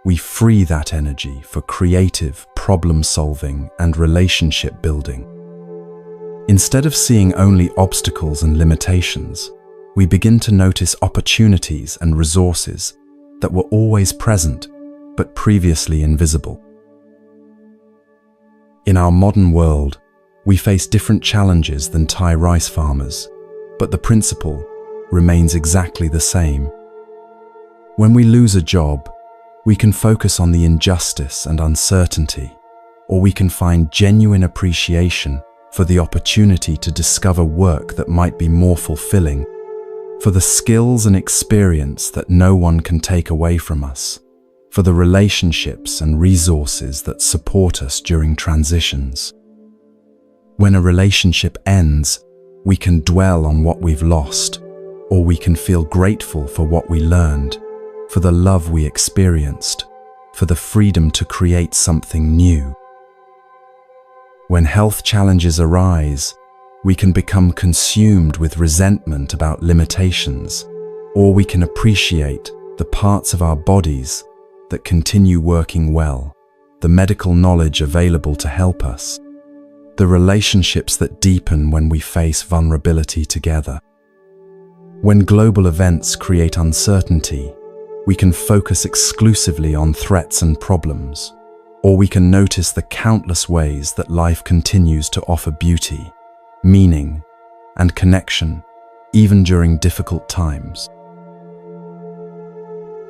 we free that energy for creative problem-solving and relationship building. Instead of seeing only obstacles and limitations, we begin to notice opportunities and resources that were always present but previously invisible. In our modern world, we face different challenges than Thai rice farmers, but the principle remains exactly the same. When we lose a job, we can focus on the injustice and uncertainty, or we can find genuine appreciation for the opportunity to discover work that might be more fulfilling, for the skills and experience that no one can take away from us, for the relationships and resources that support us during transitions. When a relationship ends, we can dwell on what we've lost, or we can feel grateful for what we learned, for the love we experienced, for the freedom to create something new. When health challenges arise, we can become consumed with resentment about limitations, or we can appreciate the parts of our bodies that continue working well, the medical knowledge available to help us, the relationships that deepen when we face vulnerability together. When global events create uncertainty, we can focus exclusively on threats and problems, or we can notice the countless ways that life continues to offer beauty, meaning, and connection, even during difficult times.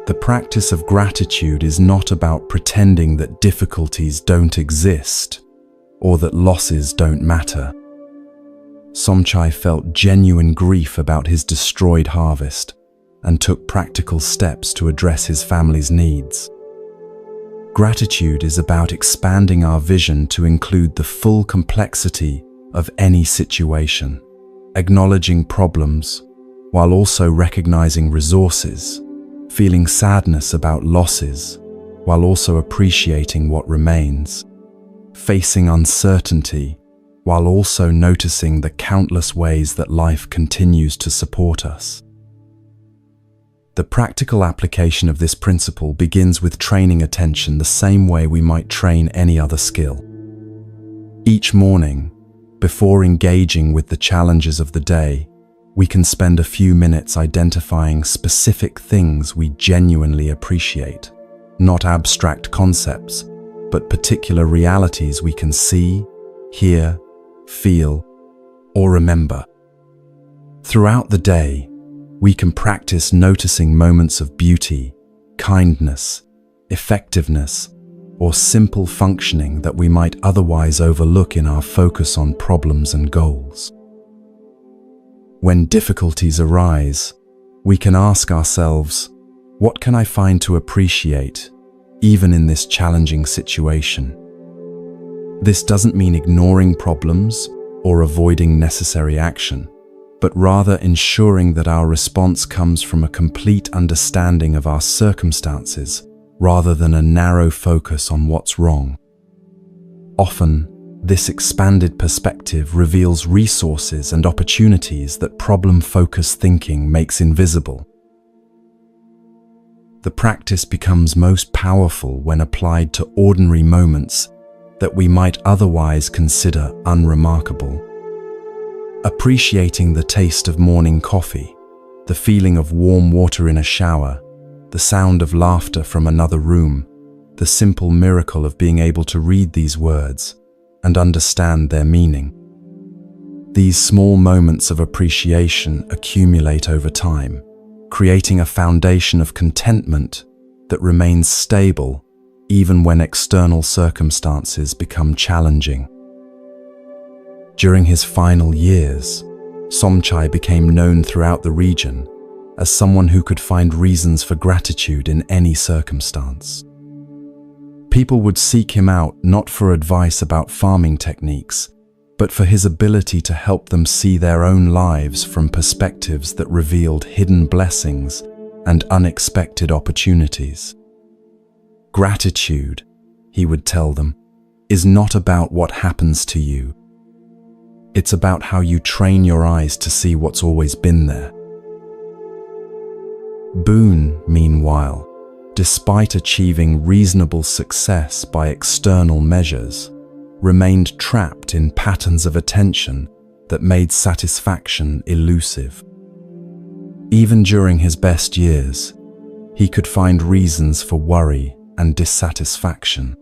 The practice of gratitude is not about pretending that difficulties don't exist or that losses don't matter. Somchai felt genuine grief about his destroyed harvest and took practical steps to address his family's needs. Gratitude is about expanding our vision to include the full complexity of any situation, acknowledging problems while also recognizing resources, feeling sadness about losses while also appreciating what remains, facing uncertainty while also noticing the countless ways that life continues to support us. The practical application of this principle begins with training attention the same way we might train any other skill. Each morning, before engaging with the challenges of the day, we can spend a few minutes identifying specific things we genuinely appreciate, not abstract concepts, but particular realities we can see, hear, feel, or remember. Throughout the day, we can practice noticing moments of beauty, kindness, effectiveness, or simple functioning that we might otherwise overlook in our focus on problems and goals. When difficulties arise, we can ask ourselves, what can I find to appreciate, even in this challenging situation? This doesn't mean ignoring problems or avoiding necessary action. but rather ensuring that our response comes from a complete understanding of our circumstances rather than a narrow focus on what's wrong. Often, this expanded perspective reveals resources and opportunities that problem-focused thinking makes invisible. The practice becomes most powerful when applied to ordinary moments that we might otherwise consider unremarkable. Appreciating the taste of morning coffee, the feeling of warm water in a shower, the sound of laughter from another room, the simple miracle of being able to read these words and understand their meaning. These small moments of appreciation accumulate over time, creating a foundation of contentment that remains stable even when external circumstances become challenging. During his final years, Somchai became known throughout the region as someone who could find reasons for gratitude in any circumstance. People would seek him out not for advice about farming techniques, but for his ability to help them see their own lives from perspectives that revealed hidden blessings and unexpected opportunities. Gratitude, he would tell them, is not about what happens to you. It's about how you train your eyes to see what's always been there. Boone, meanwhile, despite achieving reasonable success by external measures, remained trapped in patterns of attention that made satisfaction elusive. Even during his best years, he could find reasons for worry and dissatisfaction.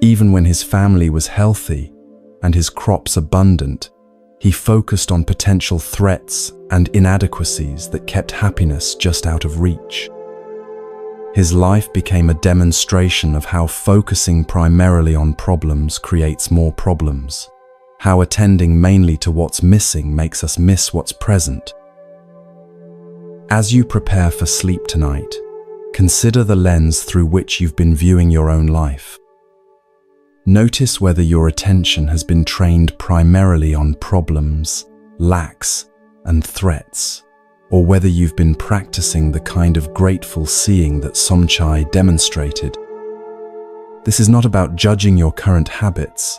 Even when his family was healthy and his crops abundant, he focused on potential threats and inadequacies that kept happiness just out of reach. His life became a demonstration of how focusing primarily on problems creates more problems, how attending mainly to what's missing makes us miss what's present. As you prepare for sleep tonight, consider the lens through which you've been viewing your own life. Notice whether your attention has been trained primarily on problems, lacks, and threats, or whether you've been practicing the kind of grateful seeing that Somchai demonstrated. This is not about judging your current habits,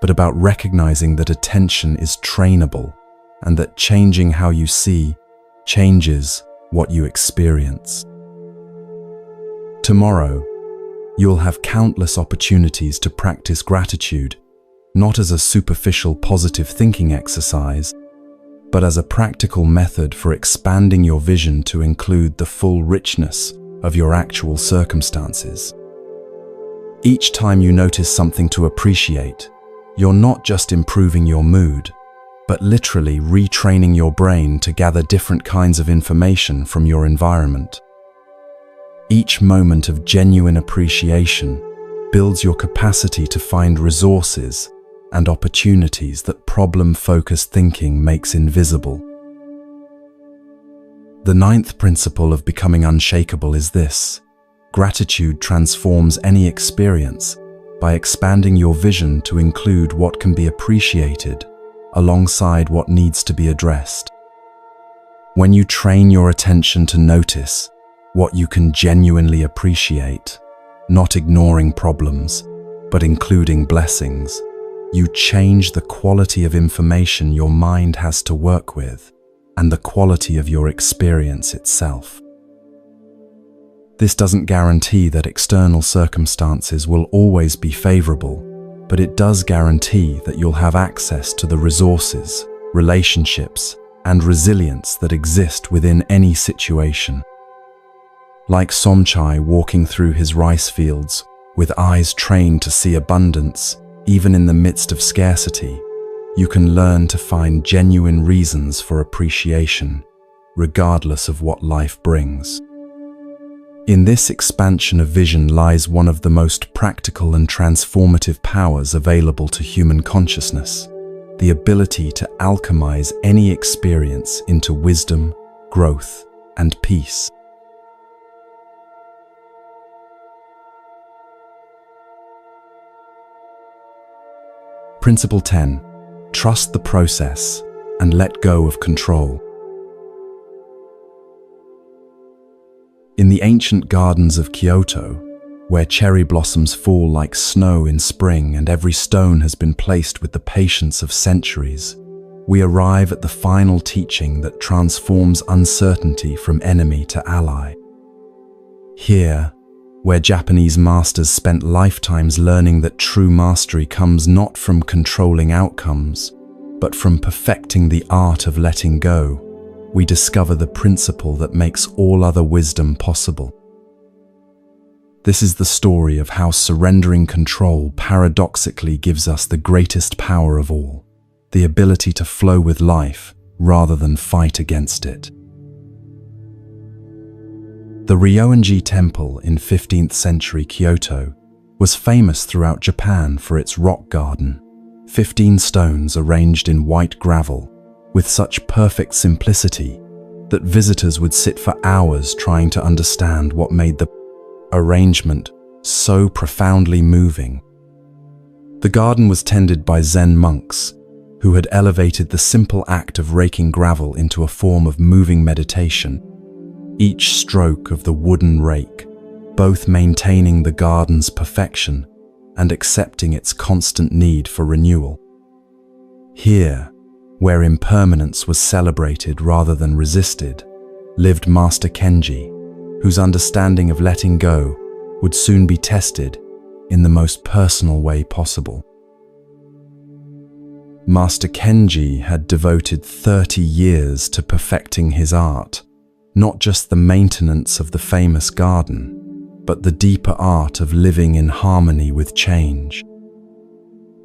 but about recognizing that attention is trainable and that changing how you see changes what you experience. Tomorrow, you'll have countless opportunities to practice gratitude, not as a superficial positive thinking exercise, but as a practical method for expanding your vision to include the full richness of your actual circumstances. Each time you notice something to appreciate, you're not just improving your mood, but literally retraining your brain to gather different kinds of information from your environment. Each moment of genuine appreciation builds your capacity to find resources and opportunities that problem-focused thinking makes invisible. The ninth principle of becoming unshakable is this: gratitude transforms any experience by expanding your vision to include what can be appreciated alongside what needs to be addressed. When you train your attention to notice what you can genuinely appreciate, not ignoring problems, but including blessings, you change the quality of information your mind has to work with and the quality of your experience itself. This doesn't guarantee that external circumstances will always be favorable, but it does guarantee that you'll have access to the resources, relationships, and resilience that exist within any situation. Like Somchai walking through his rice fields with eyes trained to see abundance, even in the midst of scarcity, you can learn to find genuine reasons for appreciation, regardless of what life brings. In this expansion of vision lies one of the most practical and transformative powers available to human consciousness: the ability to alchemize any experience into wisdom, growth, and peace. Principle 10. Trust the process and let go of control. In the ancient gardens of Kyoto, where cherry blossoms fall like snow in spring and every stone has been placed with the patience of centuries, we arrive at the final teaching that transforms uncertainty from enemy to ally. Here, where Japanese masters spent lifetimes learning that true mastery comes not from controlling outcomes, but from perfecting the art of letting go, we discover the principle that makes all other wisdom possible. This is the story of how surrendering control paradoxically gives us the greatest power of all, the ability to flow with life rather than fight against it. The Ryoanji Temple in 15th century Kyoto was famous throughout Japan for its rock garden, 15 stones arranged in white gravel with such perfect simplicity that visitors would sit for hours trying to understand what made the arrangement so profoundly moving. The garden was tended by Zen monks who had elevated the simple act of raking gravel into a form of moving meditation, each stroke of the wooden rake, both maintaining the garden's perfection and accepting its constant need for renewal. Here, where impermanence was celebrated rather than resisted, lived Master Kenji, whose understanding of letting go would soon be tested in the most personal way possible. Master Kenji had devoted 30 years to perfecting his art, not just the maintenance of the famous garden, but the deeper art of living in harmony with change.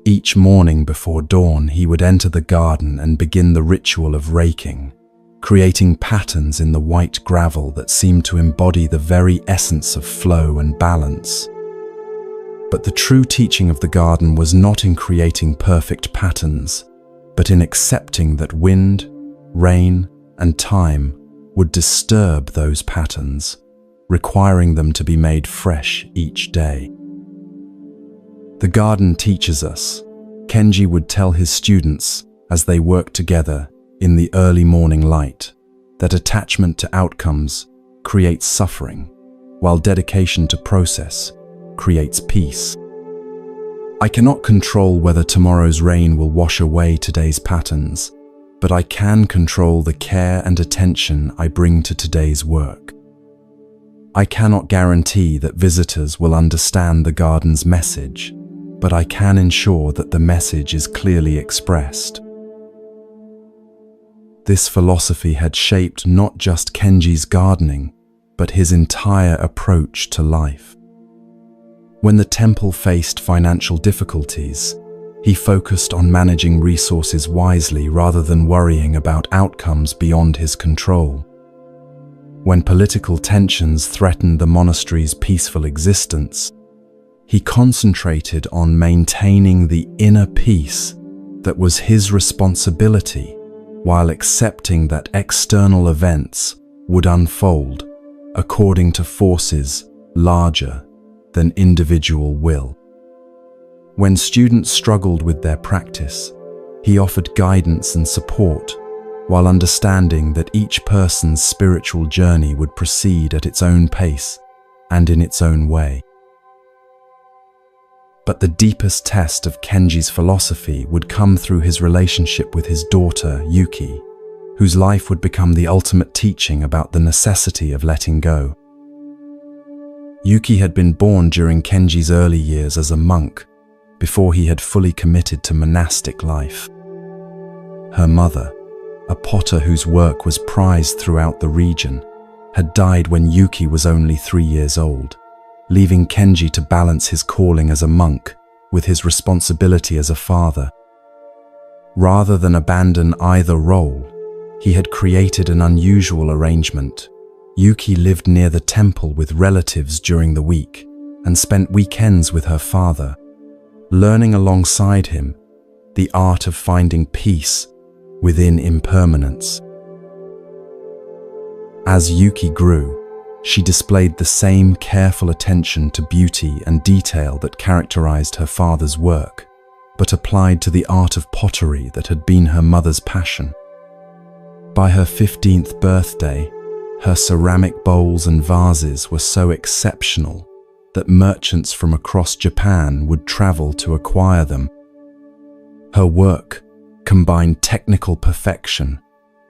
Each morning before dawn, he would enter the garden and begin the ritual of raking, creating patterns in the white gravel that seemed to embody the very essence of flow and balance. But the true teaching of the garden was not in creating perfect patterns, but in accepting that wind, rain, and time would disturb those patterns, requiring them to be made fresh each day. The garden teaches us, Kenji would tell his students as they worked together in the early morning light, that attachment to outcomes creates suffering, while dedication to process creates peace. I cannot control whether tomorrow's rain will wash away today's patterns, but I can control the care and attention I bring to today's work. I cannot guarantee that visitors will understand the garden's message, but I can ensure that the message is clearly expressed. This philosophy had shaped not just Kenji's gardening, but his entire approach to life. When the temple faced financial difficulties, he focused on managing resources wisely rather than worrying about outcomes beyond his control. When political tensions threatened the monastery's peaceful existence, he concentrated on maintaining the inner peace that was his responsibility, while accepting that external events would unfold according to forces larger than individual will. When students struggled with their practice, he offered guidance and support, while understanding that each person's spiritual journey would proceed at its own pace and in its own way. But the deepest test of Kenji's philosophy would come through his relationship with his daughter, Yuki, whose life would become the ultimate teaching about the necessity of letting go. Yuki had been born during Kenji's early years as a monk, before he had fully committed to monastic life. Her mother, a potter whose work was prized throughout the region, had died when Yuki was only 3 years old, leaving Kenji to balance his calling as a monk with his responsibility as a father. Rather than abandon either role, he had created an unusual arrangement. Yuki lived near the temple with relatives during the week and spent weekends with her father, learning alongside him the art of finding peace within impermanence. As Yuki grew, she displayed the same careful attention to beauty and detail that characterized her father's work, but applied to the art of pottery that had been her mother's passion. By her 15th birthday, her ceramic bowls and vases were so exceptional that merchants from across Japan would travel to acquire them. Her work combined technical perfection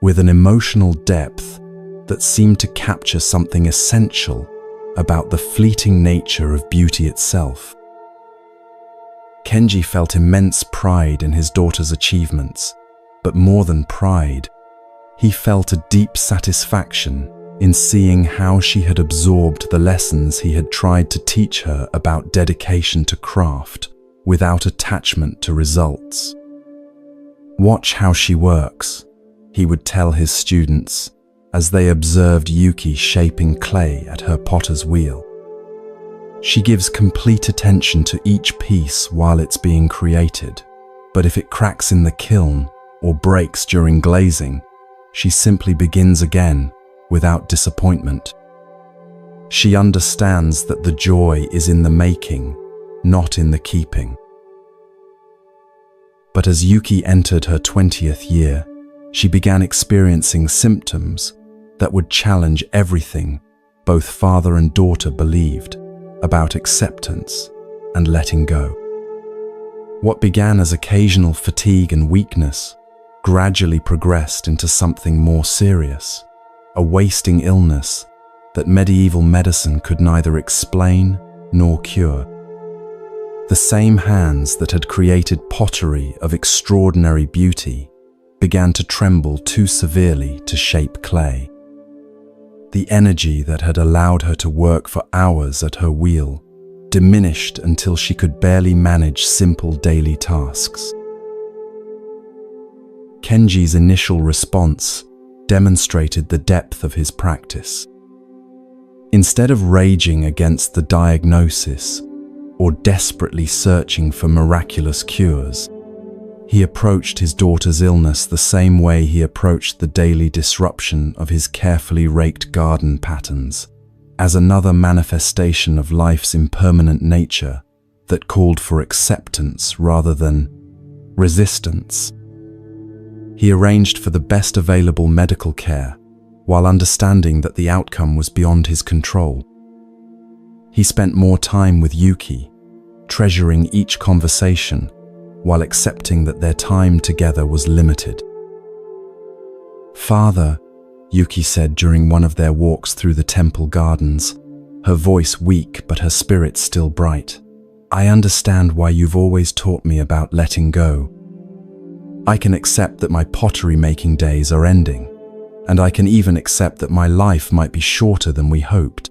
with an emotional depth that seemed to capture something essential about the fleeting nature of beauty itself. Kenji felt immense pride in his daughter's achievements, but more than pride, he felt a deep satisfaction in seeing how she had absorbed the lessons he had tried to teach her about dedication to craft without attachment to results. "Watch how she works," he would tell his students as they observed Yuki shaping clay at her potter's wheel. "She gives complete attention to each piece while it's being created, but if it cracks in the kiln or breaks during glazing, she simply begins again without disappointment. She understands that the joy is in the making, not in the keeping." But as Yuki entered her 20th year, she began experiencing symptoms that would challenge everything both father and daughter believed about acceptance and letting go. What began as occasional fatigue and weakness gradually progressed into something more serious, a wasting illness that medieval medicine could neither explain nor cure. The same hands that had created pottery of extraordinary beauty began to tremble too severely to shape clay. The energy that had allowed her to work for hours at her wheel diminished until she could barely manage simple daily tasks. Kenji's initial response demonstrated the depth of his practice. Instead of raging against the diagnosis or desperately searching for miraculous cures, he approached his daughter's illness the same way he approached the daily disruption of his carefully raked garden patterns, as another manifestation of life's impermanent nature that called for acceptance rather than resistance. He arranged for the best available medical care while understanding that the outcome was beyond his control. He spent more time with Yuki, treasuring each conversation while accepting that their time together was limited. "Father," Yuki said during one of their walks through the temple gardens, her voice weak but her spirit still bright, "I understand why you've always taught me about letting go. I can accept that my pottery-making days are ending, and I can even accept that my life might be shorter than we hoped.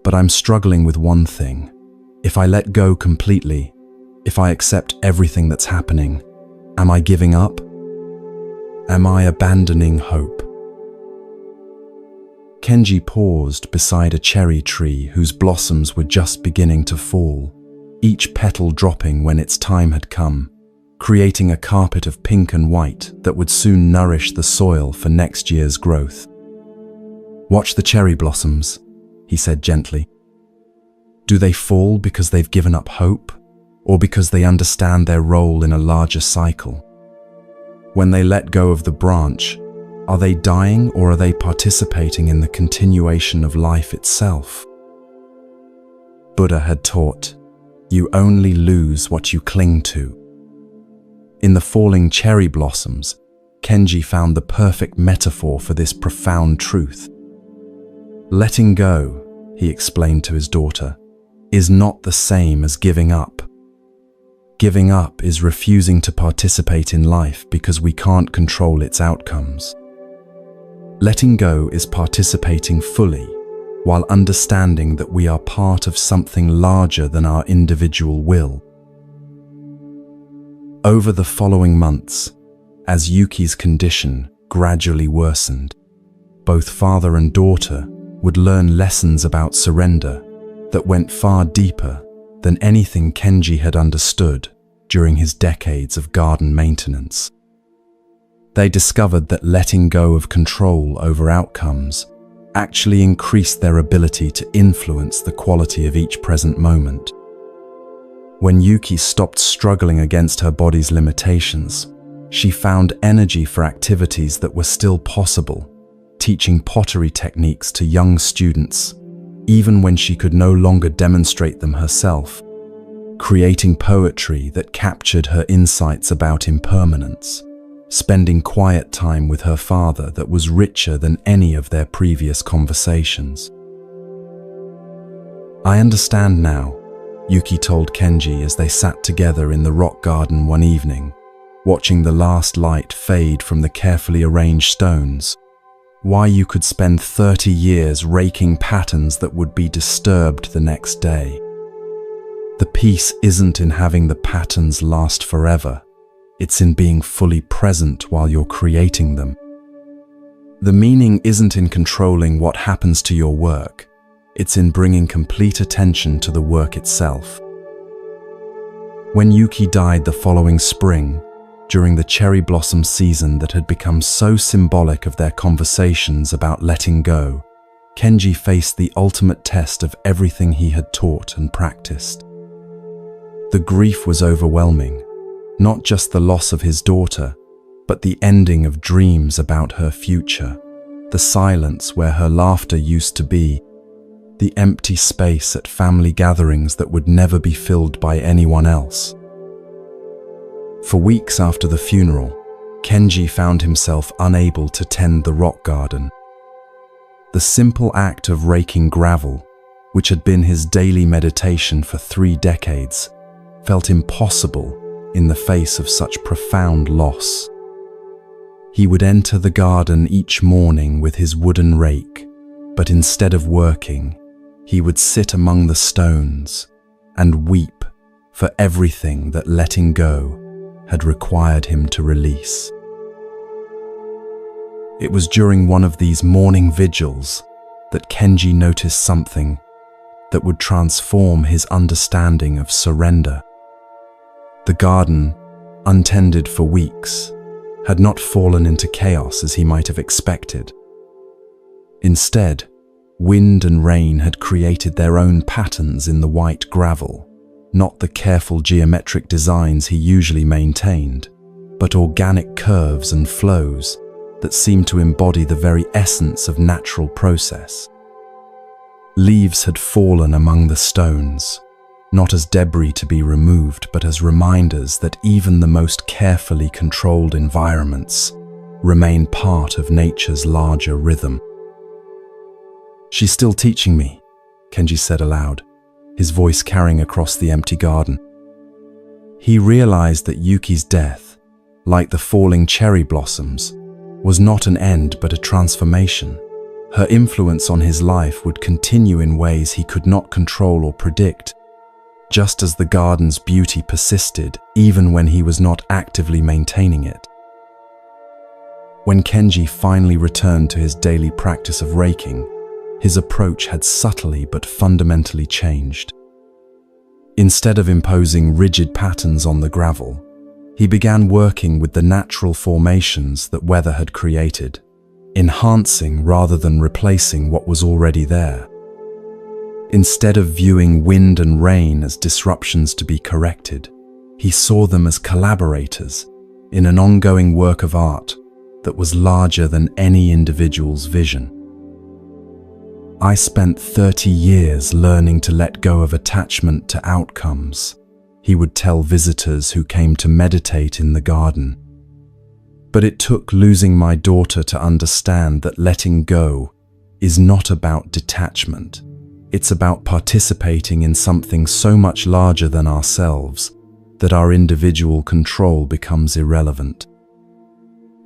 But I'm struggling with one thing. If I let go completely, if I accept everything that's happening, am I giving up? Am I abandoning hope?" Kenji paused beside a cherry tree whose blossoms were just beginning to fall, each petal dropping when its time had come, creating a carpet of pink and white that would soon nourish the soil for next year's growth. "Watch the cherry blossoms," he said gently. "Do they fall because they've given up hope, or because they understand their role in a larger cycle? When they let go of the branch, are they dying or are they participating in the continuation of life itself?" Buddha had taught, "You only lose what you cling to." In the falling cherry blossoms, Kenji found the perfect metaphor for this profound truth. Letting go, he explained to his daughter, is not the same as giving up. Giving up is refusing to participate in life because we can't control its outcomes. Letting go is participating fully, while understanding that we are part of something larger than our individual will. Over the following months, as Yuki's condition gradually worsened, both father and daughter would learn lessons about surrender that went far deeper than anything Kenji had understood during his decades of garden maintenance. They discovered that letting go of control over outcomes actually increased their ability to influence the quality of each present moment. When Yuki stopped struggling against her body's limitations, She found energy for activities that were still possible, teaching pottery techniques to young students, even when she could no longer demonstrate them herself, creating poetry that captured her insights about impermanence, spending quiet time with her father that was richer than any of their previous conversations. "I understand now," Yuki told Kenji as they sat together in the rock garden one evening, watching the last light fade from the carefully arranged stones, "why you could spend 30 years raking patterns that would be disturbed the next day. The peace isn't in having the patterns last forever. It's in being fully present while you're creating them. The meaning isn't in controlling what happens to your work. It's in bringing complete attention to the work itself." When Yuki died the following spring, during the cherry blossom season that had become so symbolic of their conversations about letting go, Kenji faced the ultimate test of everything he had taught and practiced. The grief was overwhelming, not just the loss of his daughter, but the ending of dreams about her future, the silence where her laughter used to be, the empty space at family gatherings that would never be filled by anyone else. For weeks after the funeral, Kenji found himself unable to tend the rock garden. The simple act of raking gravel, which had been his daily meditation for 3 decades, felt impossible in the face of such profound loss. He would enter the garden each morning with his wooden rake, but instead of working, he would sit among the stones and weep for everything that letting go had required him to release. It was during one of these morning vigils that Kenji noticed something that would transform his understanding of surrender. The garden, untended for weeks, had not fallen into chaos as he might have expected. Instead, wind and rain had created their own patterns in the white gravel, not the careful geometric designs he usually maintained, but organic curves and flows that seemed to embody the very essence of natural process. Leaves had fallen among the stones, not as debris to be removed, but as reminders that even the most carefully controlled environments remain part of nature's larger rhythm. "She's still teaching me," Kenji said aloud, his voice carrying across the empty garden. He realized that Yuki's death, like the falling cherry blossoms, was not an end but a transformation. Her influence on his life would continue in ways he could not control or predict, just as the garden's beauty persisted even when he was not actively maintaining it. When Kenji finally returned to his daily practice of raking, his approach had subtly but fundamentally changed. Instead of imposing rigid patterns on the gravel, he began working with the natural formations that weather had created, enhancing rather than replacing what was already there. Instead of viewing wind and rain as disruptions to be corrected, he saw them as collaborators in an ongoing work of art that was larger than any individual's vision. "I spent 30 years learning to let go of attachment to outcomes," he would tell visitors who came to meditate in the garden. "But it took losing my daughter to understand that letting go is not about detachment. It's about participating in something so much larger than ourselves that our individual control becomes irrelevant.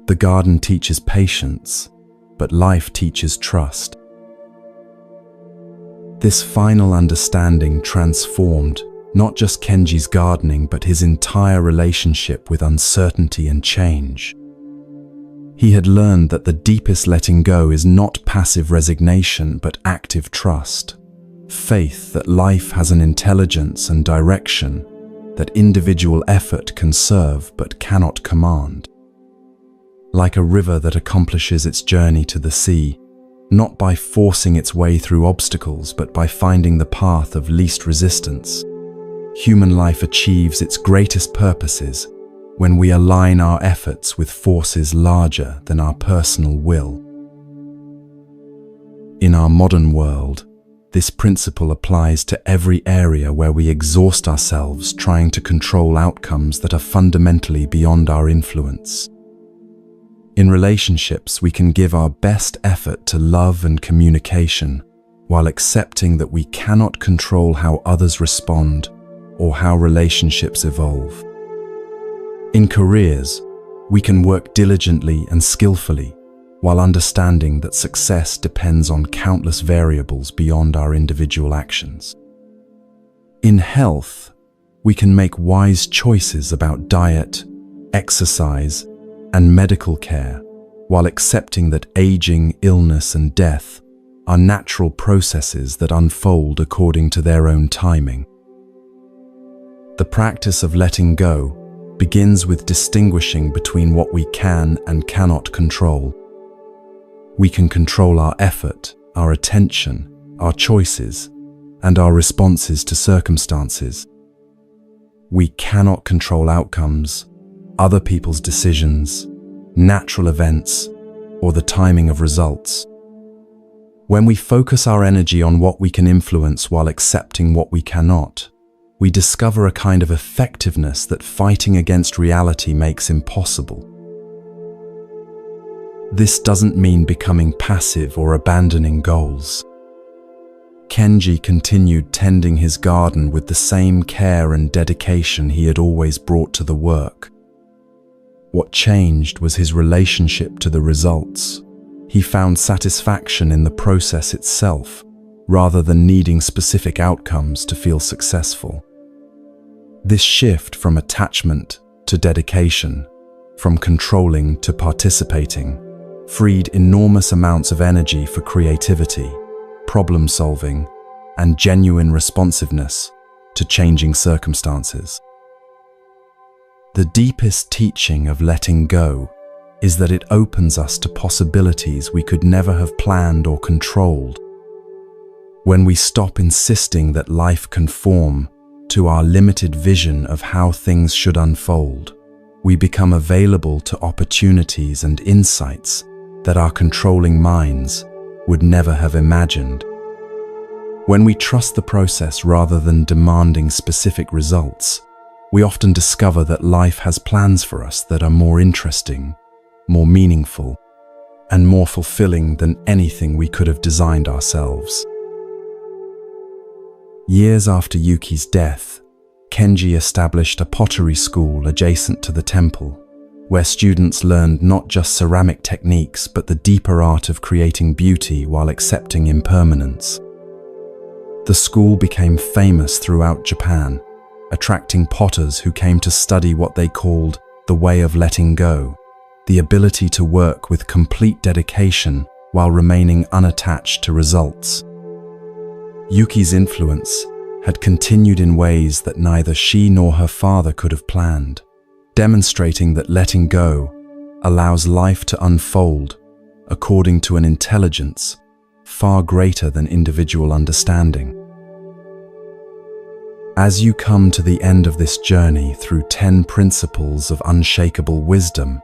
The garden teaches patience, but life teaches trust." This final understanding transformed not just Kenji's gardening, but his entire relationship with uncertainty and change. He had learned that the deepest letting go is not passive resignation, but active trust. Faith that life has an intelligence and direction that individual effort can serve but cannot command. Like a river that accomplishes its journey to the sea, not by forcing its way through obstacles, but by finding the path of least resistance, human life achieves its greatest purposes when we align our efforts with forces larger than our personal will. In our modern world, this principle applies to every area where we exhaust ourselves trying to control outcomes that are fundamentally beyond our influence. In relationships, we can give our best effort to love and communication while accepting that we cannot control how others respond or how relationships evolve. In careers, we can work diligently and skillfully while understanding that success depends on countless variables beyond our individual actions. In health, we can make wise choices about diet, exercise, and medical care while accepting that aging, illness, and death are natural processes that unfold according to their own timing. The practice of letting go begins with distinguishing between what we can and cannot control. We can control our effort, our attention, our choices, and our responses to circumstances. We cannot control outcomes, other people's decisions, natural events, or the timing of results. When we focus our energy on what we can influence while accepting what we cannot, we discover a kind of effectiveness that fighting against reality makes impossible. This doesn't mean becoming passive or abandoning goals. Kenji continued tending his garden with the same care and dedication he had always brought to the work. What changed was his relationship to the results. He found satisfaction in the process itself, rather than needing specific outcomes to feel successful. This shift from attachment to dedication, from controlling to participating, freed enormous amounts of energy for creativity, problem solving, and genuine responsiveness to changing circumstances. The deepest teaching of letting go is that it opens us to possibilities we could never have planned or controlled. When we stop insisting that life conform to our limited vision of how things should unfold, we become available to opportunities and insights that our controlling minds would never have imagined. When we trust the process rather than demanding specific results, we often discover that life has plans for us that are more interesting, more meaningful, and more fulfilling than anything we could have designed ourselves. Years after Yuki's death, Kenji established a pottery school adjacent to the temple, where students learned not just ceramic techniques but the deeper art of creating beauty while accepting impermanence. The school became famous throughout Japan, attracting potters who came to study what they called the way of letting go, the ability to work with complete dedication while remaining unattached to results. Yuki's influence had continued in ways that neither she nor her father could have planned, demonstrating that letting go allows life to unfold according to an intelligence far greater than individual understanding. As you come to the end of this journey through 10 principles of unshakable wisdom,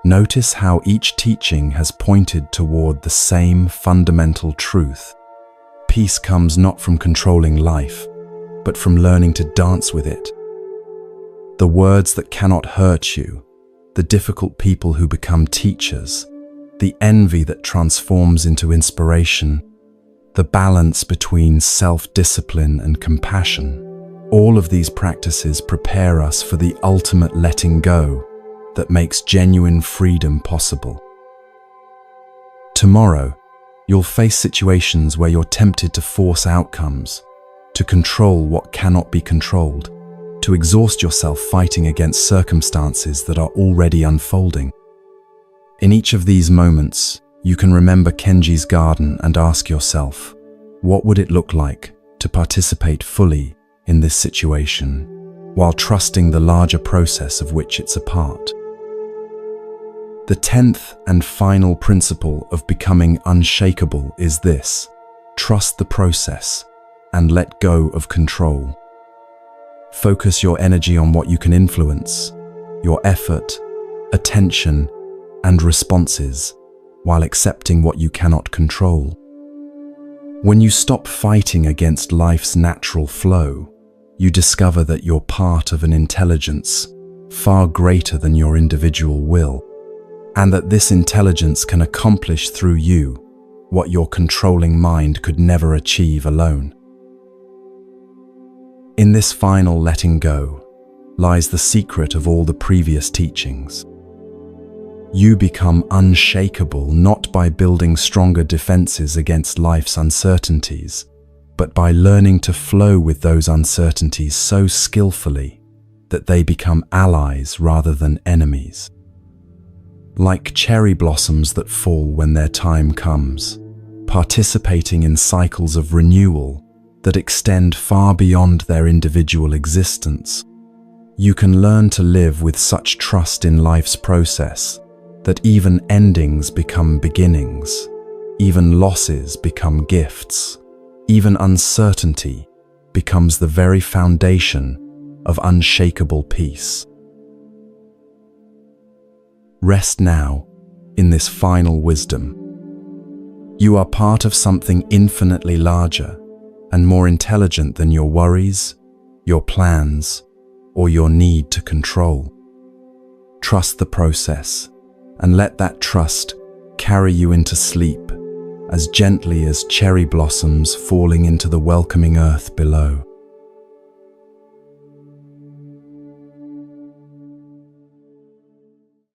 notice how each teaching has pointed toward the same fundamental truth. Peace comes not from controlling life, but from learning to dance with it. The words that cannot hurt you, the difficult people who become teachers, the envy that transforms into inspiration, the balance between self-discipline and compassion. All of these practices prepare us for the ultimate letting go that makes genuine freedom possible. Tomorrow, you'll face situations where you're tempted to force outcomes, to control what cannot be controlled, to exhaust yourself fighting against circumstances that are already unfolding. In each of these moments, you can remember Kenji's garden and ask yourself, what would it look like to participate fully in this situation, while trusting the larger process of which it's a part? The 10th and final principle of becoming unshakable is this: trust the process and let go of control. Focus your energy on what you can influence, your effort, attention, and responses, while accepting what you cannot control. When you stop fighting against life's natural flow, you discover that you're part of an intelligence far greater than your individual will, and that this intelligence can accomplish through you what your controlling mind could never achieve alone. In this final letting go lies the secret of all the previous teachings. You become unshakable not by building stronger defenses against life's uncertainties, but by learning to flow with those uncertainties so skillfully that they become allies rather than enemies. Like cherry blossoms that fall when their time comes, participating in cycles of renewal that extend far beyond their individual existence, you can learn to live with such trust in life's process that even endings become beginnings, even losses become gifts, even uncertainty becomes the very foundation of unshakable peace. Rest now in this final wisdom. You are part of something infinitely larger and more intelligent than your worries, your plans, or your need to control. Trust the process and let that trust carry you into sleep as gently as cherry blossoms falling into the welcoming earth below.